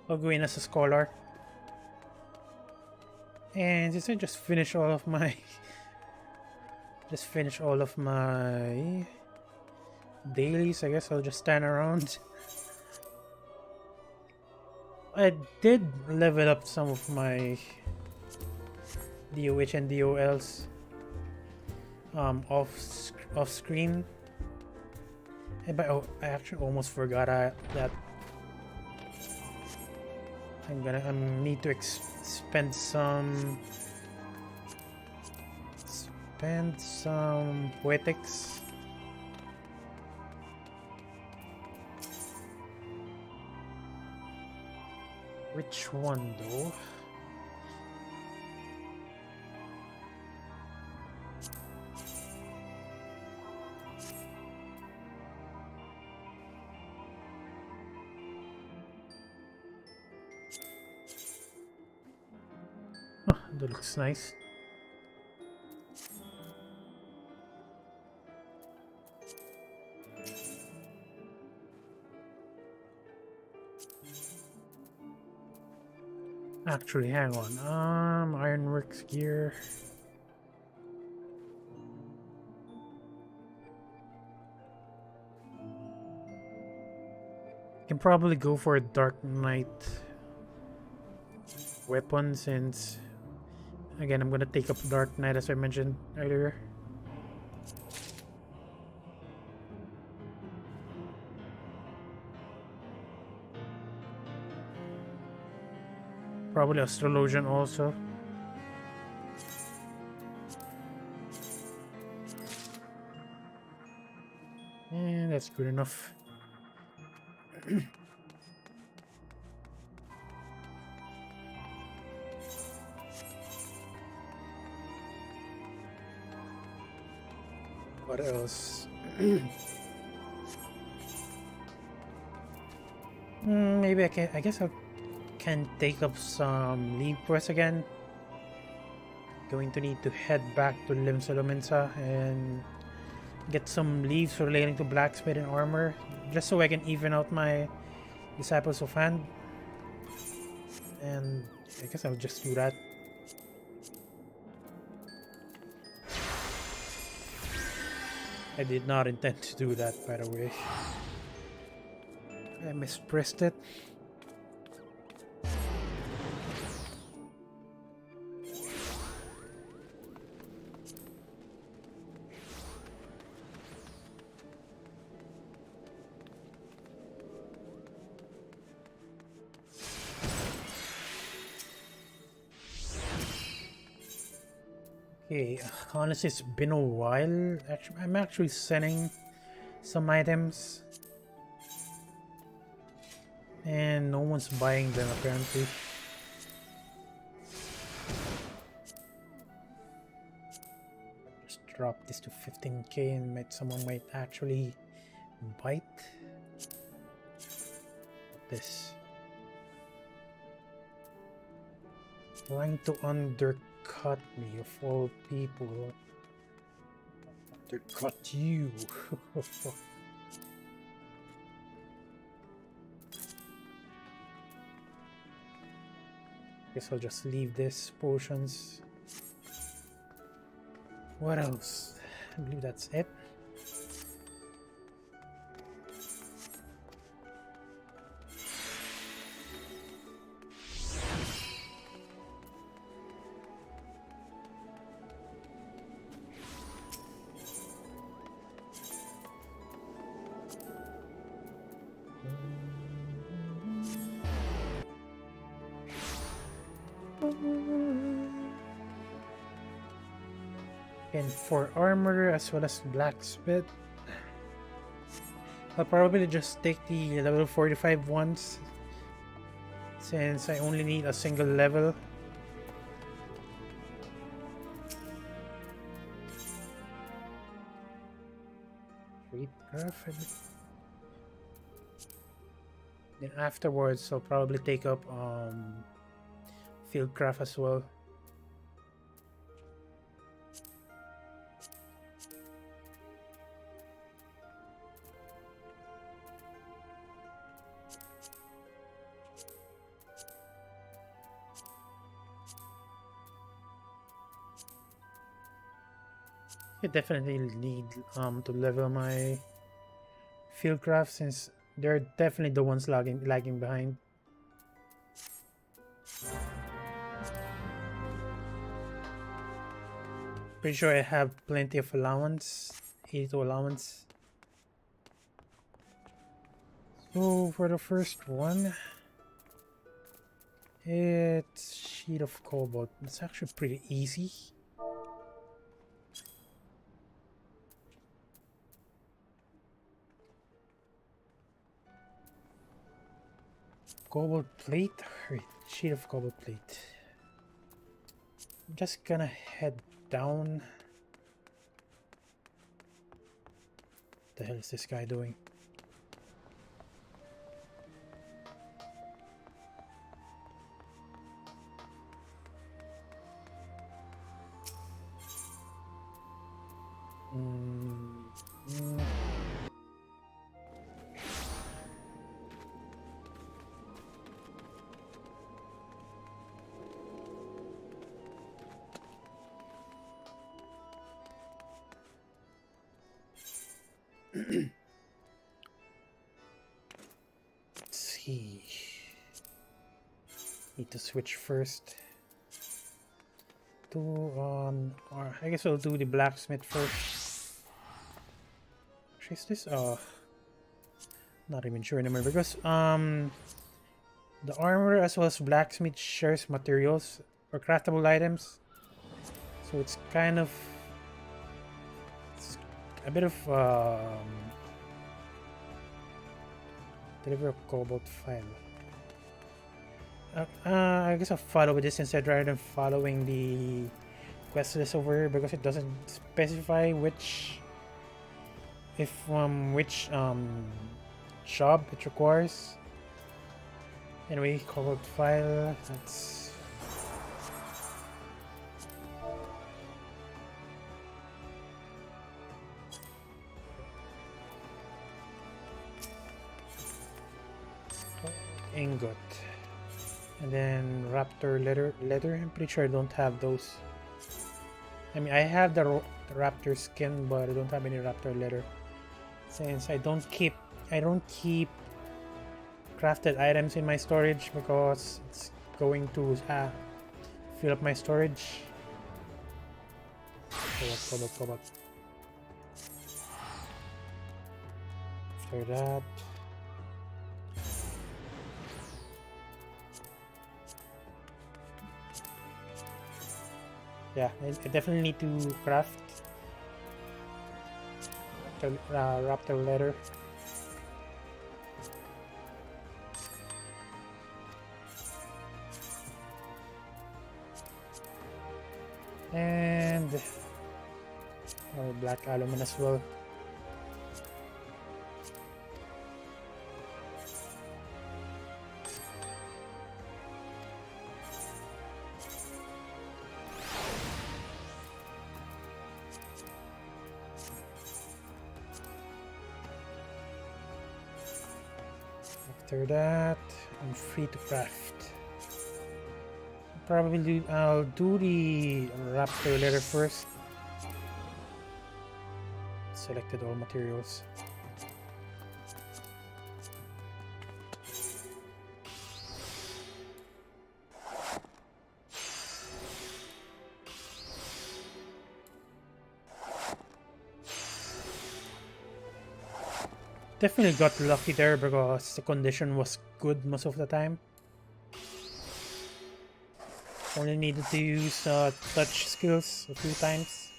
I'll go in as a scholar. And since I just finish all of my dailies, I guess I'll just stand around. I did level up some of my DOH and DOLs off screen. But oh, I actually almost forgot that I need to spend some poetics. Which one though? Oh, that looks nice. Actually, hang on. Ironworks gear. Can probably go for a Dark Knight weapon since, again, I'm gonna take up Dark Knight as I mentioned earlier. Probably Astrologian also. And that's good enough. What else? Maybe I guess I can take up some leave quests again. Going to need to head back to Limsa and get some leaves relating to blacksmith and armor, just so I can even out my disciples of hand. And I guess I'll just do that. I did not intend to do that, by the way. I mispressed it. Okay, honestly, it's been a while. Actually, I'm actually selling some items, and no one's buying them apparently. Just drop this to 15k, and someone might actually bite this. Trying to undercut me, of all people. Undercut you. Guess I'll just leave this. Potions. What else? I believe that's it. And for armor as well as blacksmith, I'll probably just take the level 45 ones since I only need a single level. Then afterwards I'll probably take up Fieldcraft as well. I definitely need to level my Fieldcraft since they're definitely the ones lagging behind. Pretty sure I have plenty of allowance, 82 allowance. So for the first one, it's Sheet of Cobalt. It's actually pretty easy. Cobalt plate? Wait, Sheet of Cobalt plate. I'm just gonna head down. What the hell is this guy doing? to switch first to or I guess I'll do the blacksmith first. Is this not even sure anymore because the armor as well as blacksmith shares materials or craftable items, so it's kind of a bit of deliver a cobalt file. I guess I'll follow with this instead rather than following the quest list over here because it doesn't specify which job it requires. Anyway, cobalt file, that's ingot. And then raptor leather. I'm pretty sure I don't have those. I mean, I have the raptor skin, but I don't have any raptor leather. Since I don't keep crafted items in my storage because it's going to fill up my storage. Cobalt. After that, yeah, I definitely need to craft raptor leather. And black aluminium as well. After that, I'm free to craft. Probably I'll do the raptor leather first. Selected all materials. Definitely got lucky there because the condition was good most of the time. Only needed to use touch skills a few times.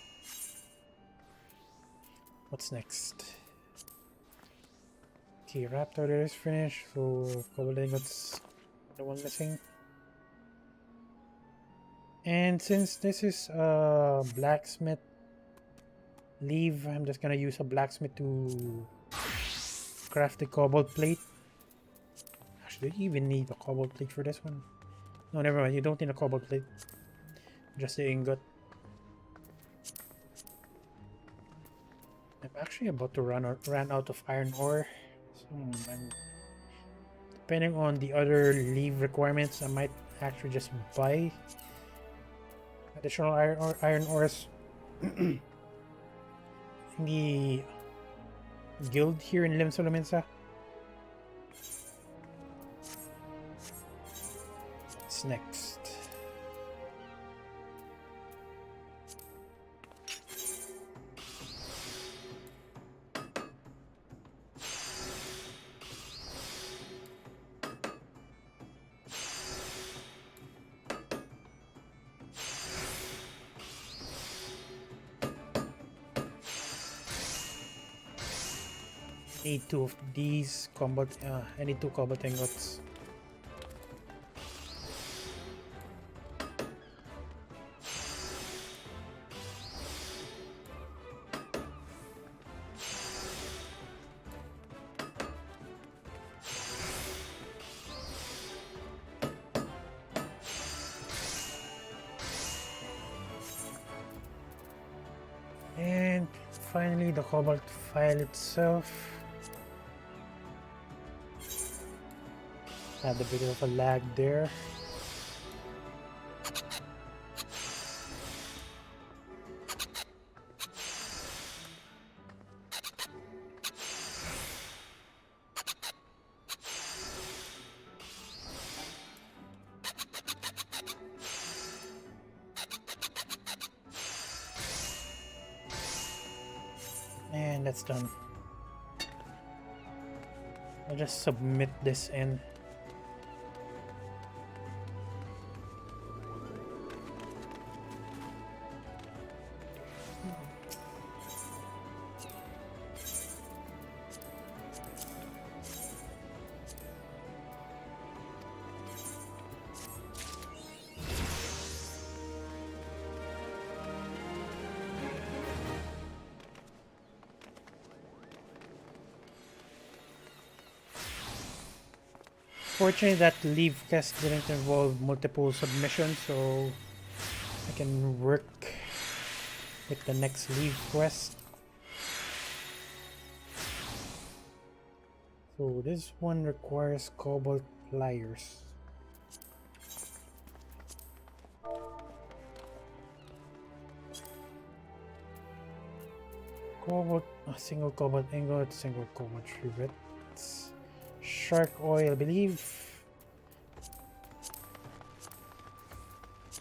What's next? Okay, raptor leather is finished, so cobalt ingots the one missing. And since this is blacksmith leave, I'm just gonna use a blacksmith to craft the cobalt plate. Actually, do you even need a cobalt plate for this one? No, never mind. You don't need a cobalt plate. Just the ingot. I'm actually about to run out of iron ore. So depending on the other leave requirements, I might actually just buy additional iron ores in the guild here in Limsolominsa. What's next? Need two of these cobalt. I need 2 cobalt ingots. And finally, the cobalt file itself. Had a bit of a lag there. And that's done. I'll just submit this in. Fortunately, that leave quest didn't involve multiple submissions, so I can work with the next leave quest. So this one requires cobalt pliers. Cobalt, single cobalt ingot, single cobalt rivets. Shark oil, I believe.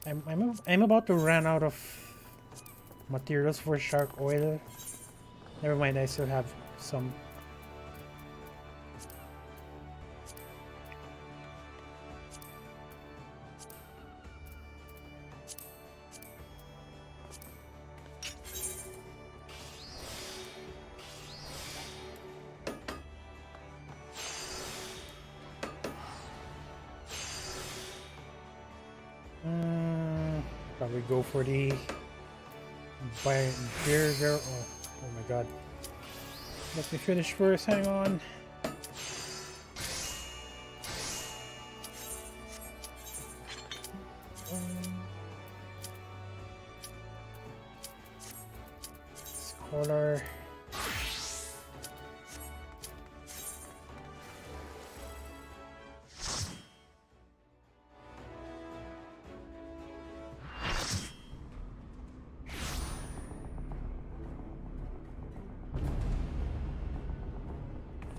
I'm about to run out of materials for shark oil. Never mind, I still have some. Probably go for the burger. Oh my god. Let me finish first, hang on. Scholar.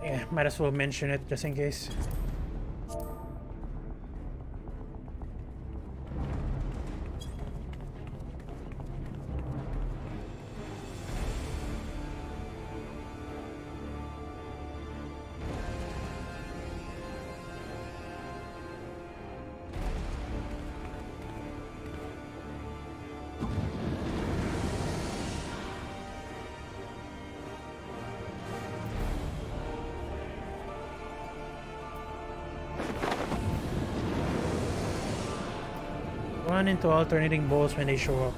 Yeah, might as well mention it just in case. Run into alternating balls when they show up.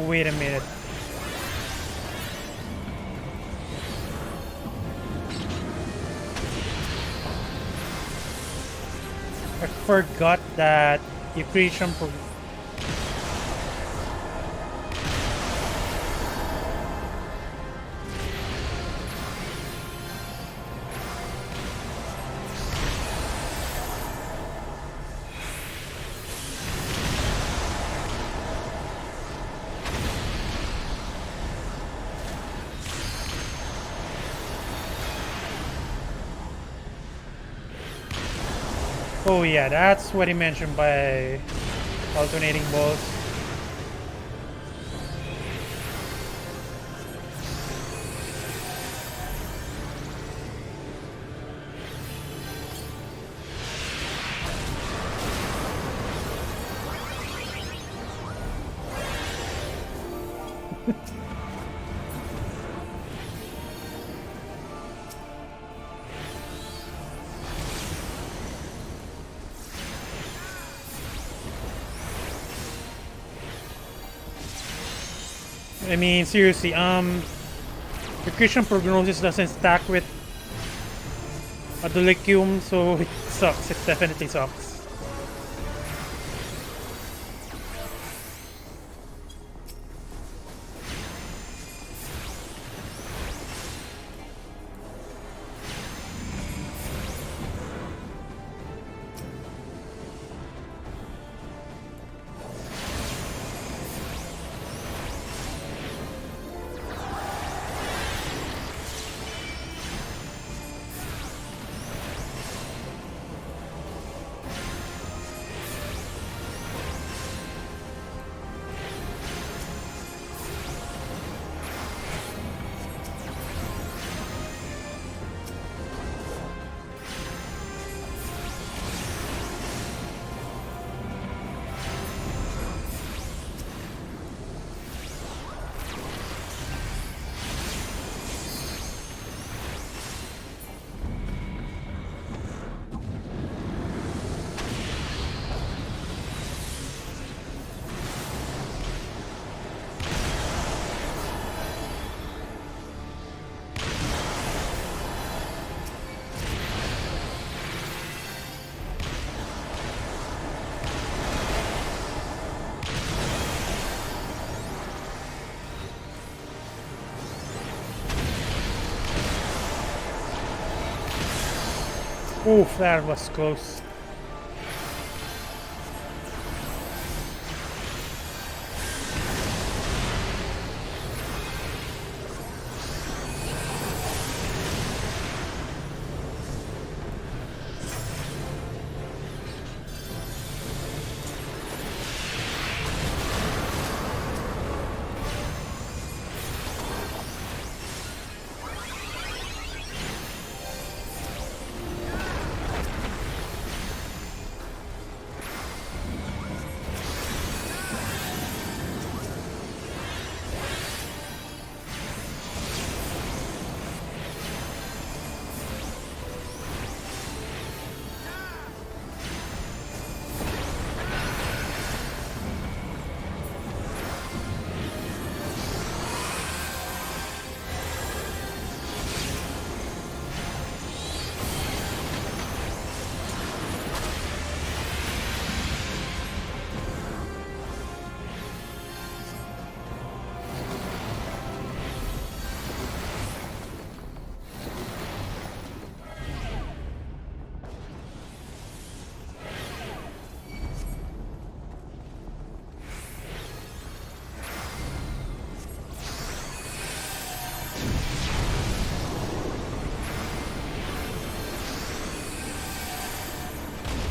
Wait a minute. I forgot that the creation Oh yeah, that's what he mentioned by alternating balls. I mean, seriously, the Christian prognosis doesn't stack with Adulicum, so it sucks. It definitely sucks. Oof, that was close.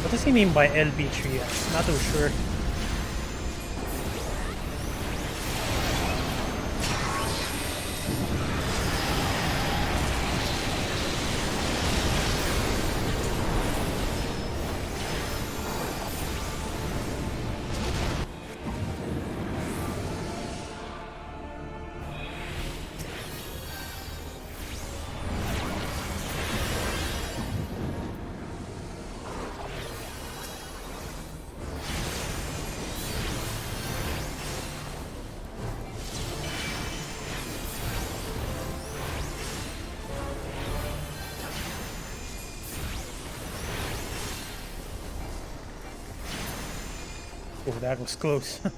What does he mean by LB3? I'm not too sure. Oh, that was close. Of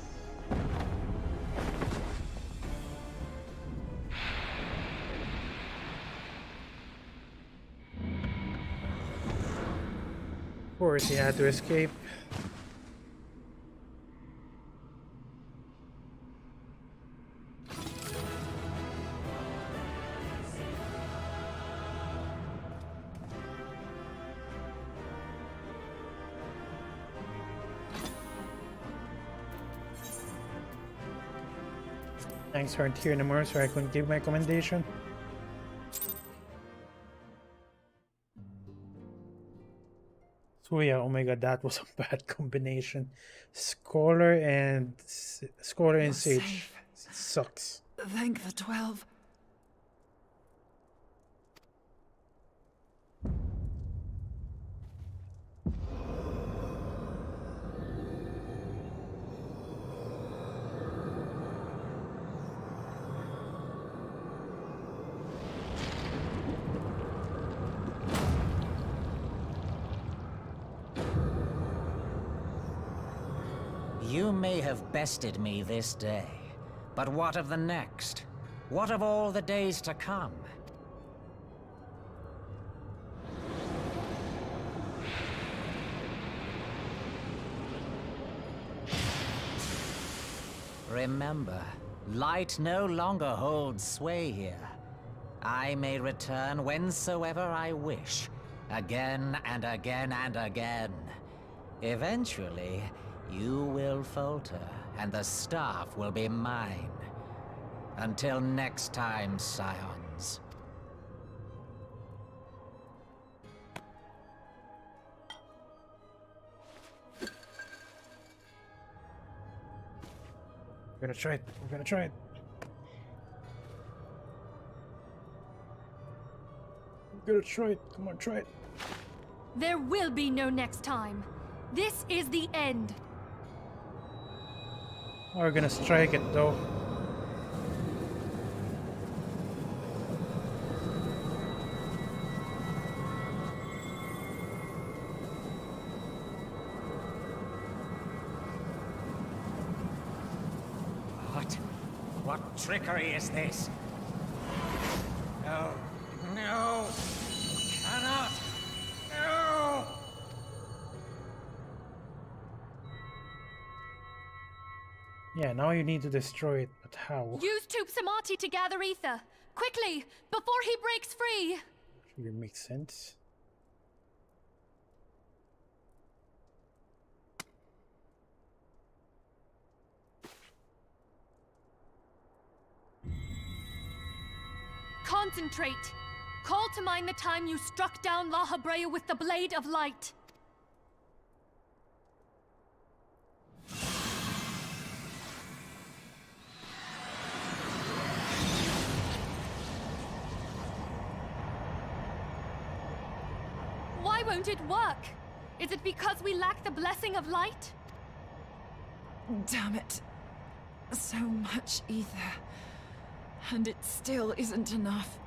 course, he had to escape. Thanks aren't here anymore, so I couldn't give my commendation. So yeah, oh my god, that was a bad combination. Scholar and You're Sage safe. sucks. Thank the 12. You may have bested me this day, but what of the next? What of all the days to come? Remember, light no longer holds sway here. I may return whensoever I wish, again and again and again. Eventually, you will falter, and the staff will be mine. Until next time, scions. We're gonna try it. We're gonna try it. We're gonna try it. Come on, try it. There will be no next time. This is the end. We're gonna strike it though. What trickery is this? No. No! Cannot! No! Yeah, now you need to destroy it, but how? Use Tube Samati to gather ether. Quickly, before he breaks free! Really makes sense. Concentrate! Call to mind the time you struck down La Habrea with the Blade of Light. Why won't it work? Is it because we lack the blessing of light? Damn it. So much ether. And it still isn't enough.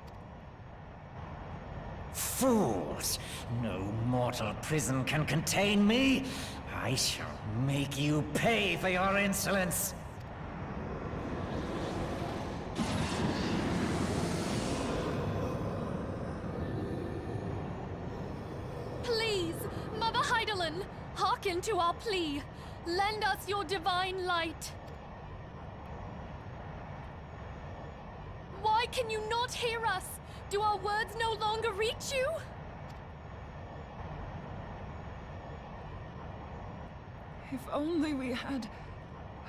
Fools! No mortal prison can contain me! I shall make you pay for your insolence! Please, Mother Heidelin, hearken to our plea. Lend us your divine light. Why can you not hear us? Do our words no longer reach you? If only we had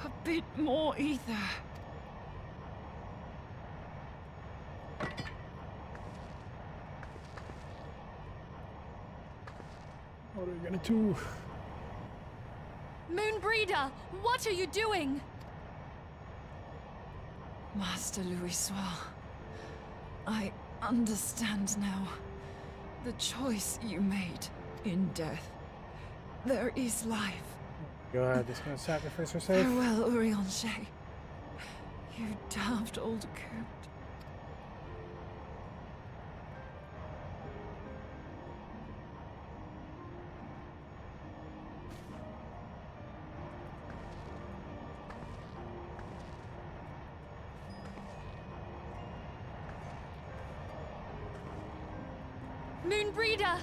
a bit more ether. What are we gonna do? Moonbreeder, what are you doing? Master Louisoix, I understand now. The choice you made in death. There is life. God, he's gonna sacrifice herself. Farewell, Urianger. You daft old coot. Moonbreeder,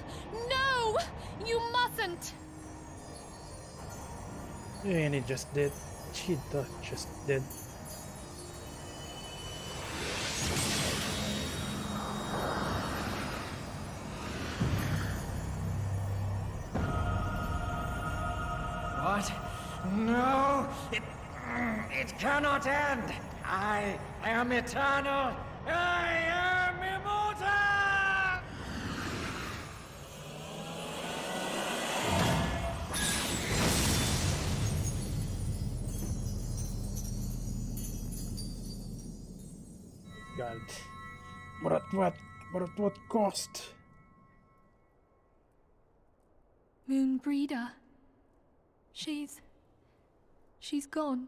no! You mustn't! And he just did. She just did. What? No! It cannot end! I am eternal! I am immortal! God. But at what? But at what cost? Moonbreeder. She's gone.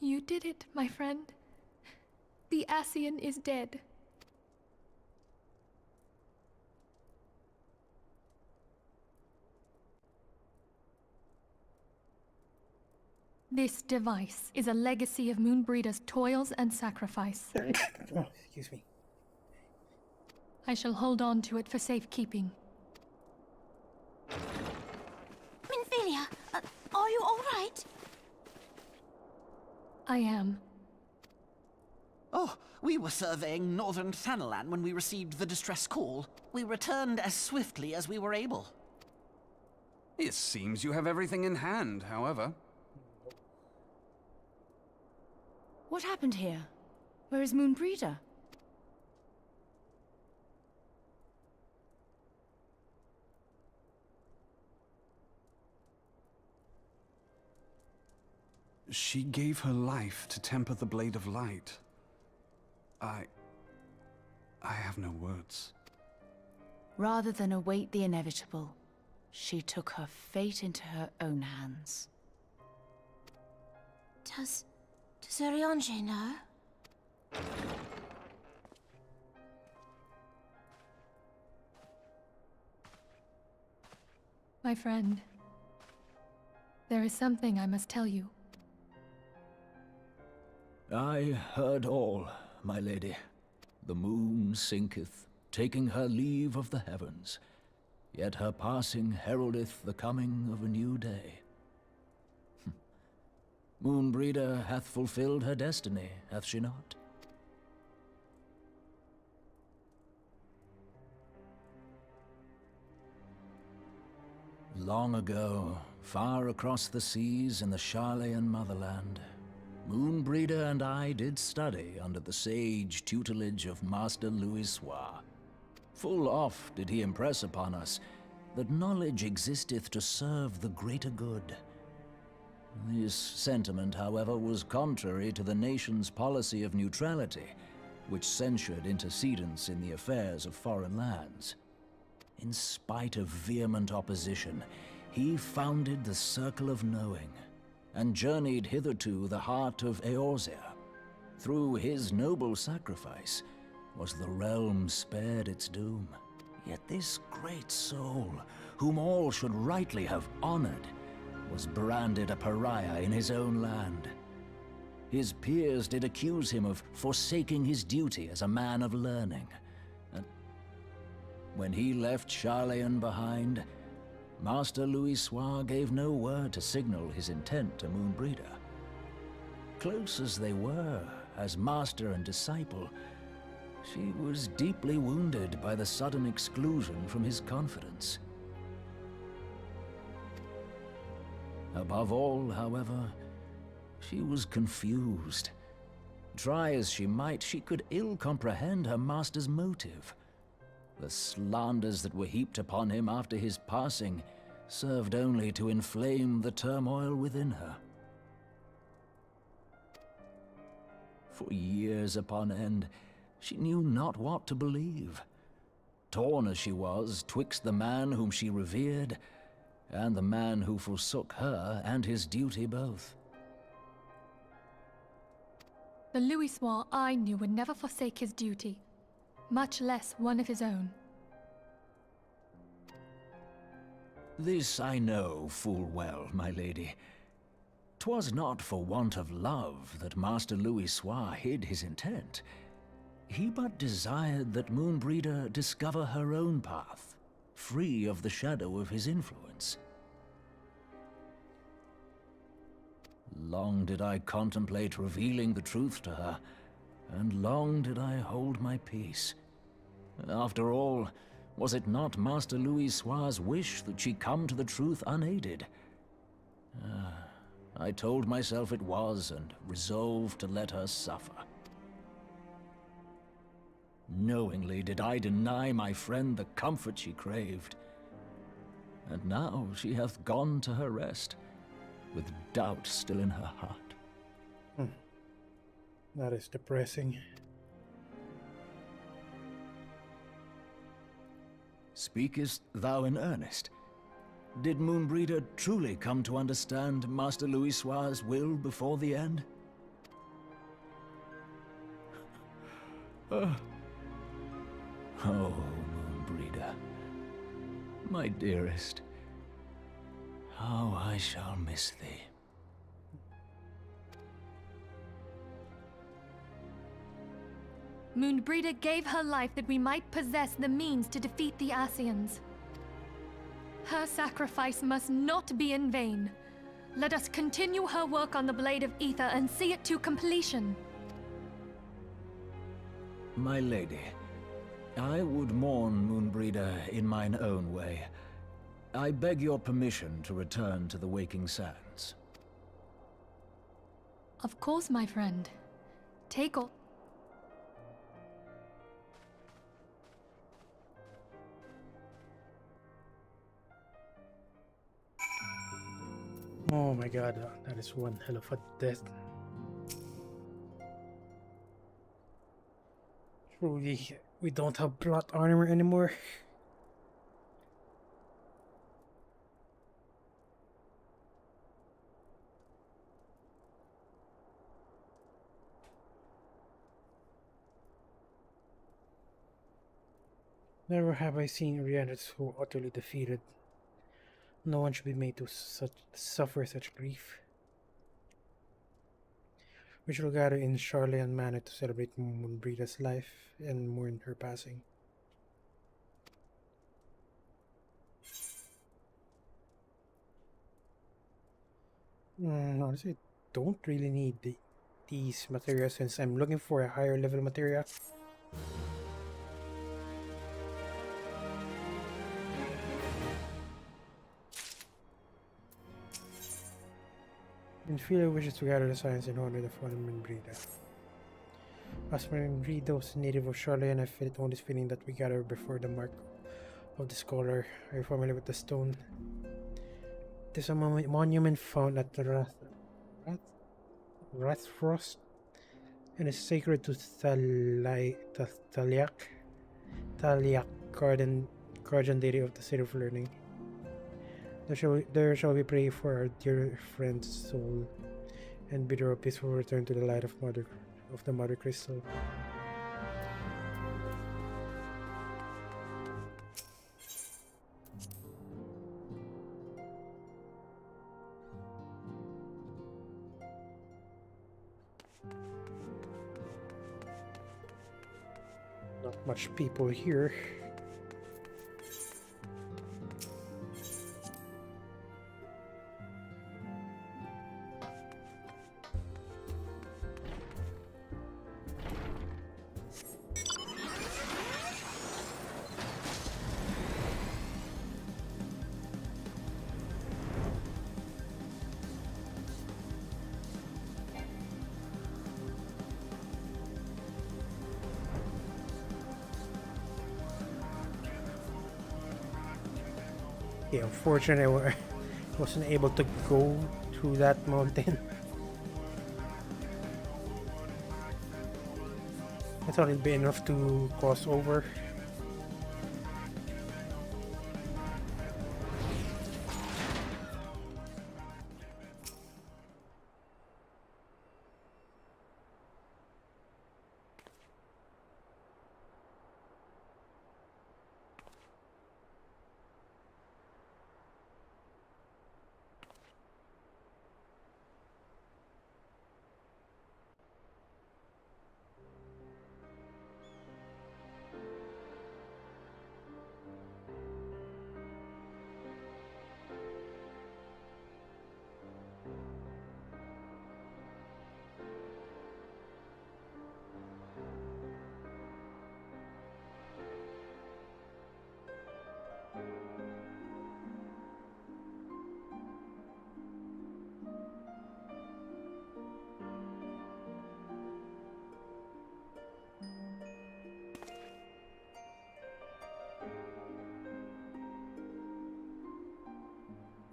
You did it, my friend. The Ascian is dead. This device is a legacy of Moonbreeder's toils and sacrifice. Oh, excuse me. I shall hold on to it for safekeeping. Minfilia, are you all right? I am. Oh, we were surveying northern Thanalan when we received the distress call. We returned as swiftly as we were able. It seems you have everything in hand, however. What happened here? Where is Moonbreeder? She gave her life to temper the Blade of Light. I have no words. Rather than await the inevitable, she took her fate into her own hands. Does Urianger know? My friend, there is something I must tell you. I heard all, my lady. The moon sinketh, taking her leave of the heavens. Yet her passing heraldeth the coming of a new day. Moonbreeder hath fulfilled her destiny, hath she not? Long ago, far across the seas in the Charlayan motherland, Moonbreeder and I did study under the sage tutelage of Master Louisoix. Full oft did he impress upon us that knowledge existeth to serve the greater good. This sentiment, however, was contrary to the nation's policy of neutrality, which censured intercedence in the affairs of foreign lands. In spite of vehement opposition, he founded the Circle of Knowing, and journeyed hitherto the heart of Eorzea. Through his noble sacrifice was the realm spared its doom. Yet this great soul, whom all should rightly have honored, was branded a pariah in his own land. His peers did accuse him of forsaking his duty as a man of learning. And when he left Charlayan behind, Master Louisoix gave no word to signal his intent to Moonbreeder. Close as they were, as master and disciple, she was deeply wounded by the sudden exclusion from his confidence. Above all, however, she was confused. Try as she might, she could ill comprehend her master's motive. The slanders that were heaped upon him after his passing served only to inflame the turmoil within her. For years upon end, she knew not what to believe. Torn as she was twixt the man whom she revered and the man who forsook her and his duty both. The Louisoix I knew would never forsake his duty, much less one of his own. This I know full well, my lady. 'Twas not for want of love that Master Louisoix hid his intent. He but desired that Moonbreeder discover her own path, free of the shadow of his influence. Long did I contemplate revealing the truth to her, and long did I hold my peace. After all, was it not Master Louisoix's wish that she come to the truth unaided? I told myself it was, and resolved to let her suffer. Knowingly did I deny my friend the comfort she craved. And now she hath gone to her rest, with doubt still in her heart. That is depressing. Speakest thou in earnest? Did Moonbreeder truly come to understand Master Louisoix's will before the end? Oh, Moonbreeder, my dearest, how I shall miss thee. Moonbreeder gave her life that we might possess the means to defeat the Ascians. Her sacrifice must not be in vain. Let us continue her work on the Blade of Ether and see it to completion. My lady, I would mourn Moonbreeder in mine own way. I beg your permission to return to the Waking Sands. Of course, my friend. Take all... Oh my god, that is one hell of a death. Truly, we don't have plot armor anymore. Never have I seen Rihanna so utterly defeated. No one should be made to suffer such grief. We shall gather in Charleyan Manor to celebrate Moonbreeder's life and mourn her passing. Honestly, I don't really need these materials since I'm looking for a higher level material. Infilia wishes to gather the science in honor of the fallen Moonbreeder. As Moonbreeder was a native of Charlotte, and I feel only feeling that we gather before the mark of the scholar. Are you familiar with the stone? It is a monument found at the Rathfrost and is sacred to Taliak, guardian deity of the City of Learning. There shall we pray for our dear friend's soul and bid her a peaceful return to the light of the Mother Crystal. Not much people here. Yeah, unfortunately, I wasn't able to go through that mountain. I thought it'd be enough to cross over.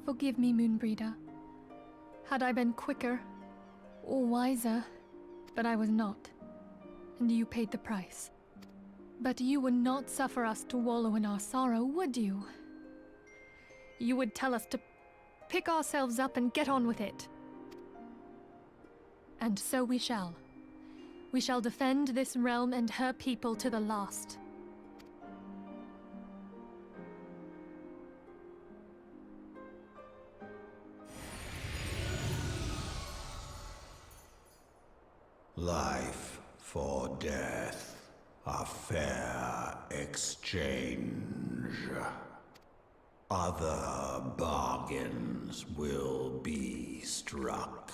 Forgive me, Moonbreeder. Had I been quicker or wiser, but I was not, and you paid the price. But you would not suffer us to wallow in our sorrow, would you? You would tell us to pick ourselves up and get on with it. And so we shall. We shall defend this realm and her people to the last. Life for death, a fair exchange. Other bargains will be struck.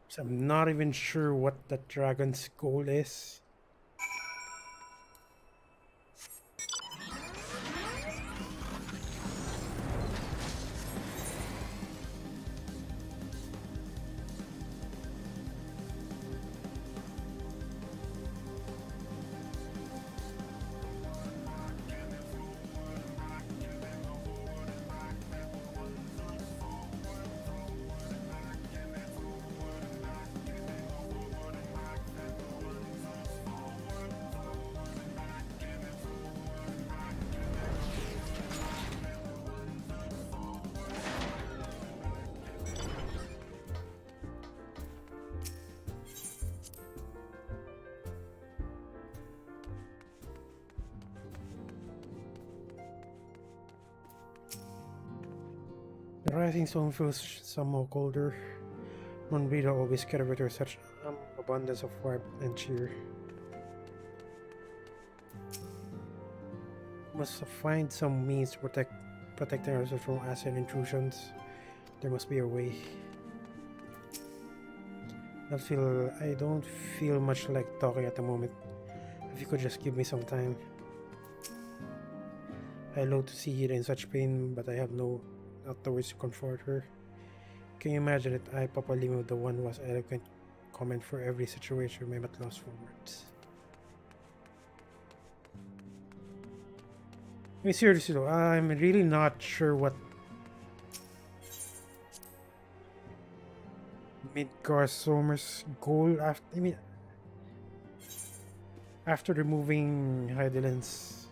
So I'm not even sure what the dragon's goal is. The rising sun feels somewhat colder. Monbrita always carried with her such abundance of warmth and cheer. Must find some means to protecting ourselves from acid intrusions. There must be a way. I don't feel much like talking at the moment. If you could just give me some time. I loathe to see her in such pain, but I have not the words to comfort her. Can you imagine it? I, Papa Limo, the one who was eloquent comment for every situation, may but lost for words. I mean, seriously though, I'm really not sure what Midgar Somer's goal after removing Heidelin's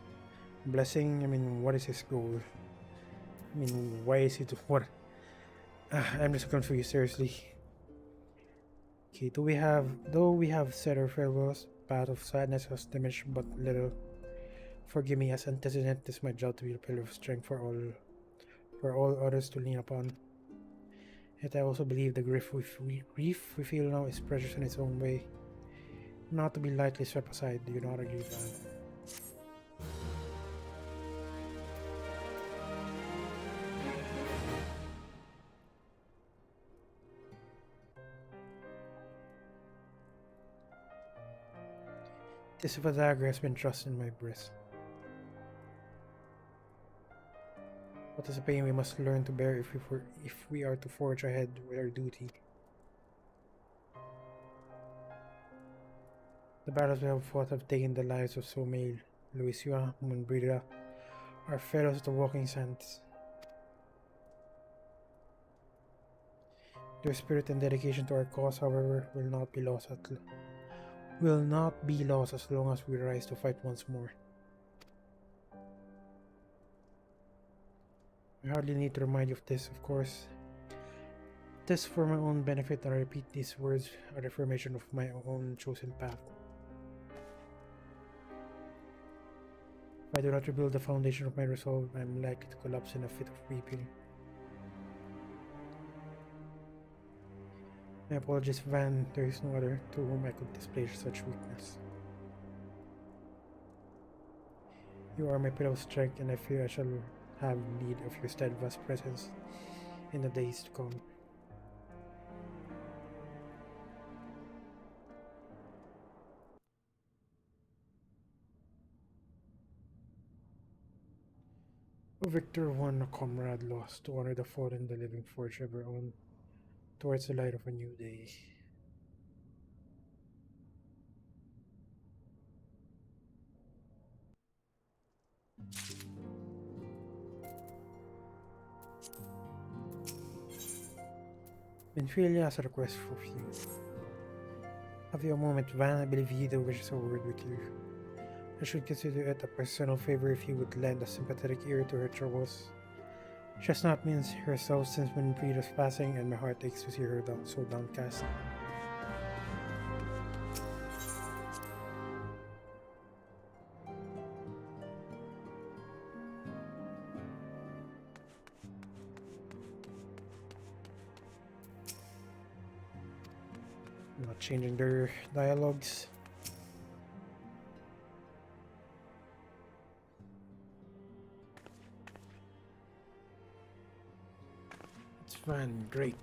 blessing. I mean, what is his goal? I mean, why is it what? I'm just confused, seriously. Okay, though we have said our farewells, path of sadness has diminished but little. Forgive me, as antecedent, this is my job to be a pillar of strength for all others to lean upon. Yet I also believe the grief we feel now is precious in its own way, not to be lightly swept aside. Do you not agree, Van? This dagger has been thrust in my breast. What is a pain we must learn to bear if we are to forge ahead with our duty? The battles we have fought have taken the lives of Somail, Luisua, Munbrida, our fellows of the Walking Sands. Their spirit and dedication to our cause, however, will not be lost as long as we rise to fight once more. I hardly need to remind you of this, of course. This for my own benefit, and I repeat these words are the affirmation of my own chosen path. If I do not rebuild the foundation of my resolve, I am likely to collapse in a fit of weeping. My apologies, Van. There is no other to whom I could display such weakness. You are my pillar of strength, and I fear I shall have need of your steadfast presence in the days to come. A victor won, a comrade lost, to honor the fallen, the living forge ever on, towards the light of a new day. Minfilia has a request for you. Have you a moment, Van? I believe Yido wishes a word with you. I should consider it a personal favor if you would lend a sympathetic ear to her troubles. She has not been herself since Winfrieda's passing, and my heart aches to see her so downcast. Not changing their dialogues. It's fine, great.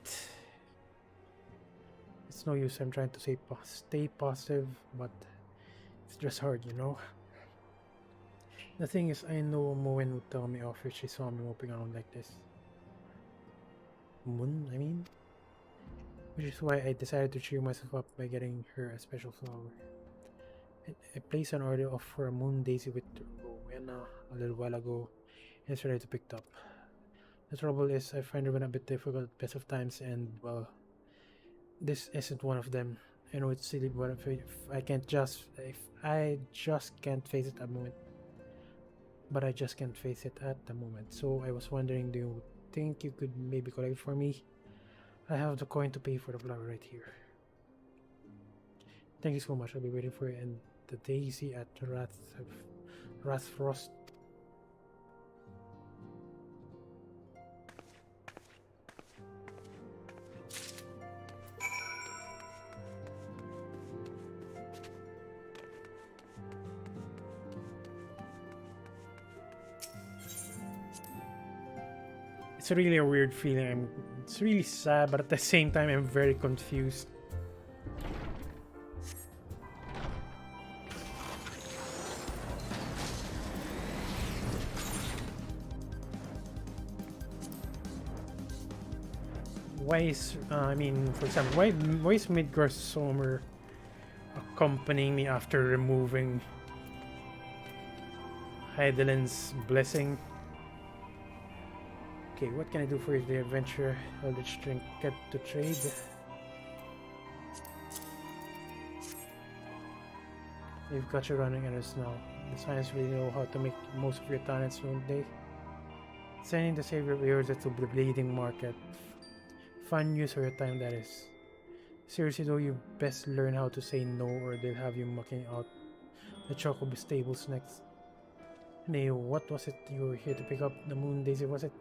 It's no use I'm trying to stay positive, but it's just hard, you know? The thing is, I know Moen would tell me off if she saw me moping around like this. Moon, I mean? Which is why I decided to cheer myself up by getting her a special flower. I placed an order off for a moon daisy with Rowena a little while ago, and it's ready to be picked up. The trouble is, I find her a bit difficult at best of times, and well, this isn't one of them. I know it's silly, but if I just can't face it at the moment. But I just can't face it at the moment. So I was wondering, do you think you could maybe collect it for me? I have the coin to pay for the flower right here. Thank you so much. I'll be waiting for you and the daisy at Rathfrost. It's really a weird feeling. It's really sad, but at the same time, I'm very confused. Why is, I mean, for example, why is Midgar Sommer accompanying me after removing Heidelin's blessing? Okay, what can I do for the adventure? Eldritch Trinket to trade. You've got you running errands now. The Science really know how to make most of your talents, don't they? Sending the savior of yours to the bleeding market. Fun use of your time, that is. Seriously though, you best learn how to say no, or they'll have you mucking out the Chocobo stables next. Hey, what was it you were here to pick up? The moon daisy, was it?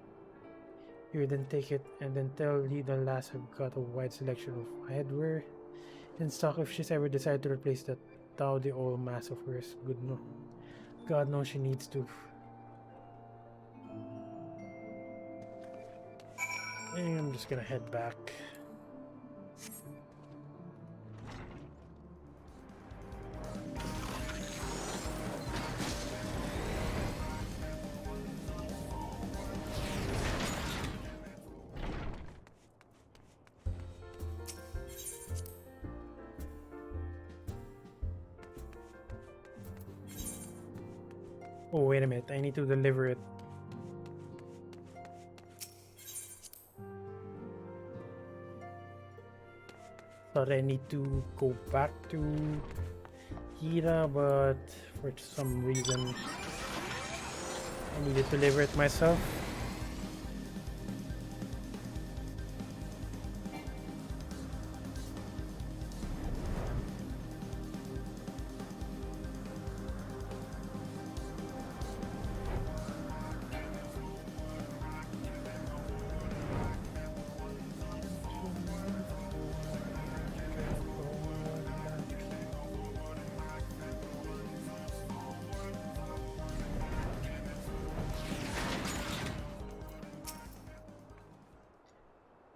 Here, then take it, and then tell Lee the lass I've got a wide selection of headwear in stock if she's ever decided to replace that dowdy old mass of hers. Good no. God knows she needs to. And I'm just gonna head back. Oh, wait a minute, I need to deliver it. Thought I need to go back to Hira, but for some reason I need to deliver it myself.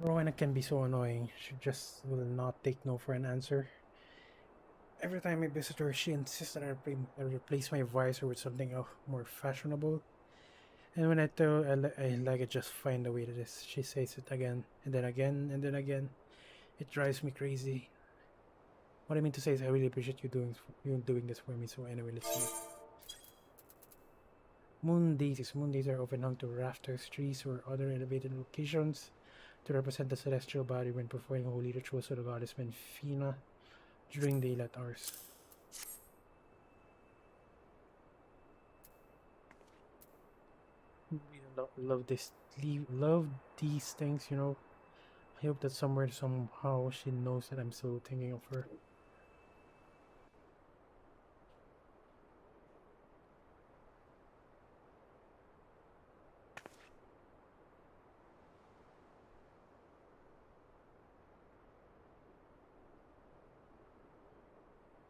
Rowena can be so annoying. She just will not take no for an answer. Every time I visit her, she insists that I replace my visor with something more fashionable. And when I tell her I like it just fine the way it is, she says it again, and then again, and then again. It drives me crazy. What I mean to say is I really appreciate you doing this for me, so anyway, let's see. Moon daisies. Moon daisies are often hung to rafters, trees, or other elevated locations to represent the celestial body when performing holy rituals to the goddess Menfina. during daylight hours. Love this, love these things, you know. I hope that somewhere, somehow, she knows that I'm still thinking of her.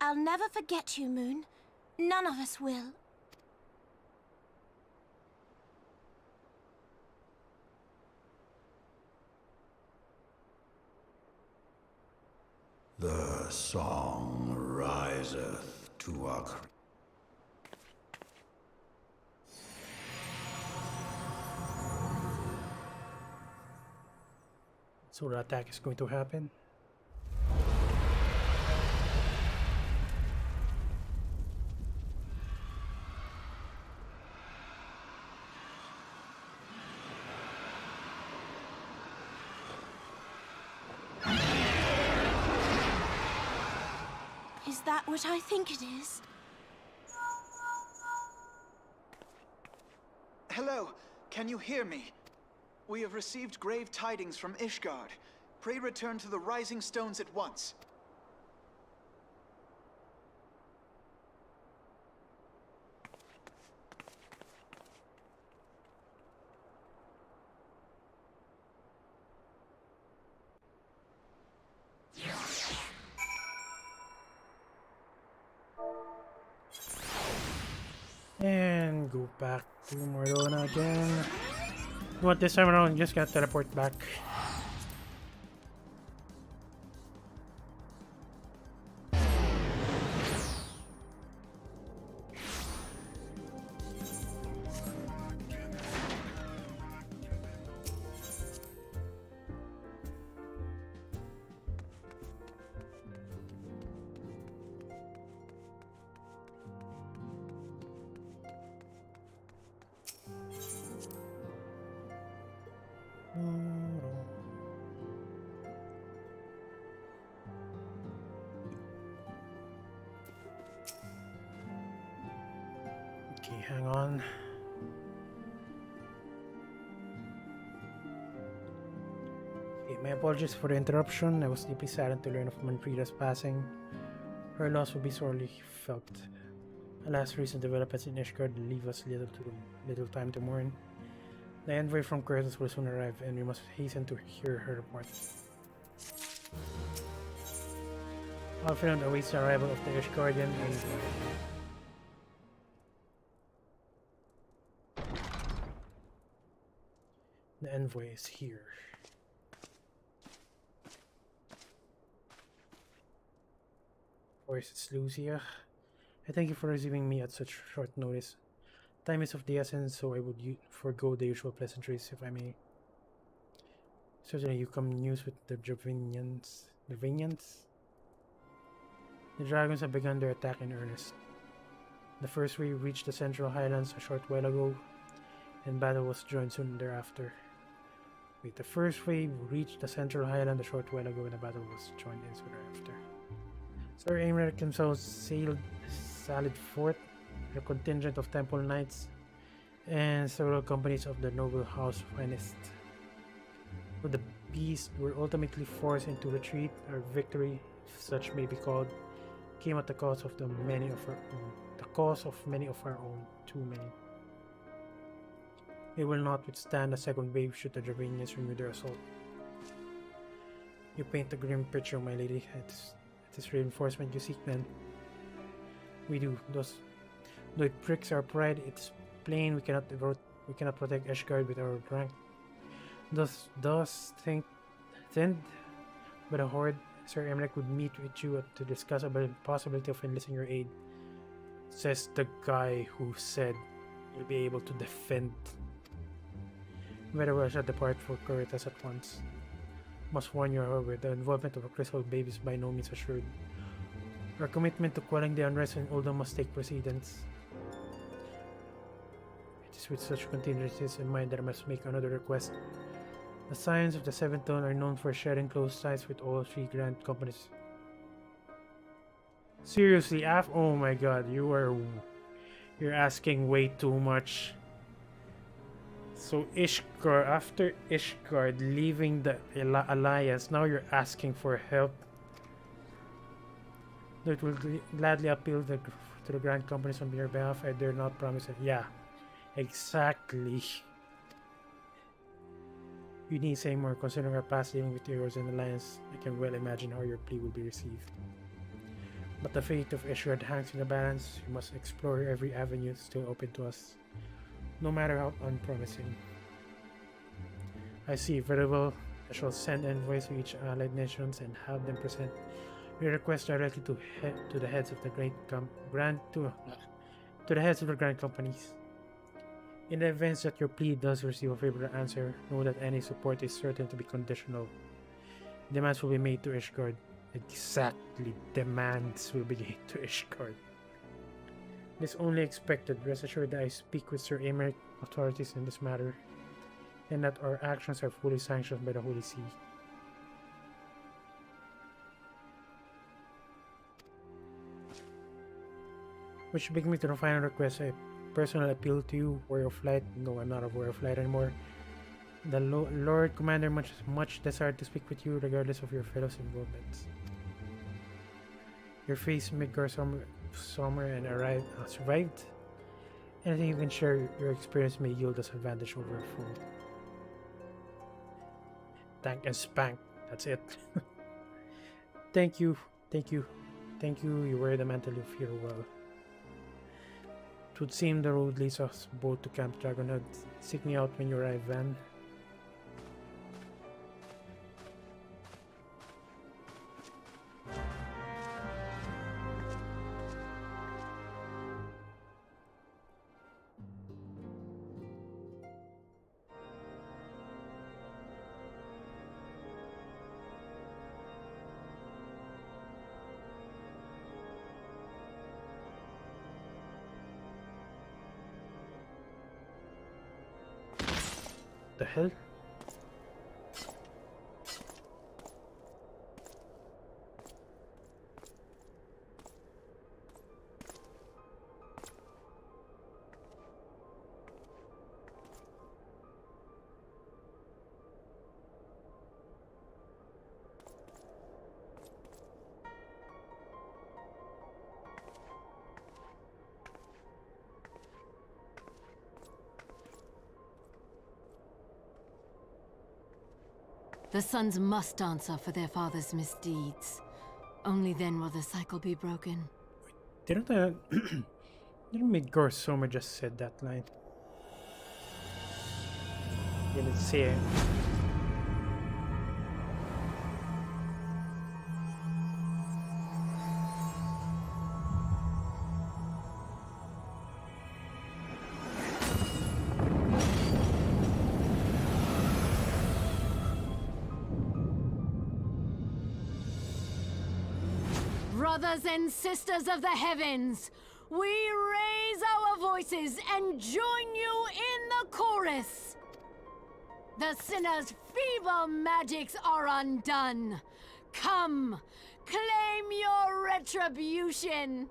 I'll never forget you, Moon. None of us will. The song riseth to a So the attack is going to happen. Is that what I think it is? Hello, can you hear me? We have received grave tidings from Ishgard. Pray return to the Rising Stones at once. And go back to Mordona again. You know what, this time around, just gotta teleport back. Okay, hang on. Okay, my apologies for the interruption. I was deeply saddened to learn of Manfreda's passing. Her loss will be sorely felt. Alas, recent developments in Ishgard leave us little time to mourn. The envoy from Curtis will soon arrive, and we must hasten to hear her report. Alfred awaits the arrival of the Ishgardian and the envoy is here. Of course, it's Lucia. I thank you for receiving me at such short notice. Time is of the essence, so I would forego the usual pleasantries, if I may. Certainly, you come news with the Dravinians. The dragons have begun their attack in earnest. The first wave reached the Central Highlands a short while ago, and battle was joined soon thereafter. Wait, the first wave reached the Central Highland a short while ago, and the battle was joined in soon thereafter. Sir Aimeric himself sallied forth a contingent of Temple Knights and several companies of the noble house finest. But the beasts were ultimately forced into retreat. Our victory, if such may be called, came at the cost of many of our own, too many. They will not withstand a second wave should the Dravinians renew their assault. You paint a grim picture, my lady. It is reinforcement you seek, then. We do. Though it pricks our pride, it's plain we cannot protect Ishgard with our rank. Thus thinned by the horde, Sir Aimeric would meet with you to discuss about the possibility of enlisting your aid. Says the guy who said you'll be able to defend. Very well shall depart for Curitas at once. Must warn you, however, the involvement of a crystal babe is by no means assured. Our commitment to quelling the unrest in Uldum must take precedence. It is with such contingencies in mind that I must make another request. The Scions of the Seventh Dawn are known for sharing close ties with all three grand companies. Seriously, oh my god, you're asking way too much. So Ishgard, after Ishgard leaving the Alliance, now you're asking for help. That will gladly appeal to the Grand Companies on your behalf. I dare not promise it. Yeah, exactly. You need say more. Considering our past dealing with heroes in the Alliance, I can well imagine how your plea will be received. But the fate of Ishgard hangs in the balance. You must explore every avenue still open to us, no matter how unpromising. I see. Very well. I shall send envoys to each allied nations and have them present your request directly to the heads of the the heads of the grand companies. In the event that your plea does receive a favorable answer, know that any support is certain to be conditional. Demands will be made to Ishgard. Exactly, demands will be made to Ishgard. It is only expected. Rest assured that I speak with Sir Emeric authorities in this matter, and that our actions are fully sanctioned by the Holy See. Which brings me to the final request. I personal appeal to you, Warrior of Flight. No, I'm not a Warrior of Flight anymore. The Lord Commander much desired to speak with you regardless of your fellows' involvements. Your face Midgar summer and survived. Anything you can share your experience may yield us advantage over a foe. Tank and spank. That's it. Thank you. You wear the mantle of hero well. It would seem the road leads us both to Camp Dragonhead. Seek me out when you arrive, Van. The hell? The sons must answer for their father's misdeeds. Only then will the cycle be broken. Didn't Midgar Soma just said that line? Didn't say it. Brothers and sisters of the heavens, we raise our voices and join you in the chorus. The sinner's feeble magics are undone. Come, claim your retribution.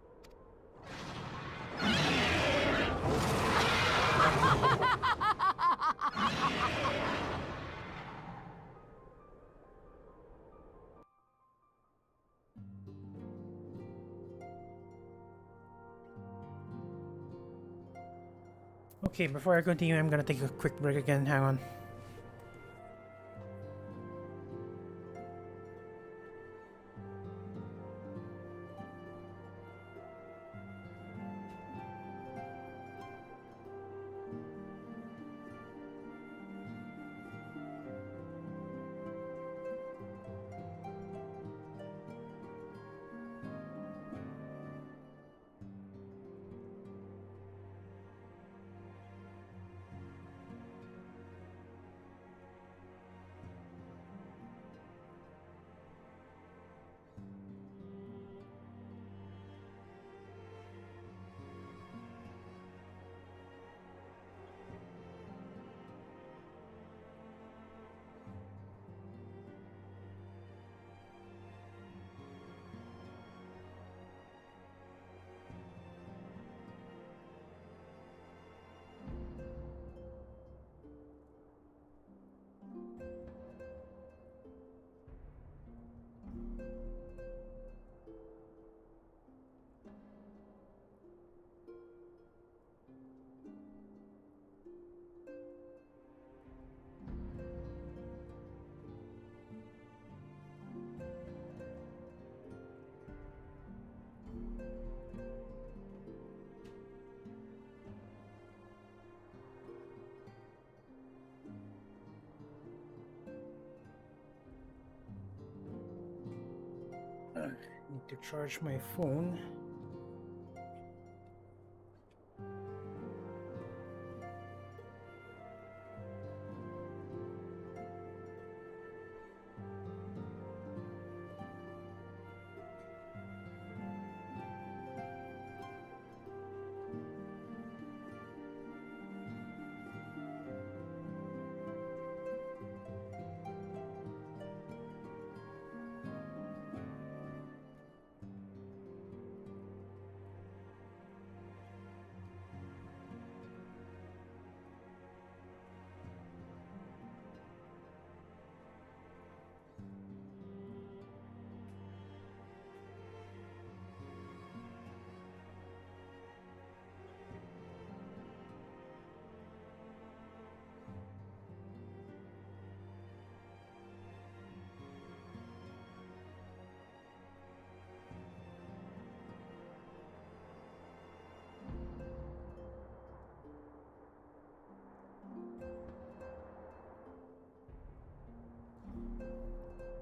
Okay, before I continue, I'm gonna take a quick break again. Hang on. to charge my phone.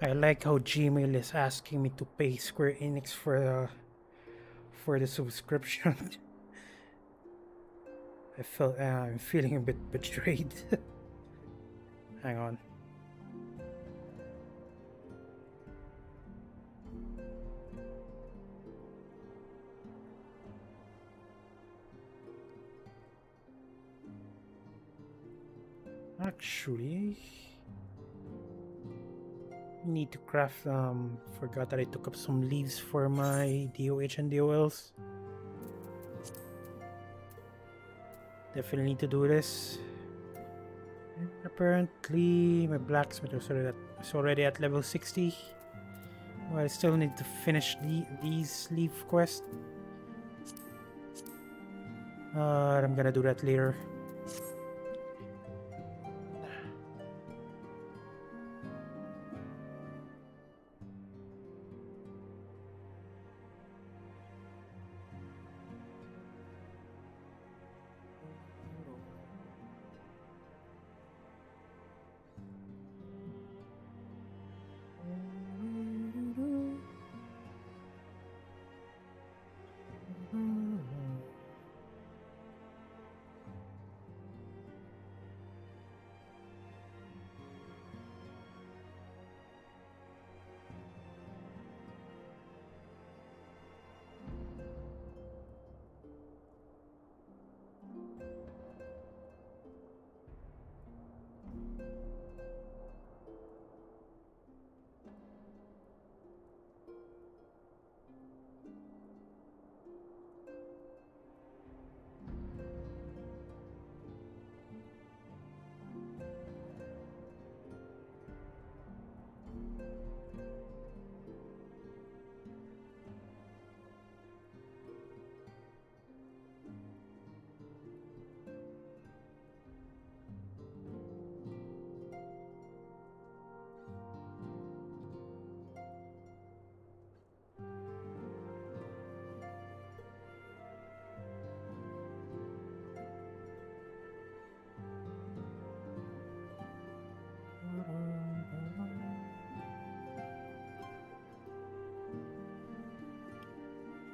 I like how Gmail is asking me to pay Square Enix for the subscription. I'm feeling a bit betrayed. Hang on. Actually, need to craft. Forgot that I took up some leaves for my DOH and DOLs. Definitely need to do this. And apparently, my blacksmith is already at level 60. Well, I still need to finish these leaf quests. I'm gonna do that later.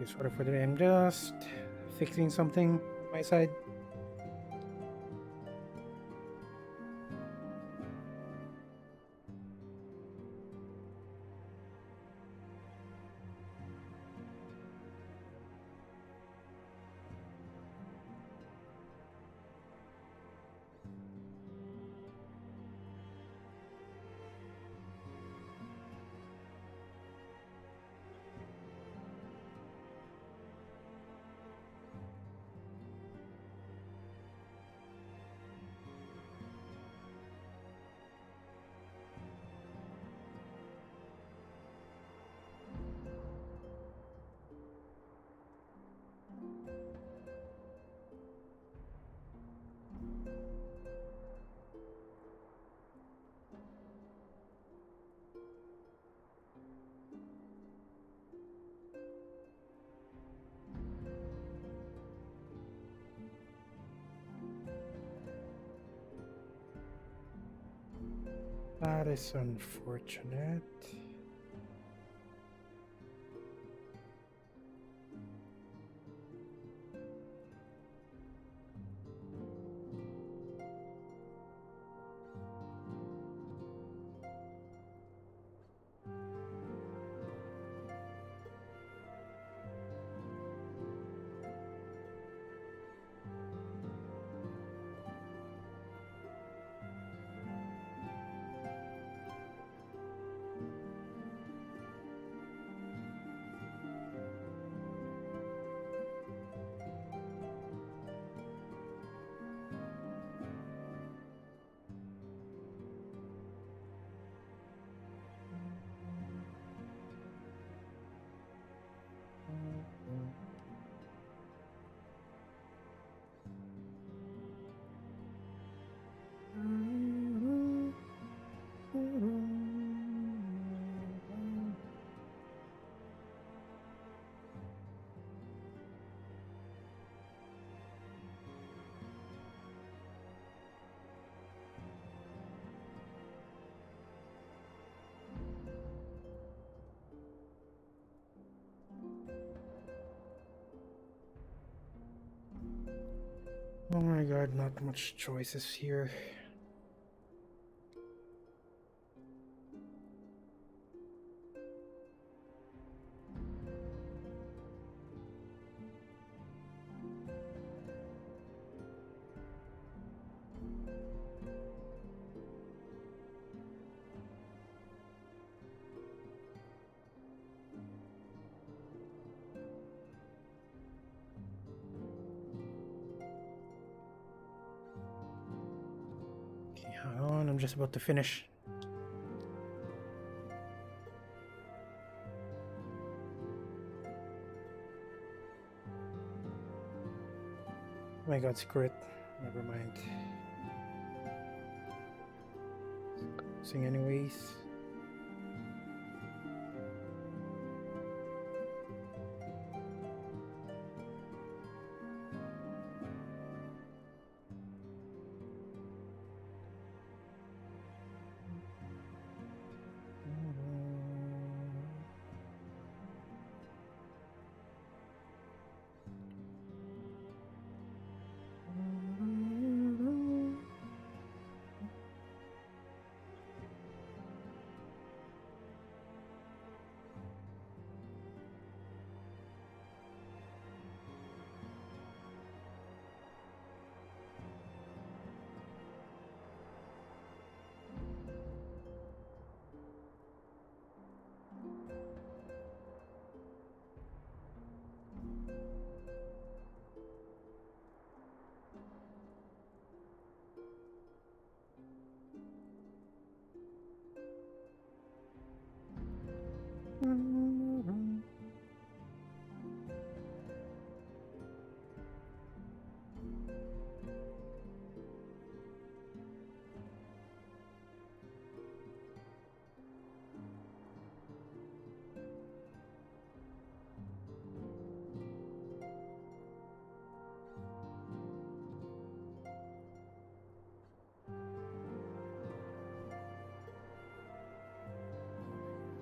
Sorry for the delay. I'm just fixing something on my side. That is unfortunate. Oh my god, not much choices here. Okay, hang on, I'm just about to finish. Oh my god, screw it. Never mind. Sing anyways.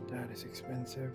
That is expensive.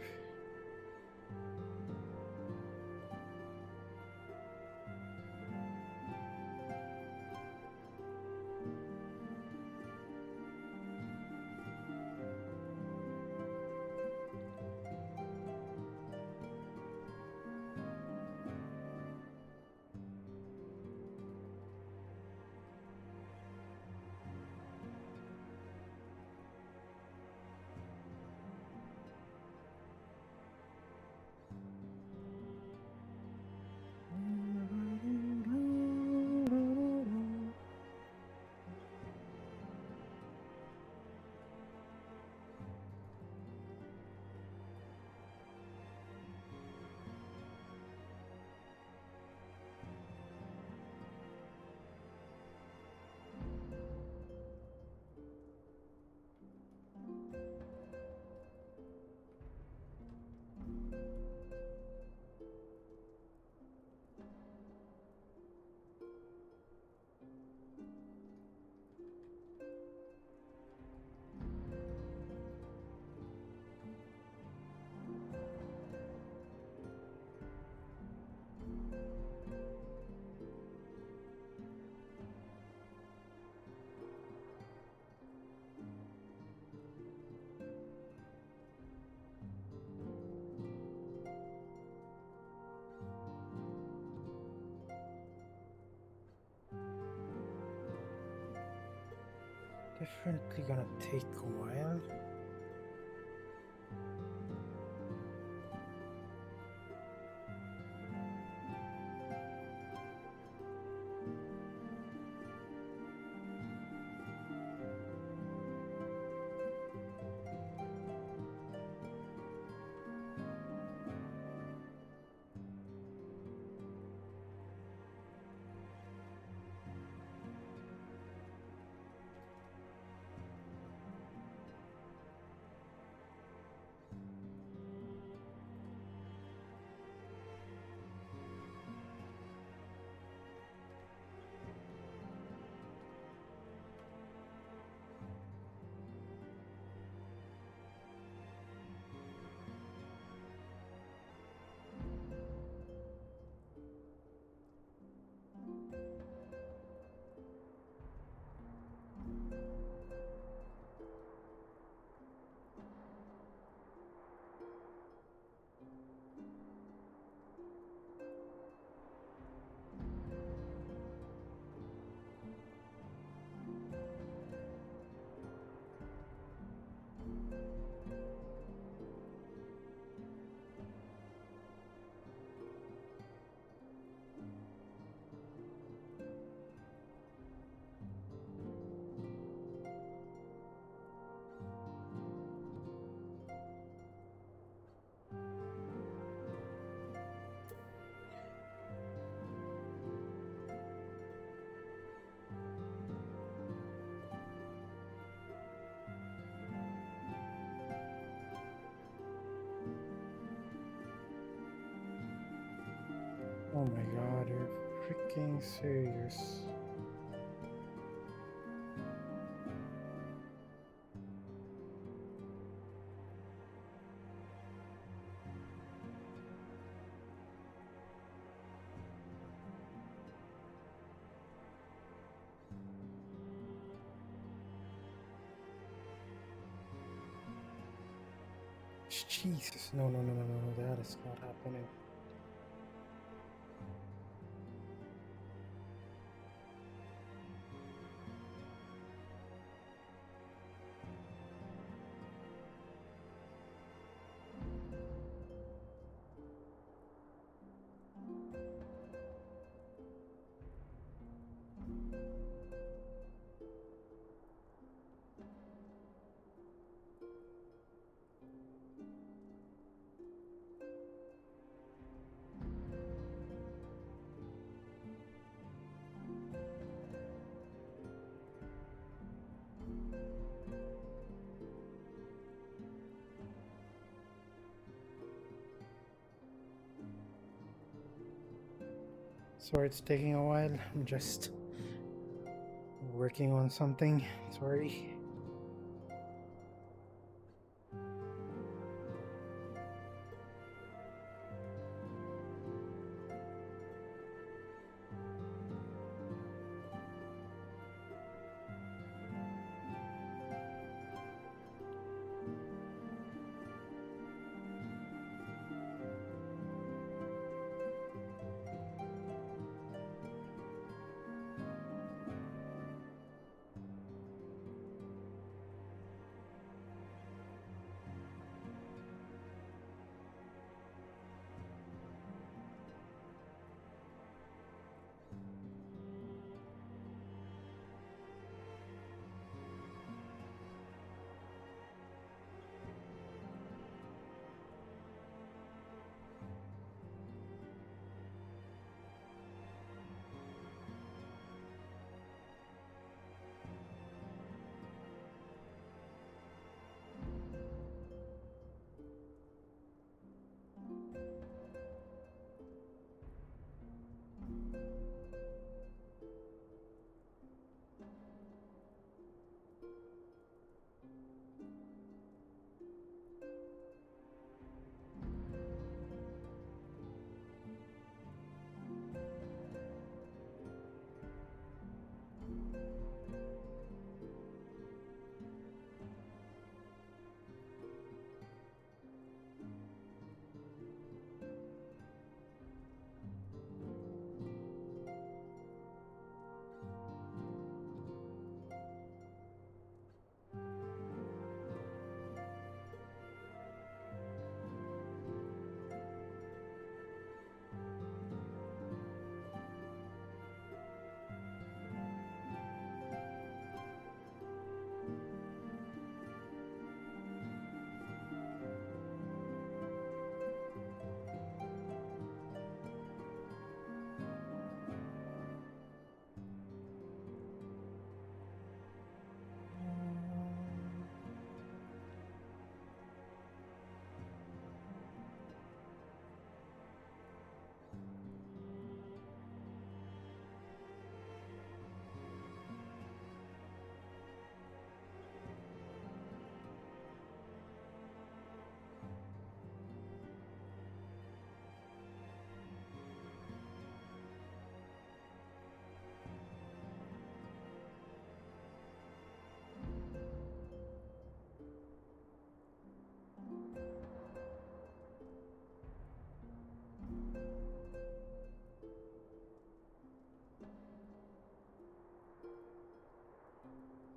Definitely gonna take a while. Oh my god, you're freaking serious. Jesus, no, no, no, no, no, no, that is not happening. Sorry it's taking a while. I'm just working on something. Sorry.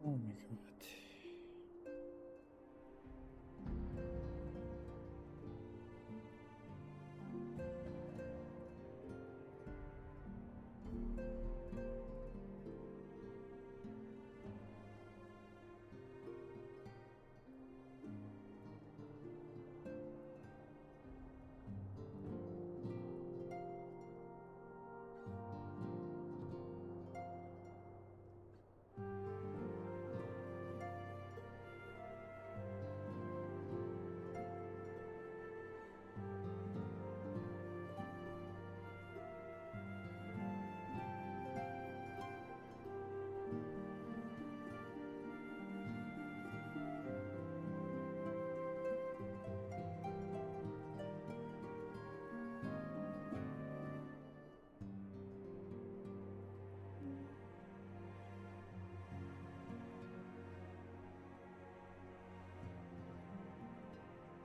Oh my god.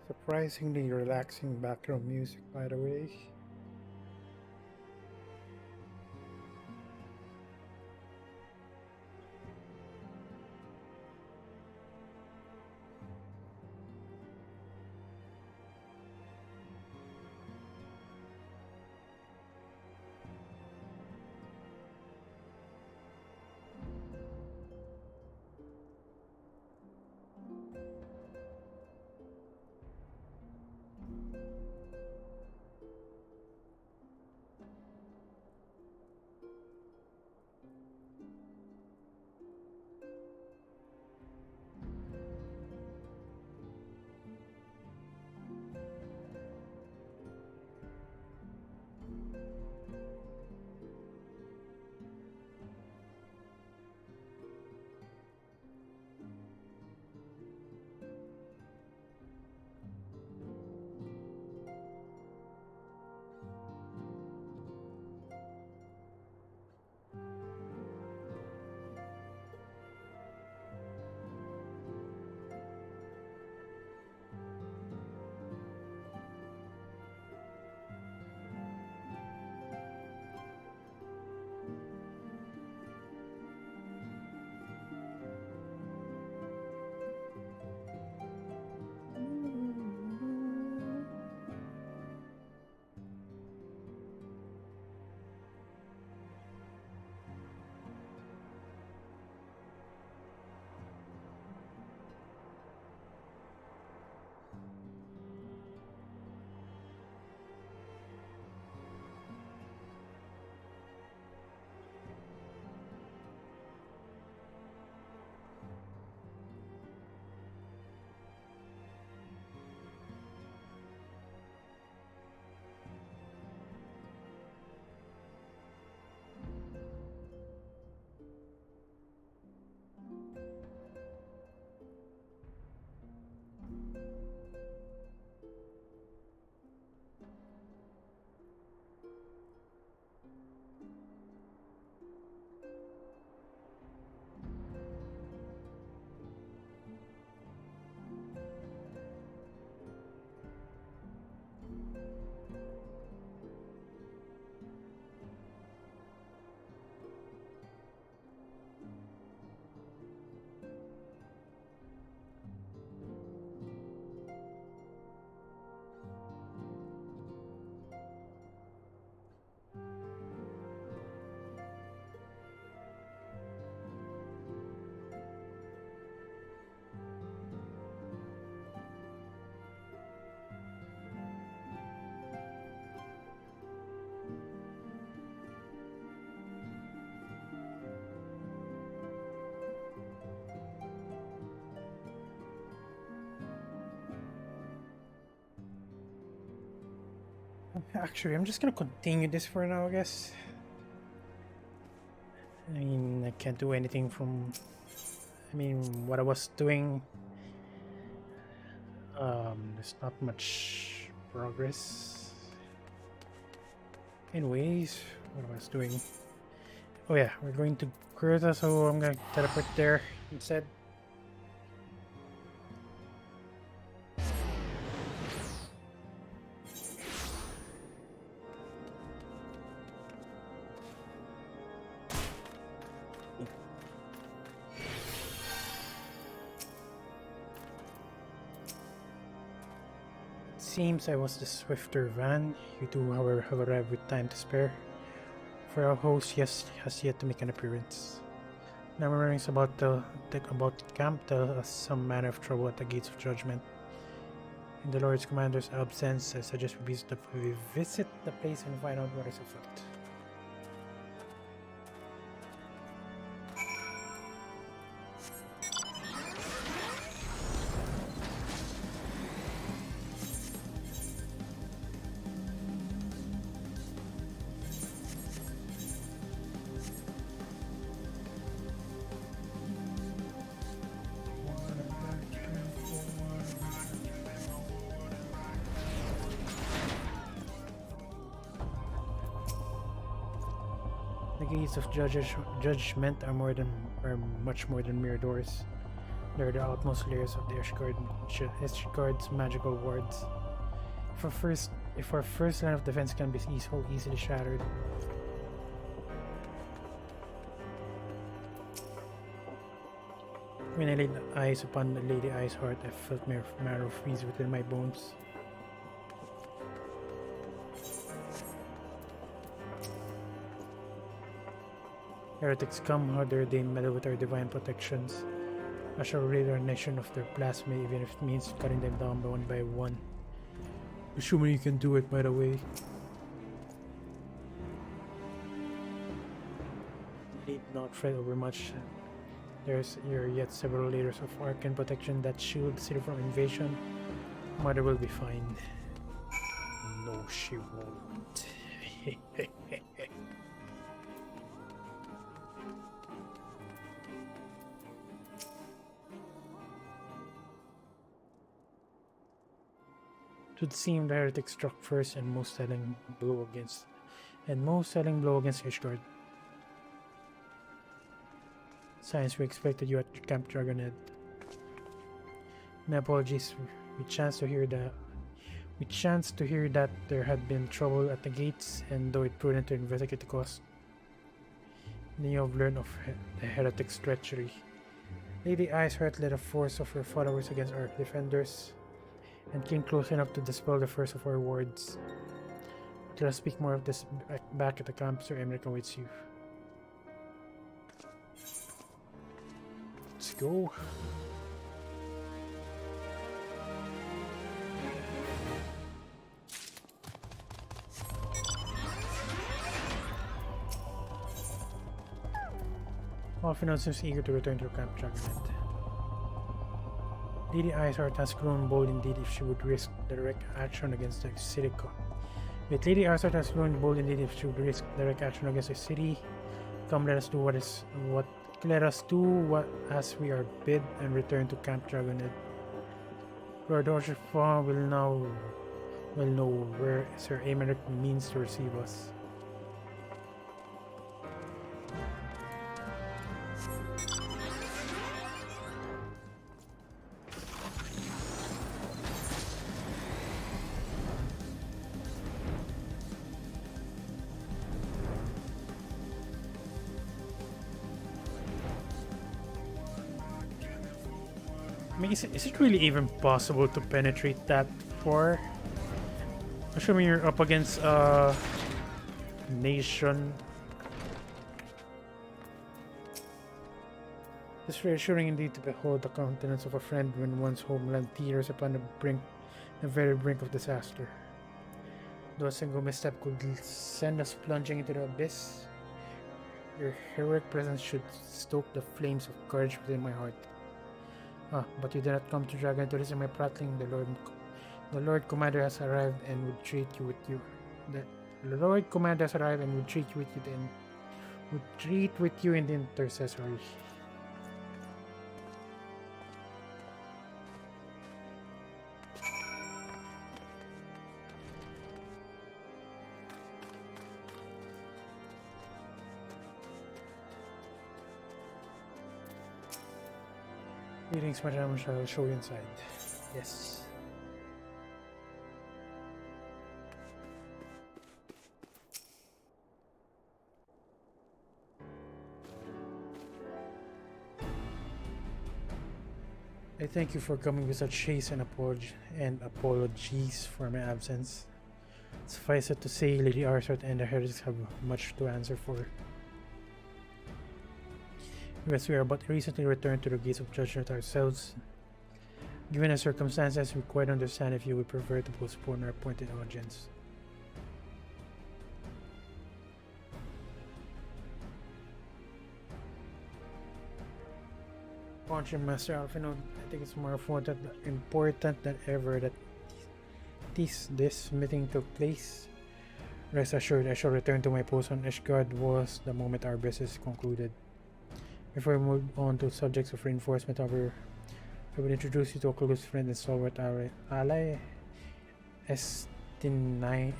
Surprisingly relaxing background music, by the way. Actually, I'm just gonna continue this for now, I guess. I mean, I can't do anything from... I mean, what I was doing... there's not much progress. Anyways, what I was doing... Oh yeah, we're going to Greta, so I'm gonna teleport there instead. Seems I was the swifter van. You two, however, have arrived with time to spare. For our host, yes, has yet to make an appearance. Now murmurings about the camp tell us some manner of trouble at the gates of judgment. In the Lord's Commander's absence, I suggest we visit the place and find out what is afoot. The gates of judgment are much more than mere doors. They're the outmost layers of the Ishgard's magical wards. If our first line of defense can be so easily shattered, when I laid eyes upon the Lady Iceheart, I felt my marrow freeze within my bones. Heretics come, how dare they meddle with our divine protections? I shall rid our nation of their blasphemy, even if it means cutting them down one by one. Assuming you can do it, by the way. Need not fret over much. There are yet several layers of arcane protection that shield the city from invasion. Mother will be fine. No, she won't. It would seem the heretic struck first and most telling blow against Ishgard. Science, we expected you at Camp Dragonhead. My apologies. We chanced to hear that there had been trouble at the gates, and though it prudent to investigate the cause, then you have learned of the heretic's treachery. Lady Iceheart led a force of her followers against our defenders, and came close enough to dispel the first of our wards. Let us speak more of this back at the camp. Sir Emmerich awaits you. Let's go. Alphinaud seems eager to return to Camp Dragonhead. Lady Iceheart has grown bold indeed if she would risk direct action against the city. Lady Iceheart has grown bold indeed if she would risk direct action against the city. Come, let us do what as we are bid and return to Camp Dragonhead. Lord Orchifon will know where Sir Emmerich means to receive us. I mean, is it really even possible to penetrate that far? Assuming you're up against a nation. It's reassuring indeed to behold the countenance of a friend when one's homeland teeters upon the very brink of disaster. Though a single misstep could send us plunging into the abyss, your heroic presence should stoke the flames of courage within my heart. But you did not come to Dragon to listen to my prattling. The Lord Commander has arrived and would treat you with you. The Lord Commander has arrived and would treat you with you in the intercessory. Greetings, madam. Shall I show you inside? Yes. I thank you for coming with such haste and apologies for my absence. Suffice it to say, Lady Iceheart and the heretics have much to answer for. Yes, we are but recently returned to the gates of judgment ourselves. Given the circumstances, we quite understand if you would prefer to postpone our appointed audience. Punching Master Alphinaud, I think it's more important than ever that this meeting took place. Rest assured, I shall return to my post on Ishgard was the moment our business is concluded. Before we move on to subjects of reinforcement, however, I will introduce you to a close friend and stalwart ally, Estinian.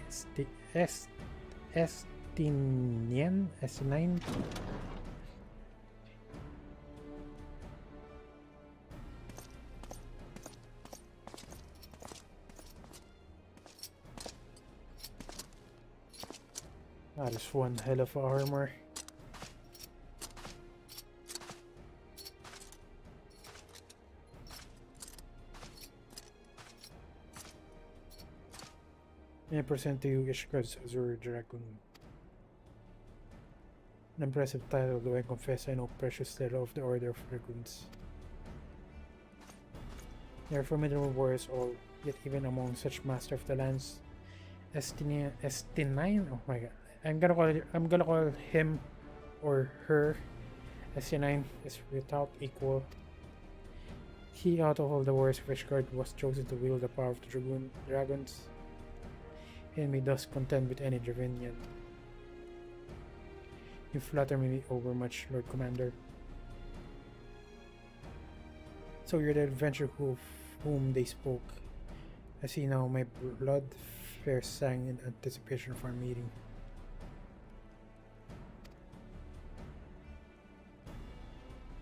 just one hell of armor. I present to you Ishgard's Azure Dragoon. An impressive title, though I confess I know precious little of the Order of Dragoons. They are formidable warriors all, yet even among such master of the lands, ST9? Oh my god. I'm gonna call him or her ST9 is without equal. He out of all the warriors of Ishgard was chosen to wield the power of the dragons, and may thus contend with any Dravinian. You flatter me overmuch, Lord Commander. So you're the adventurer whom they spoke. I see now my blood fair sang in anticipation of our meeting.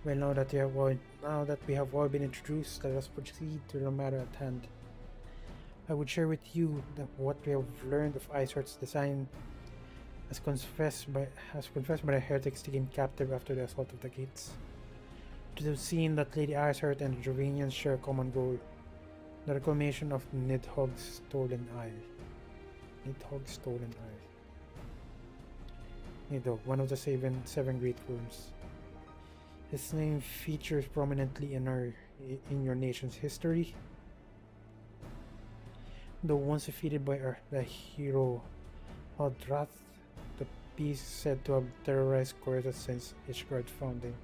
Well, now that we have all been introduced, let us proceed to the matter at hand. I would share with you what we have learned of Iceheart's design, as confessed by the heretics taken captive after the assault of the gates. To have seen that Lady Iceheart and the Dravinians share a common goal, the reclamation of Nidhogg's stolen isle. Nidhogg, one of the seven great worms. His name features prominently in your nation's history. Though once defeated by the hero Hodrath, the beast is said to have terrorized Coretta since Ishgard's founding.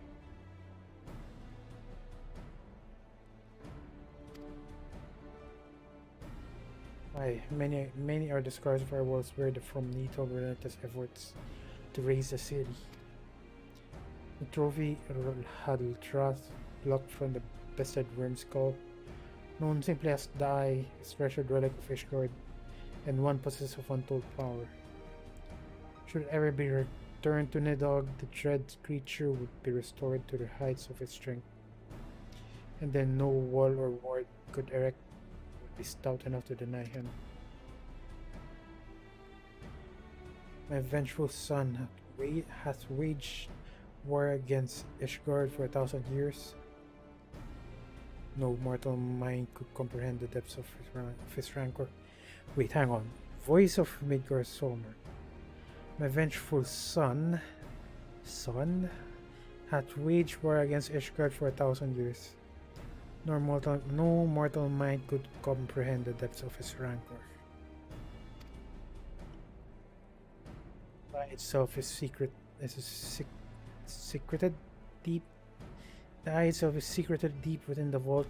Aye, many are the scars of our worlds where from Nidhogg's relentless efforts to raise the city. The trophy Hodrath plucked from the bested worm skull, known simply as the Eye, is treasured relic of Ishgard, and one possessed of untold power. Should it ever be returned to Nidhogg, the dread creature would be restored to the heights of its strength, and then no wall or ward could erect would be stout enough to deny him. My vengeful son hath waged war against Ishgard for 1,000 years. No mortal mind could comprehend the depths of his rancor. Wait, hang on. Voice of Midgard Solmer. My vengeful son hath waged war against Ishgard for 1,000 years. No mortal mind could comprehend the depths of his rancor. By itself is secreted deep. The eye itself is secreted deep within the vault.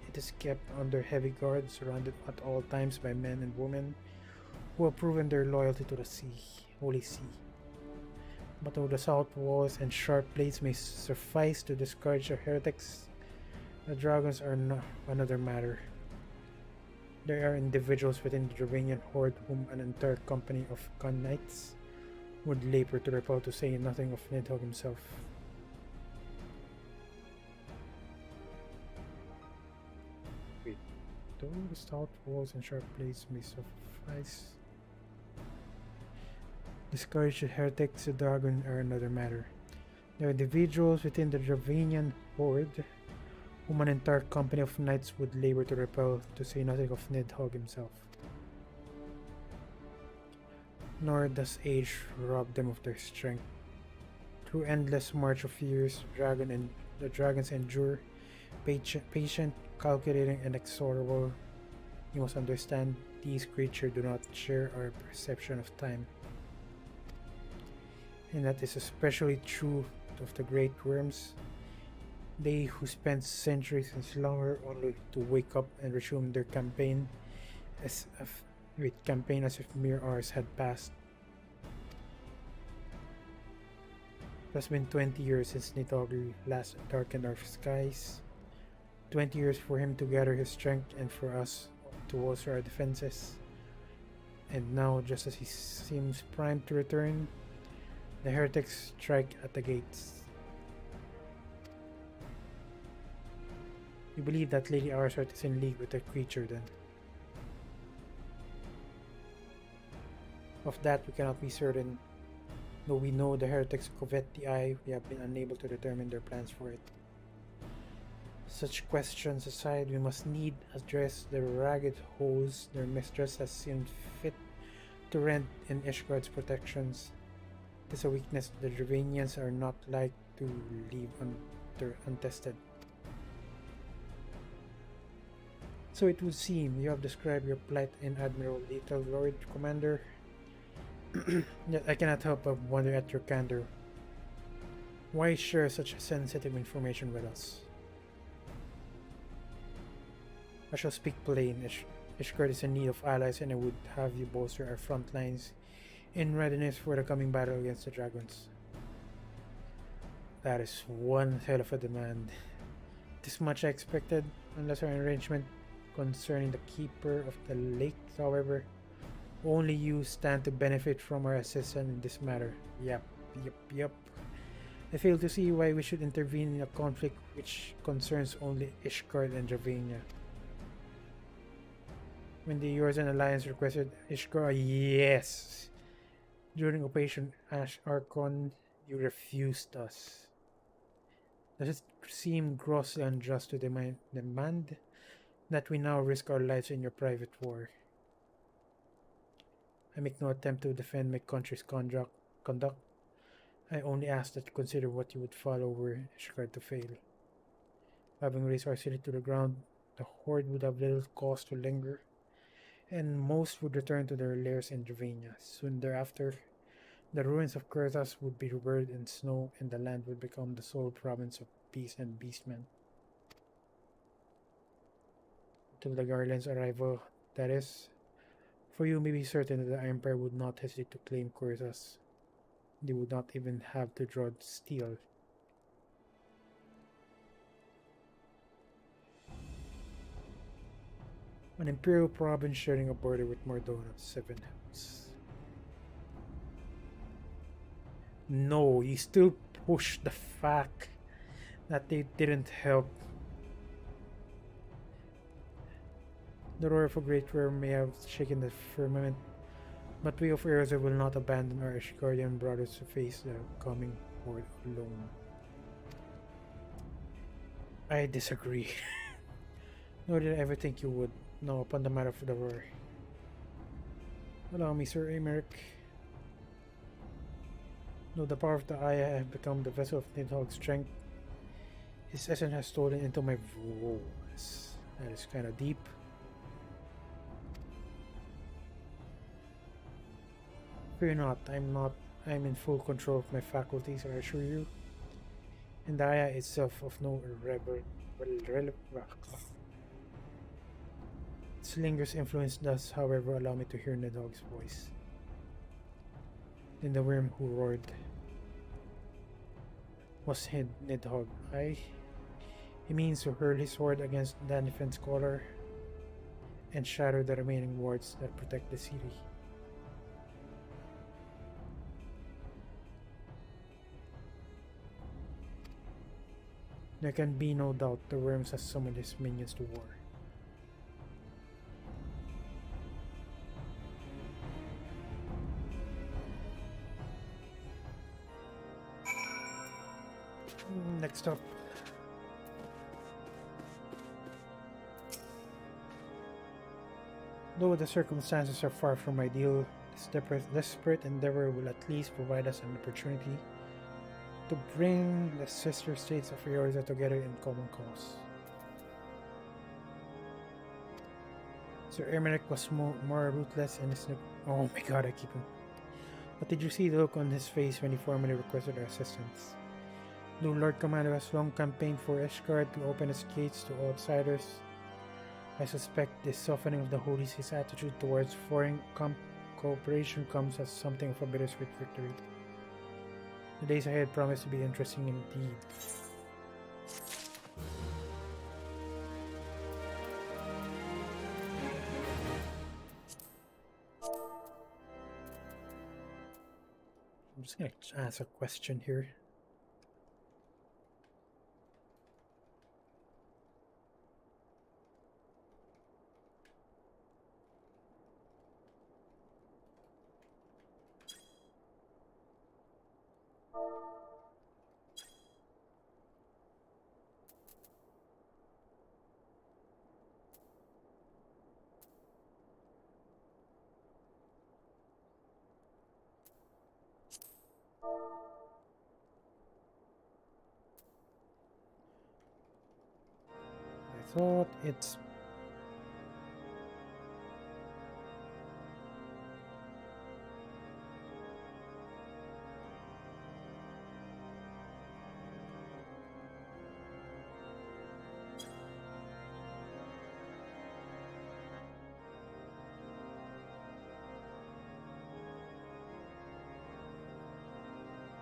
It is kept under heavy guard, surrounded at all times by men and women who have proven their loyalty to the holy sea. But though the south walls and sharp blades may suffice to discourage the heretics, the dragons are another matter. There are individuals within the Dravinian horde whom an entire company of gun knights would labor to repel, to say nothing of Nidhogg himself. Wait, though the stout walls and sharp blades may suffice. Discourage the heretics, the dragon are another matter. There are individuals within the Dravinian horde whom an entire company of knights would labor to repel, to say nothing of Nidhogg himself. Nor does age rob them of their strength. Through endless march of years, the dragons endure, patient, calculating, and inexorable. You must understand, these creatures do not share our perception of time. And that is especially true of the great worms. They who spend centuries in slumber only to wake up and resume their campaign as if mere hours had passed. It has been 20 years since Nidhogg last darkened our skies. 20 years for him to gather his strength and for us to bolster our defenses. And now, just as he seems primed to return, the heretics strike at the gates. You believe that Lady Iceheart is in league with the creature, then? Of that we cannot be certain. Though we know the heretics covet the eye, we have been unable to determine their plans for it. Such questions aside, we must need address the ragged holes their mistress has seen fit to rent in Ishgard's protections. It is a weakness the Dravanians are not like to leave untested. So it would seem you have described your plight in Admiral Lethal Lord, Commander. Yet I cannot help but wonder at your candor. Why share such sensitive information with us? I shall speak plain. Ishgard is in need of allies, and I would have you bolster our front lines in readiness for the coming battle against the dragons. That is one hell of a demand. This much I expected, unless our arrangement concerning the Keeper of the Lake, however. Only you stand to benefit from our assistance in this matter. Yep. I fail to see why we should intervene in a conflict which concerns only Ishgard and Dravania. When the Eorzen Alliance requested Ishgard, yes! During Operation Ash Archon, you refused us. Does it seem grossly unjust to demand that we now risk our lives in your private war? I make no attempt to defend my country's conduct. I only ask that you consider what you would follow were Ishgard to fail. Having razed our city to the ground, the Horde would have little cause to linger, and most would return to their lairs in Dravania. Soon thereafter, the ruins of Kurthas would be buried in snow, and the land would become the sole province of beasts and beastmen. Until the Garland's arrival, that is, for you may be certain that the Empire would not hesitate to claim Kurthas. They would not even have to draw steel. An Imperial province sharing a border with Mordona, 7 hells. No, you still push the fact that they didn't help. The roar of a great worm may have shaken the firmament, but we of Eorzea will not abandon our Ishgardian brothers to face the coming horde alone. I disagree. Nor did I ever think you would. No, upon the matter of the roar. Allow me, Sir Emeric. Though the power of the Eye have become the vessel of Nidhogg's strength, his essence has stolen into my voice. That is kind of deep. Fear not, I'm in full control of my faculties, I assure you. And the Aya itself of no Slinger's influence does, however, allow me to hear Nidhogg's voice. Then the worm who roared was Nidhogg. He means to hurl his sword against Danifen's collar and shatter the remaining wards that protect the city. There can be no doubt the worms has summoned his minions to war. Next up. Though the circumstances are far from ideal, this desperate endeavor will at least provide us an opportunity to bring the sister states of Eorzea together in common cause. Sir Emeric was more ruthless in his... Oh my god, I keep him. But did you see the look on his face when he formally requested our assistance? The Lord Commander has long campaigned for Ishgard to open its gates to outsiders. I suspect this softening of the Holy See's attitude towards foreign cooperation comes as something of a bittersweet victory. The days ahead promise to be interesting indeed. I'm just gonna ask a question here. I thought it's...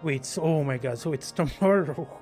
Wait, so, oh my god, so it's tomorrow.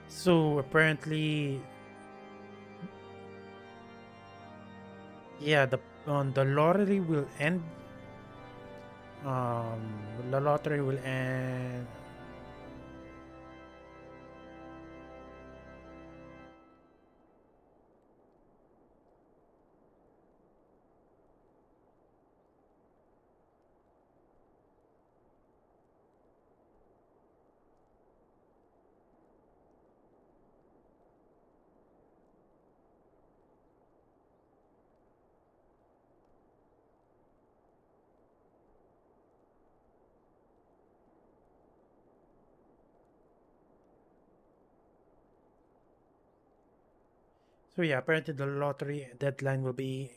So apparently, yeah, the lottery will end. The lottery will end. So yeah, apparently the lottery deadline will be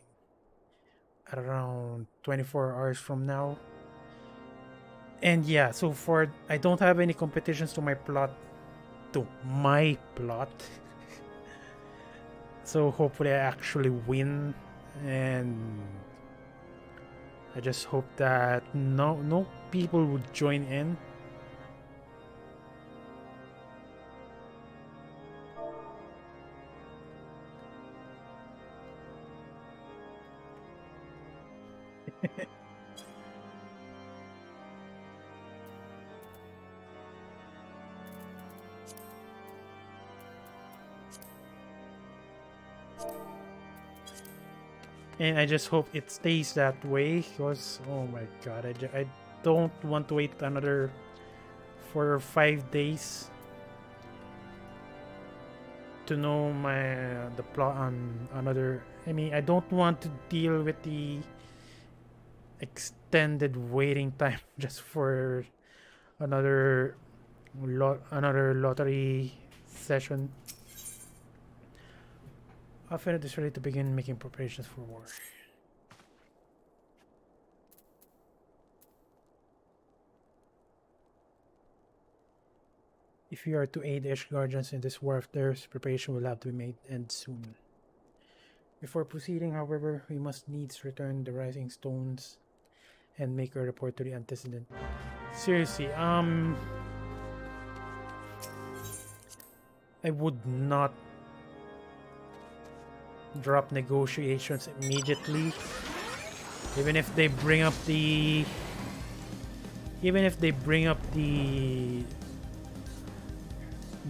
around 24 hours from now. And yeah, so for I don't have any competitions to my plot. So hopefully I actually win, and I just hope that no people would join in. And I just hope it stays that way, because oh my god, I don't want to wait another 4 or 5 days to know the plot on another. I mean, I don't want to deal with the extended waiting time just for another lottery session. Often it is ready to begin making preparations for war. If you are to aid Ish Guardians in this war of theirs, preparation will have to be made, and soon. Before proceeding, however, we must needs return the rising stones and make a report to the antecedent. Seriously, I would not drop negotiations immediately Even if they bring up the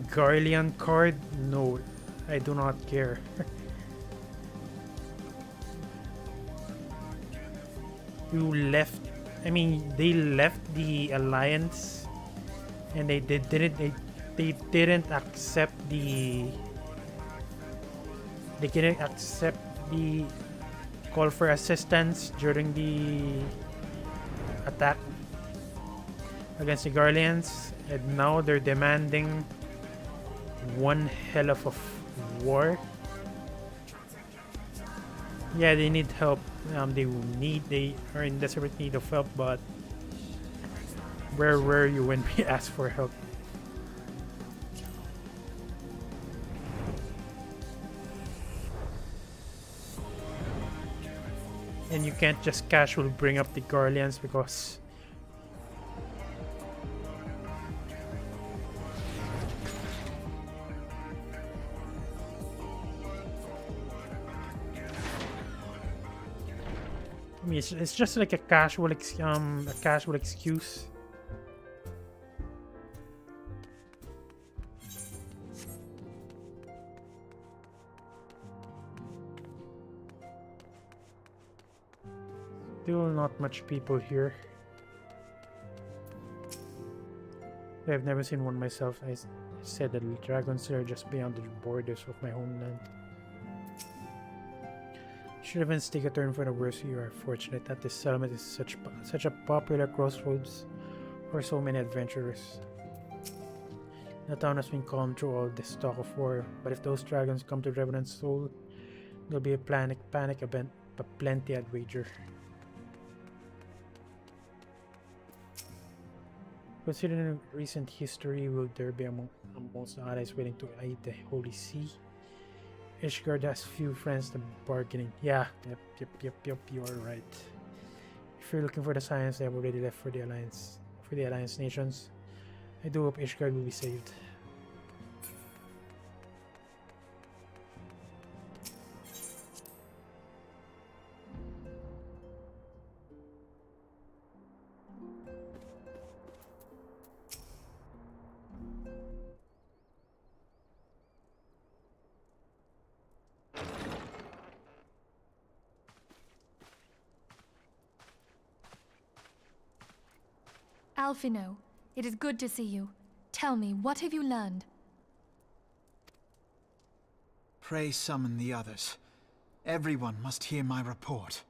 Garlean card, no, I do not care. They left the alliance, and they didn't accept the call for assistance during the attack against the Garleans, and now they're demanding one hell of a war. Yeah, they need help. They are in desperate need of help, but where were you when we asked for help? And you can't just casually bring up the Garleans because it's just like a casual excuse. Still not much people here. I've never seen one myself. I said that dragons are just beyond the borders of my homeland. Should events take a turn for the worse, you are fortunate that this settlement is such a popular crossroads for so many adventurers. The town has been calm through all this talk of war, but if those dragons come to Revenant's soul, there'll be a panic event, but plenty I'd wager. Considering recent history, will there be amongst the allies willing to aid the Holy See? Ishgard has few friends to bargaining. Yeah, yep, you are right. If you're looking for the science, they have already left for the Alliance nations. I do hope Ishgard will be saved. Alphino, it is good to see you. Tell me, what have you learned? Pray summon the others. Everyone must hear my report.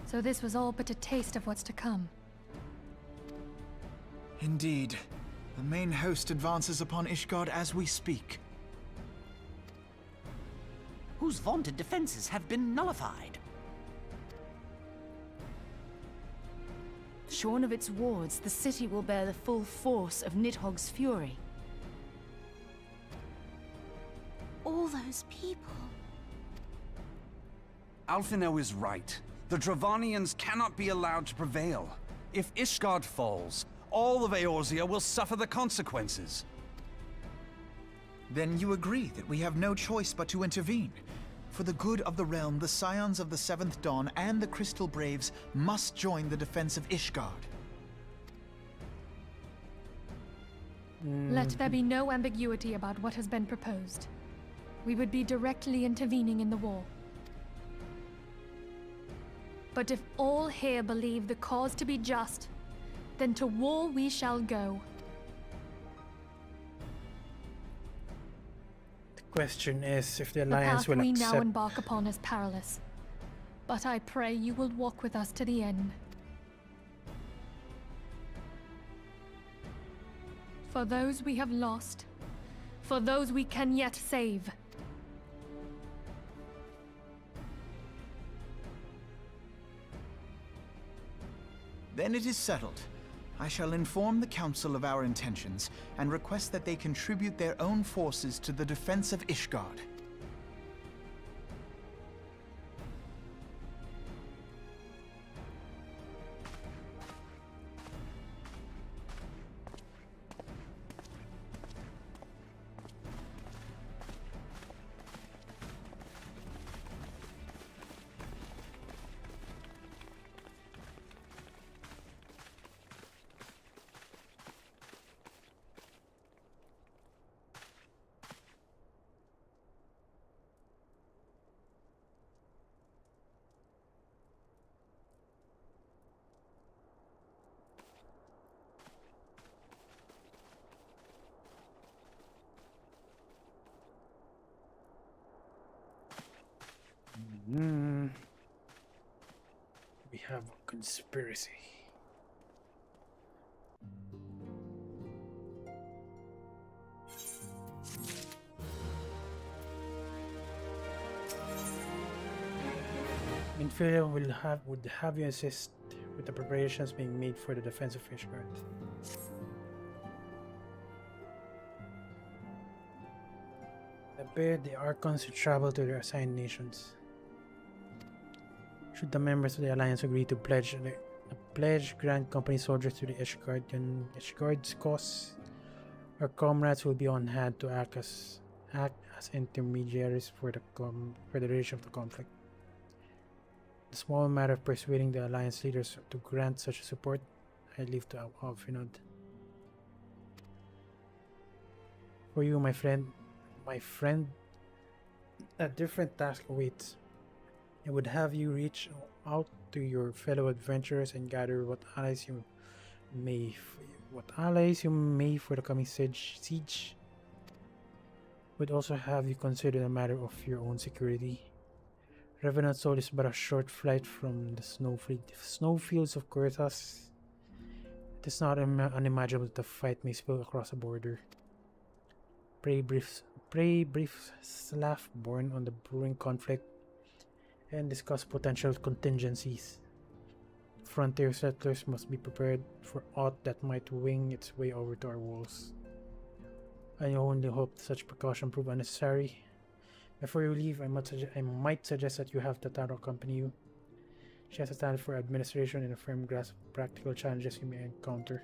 So this was all but a taste of what's to come. Indeed. The main host advances upon Ishgard as we speak. Whose vaunted defenses have been nullified. Shorn of its wards, the city will bear the full force of Nidhogg's fury. All those people. Alphino is right. The Dravanians cannot be allowed to prevail. If Ishgard falls, all of Eorzea will suffer the consequences. Then you agree that we have no choice but to intervene. For the good of the realm, the Scions of the Seventh Dawn and the Crystal Braves must join the defense of Ishgard. Let there be no ambiguity about what has been proposed. We would be directly intervening in the war. But if all here believe the cause to be just, then to war we shall go. The question is if the The Alliance path will we accept. now embark upon is perilous. But I pray you will walk with us to the end. For those we have lost, for those we can yet save. Then it is settled. I shall inform the Council of our intentions and request that they contribute their own forces to the defense of Ishgard. We have a conspiracy. Inferior would have you assist with the preparations being made for the defense of Ishgard. Prepare the Archons to travel to their assigned nations. Should the members of the Alliance agree to pledge grant company soldiers to the Ishgard's cause, our comrades will be on hand to act as intermediaries for the duration of the conflict. The small matter of persuading the Alliance leaders to grant such support, I leave to Alfinod. For you, my friend, a different task awaits. I would have you reach out to your fellow adventurers and gather what allies you may for the coming siege. Would also have you consider the matter of your own security. Revenant Soul is but a short flight from the snowfields of Kurthas. It is not unimaginable that the fight may spill across the border. Pray brief Slav-born on the brewing conflict and discuss potential contingencies. Frontier settlers must be prepared for aught that might wing its way over to our walls. I only hope such precaution prove unnecessary. Before you leave, I might suggest that you have Tataro accompany you. She has a talent for administration and a firm grasp of practical challenges you may encounter.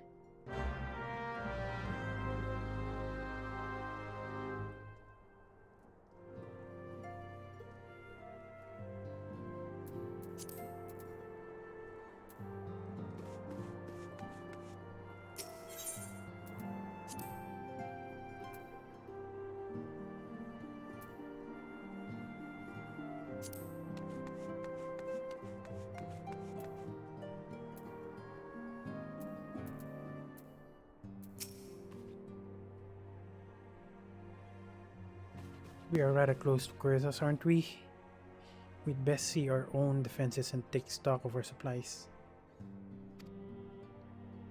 We are rather close to Kurthas, aren't we? We'd best see our own defenses and take stock of our supplies.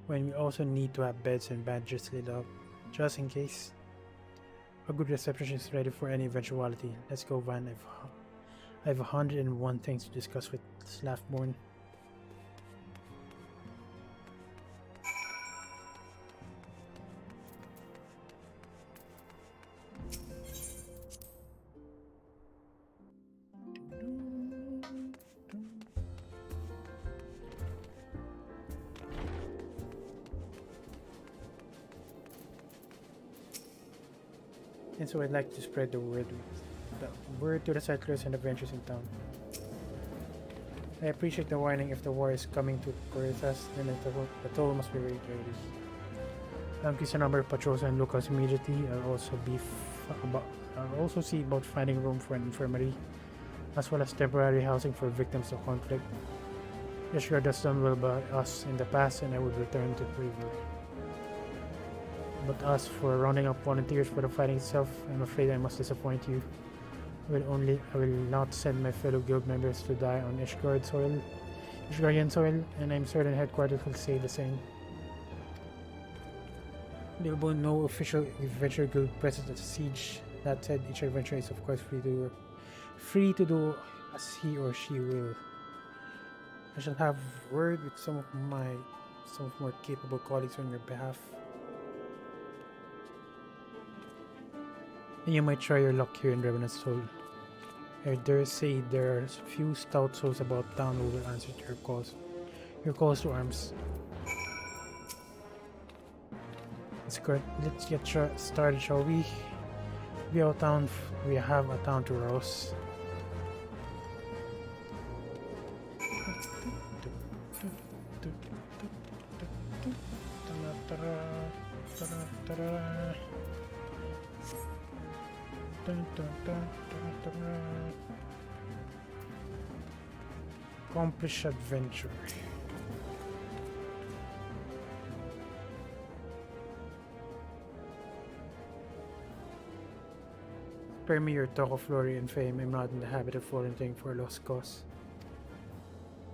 When we also need to have beds and bandages laid out, just in case. A good reception is ready for any eventuality. Let's go, Van. I have 101 things to discuss with Slavborn. And so I'd like to spread the word to the settlers and adventurers in town. I appreciate the warning. If the war is coming to Kurthas, then the toll must be very early. I'll increase the number of patrols and locals immediately. I'll also see about finding room for an infirmary, as well as temporary housing for victims of conflict. Ishgard has done well by us in the past, and I would return to bravery. But as for rounding up volunteers for the fighting itself, I'm afraid I must disappoint you. I will not send my fellow guild members to die on Ishgardian soil, and I'm certain headquarters will say the same. There will be no official adventure guild present at the siege. That said, each adventurer is of course free to do as he or she will. I shall have word with some of some more capable colleagues on your behalf. And you might try your luck here in Revenant Soul. I dare say there are few stout souls about town who will answer to your calls to arms. Let's get started, shall we? We have a town to rouse. Accomplish adventure. Spare me your talk of glory and fame. I'm not in the habit of volunteering for a lost cause.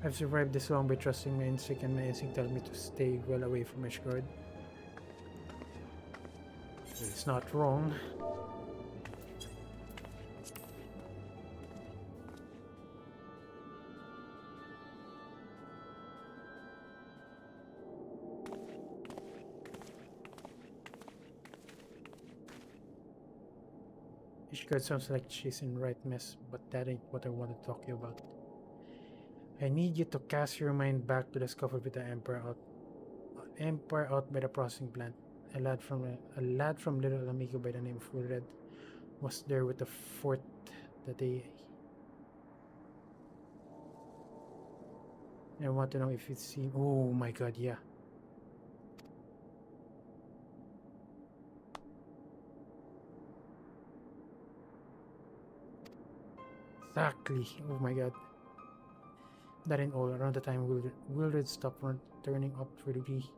I've survived this long by trusting my instinct, and my instinct tells me to stay well away from Ishgard. It's not wrong. Ishgard sounds like she's in right mess, but that ain't what I want to talk to you about. I need you to cast your mind back to the scuffle with the Empire out by the processing plant. A lad from Little Amigo by the name of Red was there with the fort that day. I want to know if it's seen. Oh my god, yeah. Exactly. Oh my god. That ain't all. Around the time Wildred stopped turning up for duty,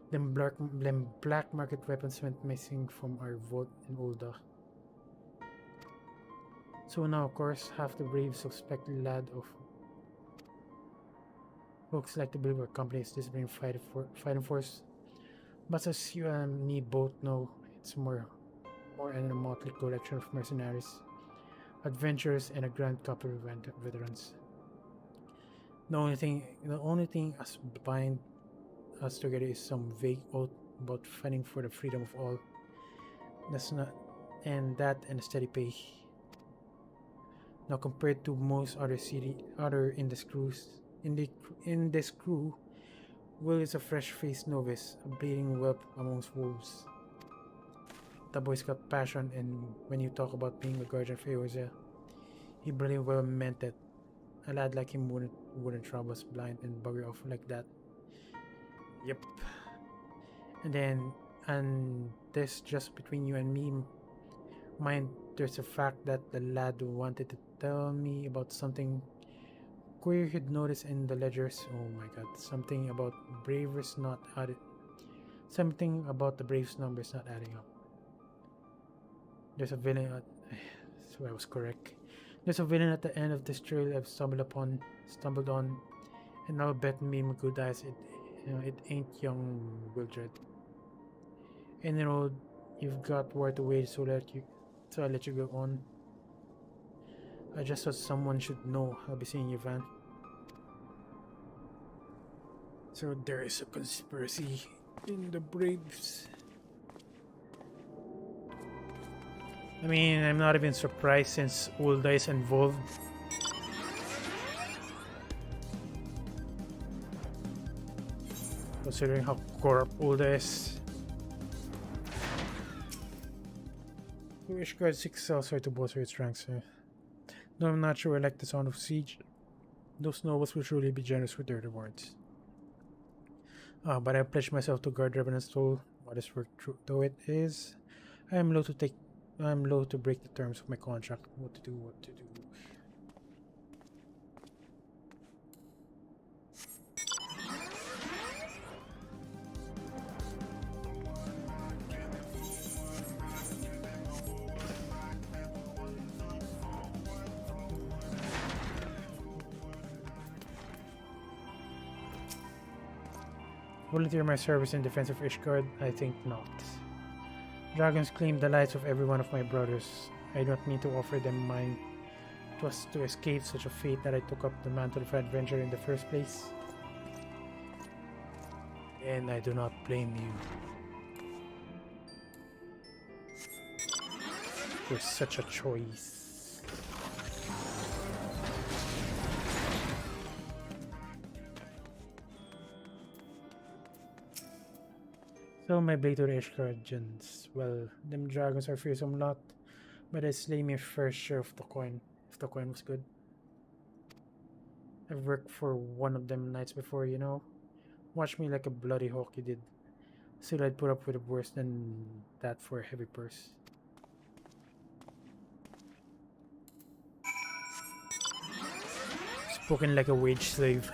them black market weapons went missing from our vault in Ulda. So now, of course, half the brave suspected lad of folks like to believe our company is disciplining fighting force. But as you and me both know, it's more than a motley collection of mercenaries, adventurers, and a grand couple of veterans. The only thing as bind us together is some vague oath about fighting for the freedom of all. And a steady pay. Now, compared to most other in this crew, Will is a fresh-faced novice, a bleeding whelp amongst wolves. The boy's got passion, and when you talk about being a guardian of Eorzea, he really well meant it. A lad like him wouldn't rob us blind and bugger off like that. Yep. And this just between you and me. Mind, there's a fact that the lad wanted to tell me about something queer he'd noticed in the ledgers. Oh my god, something about Braves not added. Something about the Braves numbers not adding up. There's a villain so I was correct. There's a villain at the end of this trail I've stumbled on, and I'll bet me my good eyes it ain't young Wildred. And you know, you've got war to wage, so I let you go on. I just thought someone should know. I'll be seeing you, Van. So there is a conspiracy in the Braves. I mean, I'm not even surprised since Ulda is involved. Considering how corrupt Ulda is. Ishgard seeks elsewhere to bolster its ranks. Though I'm not sure I like the sound of siege. Those nobles will surely be generous with their rewards. But I pledge myself to guard Revenant's soul, modest work though it is. I am loath to break the terms of my contract. What to do. Volunteer my service in defense of Ishgard? I think not. Dragons claim the lives of every one of my brothers. I don't mean to offer them mine. It was to escape such a fate that I took up the mantle of adventure in the first place. And I do not blame you. For such a choice. So my blade to the Ishgardians. Well, them dragons are fearsome lot, but I slay my first share of the coin, if the coin was good. I've worked for one of them nights before, you know. Watch me like a bloody hawk you did. Still I'd put up with worse than that for a heavy purse. Spoken like a wage slave.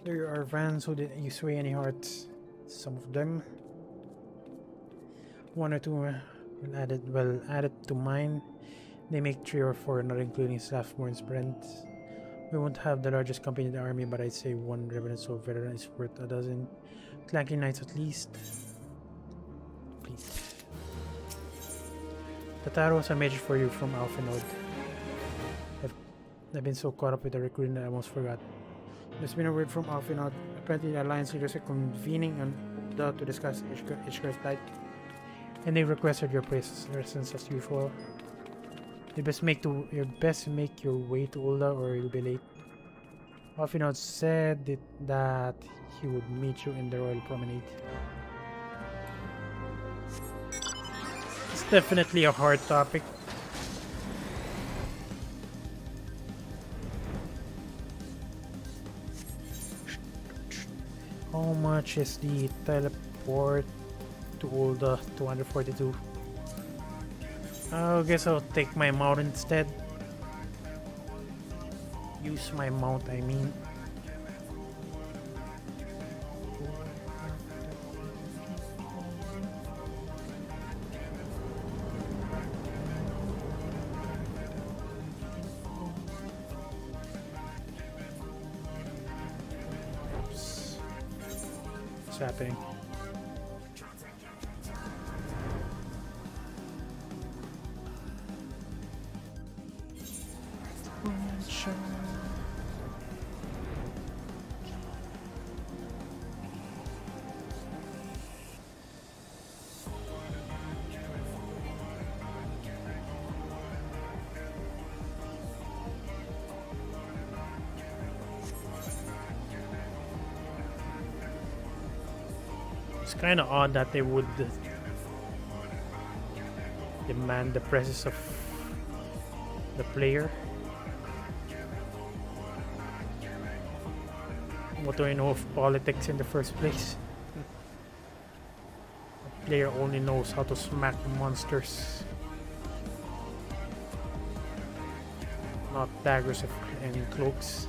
There are fans who didn't you sway any hearts. Some of them. One or two added to mine. They make 3 or 4, not including Slaffborn's friends. We won't have the largest company in the army, but I'd say one Revenant Soul veteran is worth a dozen Clanking Knights at least. Please. Tataro's a message for you from Alphanode. I've been so caught up with the recruiting that I almost forgot. There's been a word from Alphanode. Apparently the Alliance leaders are convening on Ulda to discuss Ishgar's plight. And they requested your presence as usual. You best make your way to Ulda or you'll be late. Alphanode said that he would meet you in the Royal Promenade. It's definitely a hard topic. How much is the teleport to Ulda? 242. I guess I'll take my mount instead. Use my mount, I mean. Oops. What's happening? It's kind of odd that they would demand the presence of the player. What do I know of politics in the first place? The player only knows how to smack monsters, not daggers and cloaks.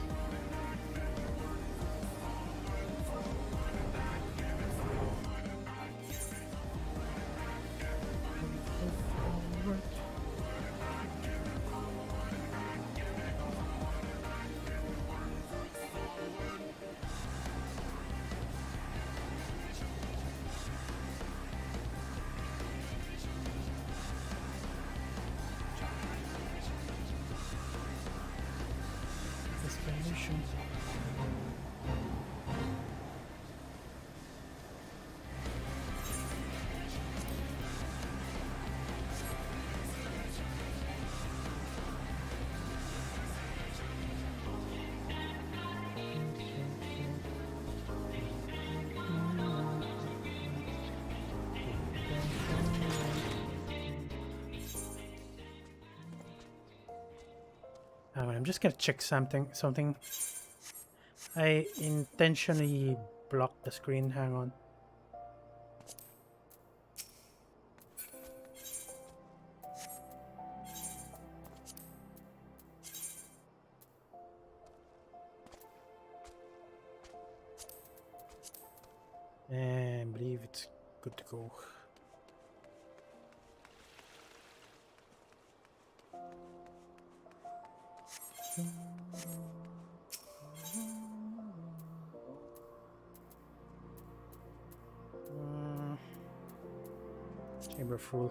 I'm just gonna check something. I intentionally blocked the screen. Hang on. And I believe it's good to go. Timberful.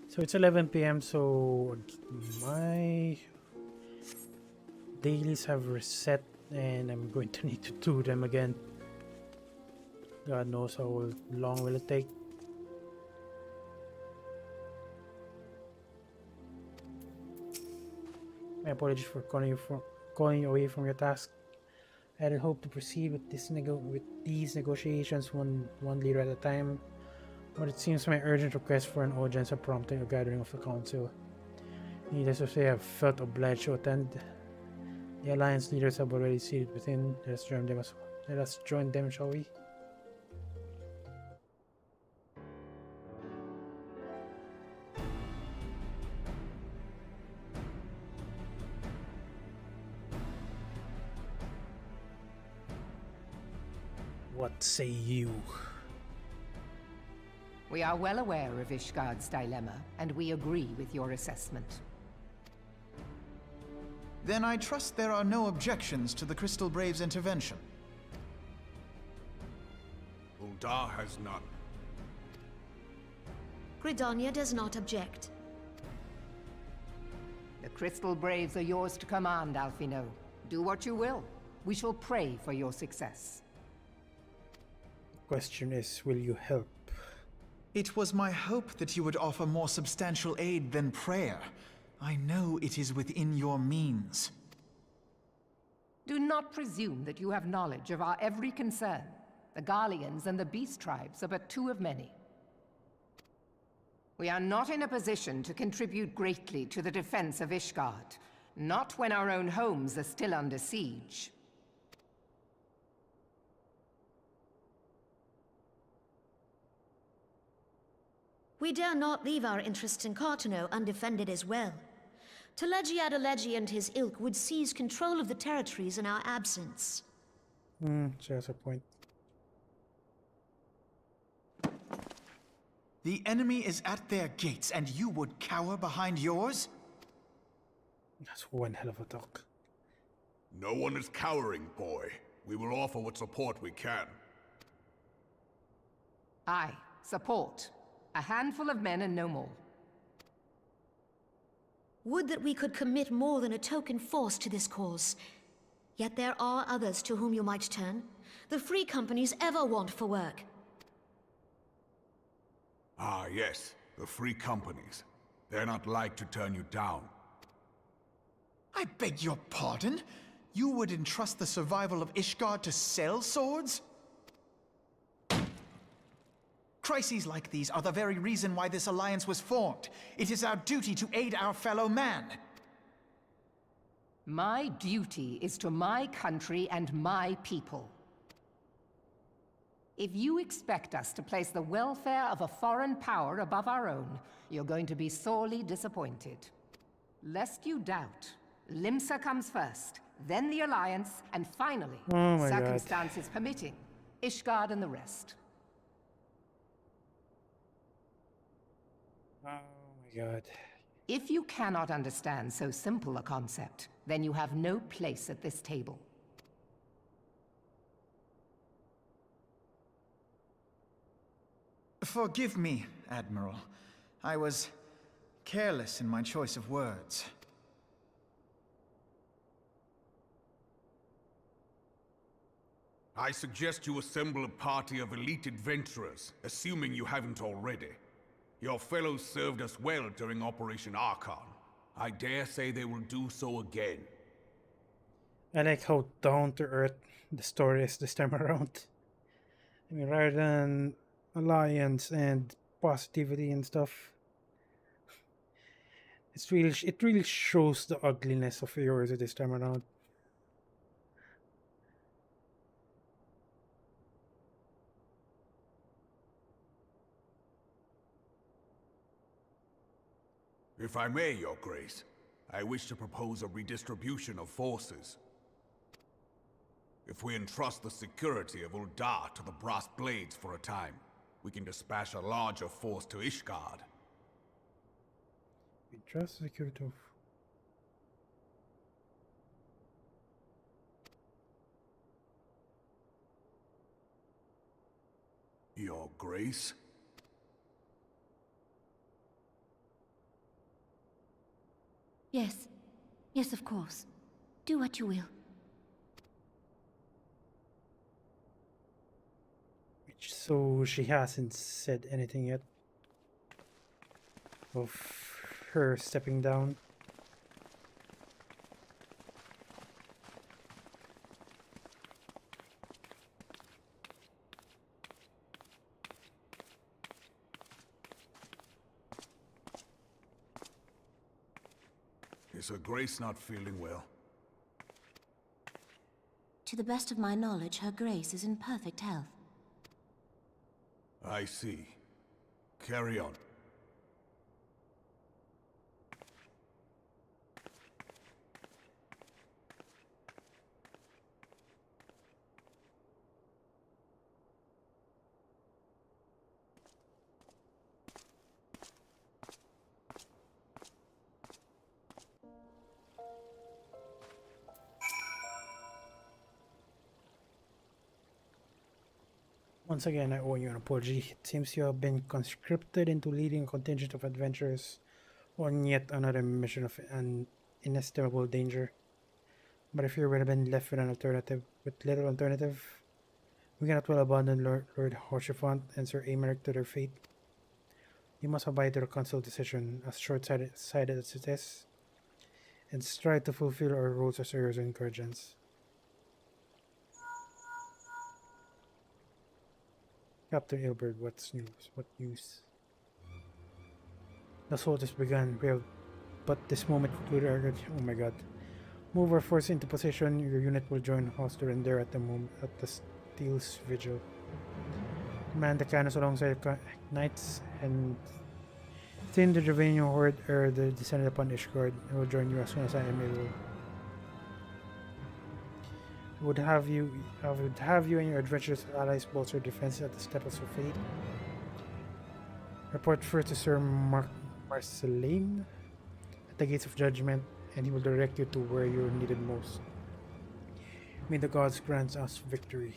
So it's 11 p.m. So my dailies have reset, and I'm going to need to do them again. God knows how long will it take. My apologies for calling you away from your task. I had hoped to proceed with these negotiations one leader at a time, but it seems my urgent request for an audience have prompted a gathering of the council. Needless to say, I have felt obliged to attend. The alliance leaders have already seated within. Let us join them, shall we? What say you? We are well aware of Ishgard's dilemma, and we agree with your assessment. Then I trust there are no objections to the Crystal Braves' intervention. Ul'dah has none. Gridania does not object. The Crystal Braves are yours to command, Alphino. Do what you will. We shall pray for your success. Question is, will you help? It was my hope that you would offer more substantial aid than prayer. I know it is within your means. Do not presume that you have knowledge of our every concern. The Garleans and the Beast Tribes are but two of many. We are not in a position to contribute greatly to the defense of Ishgard, not when our own homes are still under siege. We dare not leave our interests in Cartano undefended as well. Teleji Adeleji and his ilk would seize control of the territories in our absence. She has a point. The enemy is at their gates, and you would cower behind yours? That's one hell of a talk. No one is cowering, boy. We will offer what support we can. Aye, support. A handful of men and no more. Would that we could commit more than a token force to this cause. Yet there are others to whom you might turn. The free companies ever want for work. Ah, yes. The free companies. They're not like to turn you down. I beg your pardon? You would entrust the survival of Ishgard to sell swords? Crises like these are the very reason why this alliance was formed. It is our duty to aid our fellow man. My duty is to my country and my people. If you expect us to place the welfare of a foreign power above our own, you're going to be sorely disappointed. Lest you doubt, Limsa comes first, then the Alliance, and finally, circumstances permitting, Ishgard and the rest. Oh my god. If you cannot understand so simple a concept, then you have no place at this table. Forgive me, Admiral. I was careless in my choice of words. I suggest you assemble a party of elite adventurers, assuming you haven't already. Your fellows served us well during Operation Archon. I dare say they will do so again. I like how down-to-earth the story is this time around. I mean, rather than alliance and positivity and stuff, it really shows the ugliness of yours this time around. If I may, Your Grace, I wish to propose a redistribution of forces. If we entrust the security of Ul'dah to the Brass Blades for a time, we can dispatch a larger force to Ishgard. We trust security of... Your Grace? Yes. Yes, of course. Do what you will. So she hasn't said anything yet of her stepping down. Is Her Grace not feeling well? To the best of my knowledge, Her Grace is in perfect health. I see. Carry on. Once again, I owe you an apology. It seems you have been conscripted into leading a contingent of adventurers on yet another mission of an inestimable danger. But if you would have been left with little alternative, we cannot well abandon Lord Hoshifant and Sir Aymeric to their fate. You must abide to the council decision, as short-sighted as it is, and strive to fulfill our roles as heirs and guardians. Captain Ilbert, what's news? What news? The assault has begun. We have but this moment concluded our... Oh my god. Move our force into position. Your unit will join Hoster and there at the Steel's vigil. Man the cannons alongside knights and thin the Dravanian horde the descended upon Ishgard. I will join you as soon as I am able. I would have you and your adventurous allies bolster defense at the steps of fate. Report first to Sir Marceline at the gates of judgment, and he will direct you to where you are needed most. May the gods grant us victory.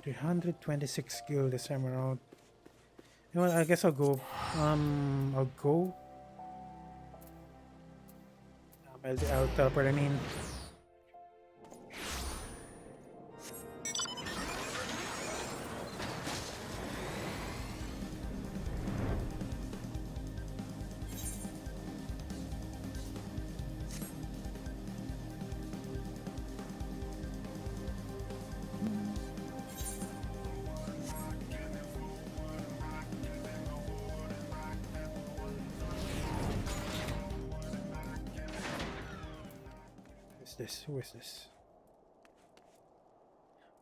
$326 skill this time around. You know what, I guess I'll go. I'll go. I'll teleport, I mean. Who is this?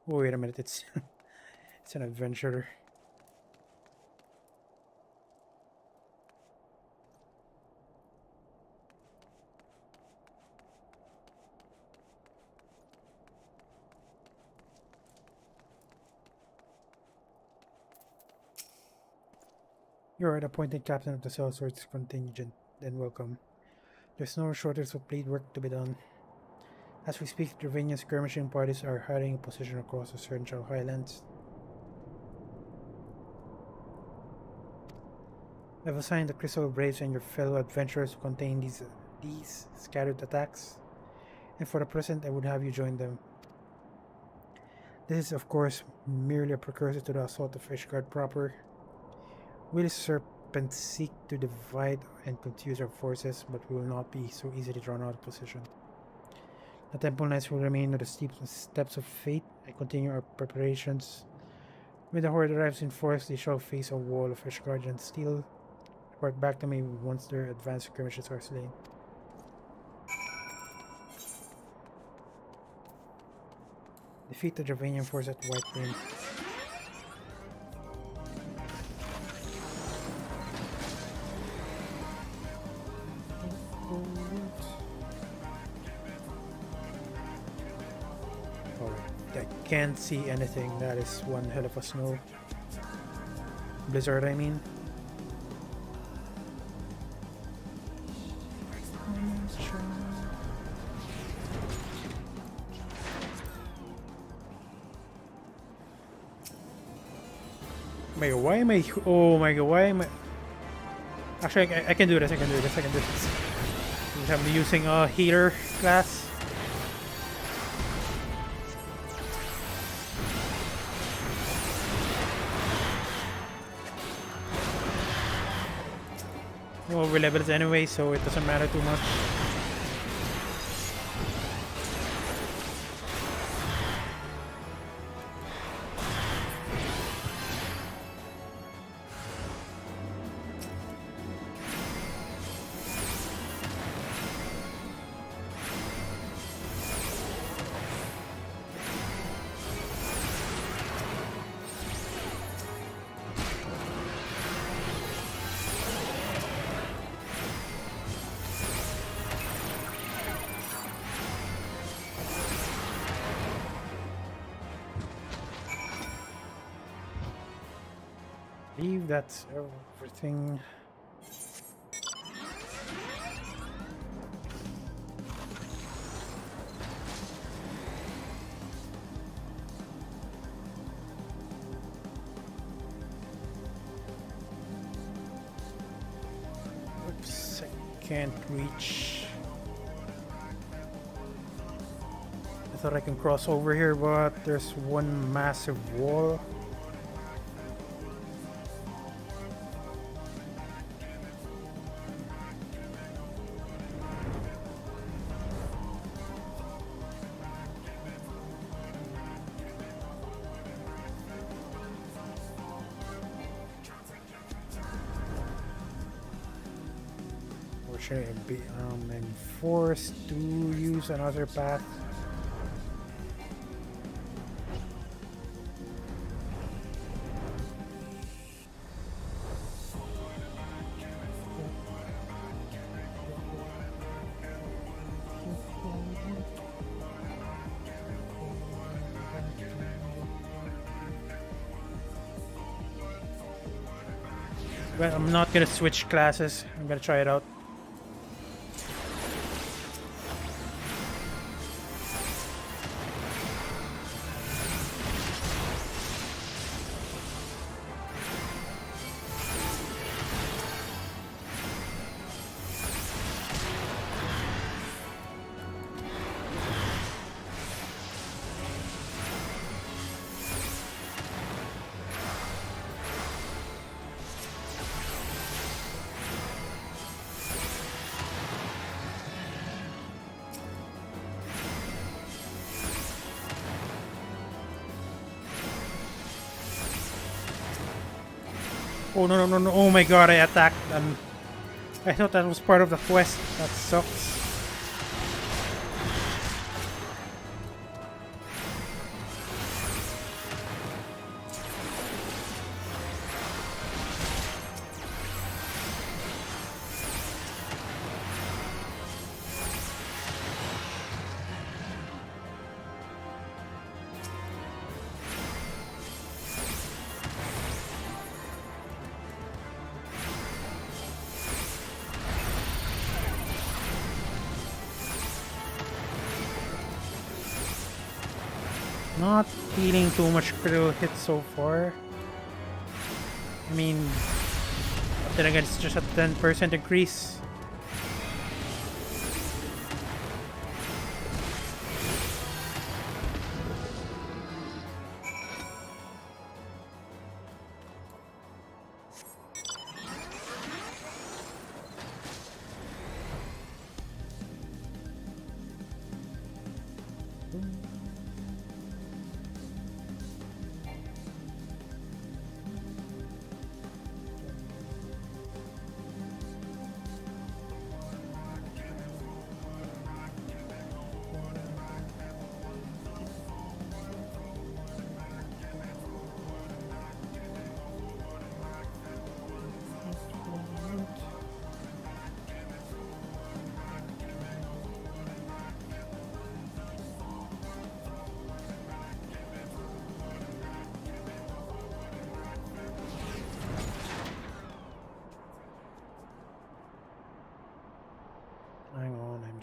Oh, wait a minute, it's it's an adventurer. You are the appointed captain of the Sellswords contingent, then welcome. There's no shortage of blade work to be done. As we speak, Dravanian skirmishing parties are hiding in position across the Central Highlands. I've assigned the Crystal Braves and your fellow adventurers to contain these scattered attacks, and for the present I would have you join them. This is of course merely a precursor to the assault of Ishgard proper. Will serpents seek to divide and confuse our forces, but we will not be so easily drawn out of position. The Temple Knights will remain on the steep steps of fate and continue our preparations. When the horde arrives in force, they shall face a wall of Ishgardian steel. Report back to me once their advanced skirmishes are slain. Defeat the Dravanian force at White Plains. can't see anything. That is one hell of a snow blizzard, I mean. My god, why am I? Oh my god, why am I? Actually, I can do this. I can do this. I can do this. I'm using a healer class. Well, we're levels anyway, so it doesn't matter too much. I believe that's everything. Oops, I can't reach. I thought I can cross over here, but there's one massive wall. And forced to use another path. But I'm not gonna switch classes. I'm gonna try it out. Oh no no no no! Oh my god! I attacked them. I thought that was part of the quest. That sucks. Not feeling too much critical hit so far. I mean, but then again, it's just a 10% increase.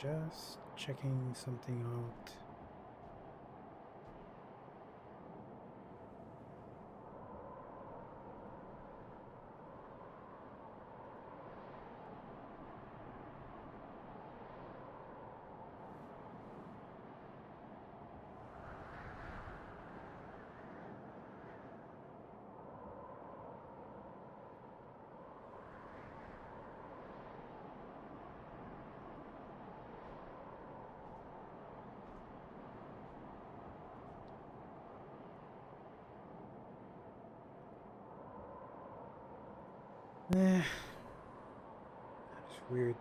just checking something out. That's weird.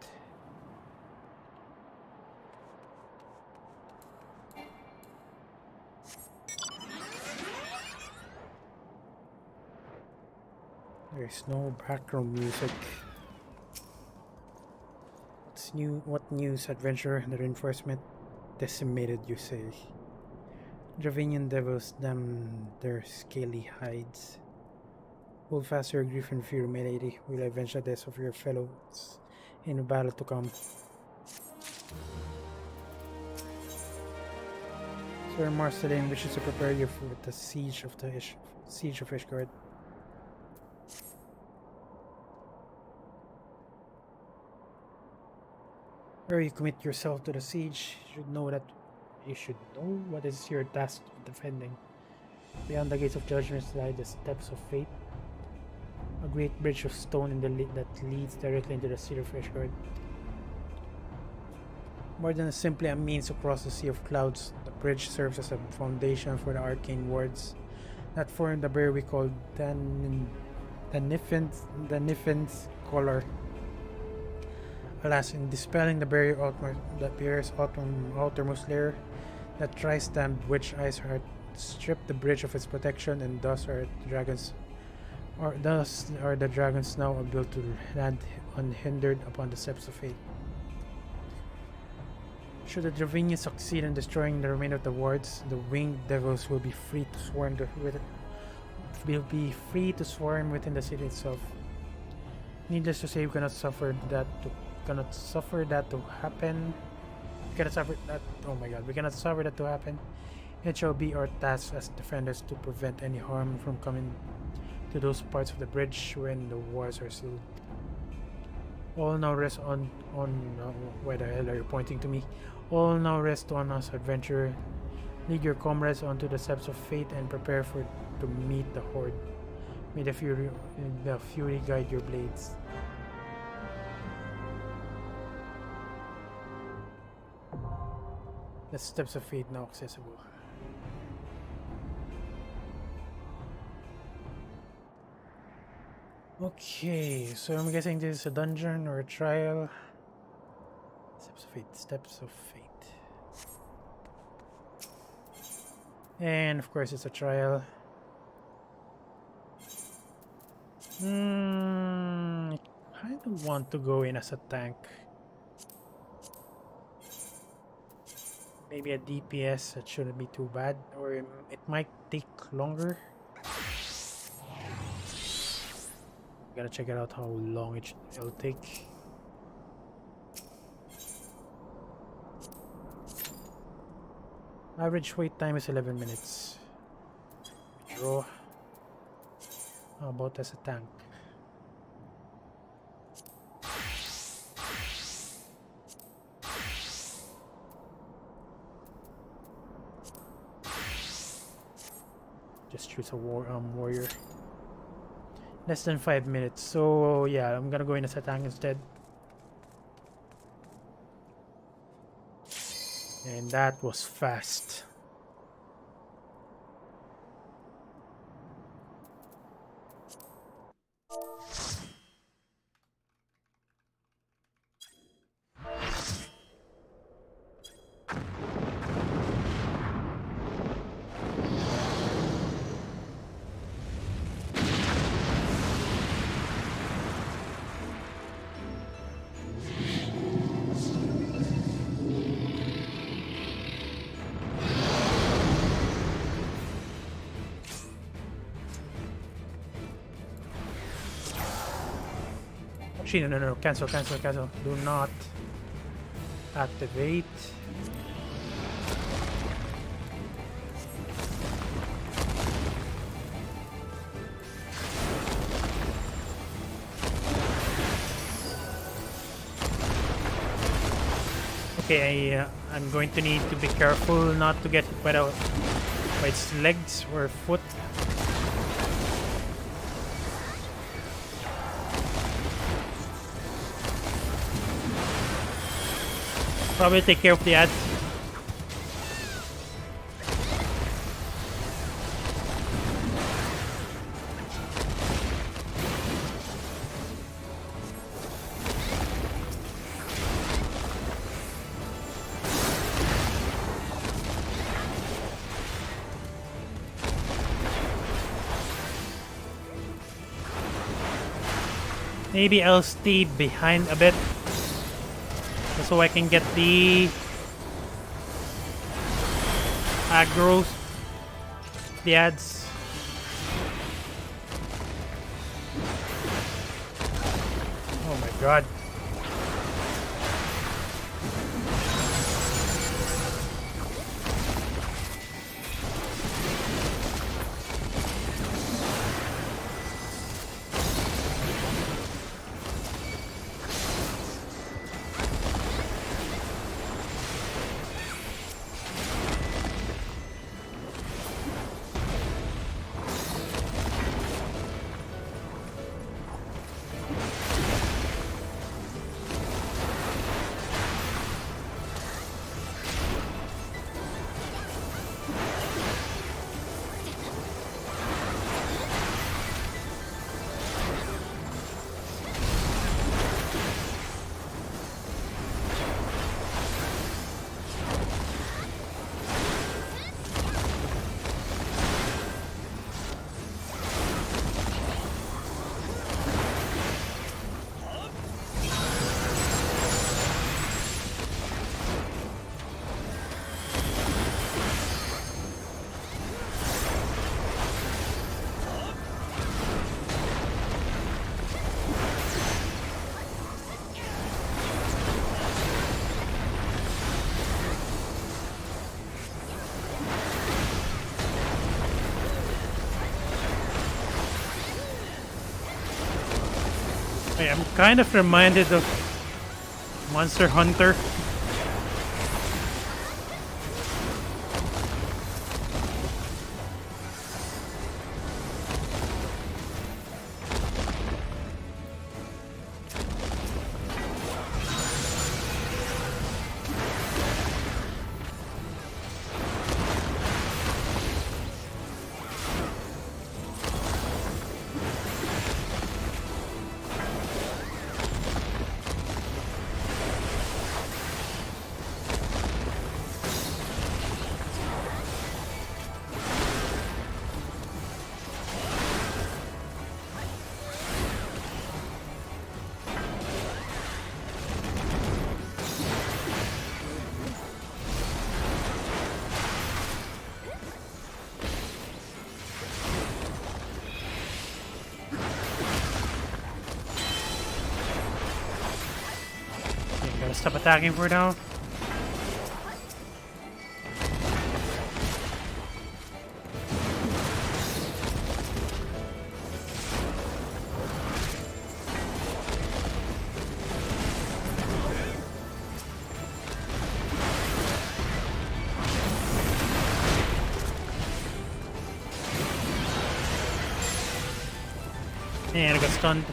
There's no background music. What's new? What news, adventurer? The reinforcement decimated, you say? Dravinian devils damn their scaly hides. Hold fast your grief and fear, my lady. Will avenge the deaths of your fellows in a battle to come. Sir Marceline wishes to prepare you for the siege of Ishgard. Where you commit yourself to the siege, you should know what is your task of defending. Beyond the gates of judgment lie the steps of fate. A great bridge of stone in that leads directly into the city of Ishgard. More than simply a means to cross the Sea of Clouds, the bridge serves as a foundation for the arcane wards that form the barrier we call the Niffin's collar. Alas, in dispelling the barrier's outermost layer, that tri-stamped witch eyes are stripped the bridge of its protection, and thus are the dragons now able to land unhindered upon the steps of fate. Should the Dravinians succeed in destroying the remainder of the wards, the winged devils will be free to swarm within the city itself. Needless to say, we cannot suffer that to happen. We cannot suffer that to happen. It shall be our task as defenders to prevent any harm from coming to those parts of the bridge when the wars are sealed. All now rest on why the hell are you pointing to me? All now rest on us, adventurer. Lead your comrades onto the steps of fate and prepare to meet the horde. May the fury guide your blades. The steps of fate now accessible. Okay, so I'm guessing this is a dungeon or a trial. Steps of fate, steps of fate. And of course it's a trial. I kind of want to go in as a tank. Maybe a DPS, that shouldn't be too bad, or it might take longer. Gotta check it out how long it'll take. Average wait time is 11 minutes. Draw. How about as a tank? Just choose a warrior. Less than 5 minutes, so yeah, I'm gonna go in as a tank instead. And that was fast. No, cancel. Do not. Activate. Okay, I'm going to need to be careful not to get hit by its legs or foot. Probably take care of the ads. Maybe I'll stay behind a bit so I can get the aggros, the ads. Oh my god. I'm kind of reminded of Monster Hunter. Stop attacking for now. And I got stunned.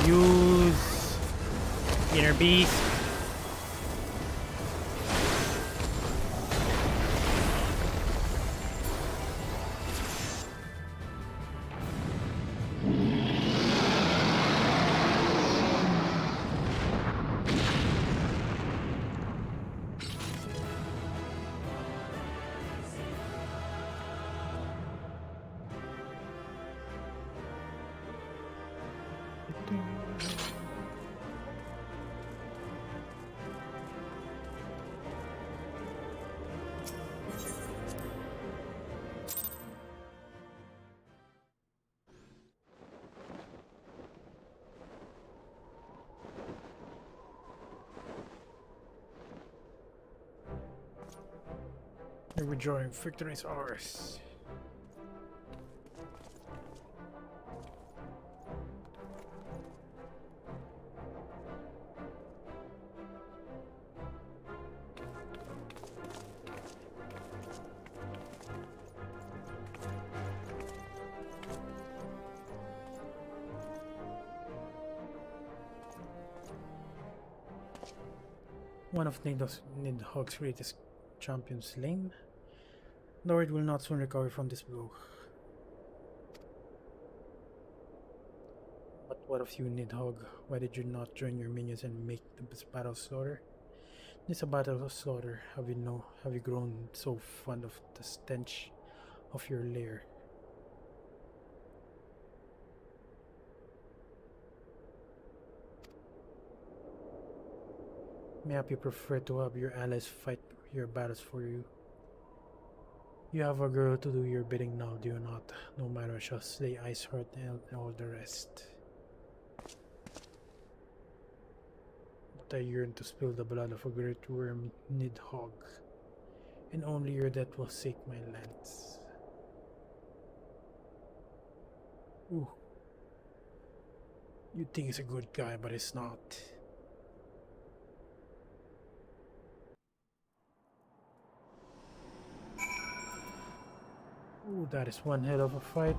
Use Inner Beast. Here we join. Victory is ours. One of Nidhogg's greatest champions slain. Lord will not soon recover from this blow. But what of you, Nidhogg? Why did you not join your minions and make this battle of slaughter? This a battle of slaughter. Have you grown so fond of the stench of your lair? Mayhap you prefer to have your allies fight your battles for you. You have a girl to do your bidding now, do you not? No matter, I shall slay Iceheart and all the rest. But I yearn to spill the blood of a great worm, Nidhogg, and only your death will save my lands. Ooh. You think he's a good guy, but he's not. Ooh, that is one hell of a fight.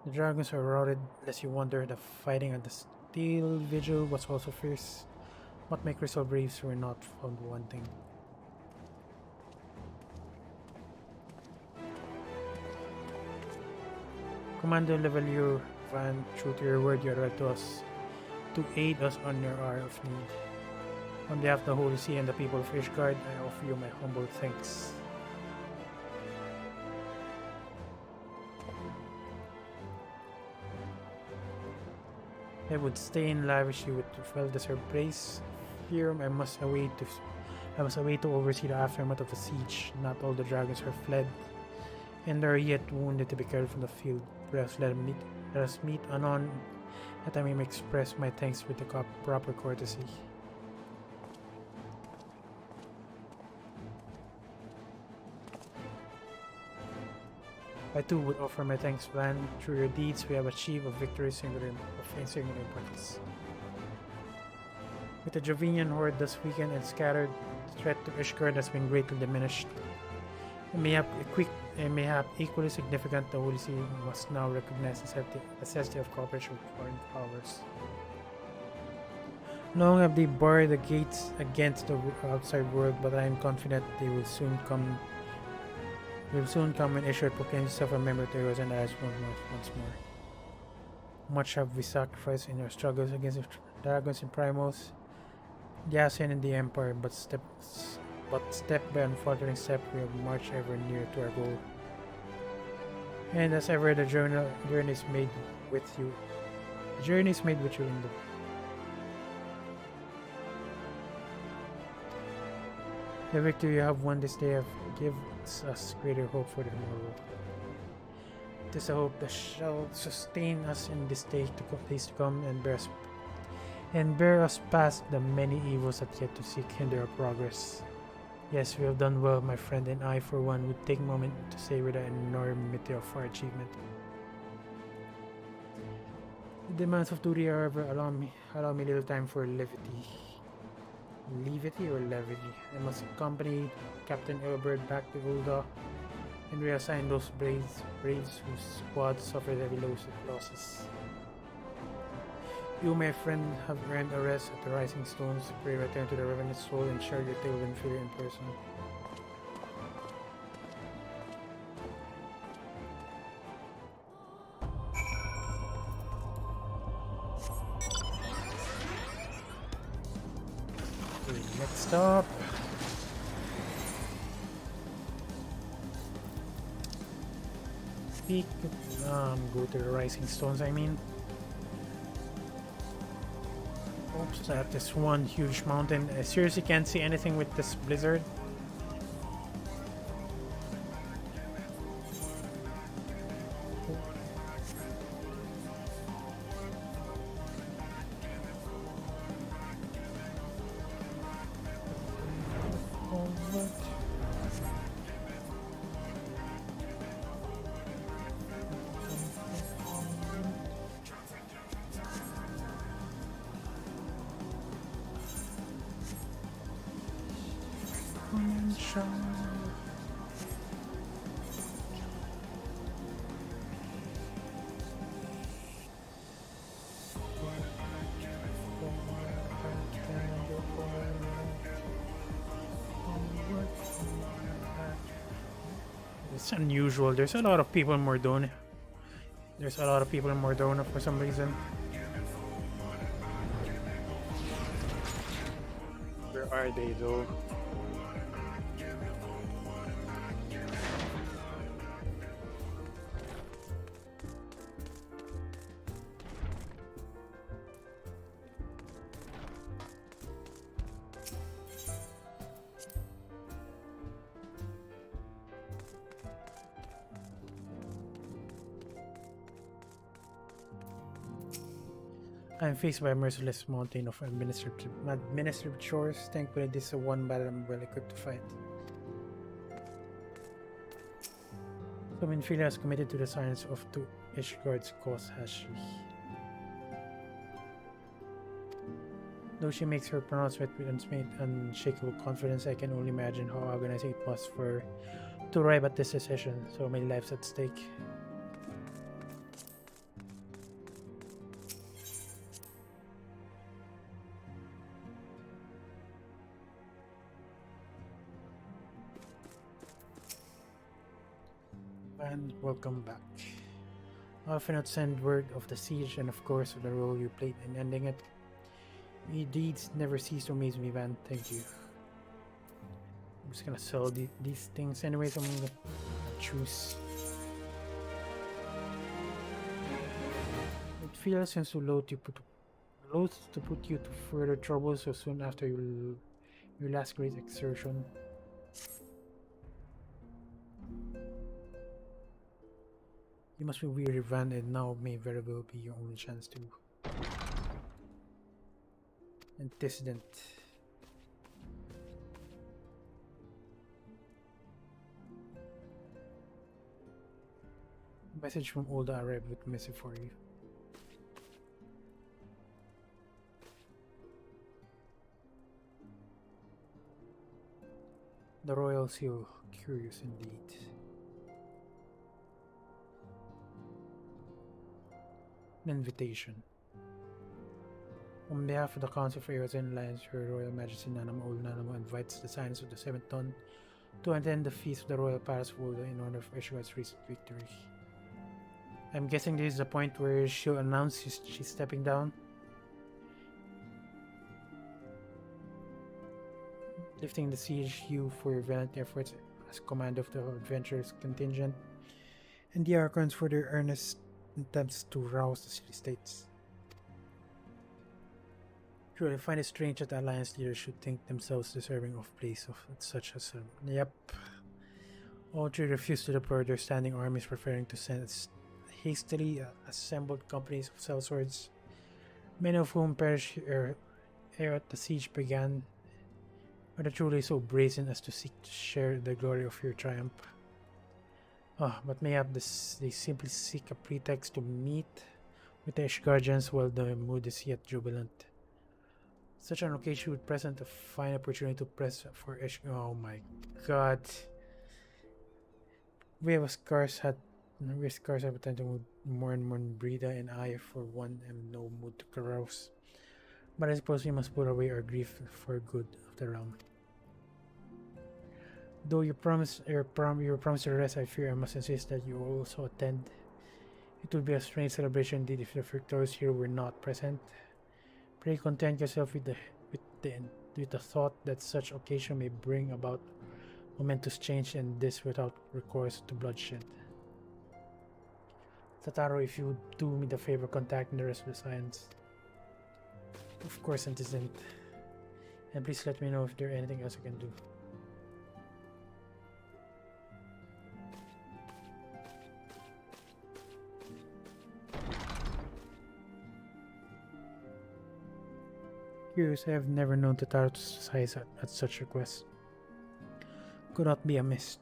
The dragons are routed, lest you wonder. The fighting at the Steel Vigil was also fierce, but my Crystal Braves were not found wanting. Commander Levalier Van, true to your word, you arrived to us to aid us on your hour of need. On behalf of the Holy See and the people of Ishgard, I offer you my humble thanks. I would stay and lavish you with well-deserved praise. Here I must await to oversee the aftermath of the siege. Not all the dragons are fled, and are yet wounded to be carried from the field. Perhaps let us meet anon, that I may express my thanks with the proper courtesy. I too would offer my thanks, Van. Through your deeds, we have achieved a victory of singular importance. With the Jovinian horde thus weakened and scattered, the threat to Ishgard has been greatly diminished. It may have equally significant, the Holy See must now recognize the necessity of cooperation with foreign powers. Long have they barred the gates against the outside world, but I am confident they will soon come. When Ishgard proclaims itself a member of the heroes and allies once more. Much have we sacrificed in our struggles against the dragons and primals, the Ascian and the Empire, but step by unfaltering step we have marched ever nearer to our goal. And as ever, the journey is made with you. The journey is made with you in the The victory you have won this day gives us greater hope for the tomorrow. It is a hope that shall sustain us in this days to come and bear us past the many evils that yet to seek hinder our progress. Yes, we have done well, my friend, and I, for one, would take a moment to savor the enormity of our achievement. The demands of duty, however, allow me little time for levity. Levity or levity? I must accompany Captain Ilbert back to Ulda and reassign those braves whose squad suffered heavy losses. You, my friend, have earned a rest at the Rising Stones. Pray return to the Revenant Soul and share your tale and fear in person. Okay, next stop. Go to the Rising Stones, I mean. Oops, that is one huge mountain. I seriously can't see anything with this blizzard. It's unusual. There's a lot of people in Mordone. There's a lot of people in Mordone for some reason. Where are they though? I am faced by a merciless mountain of administrative chores. Thankfully, this is one battle I'm well equipped to fight. So Minfilia is committed to the science of to Ishgard's cause, has she? Though she makes her pronouncement with unshakable confidence, I can only imagine how agonizing it was for her to arrive at this decision. So many lives at stake. And welcome back. I often not send word of the siege and of course of the role you played in ending it. Your deeds never cease to amaze me, Van. Thank you. I'm just gonna sell these things anyways. I'm gonna choose. It feels since too loath to put you to further trouble so soon after your last great exertion. You must be weary, Van, and now may very well be your only chance to antecedent. Message from Olda arrived with message for you. The royal seal, curious indeed. An invitation. On behalf of the Council for Heroes and Alliance, Her Royal Majesty Nanamo Old Nanamo invites the Science of the Seventh Dawn to attend the feast of the Royal Palace of Olda in honor of Ishgard's recent victory. I'm guessing this is the point where she'll announce she's stepping down. Lifting the siege, you for your valiant efforts as command of the adventurers contingent, and the Archons for their earnest attempts to rouse the city-states. Truly, I find it strange that the Alliance leaders should think themselves deserving of place of such as Yep. All three refuse to deploy their standing armies, preferring to send hastily assembled companies of sellswords, many of whom perished ere the siege began. Are they truly so brazen as to seek to share the glory of your triumph? But mayhap they simply seek a pretext to meet with the Ishgardians while the mood is yet jubilant. Such an occasion would present a fine opportunity to press for Oh my god. We scarce have time to mourn Brida and I for one am no mood to carouse. But I suppose we must put away our grief for good of the realm. Though you promise to rest, I fear I must insist that you also attend. It would be a strange celebration indeed if the victorious here were not present. Pray content yourself with the thought that such occasion may bring about momentous change, and this without recourse to bloodshed. Tataro, if you would do me the favor contacting the rest of the Science. Of course, Antecedent. And please let me know if there's anything else I can do. Curious, I have never known Tataro to size at such requests. Could not be a mist.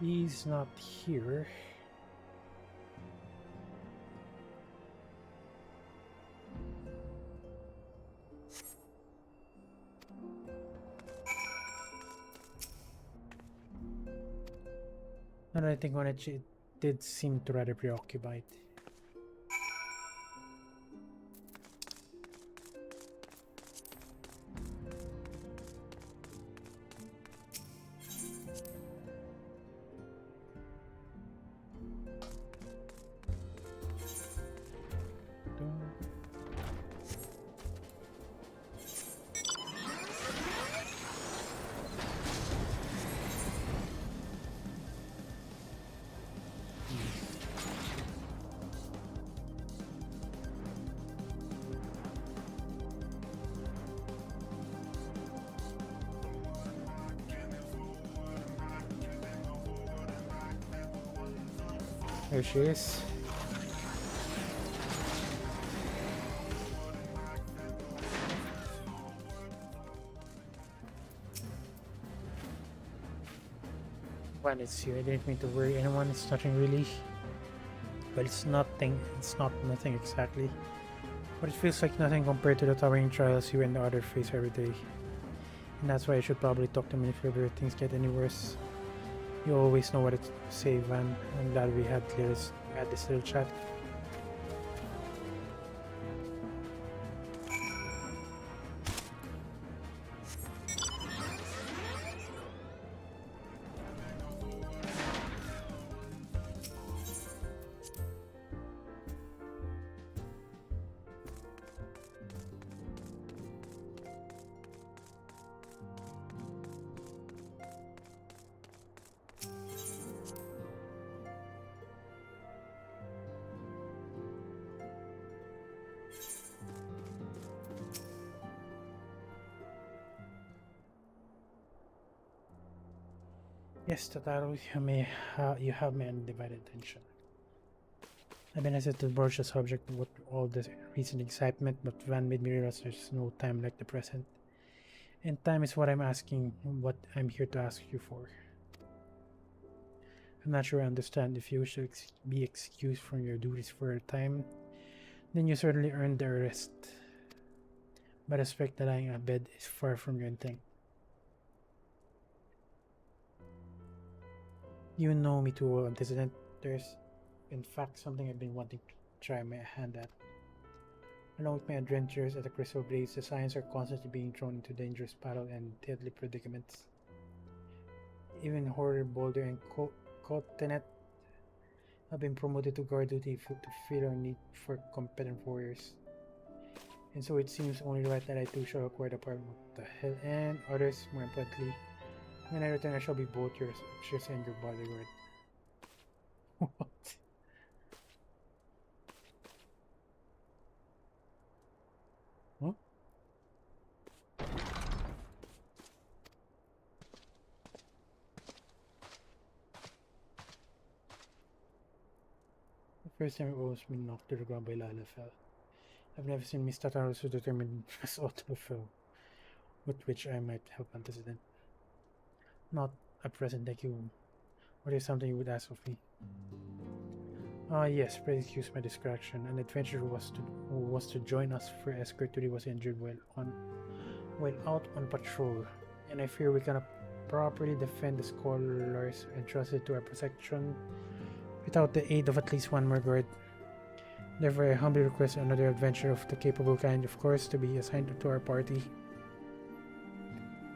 He's not here. Now that I think on it, it did seem to rather preoccupied. There she is. Well, it's here. I didn't mean to worry anyone. It's nothing really. Well, it's nothing. It's not nothing exactly. But it feels like nothing compared to the towering trials you and the other face every day. And that's why I should probably talk to me if ever things get any worse. You always know what to say, Van. I'm glad we had this little chat. Yes, Tataru, you have my undivided attention. I've been hesitant to broach the subject with all the recent excitement, but Van made me realize there's no time like the present. And time is what what I'm here to ask you for. I'm not sure I understand. If you wish to be excused from your duties for a time, then you certainly earned the arrest. But I suspect that lying in bed is far from your intent. You know me too well, Antecedent. There's, in fact, something I've been wanting to try my hand at. Along with my adventures at the Crystal Blades, the Scions are constantly being thrown into dangerous battle and deadly predicaments. Even Horror, Boulder, and Cotenet have been promoted to guard duty to fill our need for competent warriors. And so it seems only right that I too shall acquire the power of the Hell, and others, more importantly. When I return, I shall be both yours and your bodyguard. What? Huh? The first time it was me knocked to the ground by Lalafell. I've never seen Miss Tataru so determined as Otto fell, with which I might help Antecedent. Not at present, thank you. What is something you would ask of me? Yes, please excuse my distraction. An adventurer who was to join us for escort today was injured while out on patrol, and I fear we cannot properly defend the scholars entrusted to our protection without the aid of at least one more guard. Therefore, I humbly request another adventurer of the capable kind, of course, to be assigned to our party.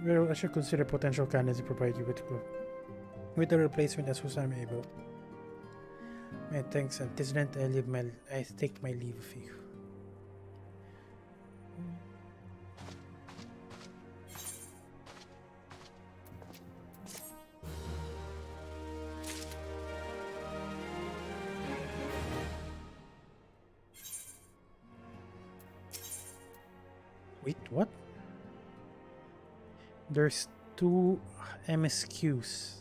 Well, I should consider potential candidates to provide you with a replacement as soon as I'm able. My thanks, Antecedent. I take my leave of you. Wait, what? There's 2 MSQs.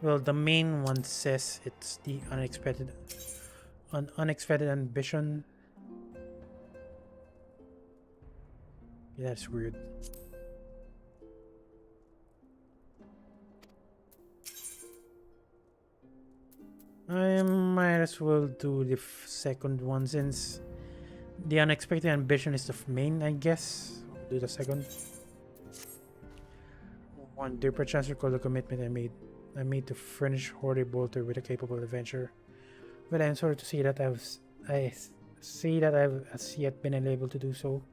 Well, the main one says it's the unexpected ambition. Yeah, that's weird. I might as well do the second one since the unexpected ambition is the main, I guess. Do the second. One, do perchance recall the commitment I made to furnish Hoary Bolter with a capable adventurer. But I'm sorry to say that I've as yet been unable to do so.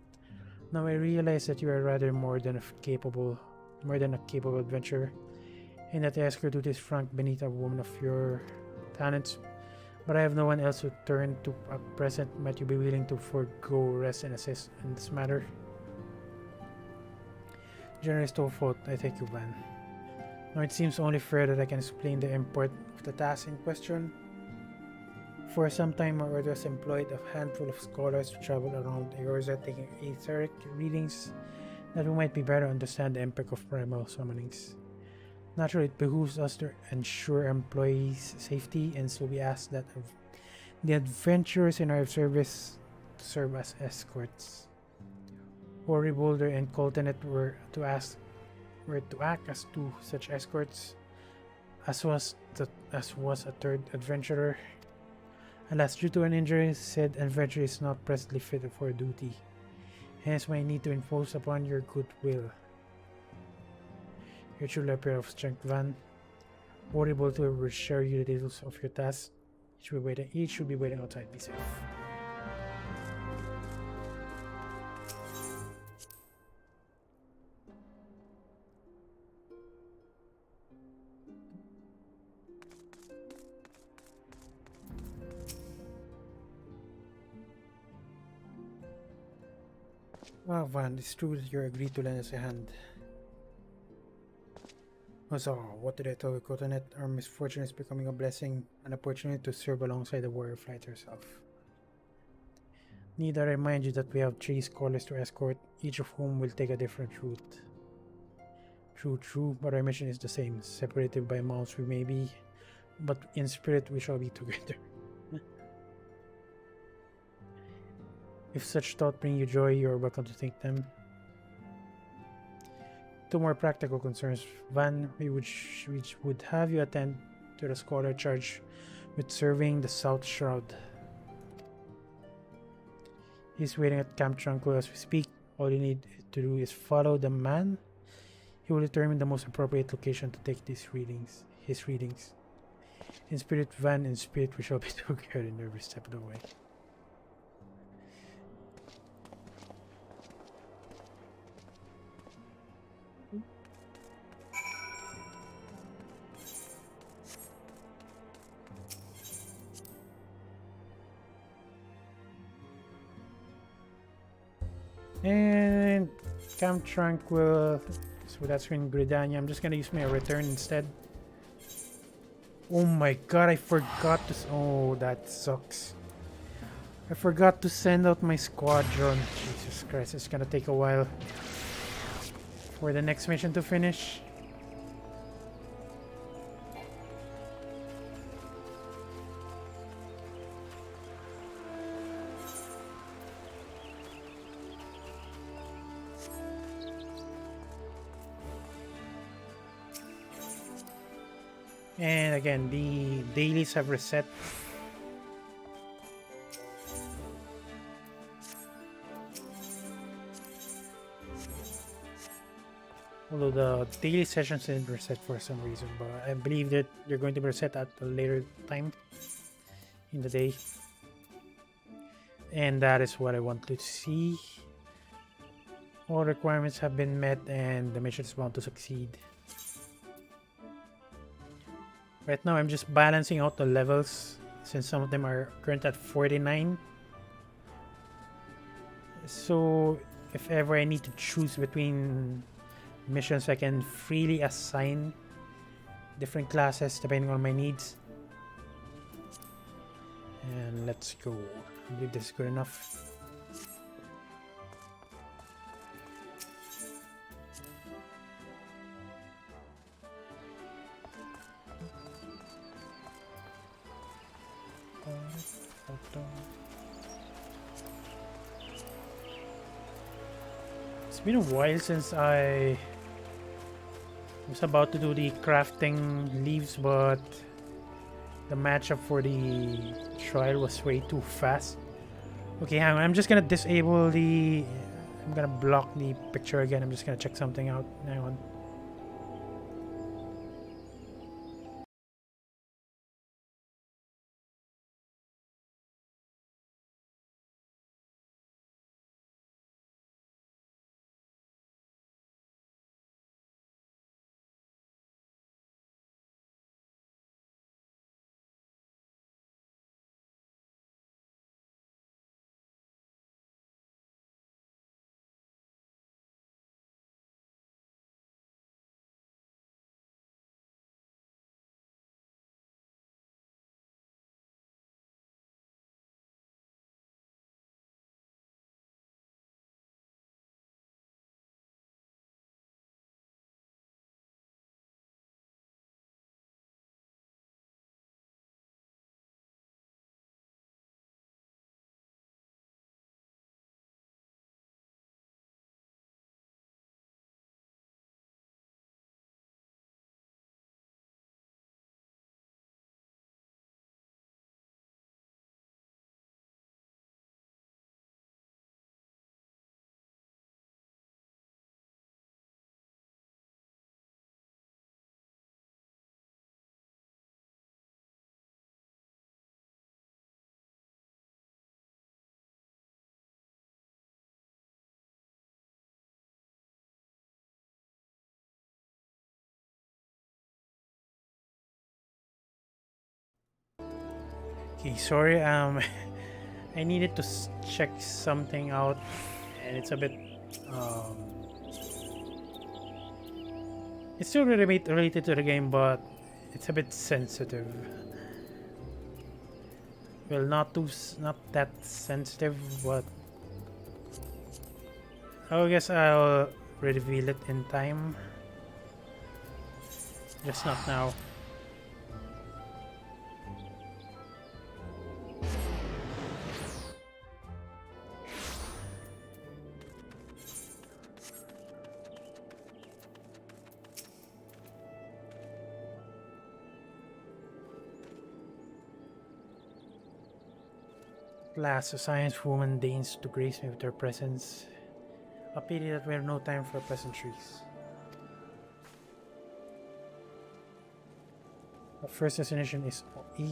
Now I realize that you are rather more than a capable adventurer, and that the escort duty is frank beneath a woman of your talents. But I have no one else to turn to at present. Might you be willing to forego rest and assist in this matter? Generous Tofot, I thank you, Van. Now it seems only fair that I can explain the import of the task in question. For some time, our order has employed a handful of scholars to travel around Eorzea taking etheric readings that we might be better understand the impact of primal summonings. Naturally, it behooves us to ensure employees' safety, and so we ask that the adventurers in our service serve as escorts. Hoary Boulder and Coltonet were to act as 2 such escorts, as was a third adventurer. Alas, due to an injury, said adventurer is not presently fit for duty. Hence my need to impose upon your goodwill. Your true pair of strength, Van. Hoary Boulder will share you the details of your task. Each should be waiting outside. Be safe. Well, Van, it's true that you agreed to lend us a hand. So, what did I tell you, Cotonet? Our misfortune is becoming a blessing, an opportunity to serve alongside the warrior flight herself. Need I remind you that we have 3 scholars to escort, each of whom will take a different route. True, but our mission is the same. Separated by miles we may be, but in spirit we shall be together. If such thought bring you joy, you are welcome to think them. 2 more practical concerns. Van, which would have you attend to the scholar charged with serving the South Shroud. He's waiting at Camp Tranquil as we speak. All you need to do is follow the man. He will determine the most appropriate location to take his readings. In spirit, Van, in spirit, we shall be together in every step of the way. And Camp Tranquil, so that's in Gridania. I'm just gonna use my return instead. Oh my god, I forgot to. Oh, that sucks. I forgot to send out my squadron. Jesus Christ, it's gonna take a while for the next mission to finish. And again, the dailies have reset. Although the daily sessions didn't reset for some reason, but I believe that they're going to be reset at a later time in the day. And that is what I want to see. All requirements have been met and the mission is bound to succeed. Right now, I'm just balancing out the levels since some of them are currently at 49. So, if ever I need to choose between missions, I can freely assign different classes depending on my needs. And let's go. I believe this is good enough. It's been a while since I was about to do the crafting leaves, but the matchup for the trial was way too fast. Okay, hang on. I'm just gonna disable the... I'm gonna block the picture again. I'm just gonna check something out. Hang on. Okay, sorry. I needed to check something out, and it's a bit. It's still related to the game, but it's a bit sensitive. Well, not that sensitive, but I guess I'll reveal it in time. Just not now. Last, a science woman deigns to grace me with her presence. A pity that we have no time for pleasantries. The first destination is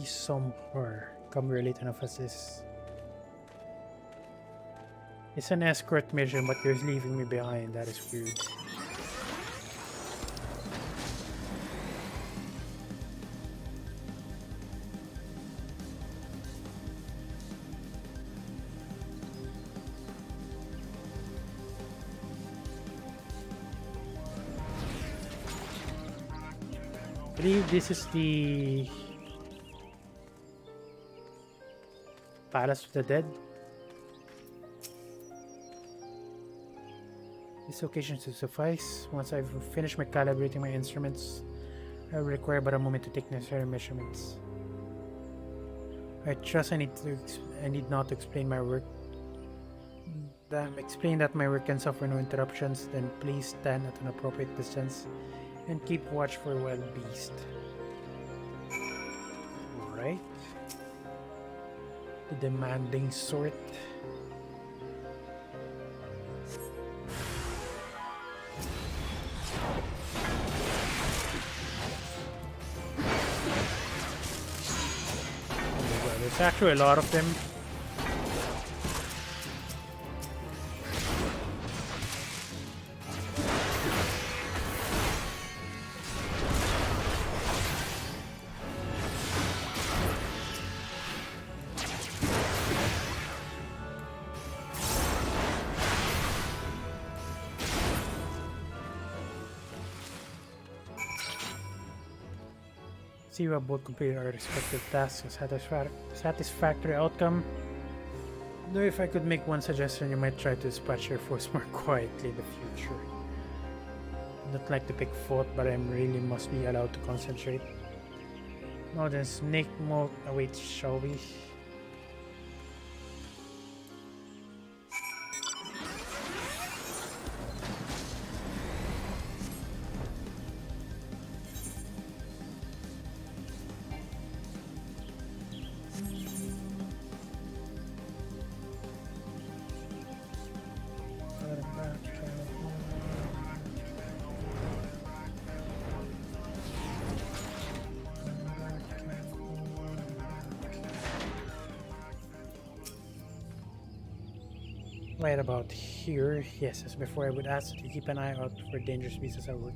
somewhere. Come here late enough as this. It's an escort mission, but you're leaving me behind. That is weird. I believe this is the Palace of the Dead. This location should suffice. Once I've finished calibrating my instruments, I will require but a moment to take necessary measurements. I trust I need not to explain my work. Explain that my work can suffer no interruptions, then please stand at an appropriate distance and keep watch for wild beast. Alright. The demanding sort. There's actually a lot of them. See, we have both completed our respective tasks and satisfactory outcome. Though if I could make one suggestion, you might try to dispatch your force more quietly in the future. I don't like to pick fault, but I really must be allowed to concentrate. Now then, snake mode awaits, shall we? Right about here. Yes, as before, I would ask that you keep an eye out for dangerous beasts at work.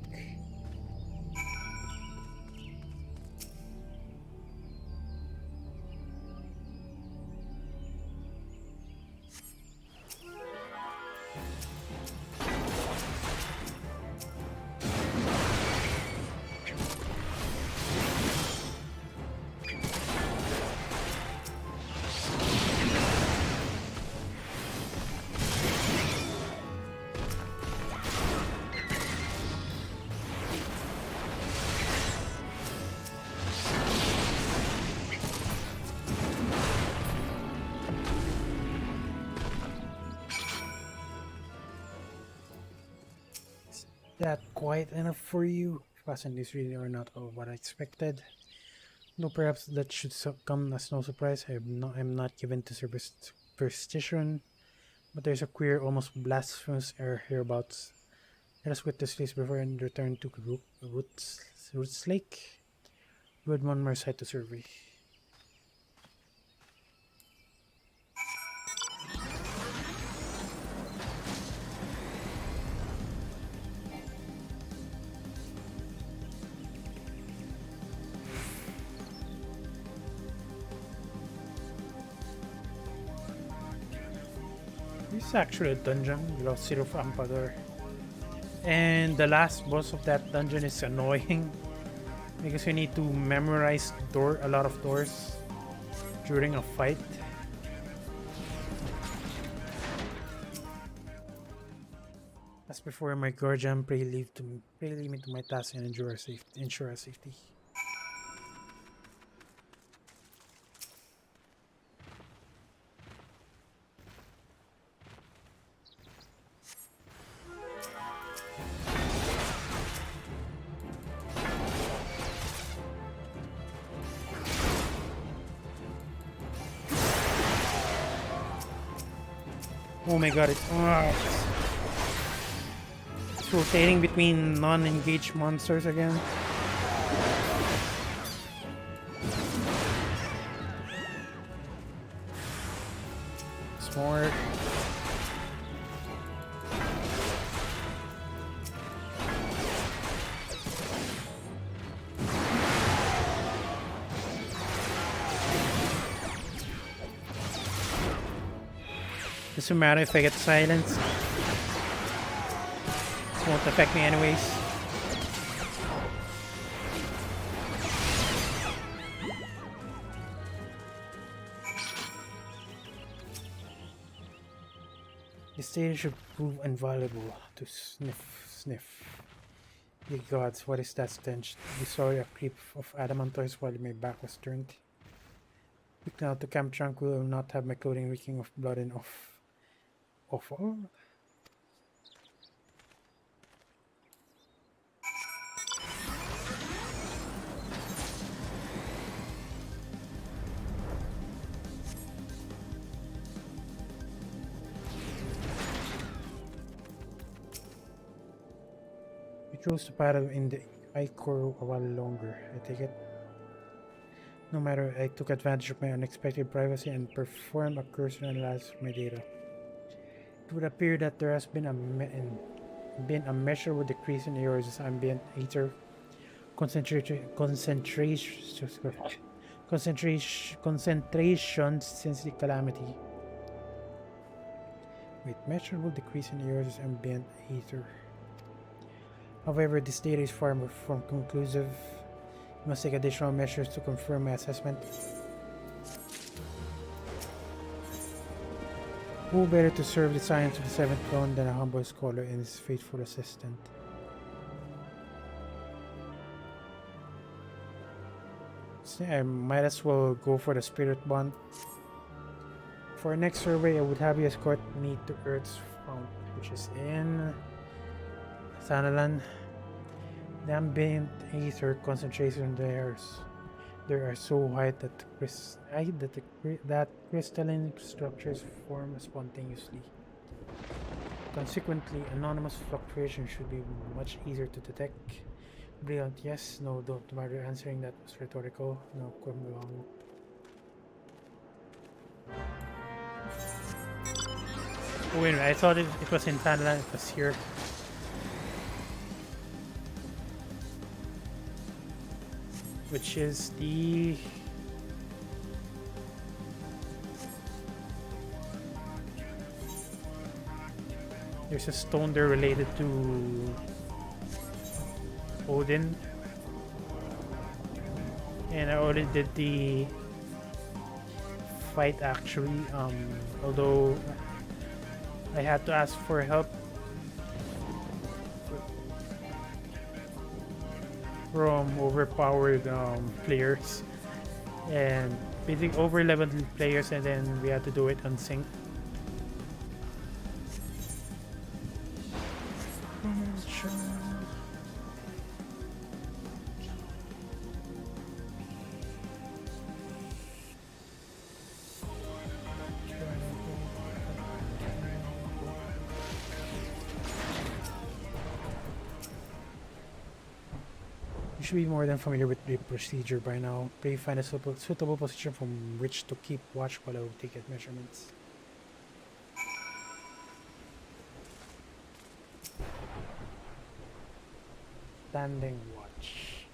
That quite enough for you? Wasn't this really or not all what I expected? No, perhaps that should come as no surprise. I'm not given to superstition, but there's a queer, almost blasphemous air hereabouts. Let us witness this before I return to Roots Lake. We had one more site to survey. This is actually a dungeon, Lost City of Ampador. And the last boss of that dungeon is annoying because you need to memorize a lot of doors during a fight. As before, my guardian, pray leave me to my task and ensure our safety. Oh my god, it's rotating between non-engaged monsters again. Smart. Doesn't matter if I get silenced. It won't affect me anyways. This data should prove invaluable to sniff. Ye gods, what is that stench? We saw a creep of adamantoise while my back was turned. Quick now to Camp Tranquil, will not have my clothing reeking of blood and offal. We chose to paddle in the Icor a while longer, I take it. No matter, I took advantage of my unexpected privacy and performed a cursory analysis of my data. It would appear that there has been a measurable decrease in Eor's ambient ether concentration since the calamity. Wait, measurable decrease in Eor's ambient ether. However, this data is far from conclusive. Must take additional measures to confirm my assessment. Who better to serve the science of the seventh dawn than a humble scholar and his faithful assistant? So I might as well go for the spirit bond. For our next survey, I would have you escort me to Earth's fount, which is in Thanalan. The ambient ether concentration there are so high that that crystalline structures form spontaneously. Consequently, anonymous fluctuation should be much easier to detect. Brilliant, yes. No, don't bother answering that was rhetorical. No, wrong. Oh, wait a minute, I thought it was in Thanalan, it was here. Which is the... There's a stone there related to Odin. And I already did the fight actually, although I had to ask for help from overpowered players and basically over leveled players, and then we had to do it on sync. You should be more than familiar with the procedure by now. Please find a suitable position from which to keep watch while I take it measurements. Standing watch.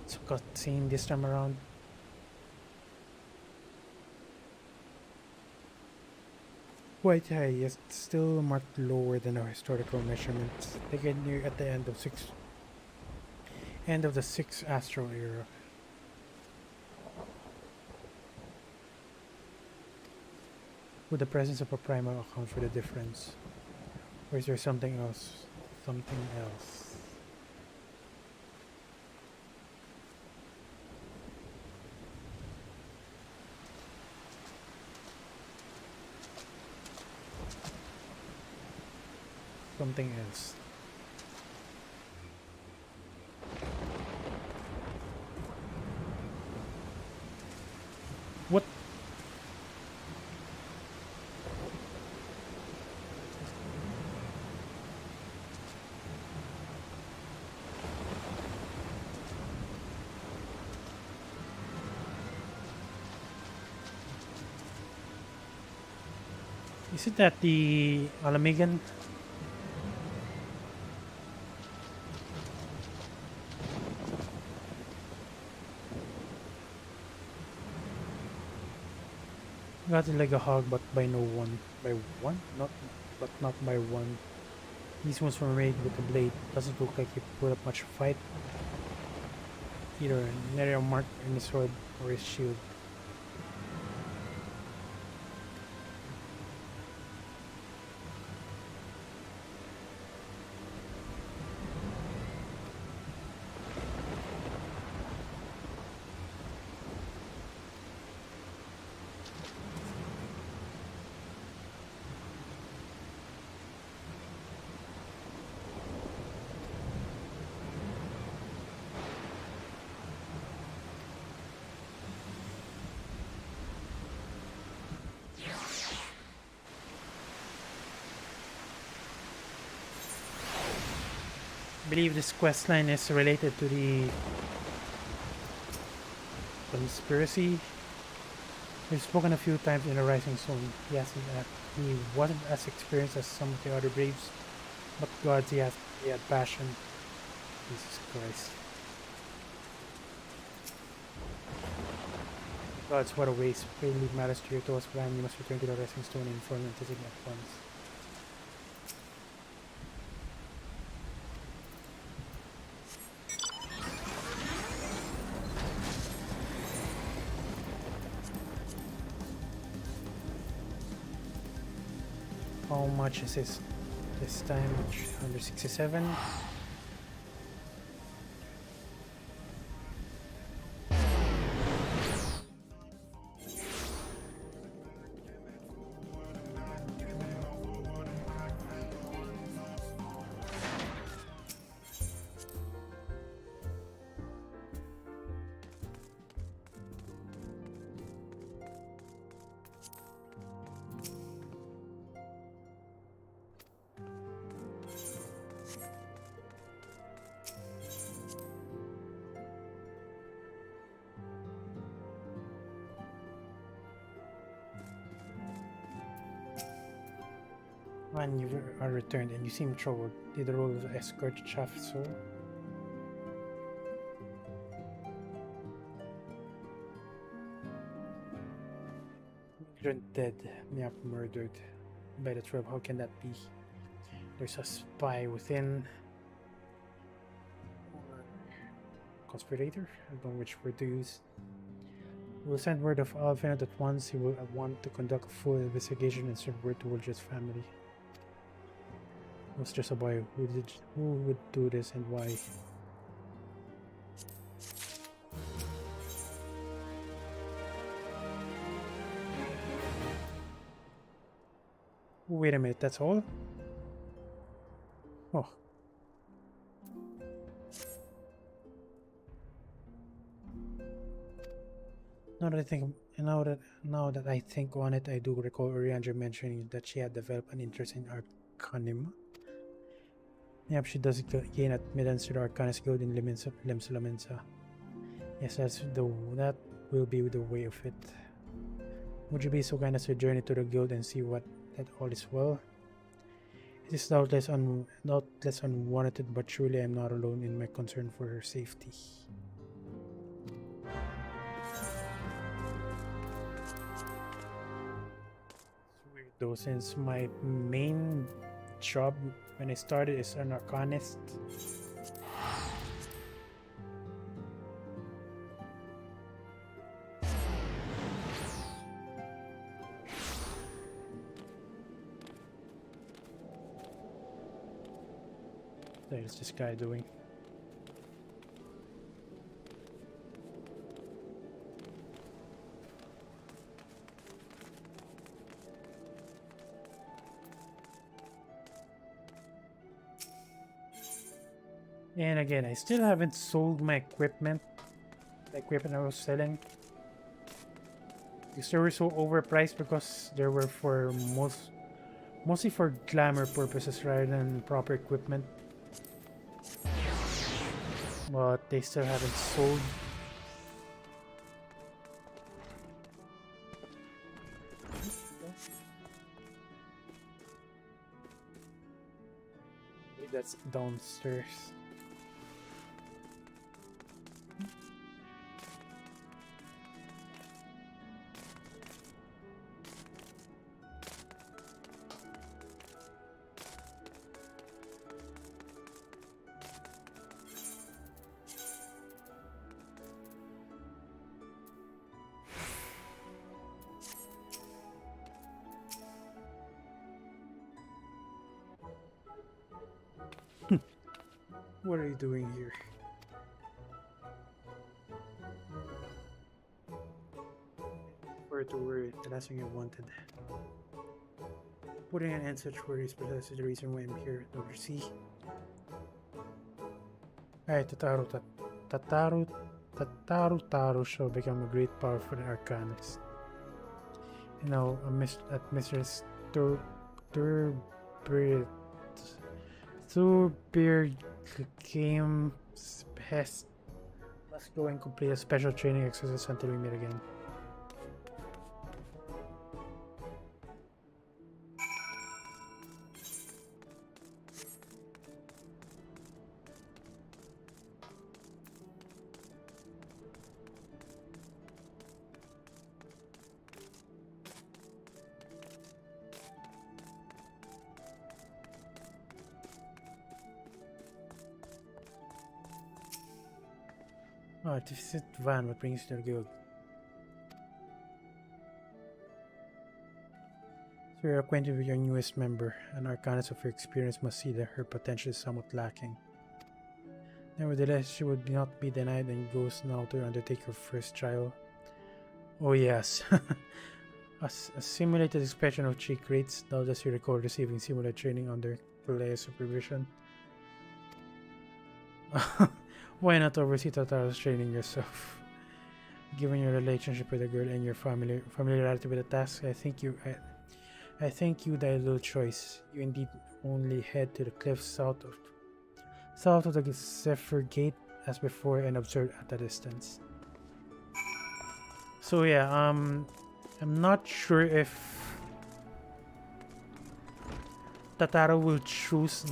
It's a cutscene this time around. Quite high, yes, still marked lower than our historical measurements. They get near at the end of the sixth astral era. Would the presence of a primal account for the difference? Or is there something else? Something else. Something else. What? Isn't that the Alamigan? Got it like a hog, but by no one. By one? Not by one. These ones were made with a blade. Doesn't look like he put up much fight. Either an area mark in his sword or his shield. I believe this quest line is related to the conspiracy. We've spoken a few times in the Rising Sun. Yes, he wasn't as experienced as some of the other Braves, but gods, he had passion. Jesus Christ. Gods, what a waste. Pray leave matters to your toes plan. You must return to the Rising Stone and inform them to take at once. How much is this time? 167. When you are returned and you seem troubled, did the role of escort chaff so? Migrant dead, Miap murdered. By the 12, how can that be? There's a spy within. Or conspirator? I don't know which word to use. We'll send word of Alphenot at once. He will want to conduct a full investigation and send word to Wilge's family. It was just a boy. Who would do this and why? Wait a minute, that's all? Oh. Now that I think on it, I do recall Oriandra mentioning that she had developed an interest in Arcanima. Yep, she does gain admittance to the Arcanist Guild in Limsa. Yes, that will be the way of it. Would you be so kind as to journey to the guild and see that all is well? It is doubtless unwarranted, but surely I am not alone in my concern for her safety. Though since my main job when I started is an Arcanist, what is this guy doing? And again, I still haven't sold my equipment. The equipment I was selling. Because they were so overpriced because they were for mostly for glamour purposes rather than proper equipment. But they still haven't sold. That's downstairs. What are you doing here? Where to worry, the last thing I wanted. Putting an end to such worries, but that's the reason why I'm here, don't you see? Alright, Tataru shall become a great power for the Arcanist. You know, at Mr. Thurbeard came pest. Let's go and complete a special training exercise until we meet again. Oh, to visit Van, what brings you to the guild? So you're acquainted with your newest member. An arcanist of your experience must see that her potential is somewhat lacking. Nevertheless, she would not be denied and goes now to undertake her first trial. Oh yes. A simulated expression of cheek rates. Now does you recall receiving similar training under Pelea's supervision? Why not oversee Tataro's training yourself? Given your relationship with the girl and your familiarity with the task, I think you the ideal choice. You indeed only head to the cliffs south of the Zephyr Gate as before and observe at a distance. So yeah, I'm not sure if Tataro will choose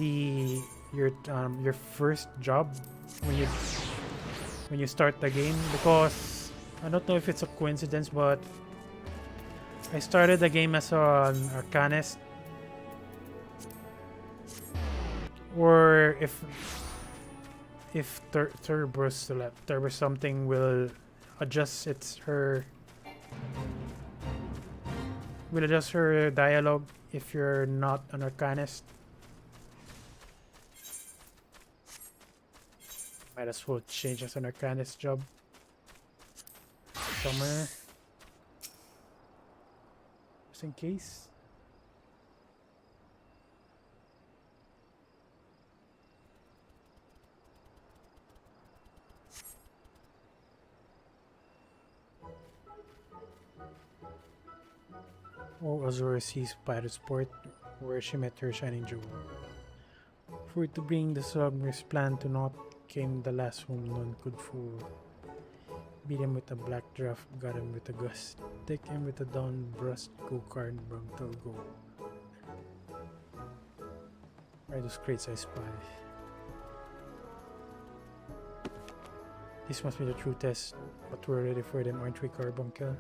your first job when you start the game, because I don't know if it's a coincidence, but I started the game as an arcanist, or if Turbo something will adjust her dialogue if you're not an arcanist. Might as well change as an arcanist job somewhere, just in case. Oh, Azura sees Pirate's Port, where she met her shining jewel. For to bring the Slugmer's plan to naught came the last whom none could fool. Beat him with a black draft, got him with a gust. Take him with a down brust, go-card, Brunkle go. Are those crates I spy? This must be the true test, but we're ready for them, aren't we, Carbuncle?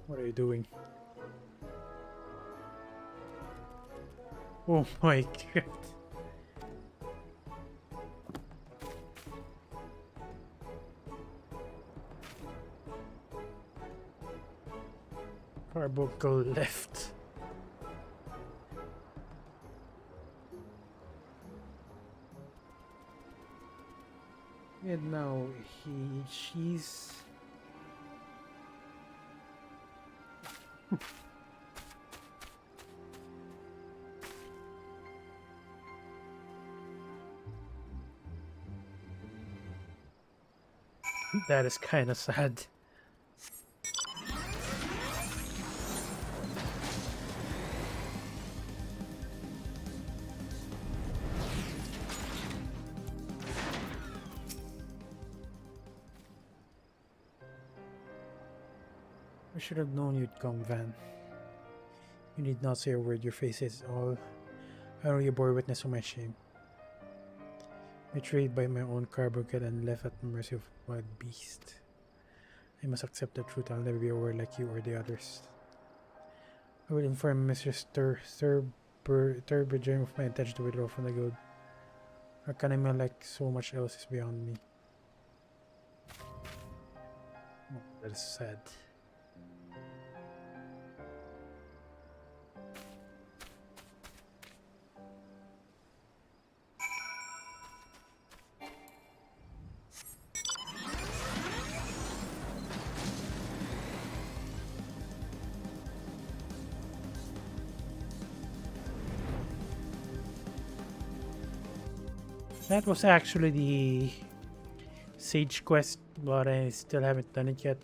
What are you doing? Oh my god. Carbuncle left. And now she's that is kind of sad. I should have known you'd come, Van. You need not say a word, your face is all. I know you bore witness of my shame. Betrayed by my own carbuncle and left at the mercy of a wild beast. I must accept the truth. I'll never be a warrior like you or the others. I will inform Mr. Turbergen of my intention to withdraw from the guild. Arcanima, like so much else, is beyond me. Oh, that is sad. That was actually the Sage quest, but I still haven't done it yet.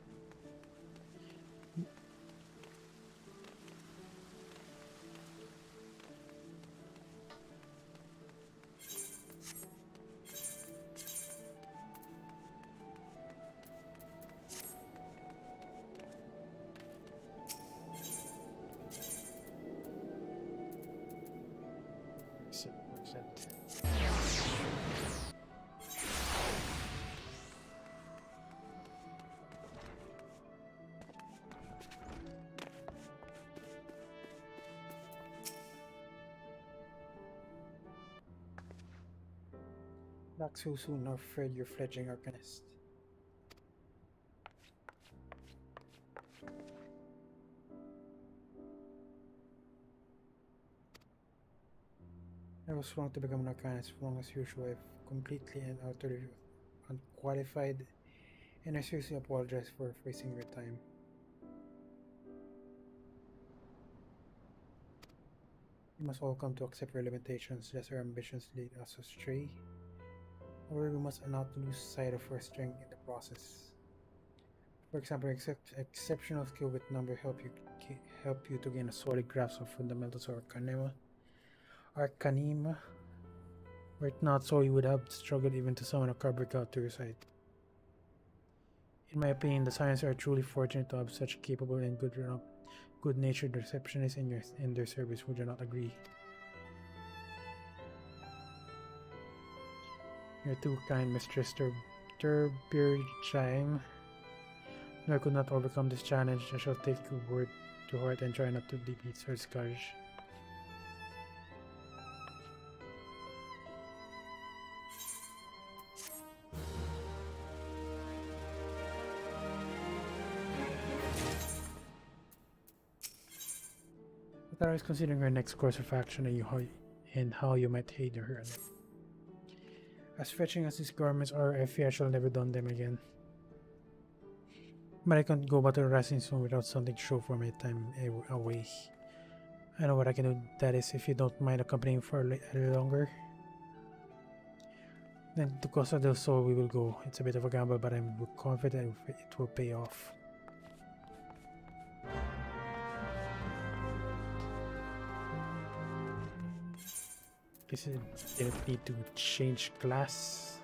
Not so soon, nor Fred, your fledgling arcanist. I was wrong to become an Arcanist, wrong as usual. I've completely and utterly unqualified, and I seriously apologize for wasting your time. We must all come to accept our limitations, lest our ambitions lead us astray. Or we must not lose sight of our strength in the process. For example, exceptional skill with number help you to gain a solid grasp of fundamentals of Arcanima. Were it not so, you would have struggled even to summon a Cabrica to your side. In my opinion, the Scions are truly fortunate to have such capable and good-natured receptionists in their service. Would you not agree? You're too kind, Mistress Turbirchime. No, I could not overcome this challenge. I shall take your word to heart and try not to defeat Sir Scourge. But I was considering her next course of action and how you might hate her. As fetching as these garments are, I fear I shall never don them again. But I can't go back to the resting zone without something to show for my time away. I know what I can do, that is, if you don't mind accompanying for a little longer. Then to Costa del Sol we will go. It's a bit of a gamble, but I'm confident it will pay off. Guess it didn't need to change class.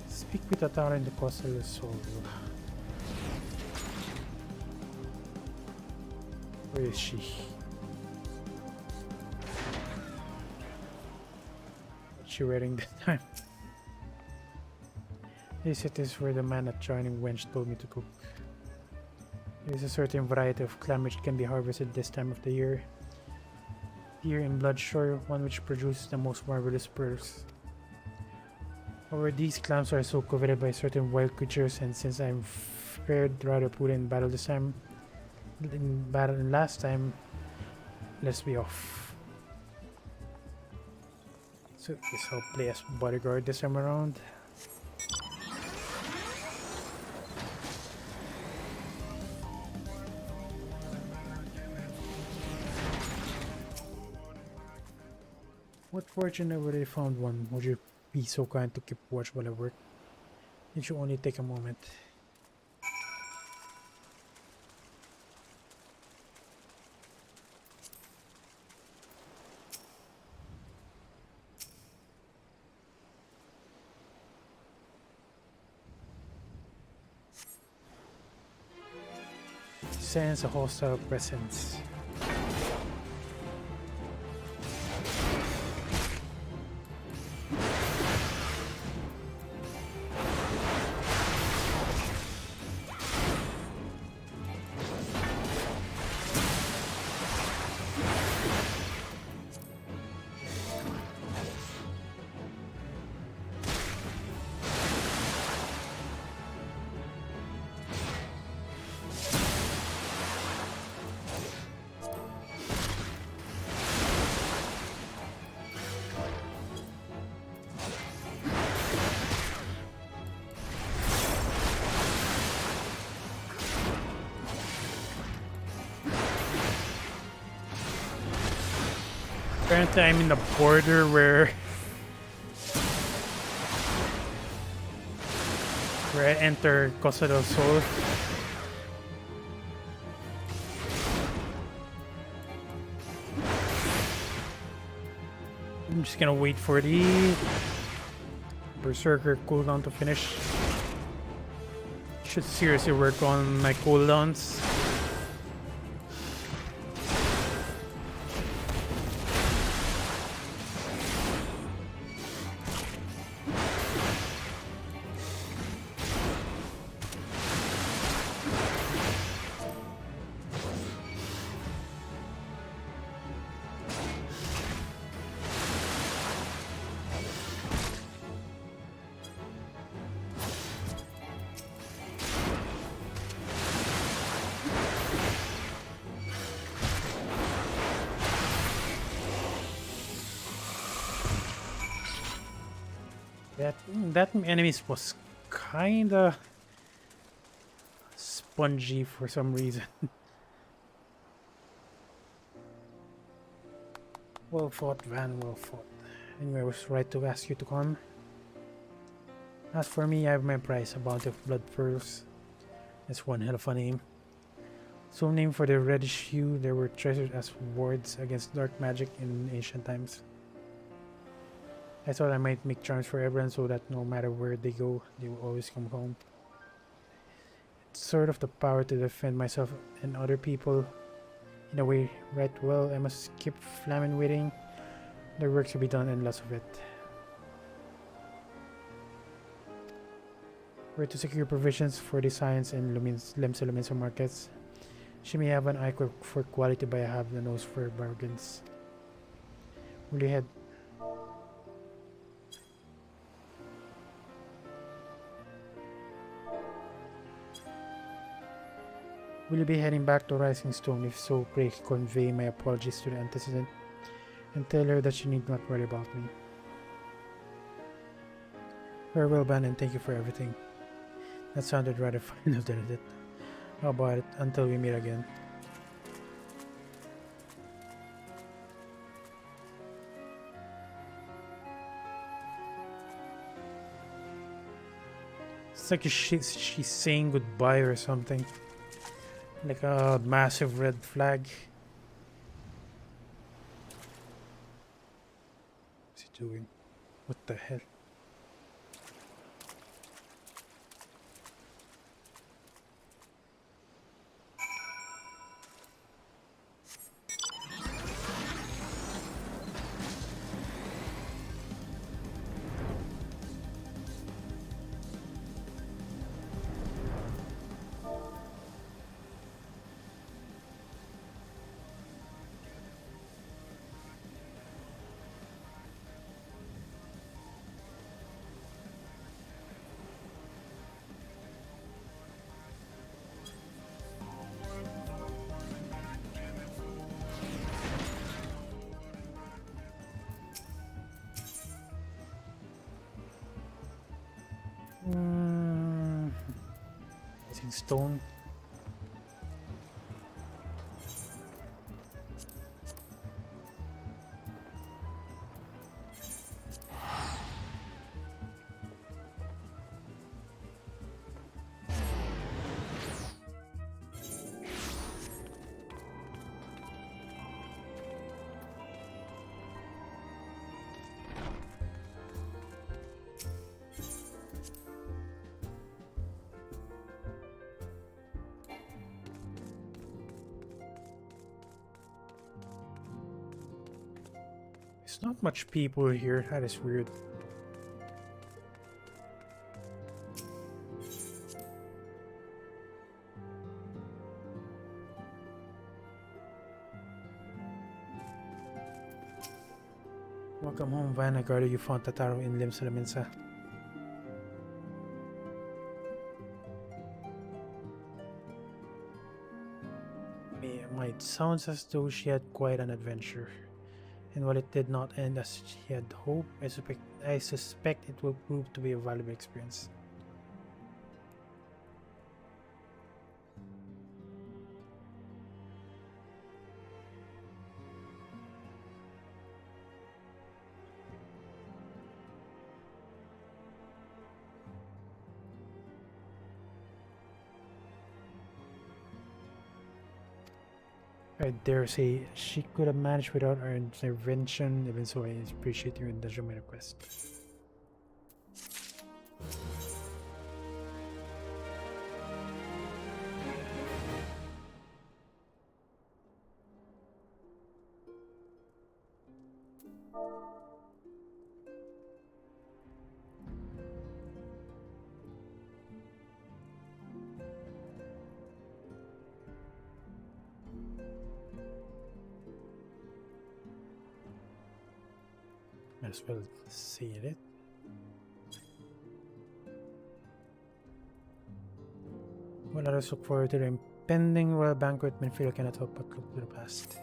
Speak with Atara in the Costa del Sol. Where is she? What's she wearing this time? Yes, it is where the man at Charming Wench told me to cook. There is a certain variety of clam which can be harvested this time of the year. Here in Bloodshore, one which produces the most marvelous pearls. However, these clams are so coveted by certain wild creatures, and since I'm fared rather poorly in battle this time, last time, let's be off. So guess I'll play as bodyguard this time around. What fortune I already found one. Would you be so kind to keep watch while I work? It should only take a moment. Sense a hostile presence. Apparently I'm in the border where I enter Costa del Sol. I'm just gonna wait for the Berserker cooldown to finish. Should seriously work on my cooldowns. That enemy was kinda spongy for some reason. Well fought, Van, well fought. Anyway, I was right to ask you to come. As for me, I have my prize, a bounty of blood pearls. That's one hell of a name. So named for their reddish hue, they were treasured as wards against dark magic in ancient times. I thought I might make charms for everyone so that no matter where they go, they will always come home. It's sort of the power to defend myself and other people. In a way, right, well, I must keep flaming waiting. There work to be done and lots of it. Where to secure provisions for the science and Limsa markets. She may have an eye for quality, but I have the nose for bargains. Will you head? Will you be heading back to Rising Stone? If so, pray convey my apologies to the antecedent and tell her that she need not worry about me. Farewell, Ban, and thank you for everything. That sounded rather final, didn't it? How about it? Until we meet again. It's like she's saying goodbye or something. Like a massive red flag. What's he doing? What the hell? Stone. There's not much people here, that is weird. Welcome home, Van. I guarded you found Tataro in Limsa. It sounds as though she had quite an adventure. And while it did not end as she had hoped, I suspect it will prove to be a valuable experience. I dare say she could have managed without our intervention, even so I appreciate your indulging my request. Might as well see it. Well, let us look forward to the impending royal banquet. Minfield cannot help but look to the past.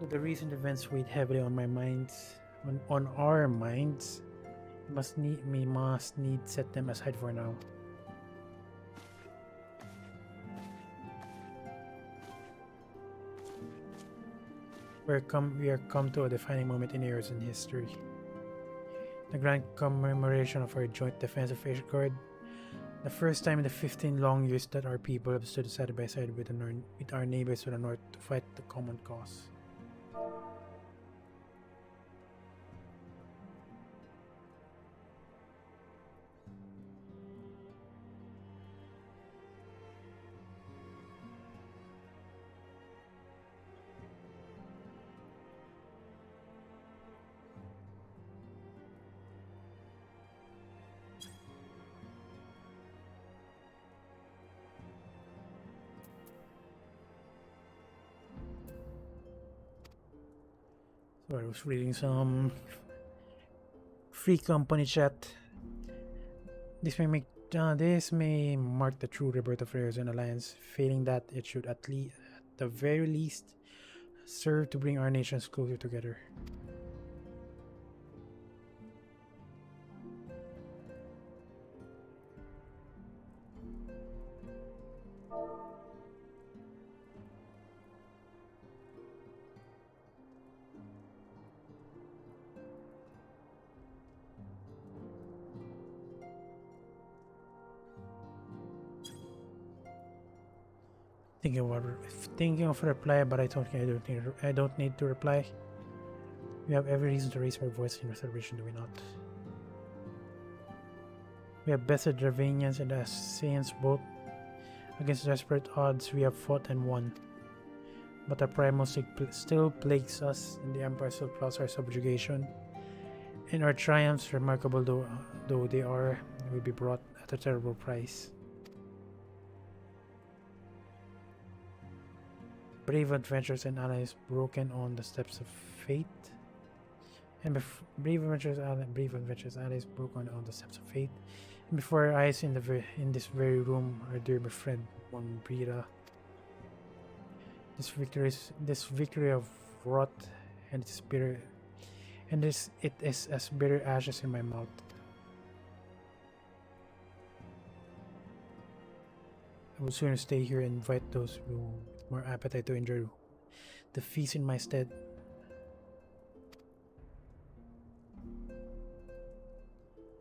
The recent events weighed heavily on my minds, on our minds. We must need set them aside for now. We are come to a defining moment in Earth's history. The grand commemoration of our joint defense of Ishgard. The first time in the 15 long years that our people have stood side by side with our neighbors to the north to fight the common cause. So I was reading some free company chat. This may mark the true rebirth of Rares and Alliance. Failing that, it should at the very least serve to bring our nations closer together. Thinking of a reply, but I don't need to reply. We have every reason to raise our voice in celebration, do we not? We have bested Dravanians and the Saiyans both. Against desperate odds, we have fought and won. But our primal still plagues us, and the Empire still plots our subjugation. And our triumphs, remarkable though they are, will be brought at a terrible price. Brave adventurers and allies broken on the steps of fate. And brave adventurers allies broken on the steps of fate. And before our eyes in this very room, our dear friend Monbrita. This victory of wrath, and its bitter, and it is as bitter ashes in my mouth. I would sooner stay here and invite those who with more appetite to enjoy the feast in my stead.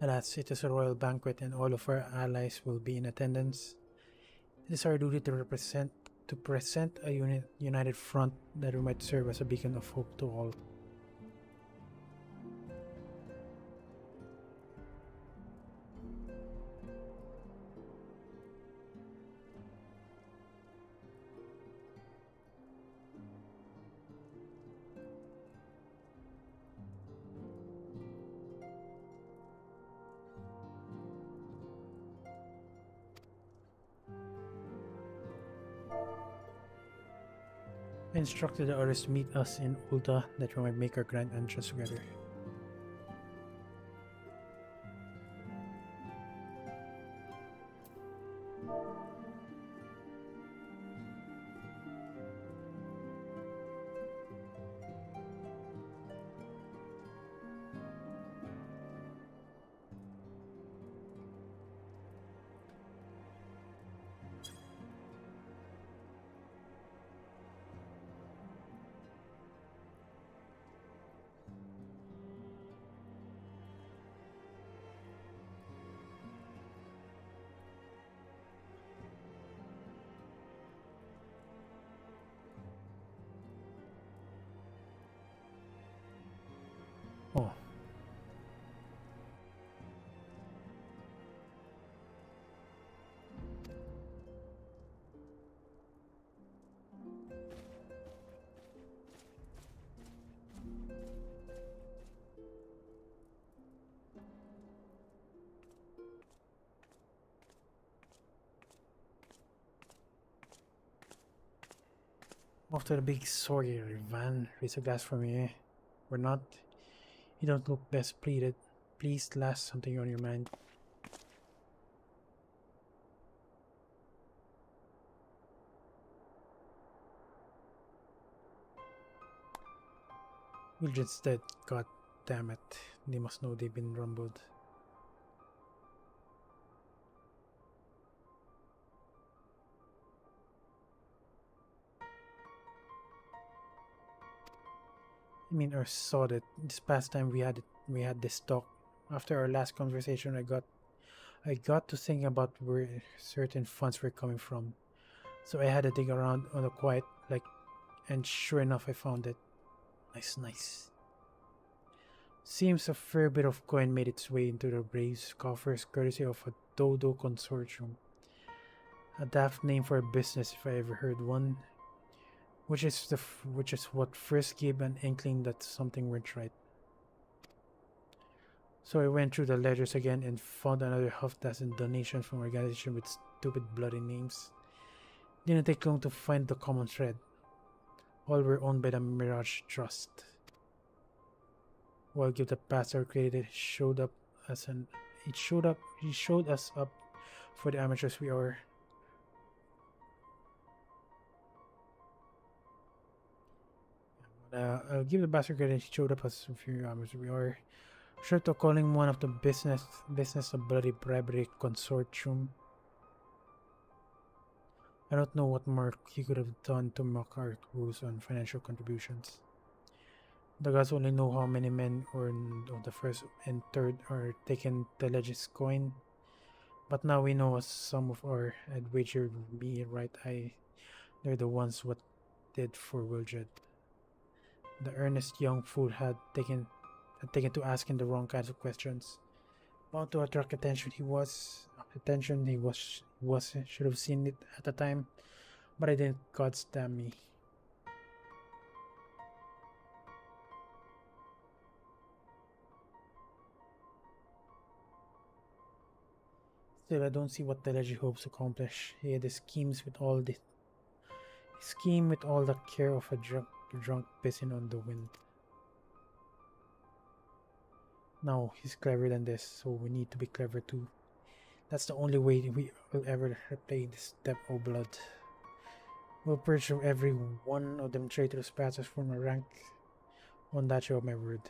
Alas, it is a royal banquet and all of our allies will be in attendance. It is our duty to present a united front that we might serve as a beacon of hope to all. I instructed the others to meet us in Ulta that we might make our grand entrance together. Oh. After the big sorry, Van, raise a glass for me. We're not. You don't look best pleased. Please last something on your mind. Legion's dead. God damn it. They must know they've been rumbled. I mean, or saw that this past time we had this talk. After our last conversation, I got to thinking about where certain funds were coming from. So I had to dig around on the quiet, and sure enough, I found it. Nice. Seems a fair bit of coin made its way into the Braves' coffers, courtesy of a Dodo consortium. A daft name for a business if I ever heard one. Which is what first gave an inkling that something weren't right. So I went through the ledgers again and found another half-dozen donations from organizations with stupid bloody names. Didn't take long to find the common thread. All were owned by the Mirage Trust. While Give the Pastor created, he showed us up for the amateurs we are. I'll give the bastard credit, he showed up as a few hours. We are short of calling one of the business a bloody bribery consortium. I don't know what more he could have done to mock our rules on financial contributions. The gods only know how many men of the first and third are taking the Legis coin. But now we know some of our had wagered me right eye. They're the ones what did for Wildred. The earnest young fool had taken to asking the wrong kinds of questions. Bound to attract attention, he should have seen it at the time, but I didn't. God damn me. Still, I don't see what the legend hopes to accomplish. He had the schemes with all the care of a drunk pissing on the wind. No, he's cleverer than this, so we need to be clever too. That's the only way we will ever repay this debt of blood. We'll purge every one of them traitorous bastards from a rank. On that you have my word.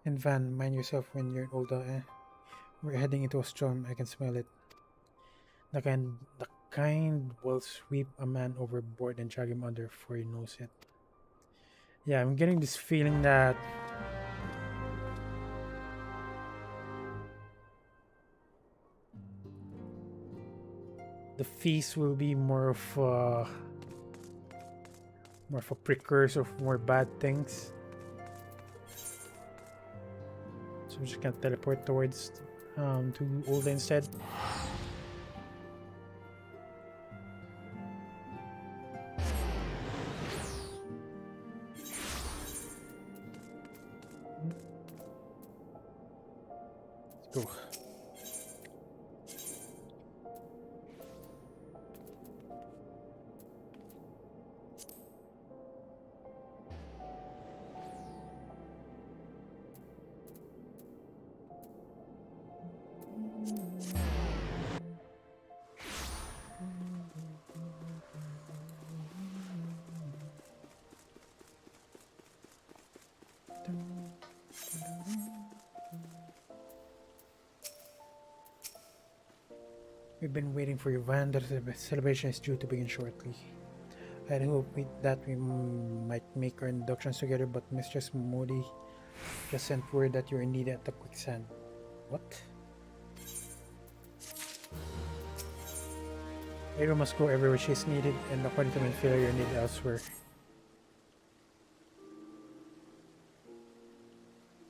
And Van, mind yourself when you're older, eh? We're heading into a storm, I can smell it. The kind will sweep a man overboard and drag him under before he knows it. Yeah, I'm getting this feeling that the feast will be more of a precursor of more bad things. So I'm just gonna teleport towards to Ulda instead. Let's go. We've been waiting for you, Van. The celebration is due to begin shortly. I hope that we might make our inductions together, but Mistress Modi just sent word that you're needed at the quicksand. What? Aero must go everywhere she is needed, and according to Minfila, you're needed elsewhere.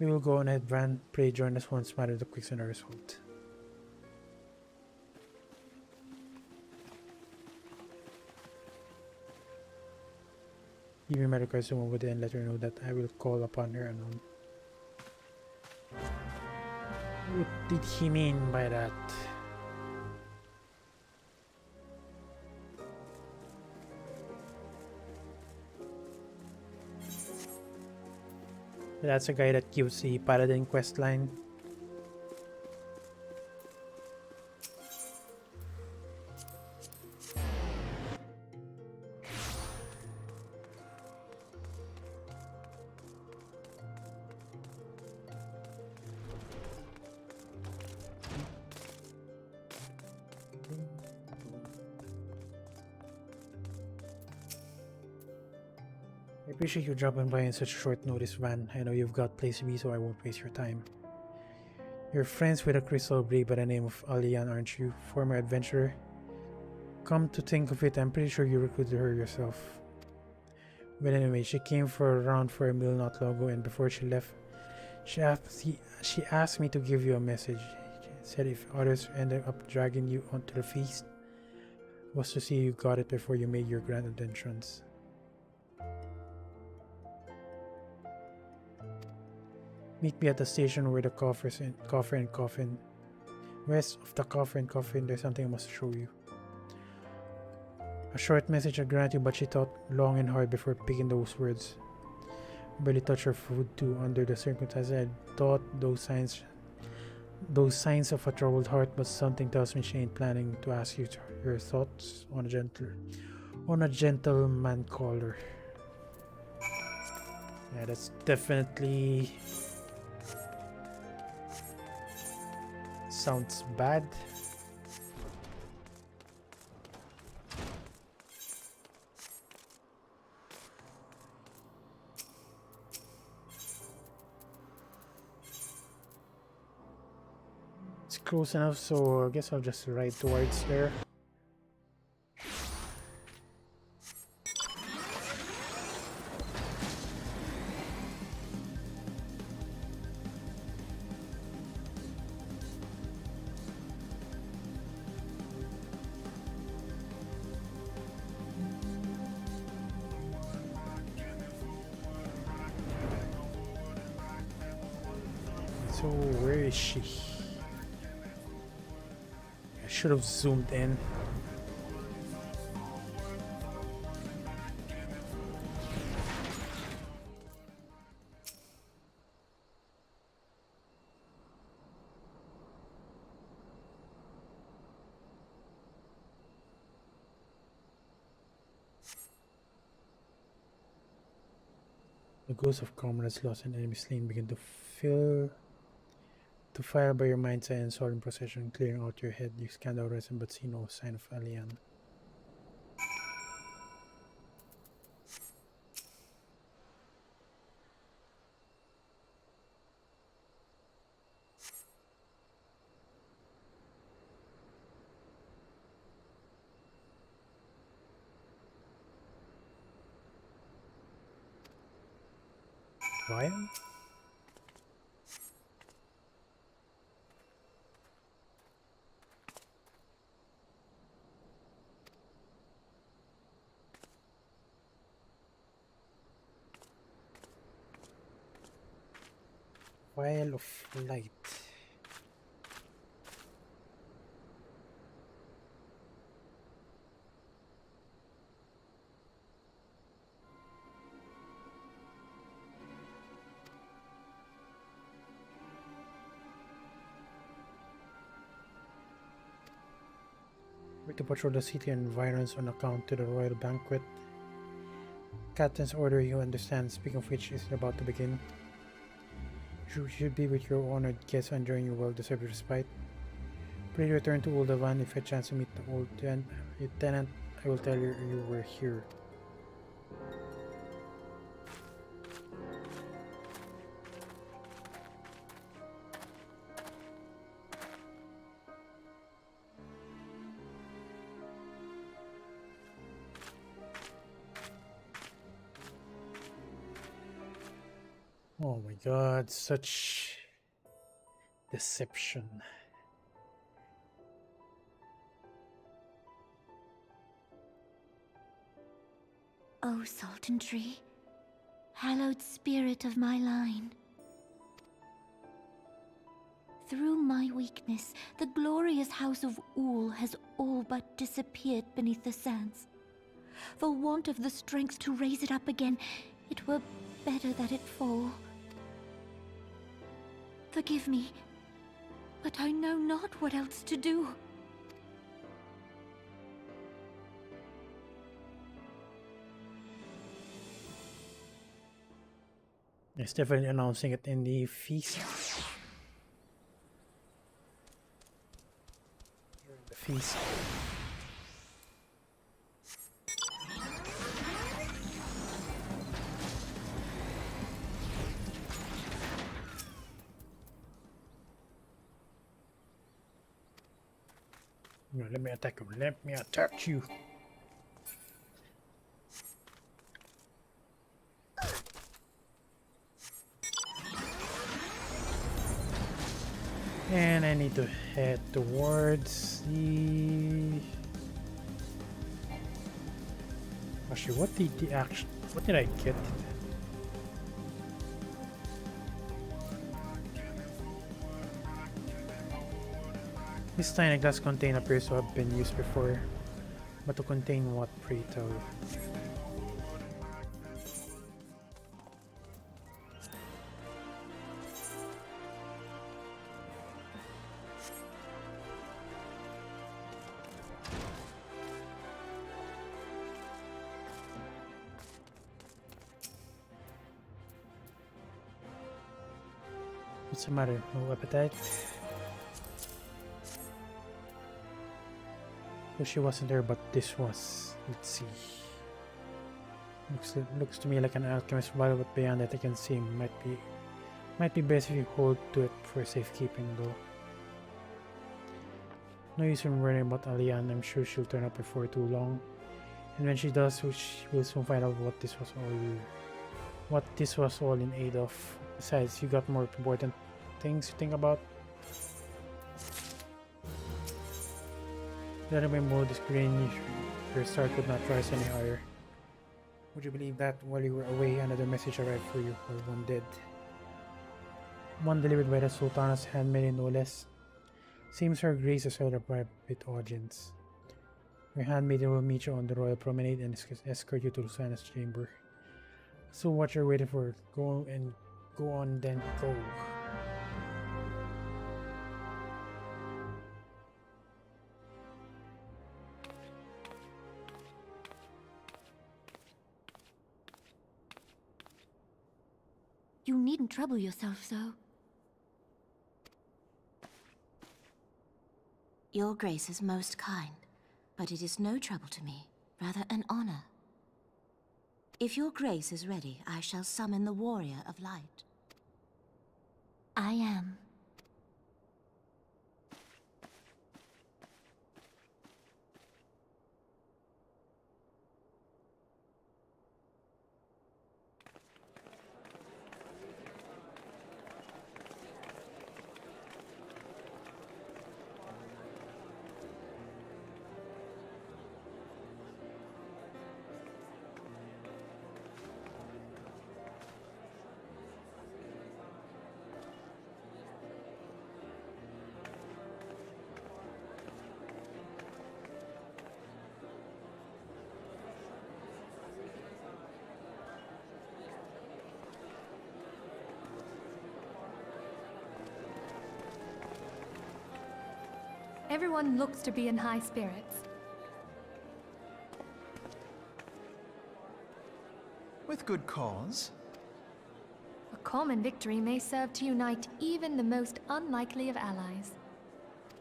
We will go on ahead, Van. Pray join us once matter the quicksand are resolved. Give me my regards to Mobile and let her know that I will call upon her anon. What did he mean by that? That's a guy that gives the Paladin quest line. I appreciate you dropping by in such short notice, Van. I know you've got place to be, so I won't waste your time. You're friends with a crystal brave by the name of Alian, aren't you? Former adventurer. Come to think of it, I'm pretty sure you recruited her yourself. But anyway, she came for a round for a meal not long ago, and before she left, she asked me to give you a message. She said if others ended up dragging you onto the feast, was to see you got it before you made your grand entrance. Meet me at the station where the coffer and coffin. West of the coffer and coffin, there's something I must show you. A short message I grant you, but she thought long and hard before picking those words. Barely touched her food too. Under the circumstances, I thought those signs of a troubled heart, but something tells me she ain't planning to ask you your thoughts on a gentleman caller. Yeah, that's definitely sounds bad. It's close enough, so I guess I'll just ride towards there. So where is she? I should have zoomed in. The ghosts of comrades lost and enemies slain begin to fire by your mind's eye and solemn procession, clearing out your head. You scan the horizon but see no sign of Alian. Ryan? Vial of light. We're to patrol the city and environs on account to the royal banquet. Captain's order, you understand. Speaking of which, is about to begin. You should be with your honored guests enjoying your well-deserved respite. Please return to Uldavan. If you have a chance to meet the old lieutenant, I will tell you you were here. Oh my god, such deception. O Sultan Tree, hallowed spirit of my line. Through my weakness, the glorious house of Ul has all but disappeared beneath the sands. For want of the strength to raise it up again, it were better that it fall. Forgive me, but I know not what else to do. It's definitely announcing it in the feast. During the feast. No, let me attack him. Let me attack you. And I need to head towards the... Actually, what did I get? This tiny glass container appears to have been used before, but to contain what, pray tell? What's the matter? No appetite? So she wasn't there, but this was. Let's see. Looks to me like an alchemist bottle, but beyond that I can see might be best if you hold to it for safekeeping though. No use in worrying about Alian. I'm sure she'll turn up before too long. And when she does, we'll soon find out what this was all in aid of. Besides, you got more important things to think about. Letting my mode is green, your start would not rise any higher. Would you believe that while you were away, another message arrived for you, or one did? One delivered by the Sultana's handmaiden, no less. Seems her grace has held a private audience. Your handmaiden will meet you on the royal promenade and escort you to Lusana's chamber. So what you're waiting for, go on then, go. You needn't trouble yourself so. Your grace is most kind, but it is no trouble to me, rather an honor. If your grace is ready, I shall summon the warrior of light. I am. Everyone looks to be in high spirits. With good cause. A common victory may serve to unite even the most unlikely of allies.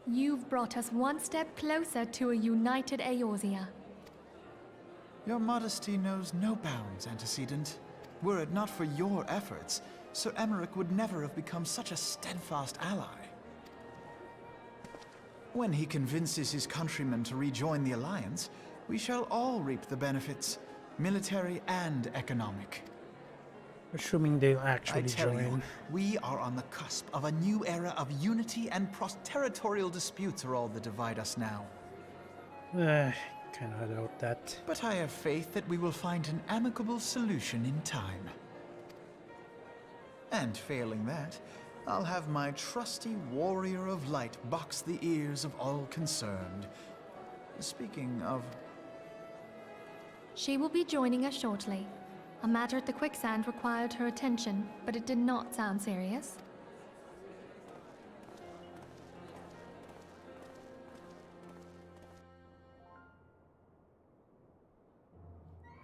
You've brought us one step closer to a united Eorzea. Your modesty knows no bounds, Antecedent. Were it not for your efforts, Sir Emmerich would never have become such a steadfast ally. When he convinces his countrymen to rejoin the Alliance, we shall all reap the benefits, military and economic. Assuming they'll actually I tell join. you, we are on the cusp of a new era of unity and territorial disputes are all that divide us now. Cannot doubt that. But I have faith that we will find an amicable solution in time. And failing that, I'll have my trusty warrior of light box the ears of all concerned. Speaking of... She will be joining us shortly. A matter at the quicksand required her attention, but it did not sound serious.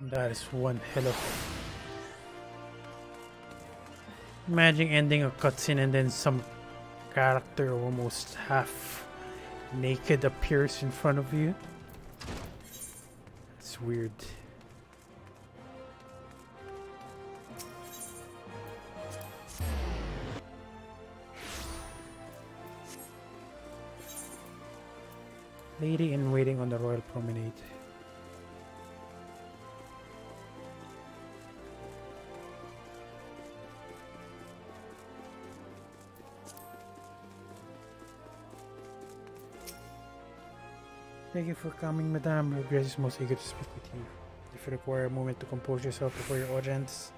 That is one hell of... Imagine ending a cutscene and then some character almost half naked appears in front of you. It's weird. Lady in waiting on the Royal Promenade. Thank you for coming, Madame. Her Grace is most eager to speak with you. If you require a moment to compose yourself before your audience,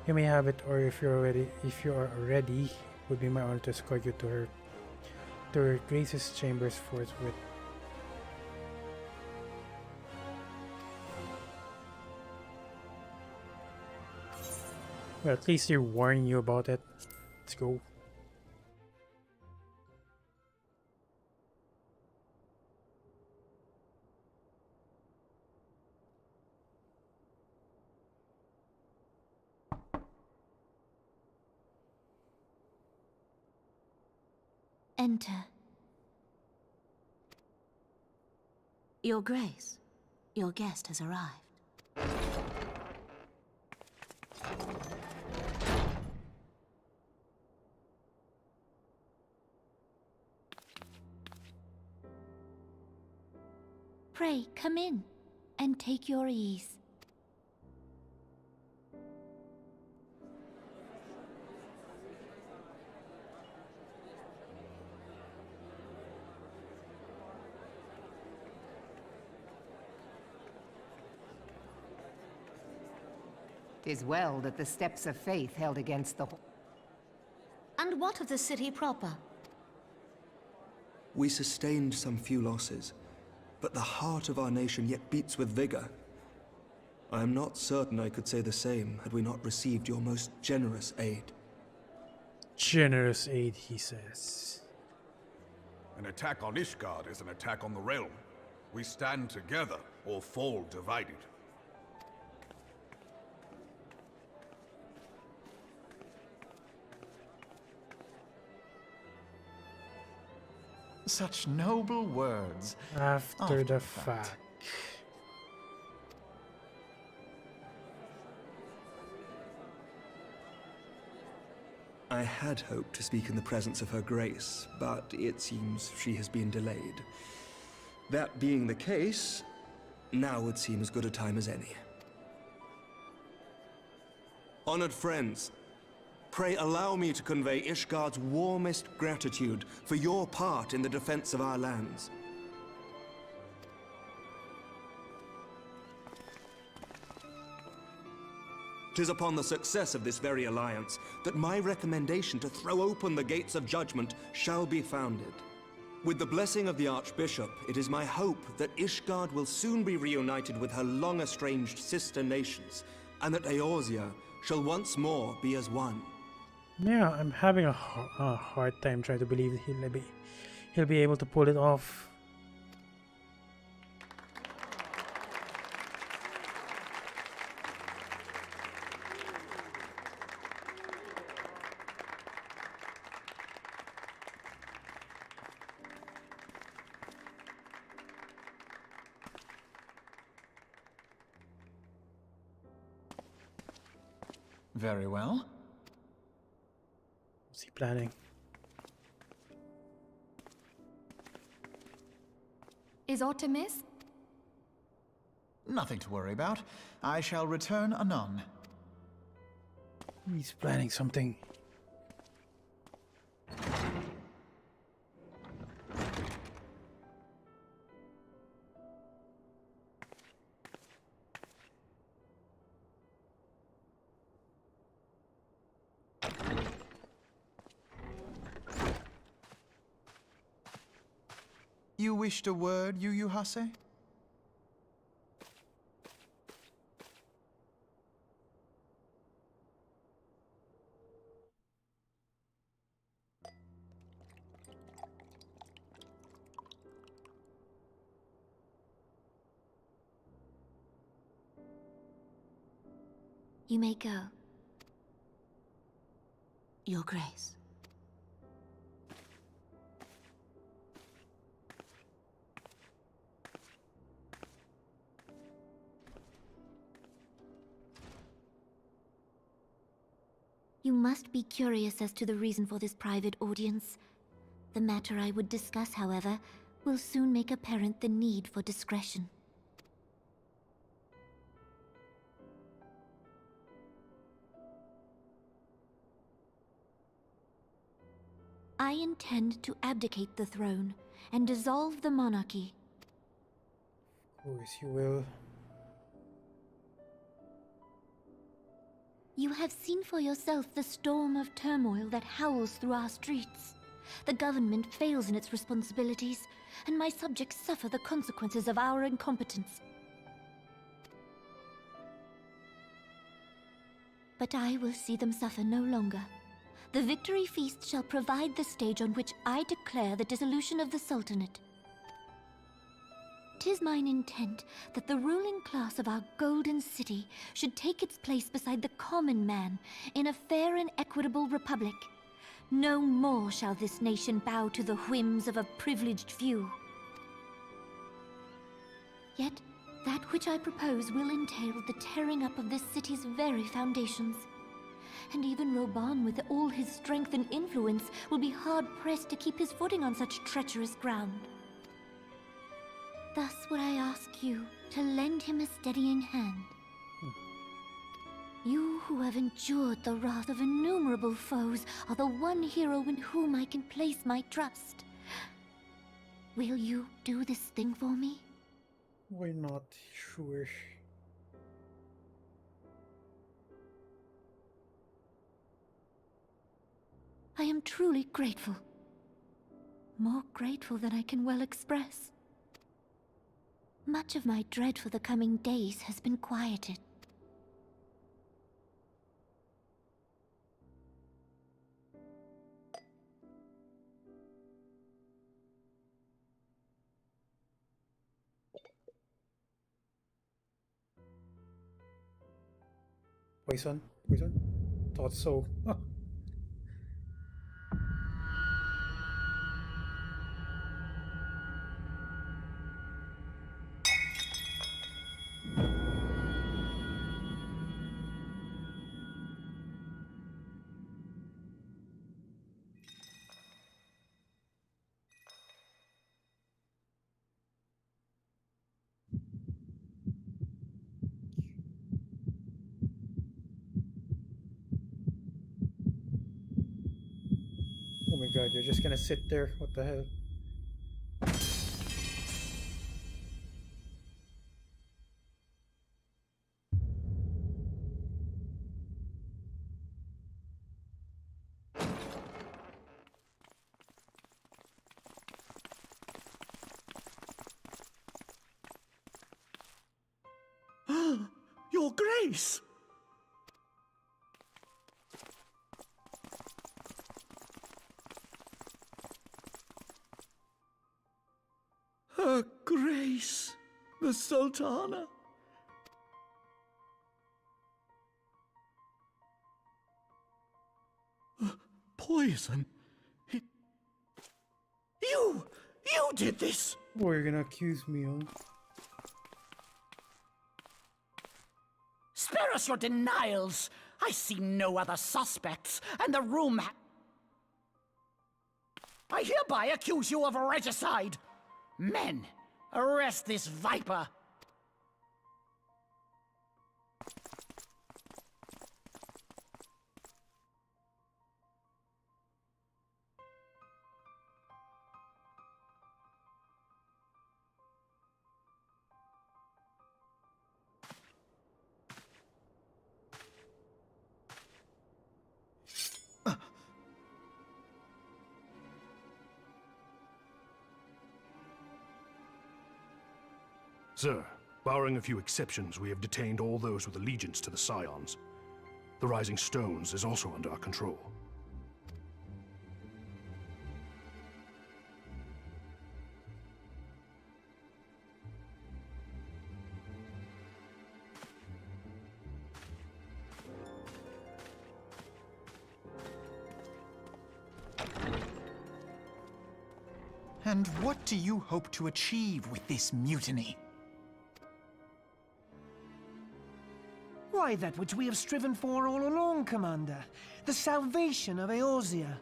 you may have it, or if you are ready, it would be my honor to escort you to her Grace's chambers forthwith. Well, at least they're warning you about it. Let's go. Enter. Your Grace, your guest has arrived. Pray, come in and take your ease. Tis well that the steps of faith held against the... And what of the city proper? We sustained some few losses, but the heart of our nation yet beats with vigor. I am not certain I could say the same had we not received your most generous aid. Generous aid, he says. An attack on Ishgard is an attack on the realm. We stand together or fall divided. Such noble words. After the fact. I had hoped to speak in the presence of her Grace, but it seems she has been delayed. That being the case, now would seem as good a time as any. Honored friends, pray allow me to convey Ishgard's warmest gratitude for your part in the defense of our lands. 'Tis upon the success of this very alliance that my recommendation to throw open the gates of judgment shall be founded. With the blessing of the Archbishop, it is my hope that Ishgard will soon be reunited with her long-estranged sister nations, and that Eorzea shall once more be as one. Yeah, I'm having a hard time trying to believe that he'll be able to pull it off. Very well. What's he planning? Is aught amiss? Nothing to worry about. I shall return anon. He's planning something. You wished a word, Yu Hase? You may go. Your Grace. You must be curious as to the reason for this private audience. The matter I would discuss, however, will soon make apparent the need for discretion. I intend to abdicate the throne and dissolve the monarchy. Of course you will. You have seen for yourself the storm of turmoil that howls through our streets. The government fails in its responsibilities, and my subjects suffer the consequences of our incompetence. But I will see them suffer no longer. The victory feast shall provide the stage on which I declare the dissolution of the Sultanate. 'Tis mine intent that the ruling class of our golden city should take its place beside the common man in a fair and equitable republic. No more shall this nation bow to the whims of a privileged few. Yet, that which I propose will entail the tearing up of this city's very foundations. And even Roban, with all his strength and influence, will be hard-pressed to keep his footing on such treacherous ground. Thus would I ask you to lend him a steadying hand. You who have endured the wrath of innumerable foes are the one hero in whom I can place my trust. Will you do this thing for me? Why not? Sure. I am truly grateful. More grateful than I can well express. Much of my dread for the coming days has been quieted. Poison? Poison? Thought so. Oh my god, you're just gonna sit there? What the hell? Your Grace! Her Grace, the Sultana. Poison? You did this! Boy, you're gonna accuse me, huh? Spare us your denials! I see no other suspects, and the room I hereby accuse you of regicide! Men, arrest this viper! Sir, barring a few exceptions, we have detained all those with allegiance to the Scions. The Rising Stones is also under our control. And what do you hope to achieve with this mutiny? Why, that which we have striven for all along, Commander. The salvation of Eorzea.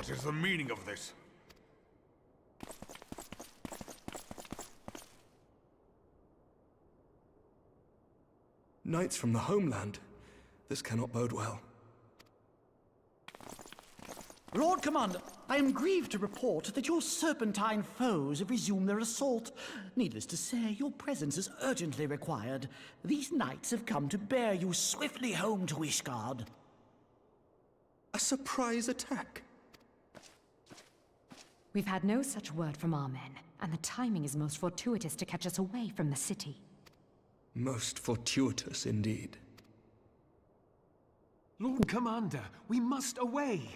What is the meaning of this? Knights from the homeland. This cannot bode well. Lord Commander, I am grieved to report that your serpentine foes have resumed their assault. Needless to say, your presence is urgently required. These knights have come to bear you swiftly home to Ishgard. A surprise attack? We've had no such word from our men, and the timing is most fortuitous to catch us away from the city. Most fortuitous indeed. Lord Commander, we must away!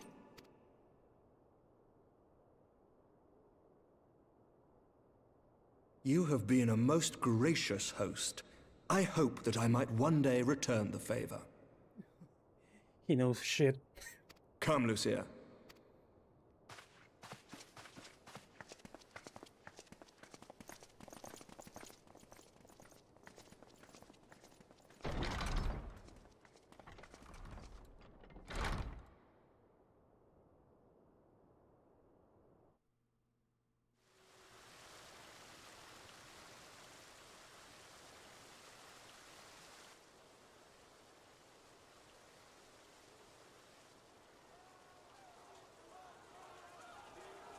You have been a most gracious host. I hope that I might one day return the favor. He knows shit. Come, Lucia.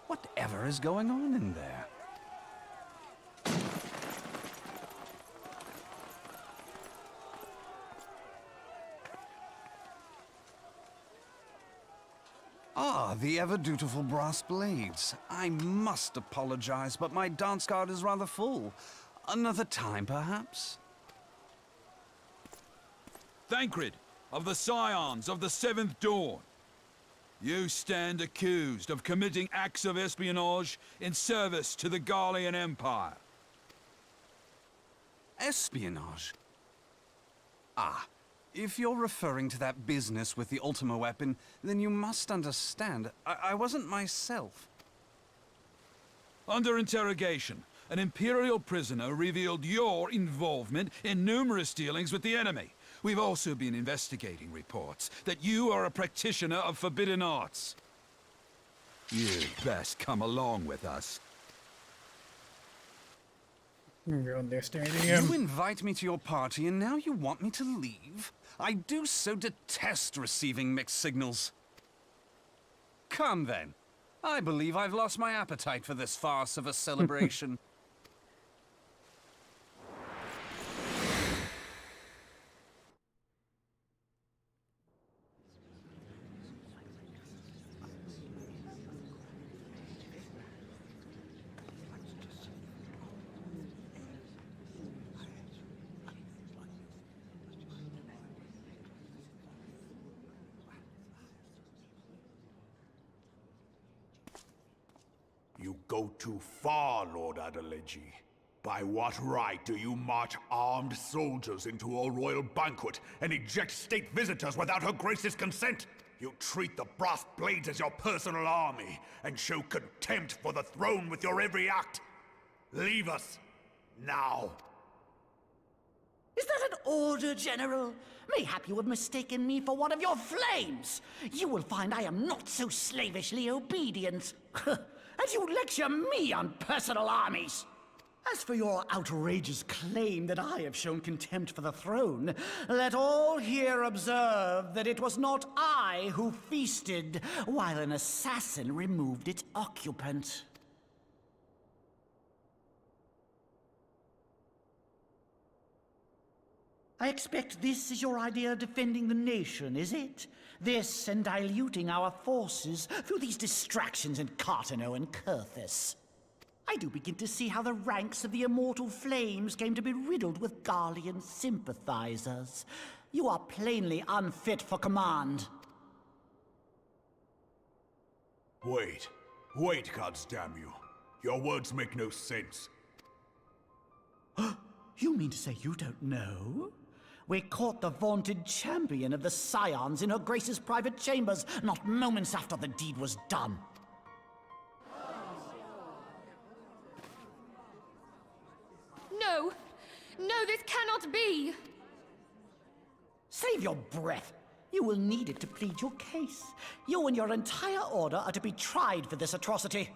Whatever is going on in there? Ah, the ever-dutiful brass blades. I must apologize, but my dance card is rather full. Another time, perhaps? Thancred, of the Scions of the Seventh Dawn. You stand accused of committing acts of espionage in service to the Garlean Empire. Espionage? Ah, if you're referring to that business with the Ultima weapon, then you must understand, I wasn't myself. Under interrogation, an Imperial prisoner revealed your involvement in numerous dealings with the enemy. We've also been investigating reports that you are a practitioner of forbidden arts. You'd best come along with us. You're underestimating him. You invite me to your party and now you want me to leave? I do so detest receiving mixed signals. Come then. I believe I've lost my appetite for this farce of a celebration. You go too far, Lord Adeleji. By what right do you march armed soldiers into a royal banquet and eject state visitors without her grace's consent? You treat the brass blades as your personal army and show contempt for the throne with your every act. Leave us, now. Is that an order, General? Mayhap you have mistaken me for one of your flames. You will find I am not so slavishly obedient. And you lecture me on personal armies. As for your outrageous claim that I have shown contempt for the throne, let all here observe that it was not I who feasted while an assassin removed its occupant. I expect this is your idea of defending the nation, is it? This and diluting our forces through these distractions in Cartano and Kurthis. I do begin to see how the ranks of the Immortal Flames came to be riddled with Garlean sympathizers. You are plainly unfit for command. Wait, goddamn you. Your words make no sense. You mean to say you don't know? We caught the vaunted champion of the Scions in her grace's private chambers, not moments after the deed was done. No! No, this cannot be! Save your breath. You will need it to plead your case. You and your entire order are to be tried for this atrocity.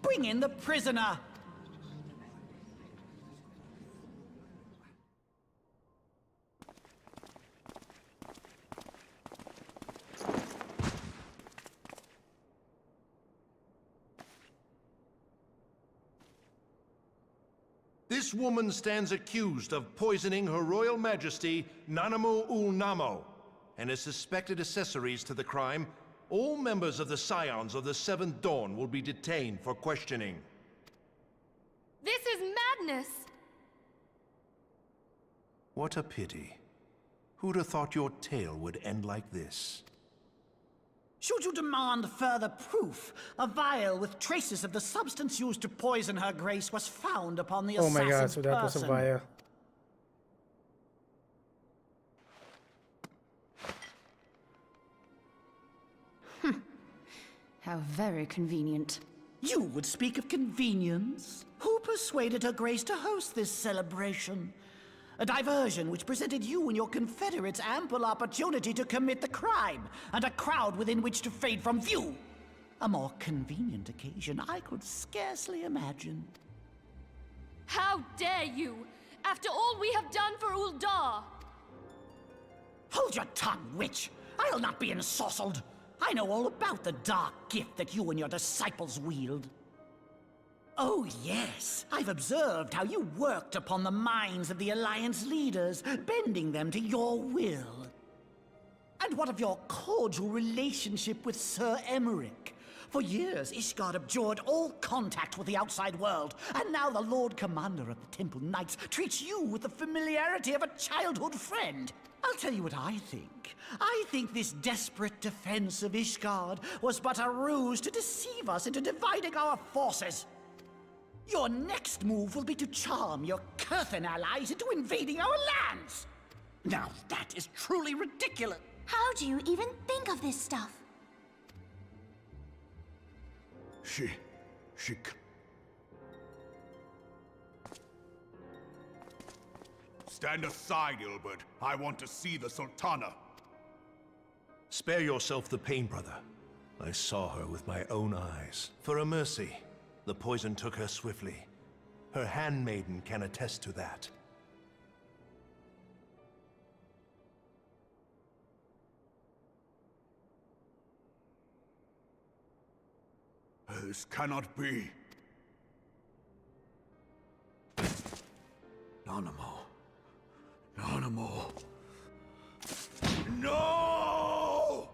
Bring in the prisoner! This woman stands accused of poisoning Her Royal Majesty Nanamu Ul Namo and is suspected accessories to the crime. All members of the Scions of the Seventh Dawn will be detained for questioning. This is madness! What a pity. Who'd have thought your tale would end like this? Should you demand further proof, a vial with traces of the substance used to poison Her Grace was found upon the Oh assassin's my god, so that was a person. vial. How very convenient. You would speak of convenience? Who persuaded Her Grace to host this celebration? A diversion which presented you and your confederates ample opportunity to commit the crime, and a crowd within which to fade from view. A more convenient occasion I could scarcely imagine. How dare you! After all we have done for Uldar! Hold your tongue, witch! I'll not be ensorcelled! I know all about the dark gift that you and your disciples wield. Oh yes, I've observed how you worked upon the minds of the Alliance leaders, bending them to your will. And what of your cordial relationship with Sir Emmerich? For years, Ishgard abjured all contact with the outside world, and now the Lord Commander of the Temple Knights treats you with the familiarity of a childhood friend. I'll tell you what I think. I think this desperate defense of Ishgard was but a ruse to deceive us into dividing our forces. Your next move will be to charm your Kurthan allies into invading our lands. Now that is truly ridiculous. How do you even think of this stuff? She... Stand aside, Ilbert. I want to see the Sultana. Spare yourself the pain, brother. I saw her with my own eyes. For a mercy, the poison took her swiftly. Her handmaiden can attest to that. This cannot be. Nanamo. Nanamo. No!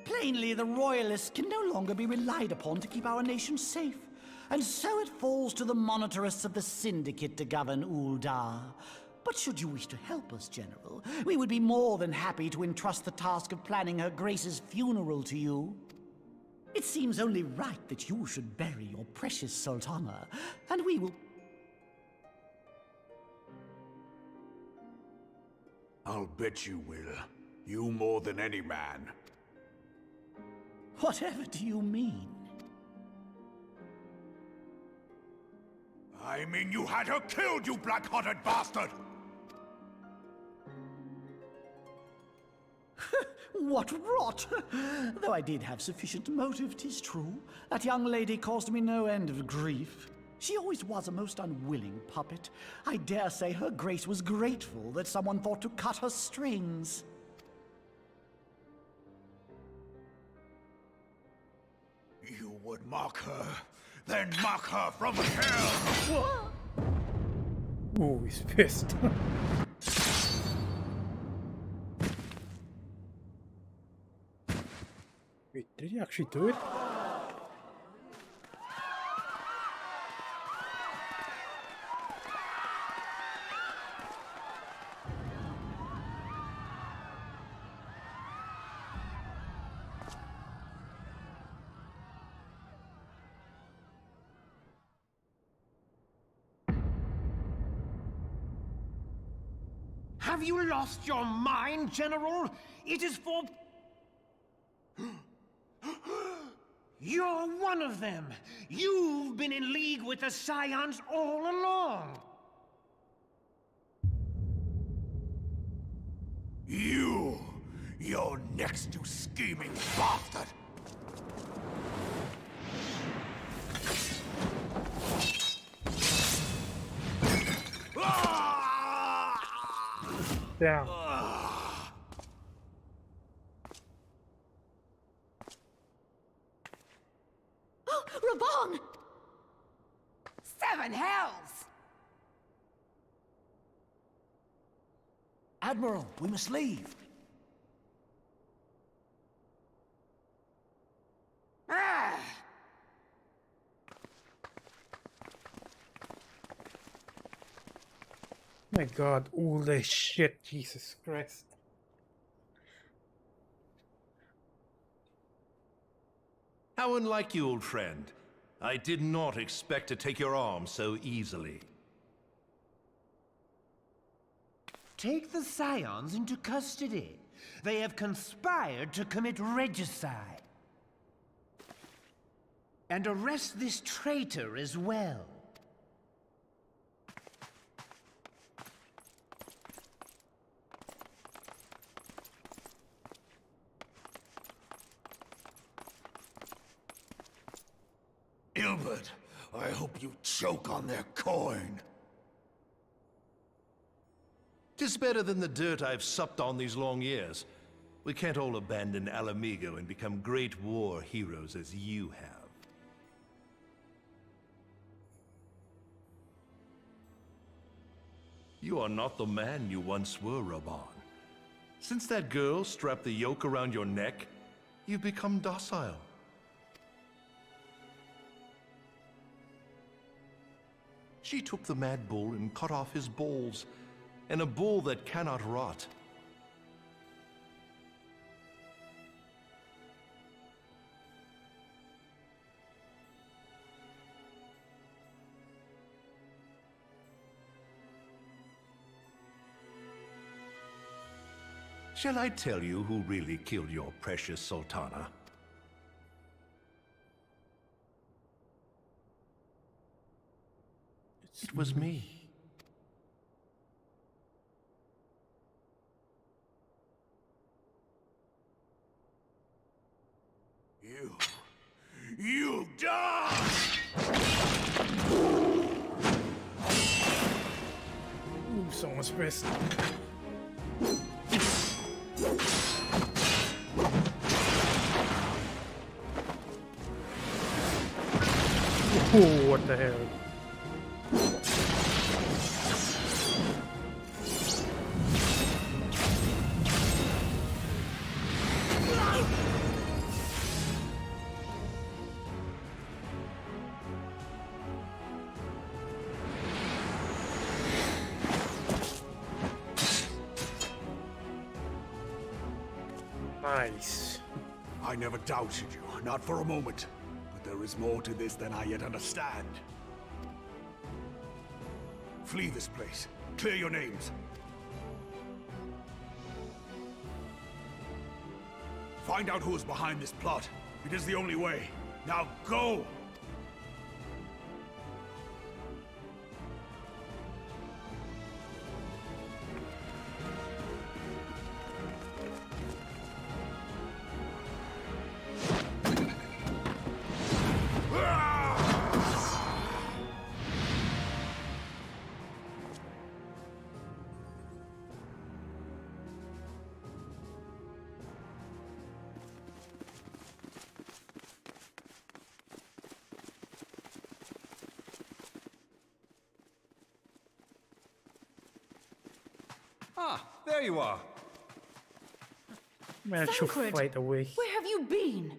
Plainly, the Royalists can no longer be relied upon to keep our nation safe. And so it falls to the monitorists of the Syndicate to govern Uldar. But should you wish to help us, General, we would be more than happy to entrust the task of planning Her Grace's funeral to you. It seems only right that you should bury your precious Sultana, and we will... I'll bet you will. You more than any man. Whatever do you mean? I mean you had her killed, you black-hearted bastard! What rot! Though I did have sufficient motive, 'tis true. That young lady caused me no end of grief. She always was a most unwilling puppet. I dare say Her Grace was grateful that someone thought to cut her strings. You would mock her, then mock her from hell! Ooh, he's pissed. Wait, did he actually do it? Have you lost your mind, General? It is for... You're one of them! You've been in league with the Scions all along! You're next, you scheming bastard! Down. Oh, Raban! 7 hells! Admiral, we must leave. Ah! My god, all this shit, Jesus Christ. How unlike you, old friend. I did not expect to take your arm so easily. Take the Scions into custody. They have conspired to commit regicide. And arrest this traitor as well. Ilbert, I hope you choke on their coin. 'Tis better than the dirt I've supped on these long years. We can't all abandon Alamigo and become great war heroes as you have. You are not the man you once were, Raban. Since that girl strapped the yoke around your neck, you've become docile. She took the mad bull and cut off his balls, and a bull that cannot rot. Shall I tell you who really killed your precious Sultana? It was me. You die! Ooh, someone's pissed. Oh, what the hell? Nice. I never doubted you, not for a moment. But there is more to this than I yet understand. Flee this place. Clear your names. Find out who is behind this plot. It is the only way. Now go! Ah, there you are. Managed to Thancred, fight away. where have you been?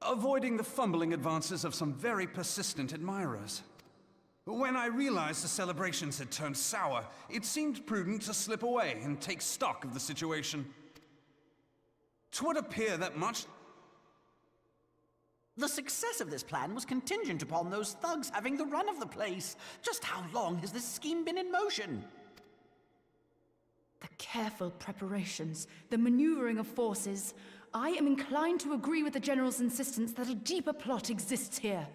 Avoiding the fumbling advances of some very persistent admirers. When I realized the celebrations had turned sour, it seemed prudent to slip away and take stock of the situation. 'Twould appear that much... The success of this plan was contingent upon those thugs having the run of the place. Just how long has this scheme been in motion? The careful preparations, the maneuvering of forces. I am inclined to agree with the General's insistence that a deeper plot exists here.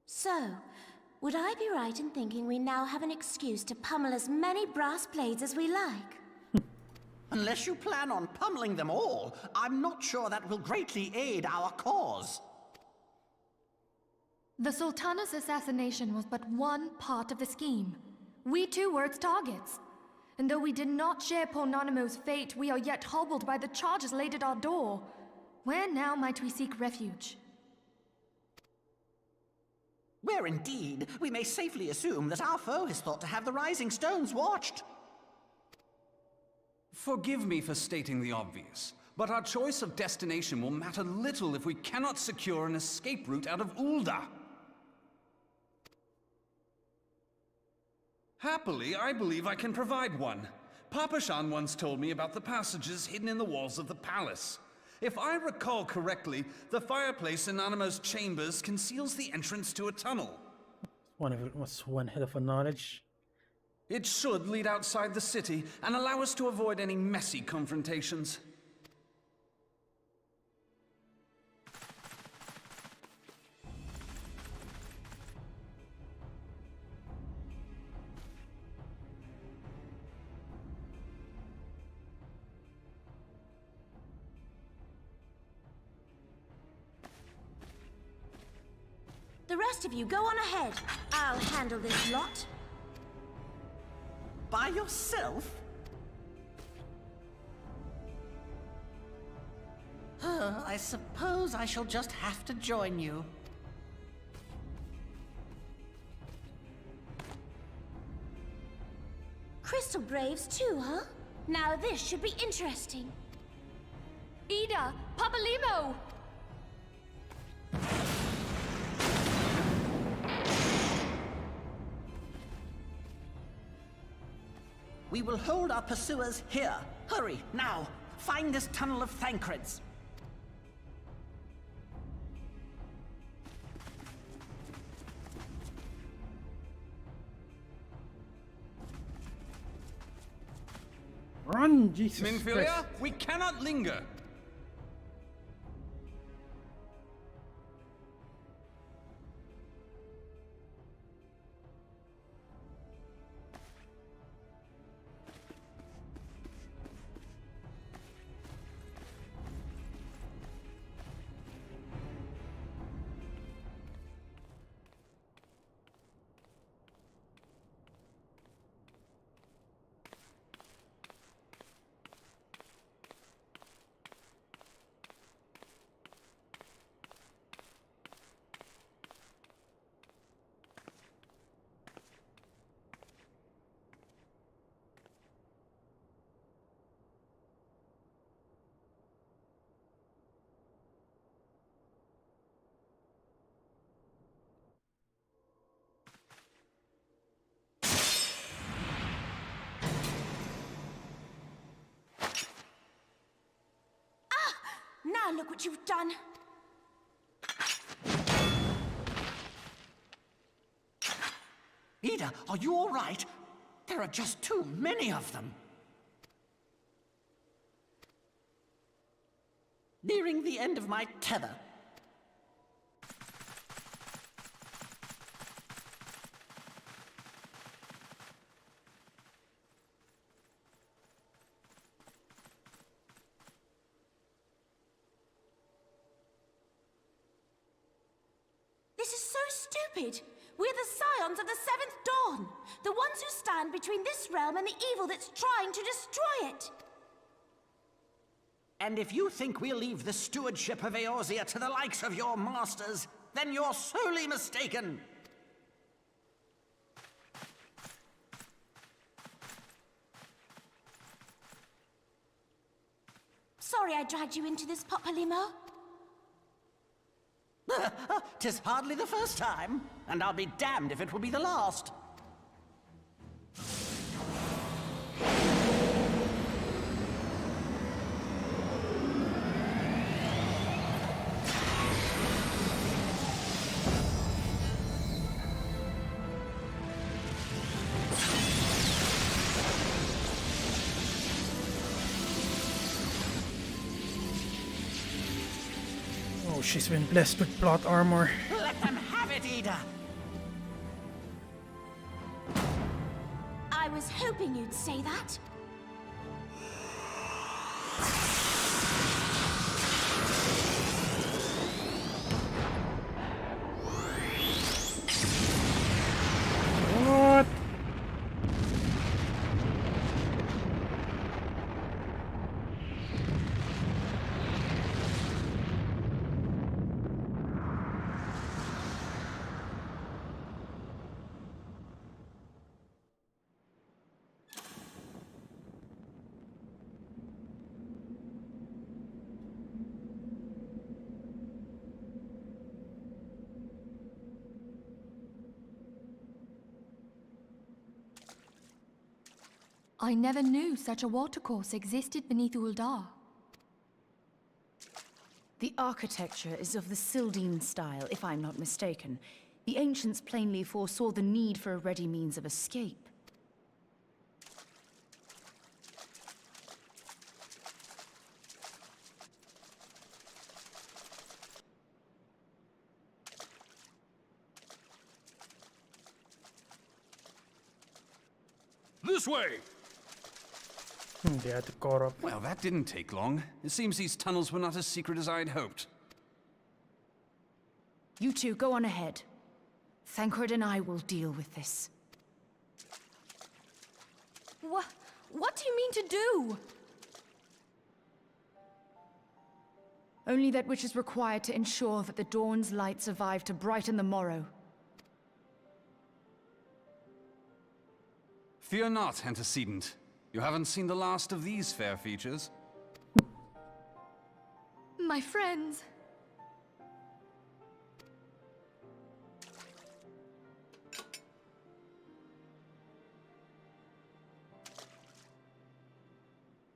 So, would I be right in thinking we now have an excuse to pummel as many brass blades as we like? Unless you plan on pummeling them all, I'm not sure that will greatly aid our cause. The Sultana's assassination was but one part of the scheme. We too were its targets. And though we did not share poor Nanamo's fate, we are yet hobbled by the charges laid at our door. Where now might we seek refuge? Where indeed, we may safely assume that our foe is thought to have the Rising Stones watched. Forgive me for stating the obvious, but our choice of destination will matter little if we cannot secure an escape route out of Ul'dah. Happily, I believe I can provide one. Papa Shan once told me about the passages hidden in the walls of the palace. If I recall correctly, the fireplace in Nanamo's chambers conceals the entrance to a tunnel. What's one hell of a knowledge? It should lead outside the city and allow us to avoid any messy confrontations. The rest of you, go on ahead. I'll handle this lot. By yourself? I suppose I shall just have to join you. Crystal Braves too, huh? Now this should be interesting. Ida! Papalimo! We will hold our pursuers here. Hurry, now! Find this tunnel of Thancred's. Run, Jesus Minfilia, Christ. we cannot linger. Now look what you've done. Ida, are you all right? There are just too many of them. Nearing the end of my tether. This is so stupid. We're the scions of the Seventh Dawn. The ones who stand between this realm and the evil that's trying to destroy it. And if you think we'll leave the stewardship of Eorzea to the likes of your masters, then you're sorely mistaken. Sorry I dragged you into this, Papalimo. 'Tis hardly the first time, and I'll be damned if it will be the last. she's been blessed with plot armor. Let them have it, Ida! I was hoping you'd say that. What? I never knew such a watercourse existed beneath Uldar. The architecture is of the Sildine style, if I'm not mistaken. The ancients plainly foresaw the need for a ready means of escape. This way! They had to caught up. Well, that didn't take long. It seems these tunnels were not as secret as I'd hoped. You two, go on ahead. Thancred and I will deal with this. What do you mean to do? Only that which is required to ensure that the dawn's light survive to brighten the morrow. Fear not, antecedent. You haven't seen the last of these fair features. My friends.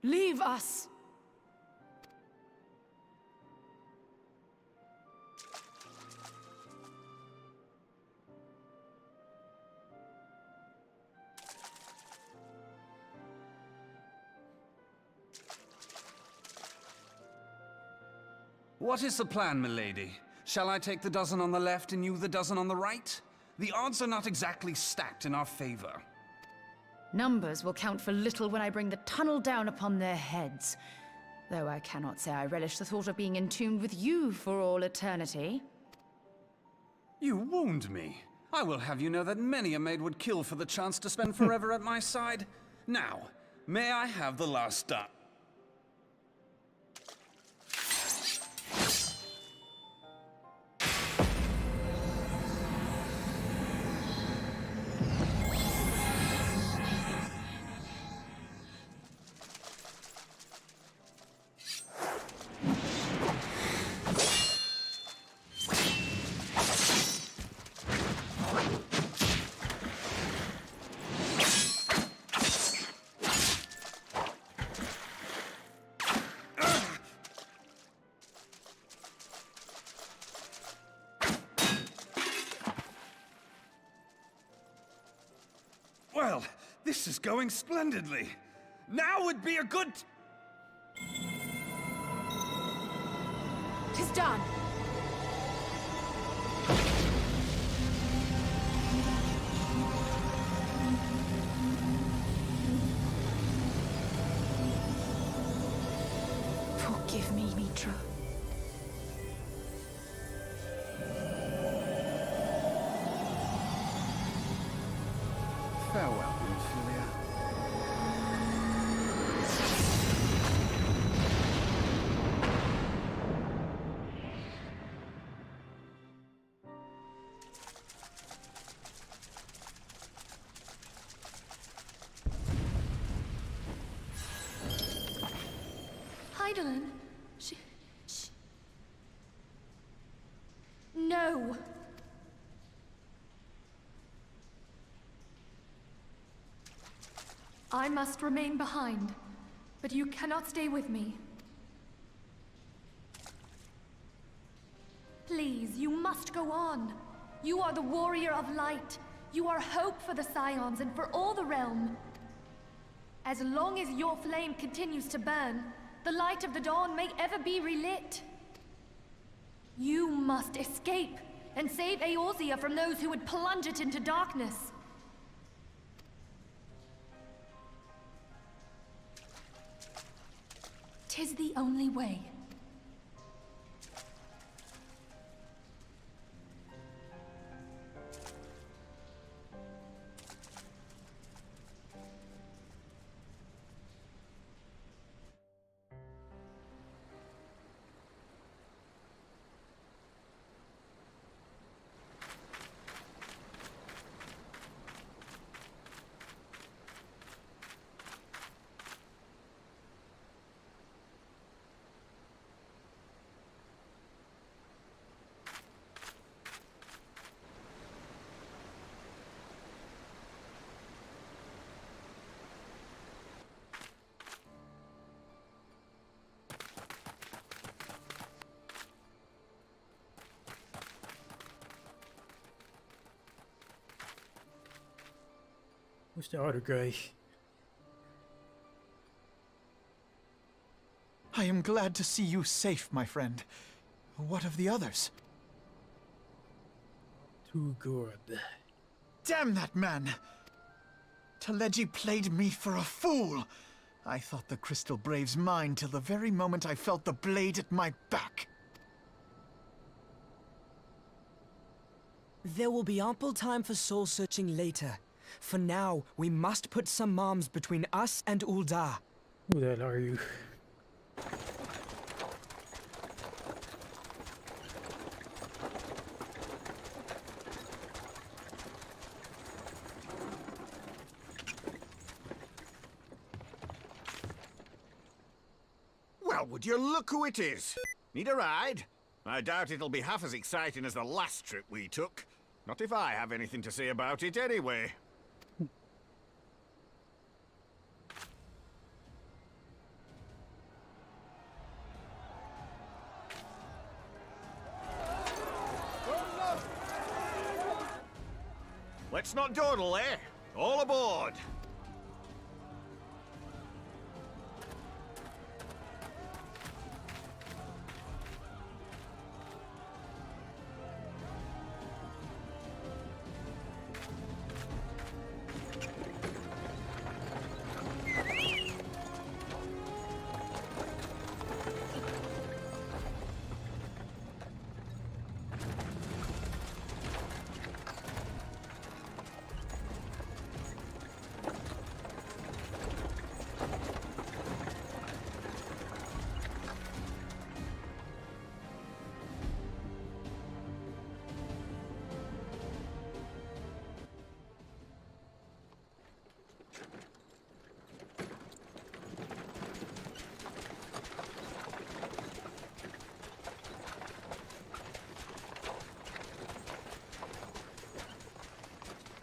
Leave us! What is the plan, milady? Shall I take the dozen on the left and you the dozen on the right? The odds are not exactly stacked in our favor. Numbers will count for little when I bring the tunnel down upon their heads. Though I cannot say I relish the thought of being entombed with you for all eternity. You wound me. I will have you know that many a maid would kill for the chance to spend forever at my side. Now, may I have the last done? Well, this is going splendidly. Now would be a good... Tis done! Forgive me, Mitra. Farewell, Ophelia. Heidelin? She... No! I must remain behind, but you cannot stay with me. Please, you must go on. You are the warrior of light. You are hope for the Scions and for all the realm. As long as your flame continues to burn, the light of the dawn may ever be relit. You must escape and save Eorzea from those who would plunge it into darkness. Tis the only way. Who's the other guy? I am glad to see you safe, my friend. What of the others? Too good. Damn that man! Teleji played me for a fool! I thought the Crystal Brave's mine till the very moment I felt the blade at my back. There will be ample time for soul-searching later. For now, we must put some arms between us and Ul'dah. Who the hell are you? Well, would you look who it is? Need a ride? I doubt it'll be half as exciting as the last trip we took. Not if I have anything to say about it anyway. Let's not dawdle, eh? All aboard!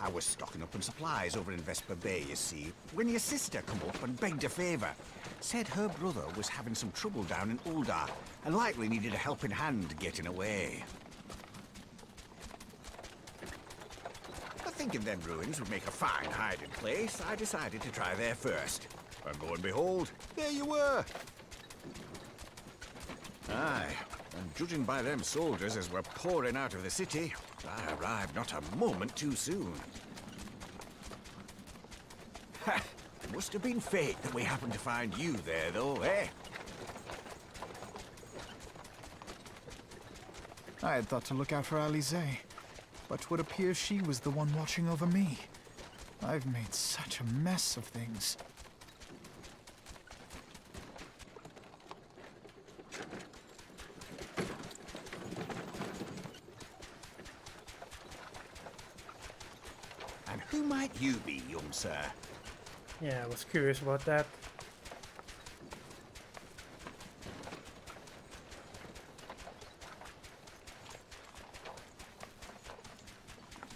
I was stocking up on supplies over in Vesper Bay, you see, when your sister come up and begged a favour. Said her brother was having some trouble down in Ul'dah, and likely needed a helping hand getting away. But thinking them ruins would make a fine hiding place, I decided to try there first. And lo and behold, there you were! Aye, and judging by them soldiers as were pouring out of the city, I arrived not a moment too soon. Ha! Must have been fate that we happened to find you there, though, eh? I had thought to look out for Alize, but would appear she was the one watching over me. I've made such a mess of things. And who might you be, young sir? Yeah, I was curious about that.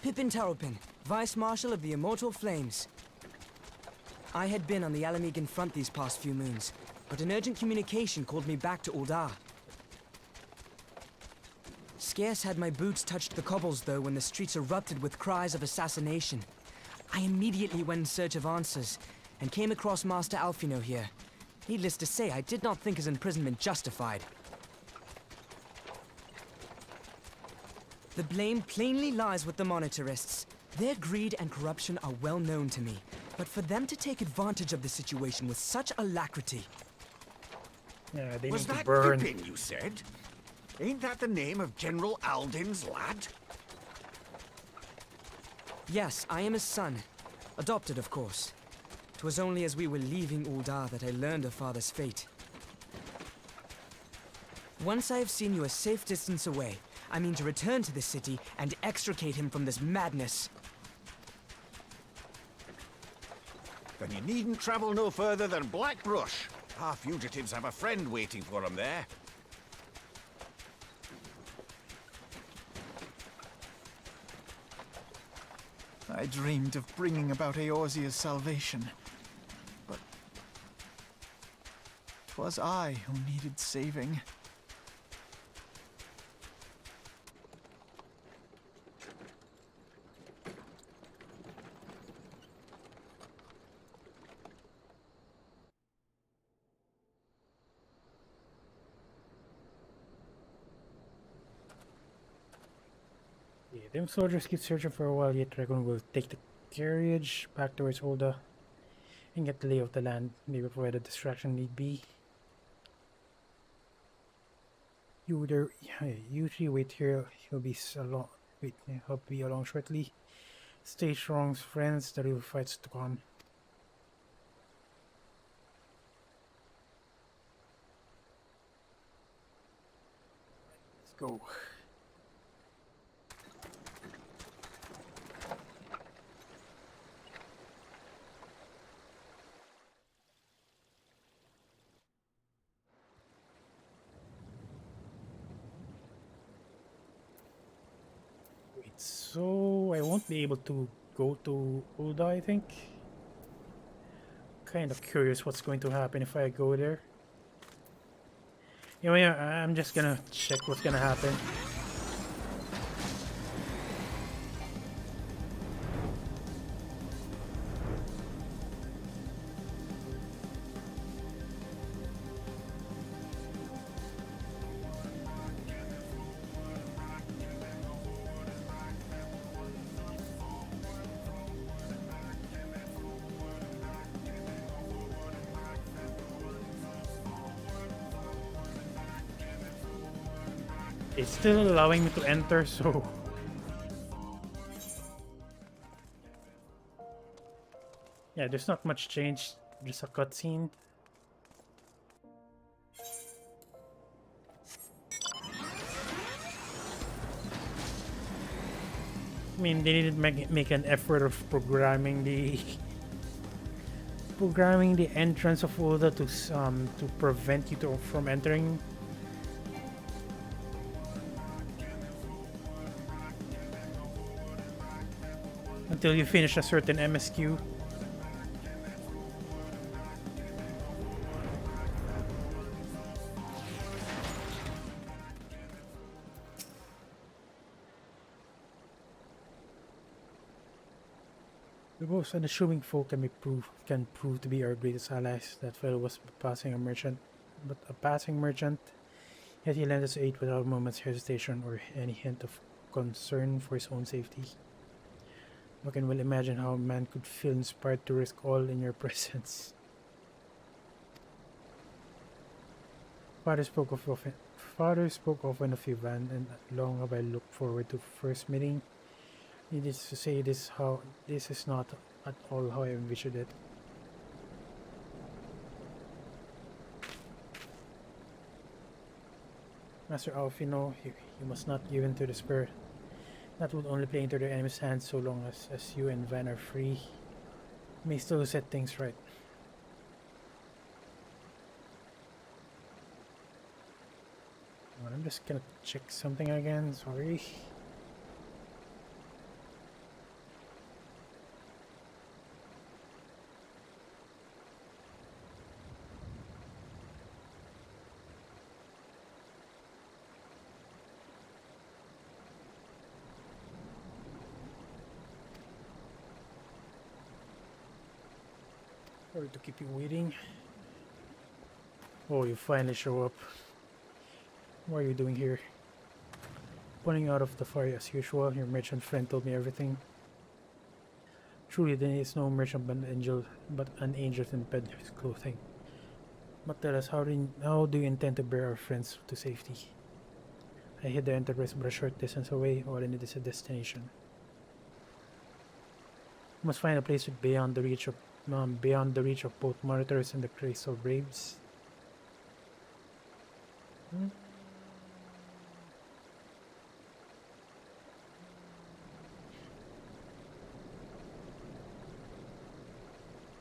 Pippin Taropin, Vice Marshal of the Immortal Flames. I had been on the Alamegan front these past few moons, but an urgent communication called me back to Ul'dah. Scarce had my boots touched the cobbles, though, when the streets erupted with cries of assassination. I immediately went in search of answers, and came across Master Alfino here. Needless to say, I did not think his imprisonment justified. The blame plainly lies with the monetarists. Their greed and corruption are well known to me, but for them to take advantage of the situation with such alacrity... Yeah, they Was need to that burn. Pippin, you said? Ain't that the name of General Aldin's lad? Yes, I am his son. Adopted, of course. 'Twas only as we were leaving Ul'dah that I learned of father's fate. Once I have seen you a safe distance away, I mean to return to the city and extricate him from this madness. Then you needn't travel no further than Blackbrush. Our fugitives have a friend waiting for them there. I dreamed of bringing about Eorzea's salvation, but 'twas I who needed saving. Yeah, them soldiers keep searching for a while, yet Dragon will take the carriage back towards Ul'dah and get the lay of the land, maybe provide a distraction need be. You there, yeah, you three wait here. He'll be along. Wait, he'll be along shortly. Stay strong, friends. The real fight's to come. Let's go. So I won't be able to go to Ul'dah, I think. Kind of curious what's going to happen if I go there. Anyway, I'm just gonna check what's gonna happen. It's still allowing me to enter, so... Yeah, there's not much change, just a cutscene. I mean, they didn't make an effort of programming the entrance of Ul'dah to prevent you from entering. Until you finish a certain MSQ. The most unassuming folk can prove to be our greatest allies. That fellow was a passing merchant. Yet he lent us aid without a moment's hesitation or any hint of concern for his own safety. I can well imagine how a man could feel inspired to risk all in your presence. Father spoke often of Ivan, and long have I looked forward to first meeting. Needless to say, this is not at all how I envisioned it. Master Alfino, you must not give in to despair. That would only play into their enemy's hands so long as you and Van are free. You may still set things right. I'm just gonna check something again, sorry. Sorry to keep you waiting. Oh, you finally show up. What are you doing here? Pulling out of the fire as usual, your merchant friend told me everything. Truly, there is no merchant but an angel in peddler's clothing. But tell us, how do you intend to bear our friends to safety? I hid the Enterprise but a short distance away. All I need is a destination. We must find a place beyond the reach of both monitors and the Crystal Braves.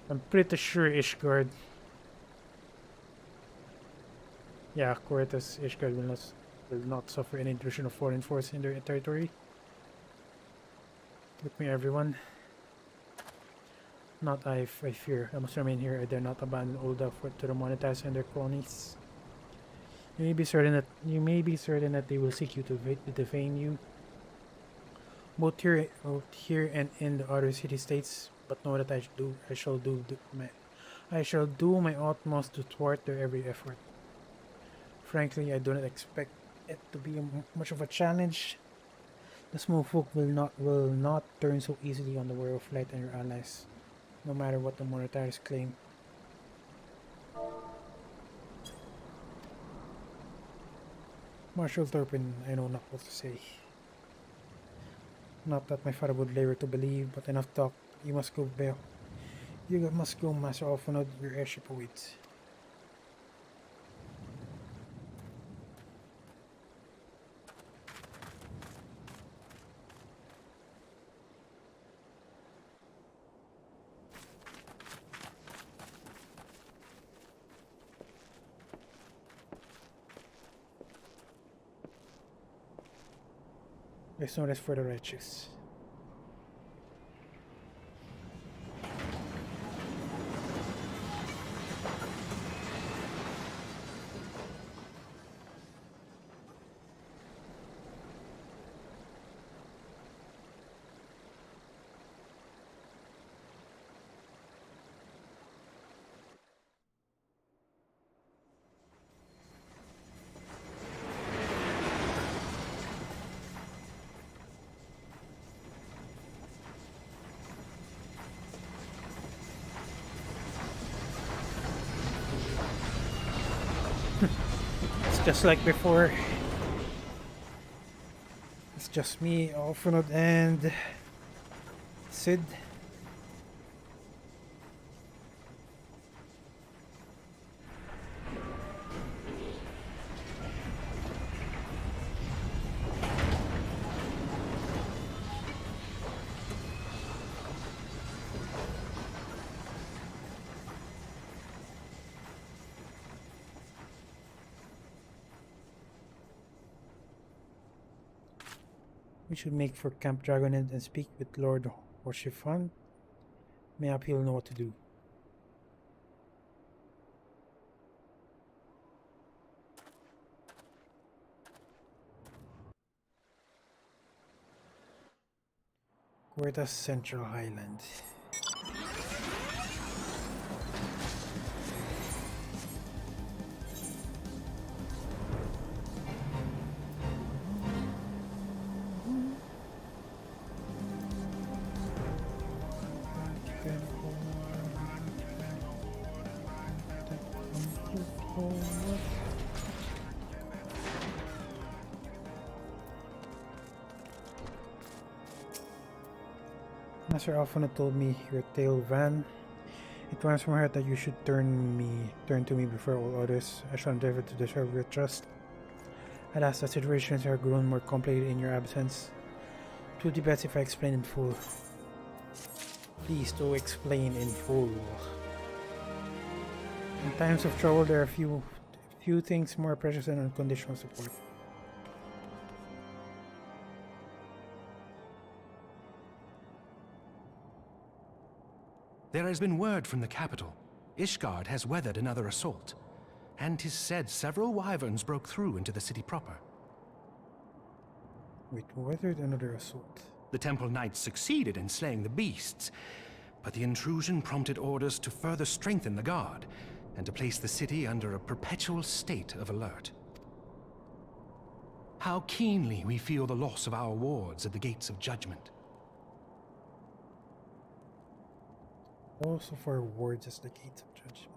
I'm pretty sure Ishgard. Yeah, Cortus Ishgard will not suffer any intrusion of foreign force in their territory. With me, everyone. Not I fear. I must remain here. I dare not abandon Ulda to the Monitors and their cronies. You may be certain that they will seek you to defame you, both here and in the other city-states. But know that I shall do my utmost to thwart their every effort. Frankly, I do not expect it to be much of a challenge. The small folk will not turn so easily on the War of Light and your allies, no matter what the Monitors claim. Marshal Turpin, I know not what to say. Not that my father would labor to believe, but enough talk. You must go, Bell. You must go, Master Alphanod. Your airship awaits. There's no rest for the righteous. Just like before, it's just me, Alphanod, and Sid. We should make for Camp Dragonhead and speak with Lord Hoshifan. Mayhap he'll know what to do. Quartus Central Highland. Master Alphanod told me your tale Van. It warms from my heart that you should turn to me before all others. I shall endeavor to deserve your trust. Alas, the situations have grown more complicated in your absence. It would be best if I explain in full. Please do explain in full. In times of trouble, there are few things more precious than unconditional support. There has been word from the capital. Ishgard has weathered another assault, and 'tis said several wyverns broke through into the city proper. Wait, weathered another assault? The Temple Knights succeeded in slaying the beasts, but the intrusion prompted orders to further strengthen the guard, and to place the city under a perpetual state of alert. How keenly we feel the loss of our wards at the gates of judgment. Also for wards as the gates of judgment.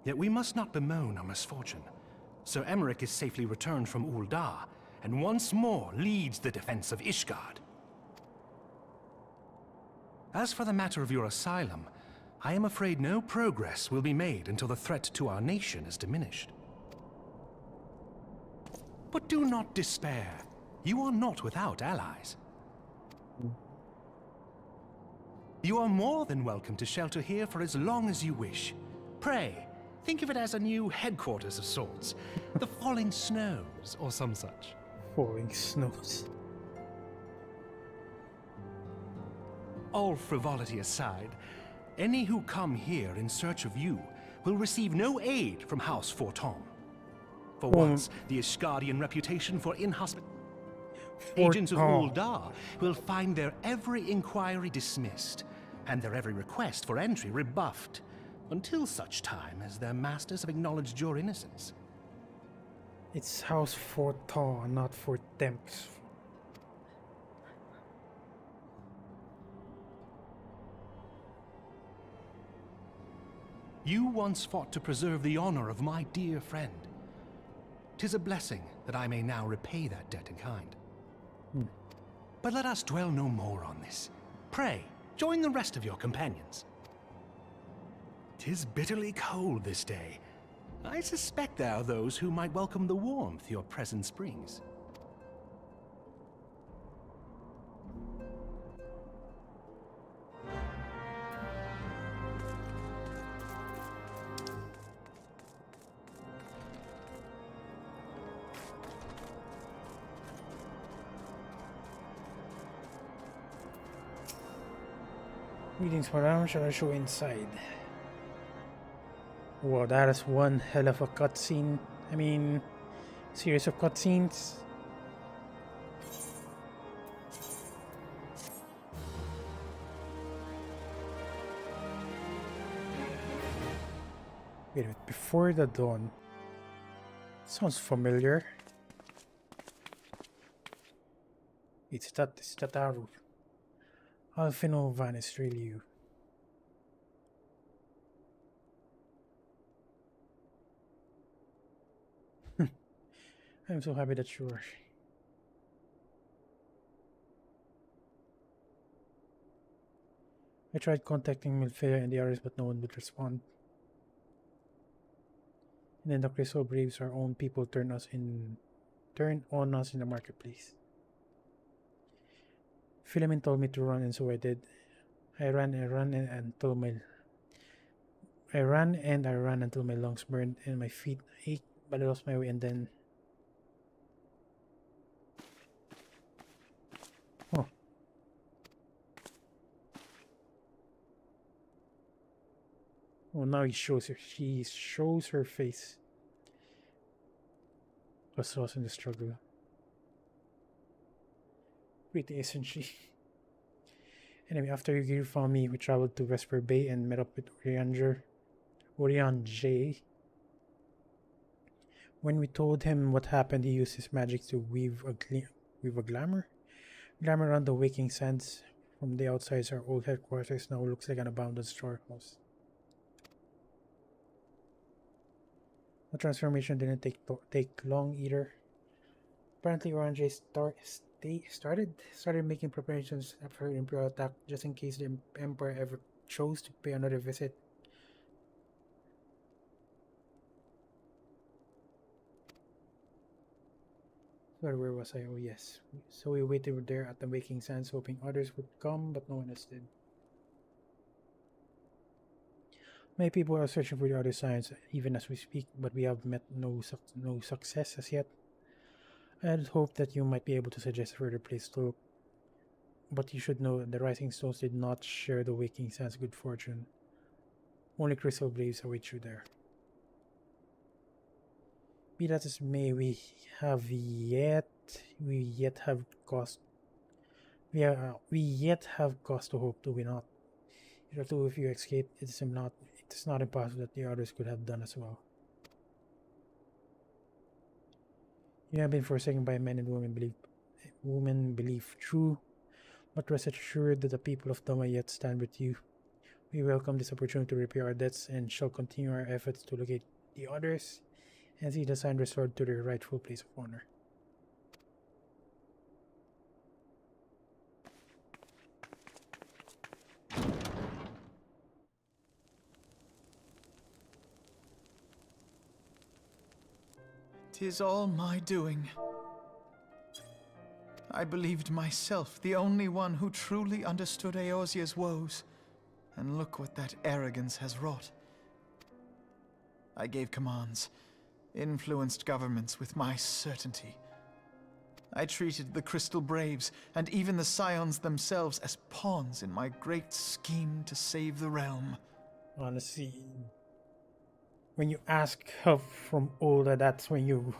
Yet we must not bemoan our misfortune. Sir Emmerich is safely returned from Uldar, and once more leads the defense of Ishgard. As for the matter of your asylum, I am afraid no progress will be made until the threat to our nation is diminished. But do not despair. You are not without allies. You are more than welcome to shelter here for as long as you wish. Pray, think of it as a new headquarters of sorts. The Falling Snows, or some such. Falling Snows. All frivolity aside, any who come here in search of you will receive no aid from House Fortom. For once, the Ishgardian reputation for inhospitable agents of Uldar will find their every inquiry dismissed, and their every request for entry rebuffed, until such time as their masters have acknowledged your innocence. It's House Fortom, not Fort Temps. You once fought to preserve the honor of my dear friend. 'Tis a blessing that I may now repay that debt in kind. But let us dwell no more on this. Pray, join the rest of your companions. 'Tis bitterly cold this day. I suspect there are those who might welcome the warmth your presence brings. Greetings, madam. Shall I show inside? Wow, that is one hell of a cutscene. I mean, series of cutscenes. Wait a minute, Before the Dawn. Sounds familiar. It's Tataru. Alfino Van is really you. I'm so happy that you're. I tried contacting Milfea and the others, but no one would respond. And then the Crystal Braves, our own people, turn on us in the marketplace. Philemon told me to run, and so I did. I ran until my lungs burned and my feet ached, but I lost my way, and then. Oh. Oh, now she shows her face. Was lost in the struggle. Wait, isn't she? Anyway, after you found me, we traveled to Vesper Bay and met up with Orion J. When we told him what happened, he used his magic to weave a glamour around the waking sands. From the outside, our old headquarters now looks like an abandoned storehouse. The transformation didn't take long either. Apparently, Orion J started making preparations after the Imperial attack, just in case the Emperor ever chose to pay another visit. Where was I? Oh yes. So we waited there at the Waking Sands, hoping others would come, but no one else did. Many people are searching for the other signs, even as we speak, but we have met no success as yet. I had hoped that you might be able to suggest a further place to look. But you should know that the Rising Stones did not share the Waking Sands' good fortune. Only Crystal Braves await you there. Be that as may, we yet have cause to hope, do we not? If the two of you escape, it is not impossible that the others could have done as well. You have been forsaken by men and women believe true, but rest assured that the people of Doma yet stand with you. We welcome this opportunity to repay our debts and shall continue our efforts to locate the others and see the sign restored to their rightful place of honor. "'Tis all my doing. I believed myself the only one who truly understood Eorzea's woes, and look what that arrogance has wrought. I gave commands, influenced governments with my certainty. I treated the Crystal Braves and even the Scions themselves as pawns in my great scheme to save the realm." Honestly, when you ask help from Oda, that's when you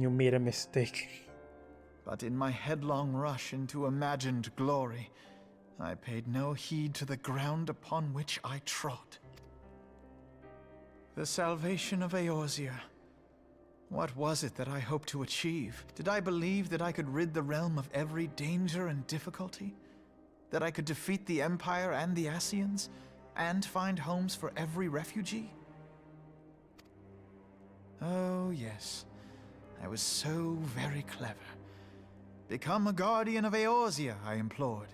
made a mistake. But in my headlong rush into imagined glory, I paid no heed to the ground upon which I trod. The salvation of Eorzea. What was it that I hoped to achieve? Did I believe that I could rid the realm of every danger and difficulty? That I could defeat the Empire and the Ascians, and find homes for every refugee? Oh, yes. I was so very clever. "Become a guardian of Eorzea," I implored,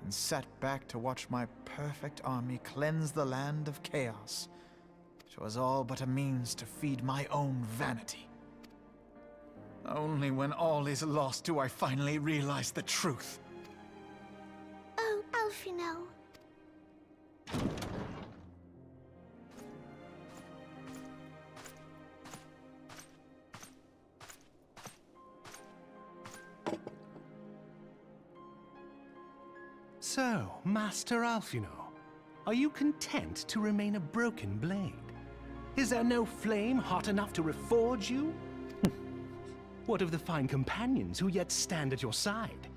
and sat back to watch my perfect army cleanse the land of chaos. It was all but a means to feed my own vanity. Only when all is lost do I finally realize the truth. Oh, Alphino. So, Master Alphino, are you content to remain a broken blade? Is there no flame hot enough to reforge you? What of the fine companions who yet stand at your side?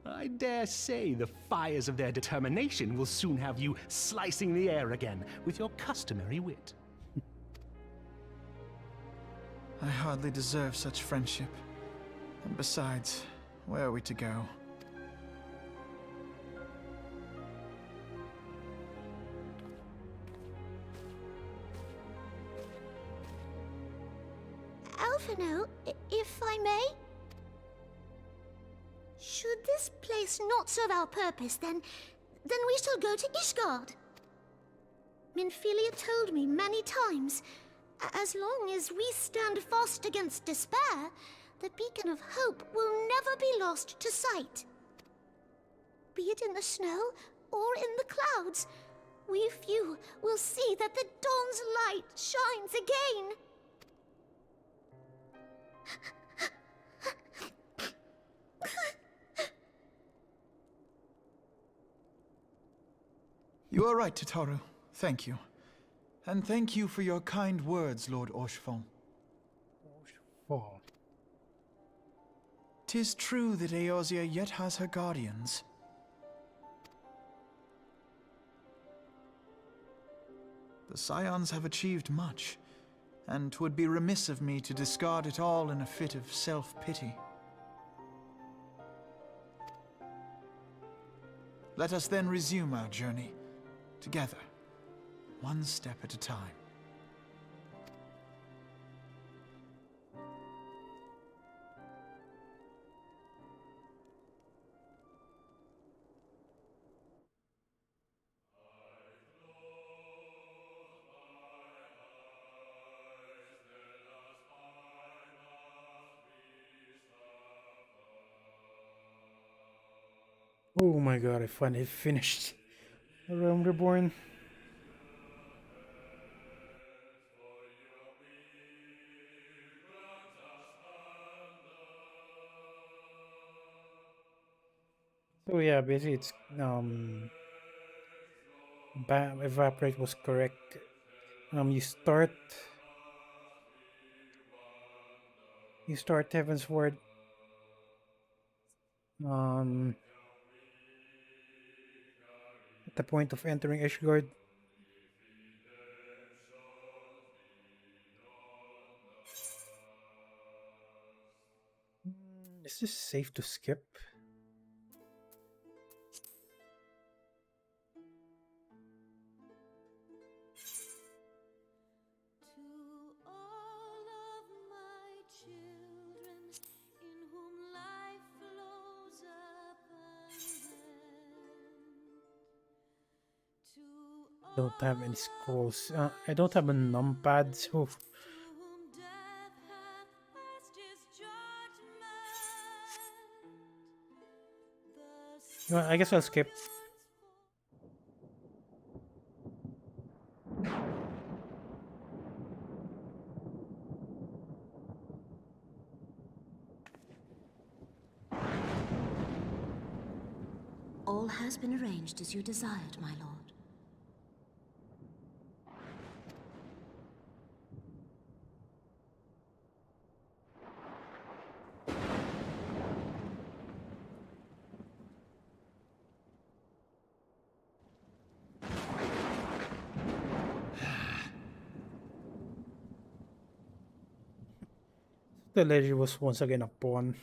I dare say the fires of their determination will soon have you slicing the air again with your customary wit. I hardly deserve such friendship. And besides, where are we to go? Alphino, if I may? Should this place not serve our purpose, then we shall go to Ishgard. Minfilia told me many times, as long as we stand fast against despair, the beacon of hope will never be lost to sight. Be it in the snow or in the clouds, we few will see that the dawn's light shines again. You are right, Tataru. Thank you. And thank you for your kind words, Lord Orchefon. Orchefon. 'Tis true that Eorzea yet has her guardians. The Scions have achieved much, and 'twould be remiss of me to discard it all in a fit of self-pity. Let us then resume our journey, together, one step at a time. Oh my god, I finally finished The Realm Reborn. So yeah, basically it's Evaporate was correct. You start Heavensward at the point of entering Ishgard. Is this safe to skip? Don't have any scrolls. I don't have a numpad, so well, I guess I'll skip. All has been arranged as you desired, my lord. The lady was once again a pawn.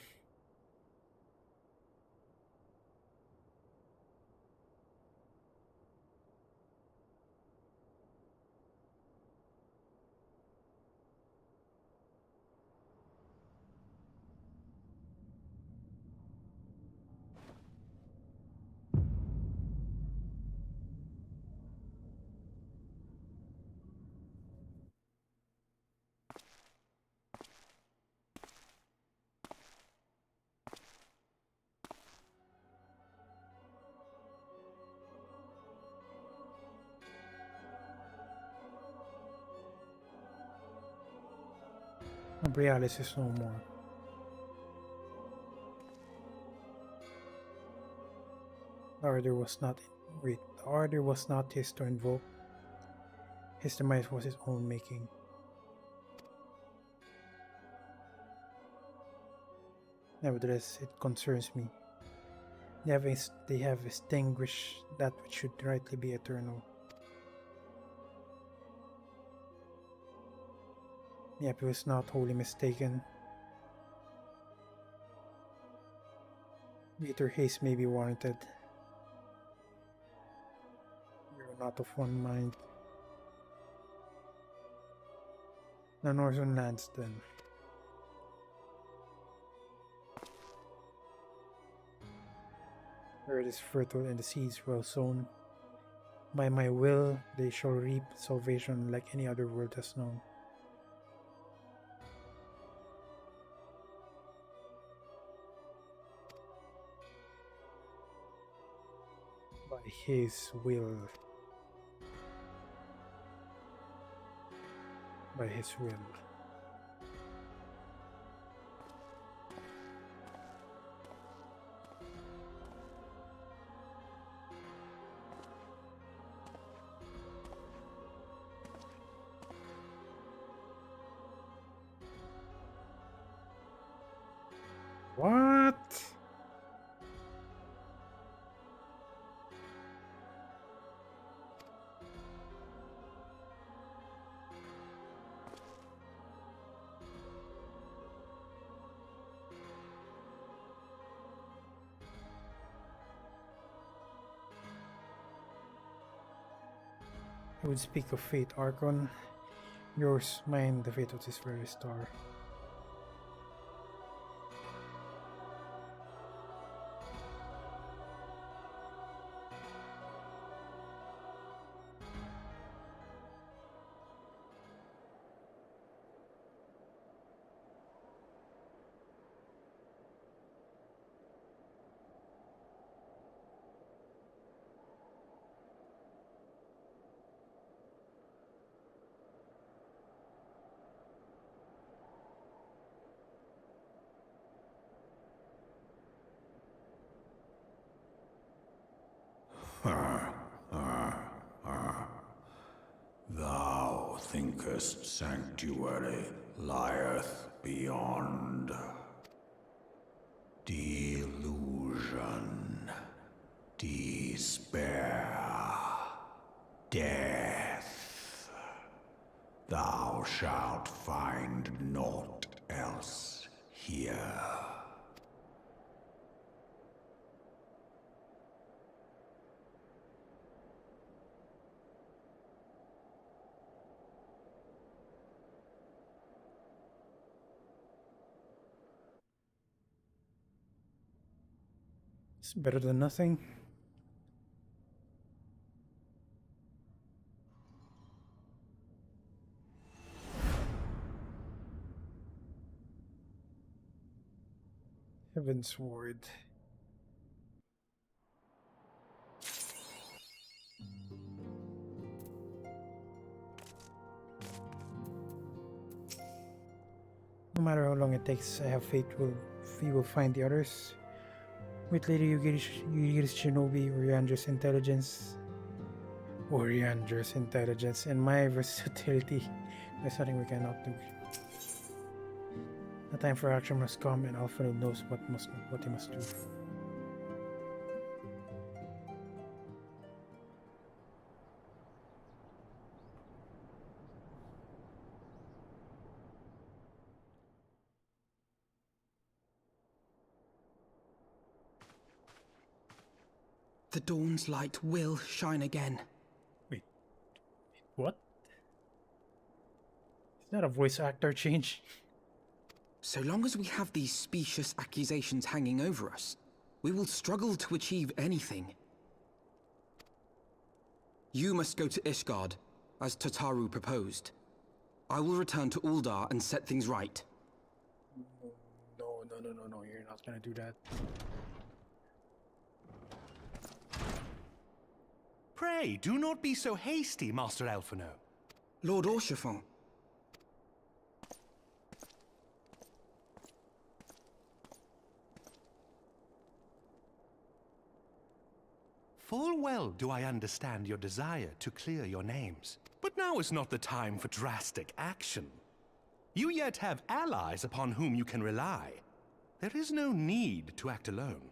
Borealis is no more. The order was not wait. The order was not his to invoke. His demise was his own making. Nevertheless, it concerns me. They have extinguished that which should rightly be eternal. Yep, he was not wholly mistaken. Greater haste may be warranted. We are not of one mind. The northern lands then. The earth is fertile and the seeds well sown. By my will they shall reap salvation like any other world has known. By his will. By his will. What? I would speak of fate, Archon. Yours, mine, the fate of this very star. Thou thinkest sanctuary lieth beyond. Delusion, despair, death. Thou shalt find naught else here. It's better than nothing. Heavensward. No matter how long it takes, I have faith we will find the others. With Lady Yugiri's Shinobi, Oriandra's intelligence, and my versatility, there's nothing we cannot do. The time for action must come, and Alpha Noob knows what he must do. The dawn's light will shine again. Wait, what? Is that a voice actor change? So long as we have these specious accusations hanging over us, we will struggle to achieve anything. You must go to Ishgard, as Tataru proposed. I will return to Uldar and set things right. No, you're not gonna do that. Pray, do not be so hasty, Master Elfino. Lord Orchefon. Full well do I understand your desire to clear your names. But now is not the time for drastic action. You yet have allies upon whom you can rely. There is no need to act alone.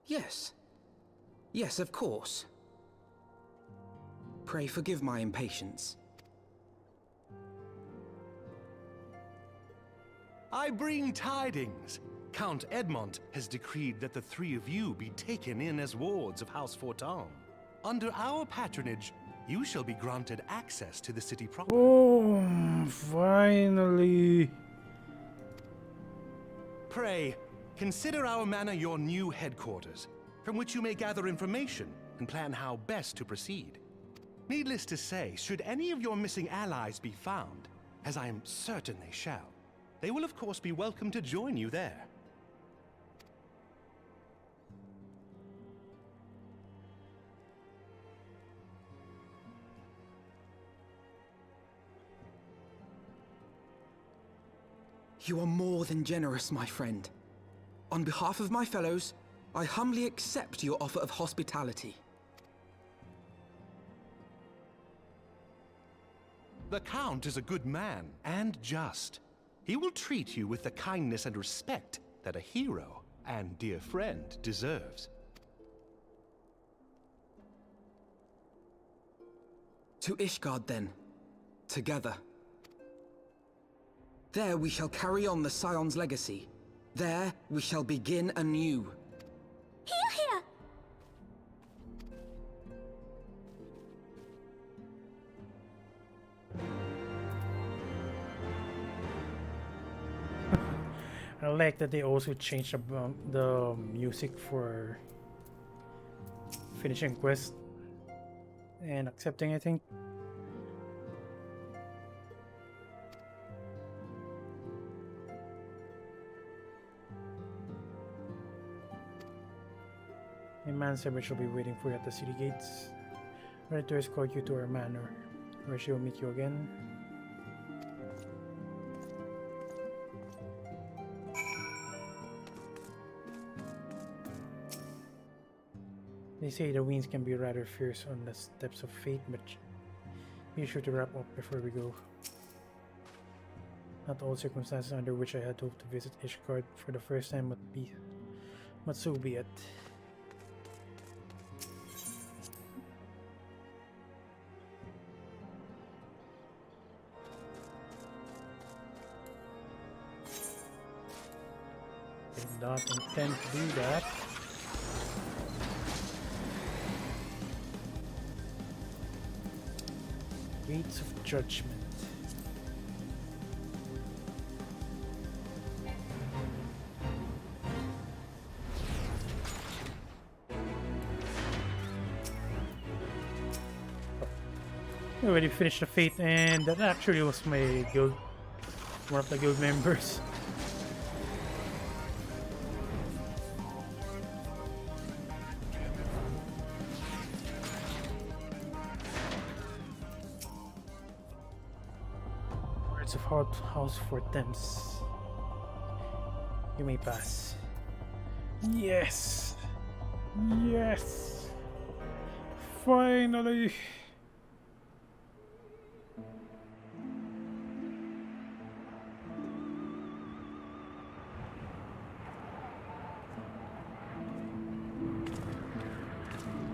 Yes. Yes, of course. Pray forgive my impatience. I bring tidings. Count Edmont has decreed that the three of you be taken in as wards of House Forton. Under our patronage, you shall be granted access to the city proper. Oh, finally. Pray, consider our manor your new headquarters, from which you may gather information and plan how best to proceed. Needless to say, should any of your missing allies be found, as I am certain they shall, they will of course be welcome to join you there. You are more than generous, my friend. On behalf of my fellows, I humbly accept your offer of hospitality. The Count is a good man, and just. He will treat you with the kindness and respect that a hero and dear friend deserves. To Ishgard, then. Together. There we shall carry on the Scion's legacy. There we shall begin anew. Here! I like that they also changed the music for finishing quest and accepting, I think. A man servant shall be waiting for you at the city gates, ready to escort you to our manor, where she will meet you again. They say the winds can be rather fierce on the steps of fate, but be sure to wrap up before we go. Not all circumstances under which I had hoped to visit Ishgard for the first time but so be it. Did not intend to do that. Gates of Judgment. I already finished the fate, and that actually was my guild, one of the guild members. Words of House for Thames. You may pass. Yes! Yes! Finally!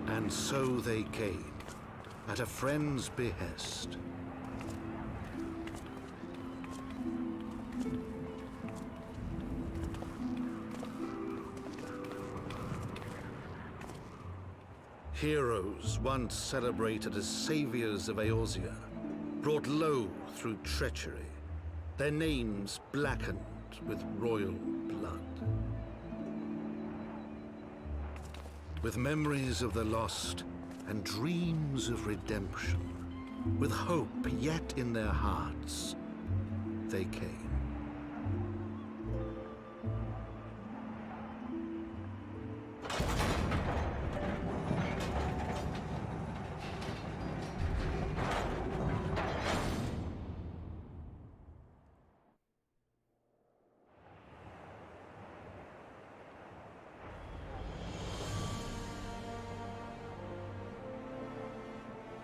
And so they came, at a friend's behest. Heroes once celebrated as saviors of Eorzea, brought low through treachery, their names blackened with royal blood. With memories of the lost and dreams of redemption, with hope yet in their hearts, they came.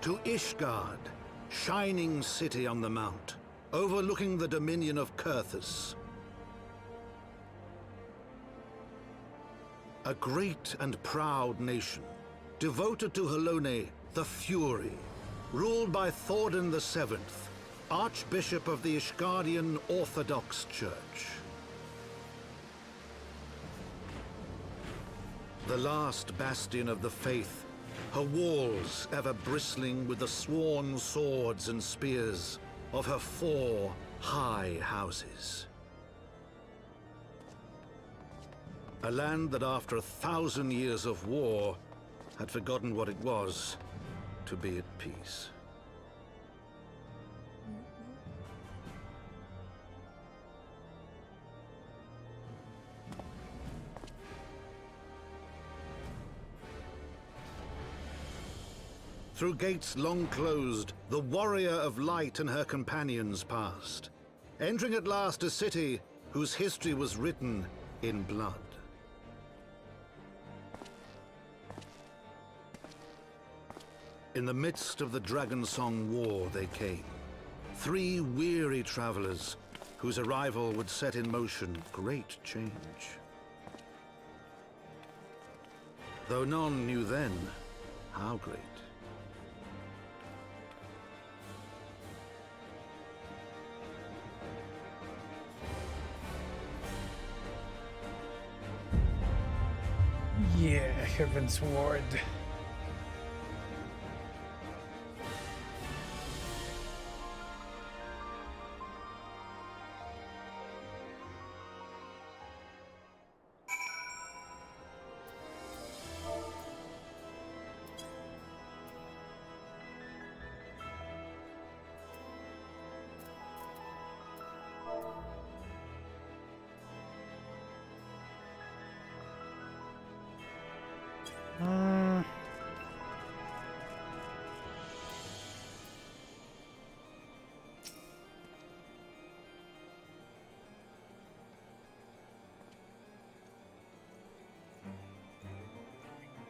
To Ishgard, shining city on the mount, overlooking the dominion of Kurthus. A great and proud nation, devoted to Helone, the Fury, ruled by Thordan VII, Archbishop of the Ishgardian Orthodox Church. The last bastion of the faith, her walls ever bristling with the sworn swords and spears of her 4 high houses. A land that after 1,000 years of war had forgotten what it was to be at peace. Through gates long closed, the warrior of light and her companions passed, entering at last a city whose history was written in blood. In the midst of the Dragonsong War they came, 3 weary travelers whose arrival would set in motion great change. Though none knew then how great. Yeah, Heavensward.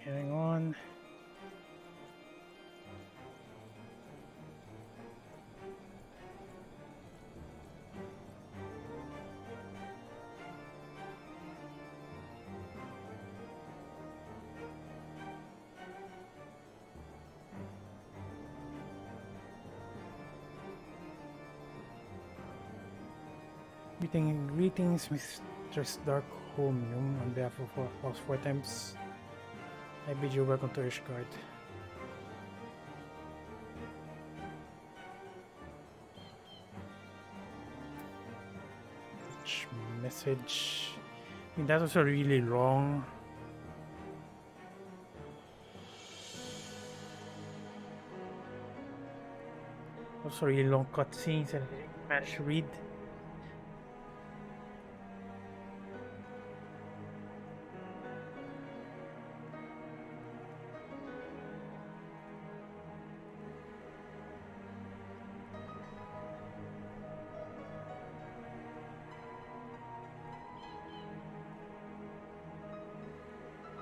Hang on. Greetings, Mistress Darkholmium, on behalf of House 4 Thames. I bid you welcome to Ishgard. message. I mean, that was really long. Also really long cutscenes and I didn't manage to read.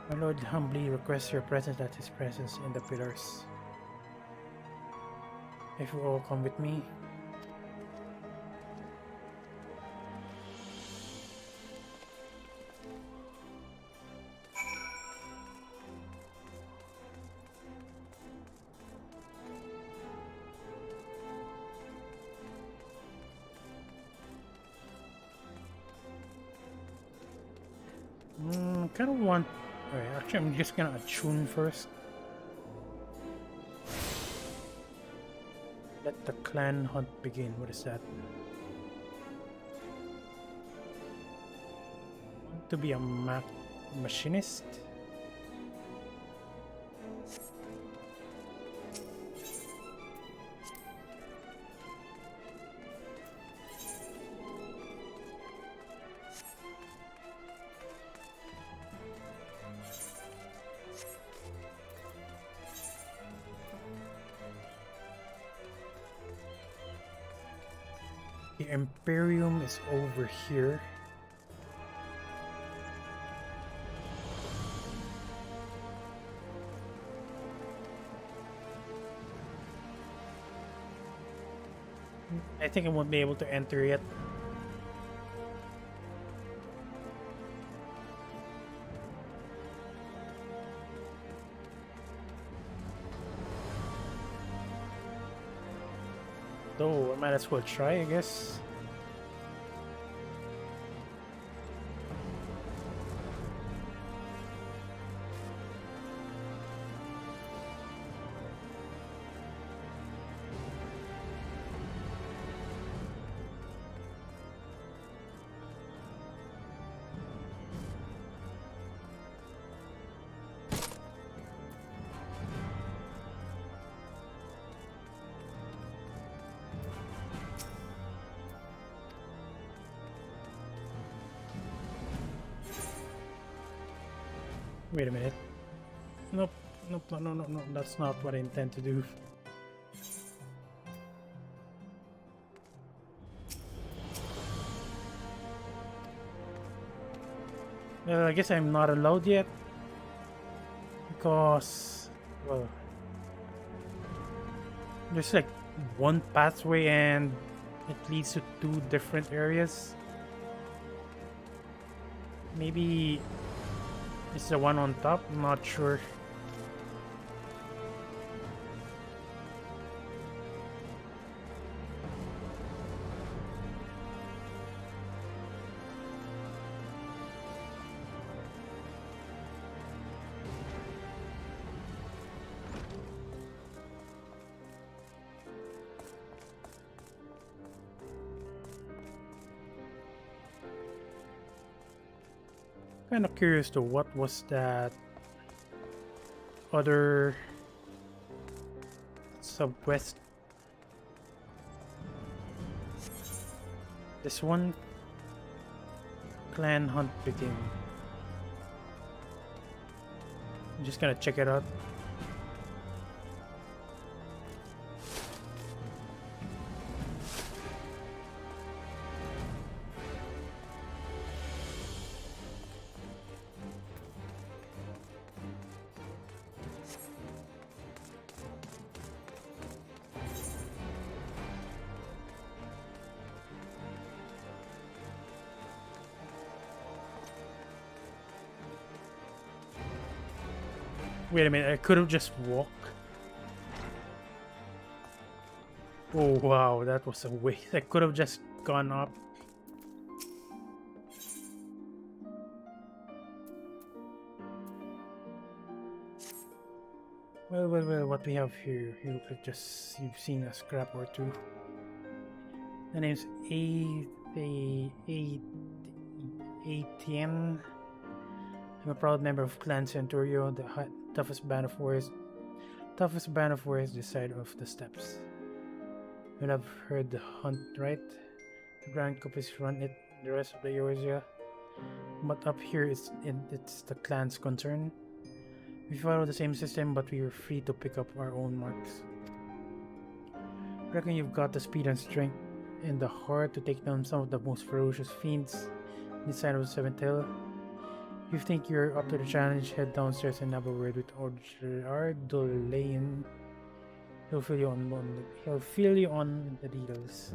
My Lord humbly requests your presence at his presence in the pillars. If you all come with me. Kind of want. Alright, actually, I'm just gonna attune first. Let the clan hunt begin. What is that? To be a machinist? The Imperium is over here. I think I won't be able to enter yet. Though I might as well try, I guess. Wait a minute. Nope, nope, no, that's not what I intend to do. I guess I'm not allowed yet. Because, well, there's like one pathway and it leads to two different areas. Maybe it's the one on top, I'm not sure. Kind of curious to what was that other sub-quest. This one, clan hunt begin. I'm just gonna check it out. Wait a minute, I could have just walked. Oh wow, that was a waste. I could have just gone up. Well, what we have here, you've seen a scrap or two. The name's 18. I'm a proud member of Clan Centurio, the toughest band of warriors this side of the steppes. You'll have heard the hunt, right? The Grand Copies run it, the rest of the Eorzea. But up here, it's the clan's concern. We follow the same system, but we are free to pick up our own marks. Reckon you've got the speed and strength and the heart to take down some of the most ferocious fiends this side of the Seventh Hill. If you think you're up to the challenge, head downstairs and have a word with Ardolain. He'll fill you on the details.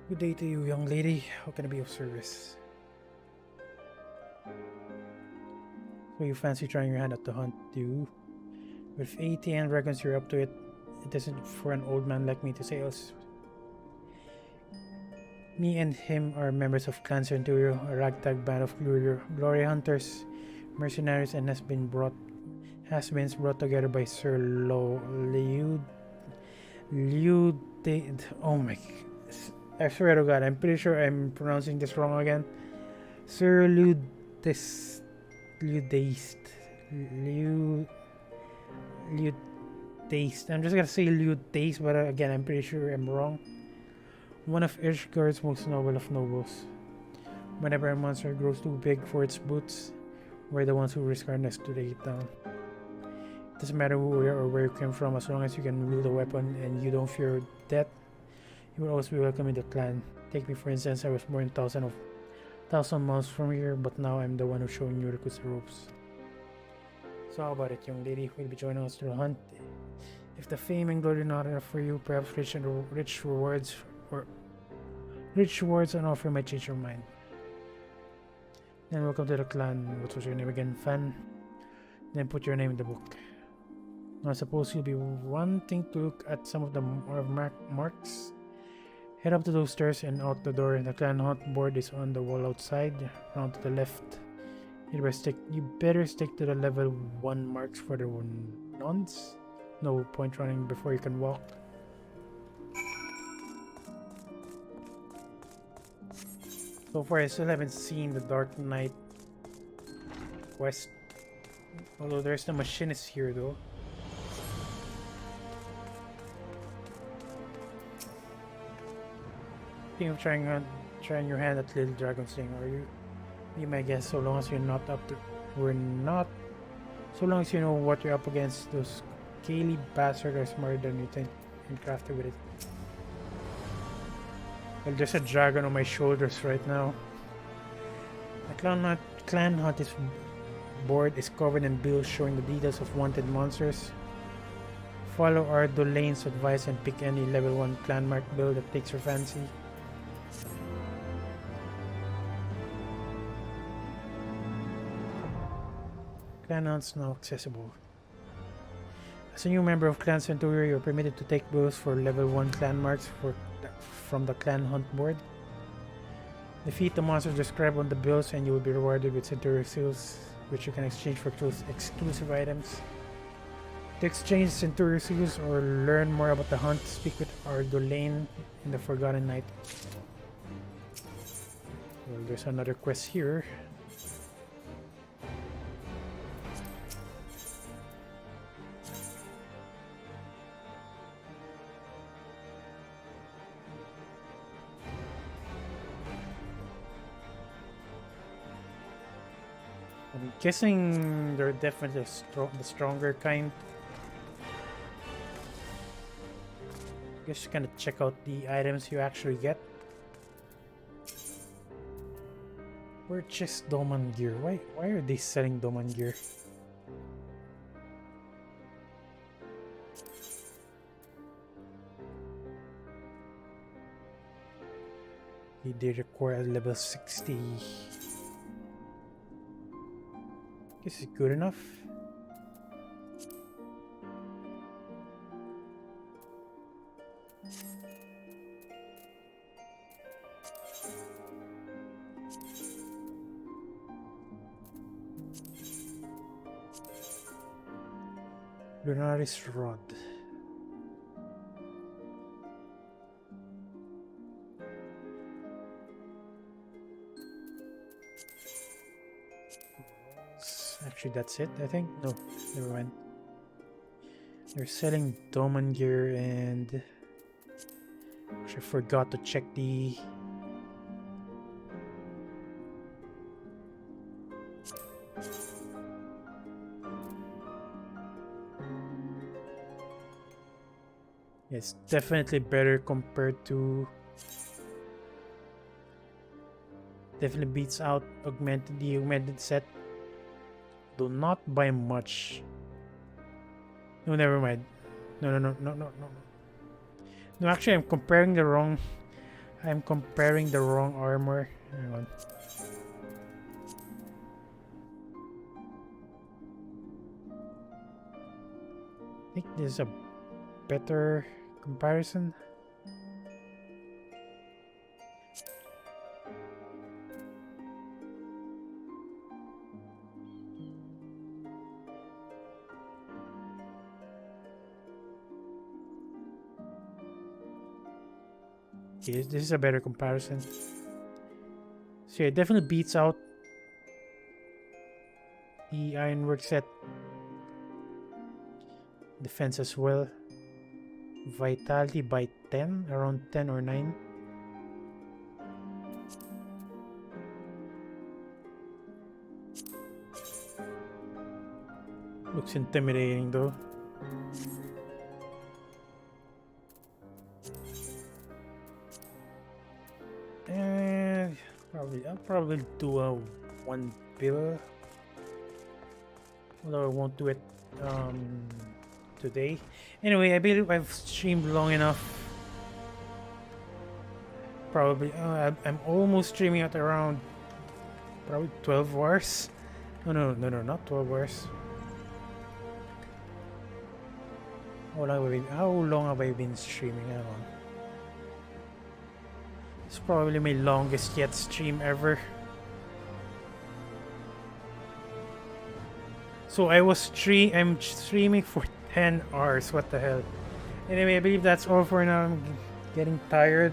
Good day to you, young lady. How can I be of service? So you fancy trying your hand at the hunt, do you? With 80 and reckons you're up to it, it isn't for an old man like me to say else. Me and him are members of Clan Centurio, a ragtag band of glory hunters, mercenaries, and has been brought together by Sir Lude. Oh my! I swear to God, I'm pretty sure I'm pronouncing this wrong again. Sir Ludeist. I'm just gonna say Ludeist, but again, I'm pretty sure I'm wrong. One of Ishgard's most noble of nobles. Whenever a monster grows too big for its boots, we're the ones who risk our necks to take it down. It doesn't matter who you are or where you came from, as long as you can wield a weapon and you don't fear death, you will always be welcome in the clan. Take me for instance, I was born thousand miles from here, but now I'm the one who's showing you the ropes. So how about it, young lady? Will you be joining us to the hunt? If the fame and glory are not enough for you, perhaps rich rewards and offer might change your mind. Then welcome to the clan. What was your name again? Fan? Then put your name in the book. Now I suppose you'll be wanting to look at some of the marks. Head up to those stairs and out the door. The clan hunt board is on the wall outside, round to the left. You better stick to the level 1 marks for the nonce. No point running before you can walk. So far I still haven't seen the Dark Knight quest. Although there's the machinist here though. Think of trying your hand at Little Dragon's Thing, are you? Be my guess, so long as you're not so long as you know what you're up against. Those scaly bastards are smarter than you think and crafty with it. Well, there's a dragon on my shoulders right now. The clan hunt board is covered in bills showing the details of wanted monsters. Follow Ardolain's advice and pick any level 1 clan mark bill that takes your fancy. Clan hunts now accessible. As a new member of Clan Centurio, you are permitted to take bills for level 1 clan marks from the clan hunt board. Defeat the monsters described on the bills and you will be rewarded with Centurio seals, which you can exchange for exclusive items. To exchange Centurio seals or learn more about the hunt, speak with Ardolain in the Forgotten Night. Well, there's another quest here. I'm guessing they're definitely the stronger kind. Just gonna check out the items you actually get. Purchase Doman gear. Why are they selling Doman gear? They require level 60. This is good enough. Lunaris Rod. Actually, that's it, I think. No, never mind. They're selling Doman gear and... Actually, I forgot to check the... It's definitely better compared to... Definitely beats out the augmented set. Do not buy much. No, never mind. No. No, actually, I'm comparing the wrong armor. Hang on. I think this is a better comparison. Yes, this is a better comparison. So yeah, it definitely beats out the Ironwork set. Defense as well. Vitality by 10, around 10 or 9. Looks intimidating though. And I'll probably do a 1 bill. Although I won't do it today. Anyway, I believe I've streamed long enough. Probably I'm almost streaming at around probably 12 hours. No, not 12 hours. How long have I been streaming? Hang on. It's probably my longest yet stream ever. So I'm streaming for 10 hours. What the hell? Anyway, I believe that's all for now. I'm getting tired.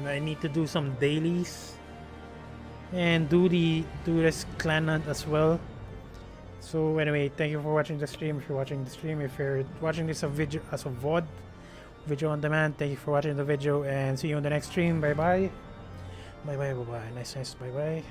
I need to do some dailies and do this clan hunt as well. So anyway, thank you for watching the stream. If you're watching the stream, if you're watching this as a VOD, video on demand, thank you for watching the video and see you on the next stream. Bye bye. Nice, bye bye.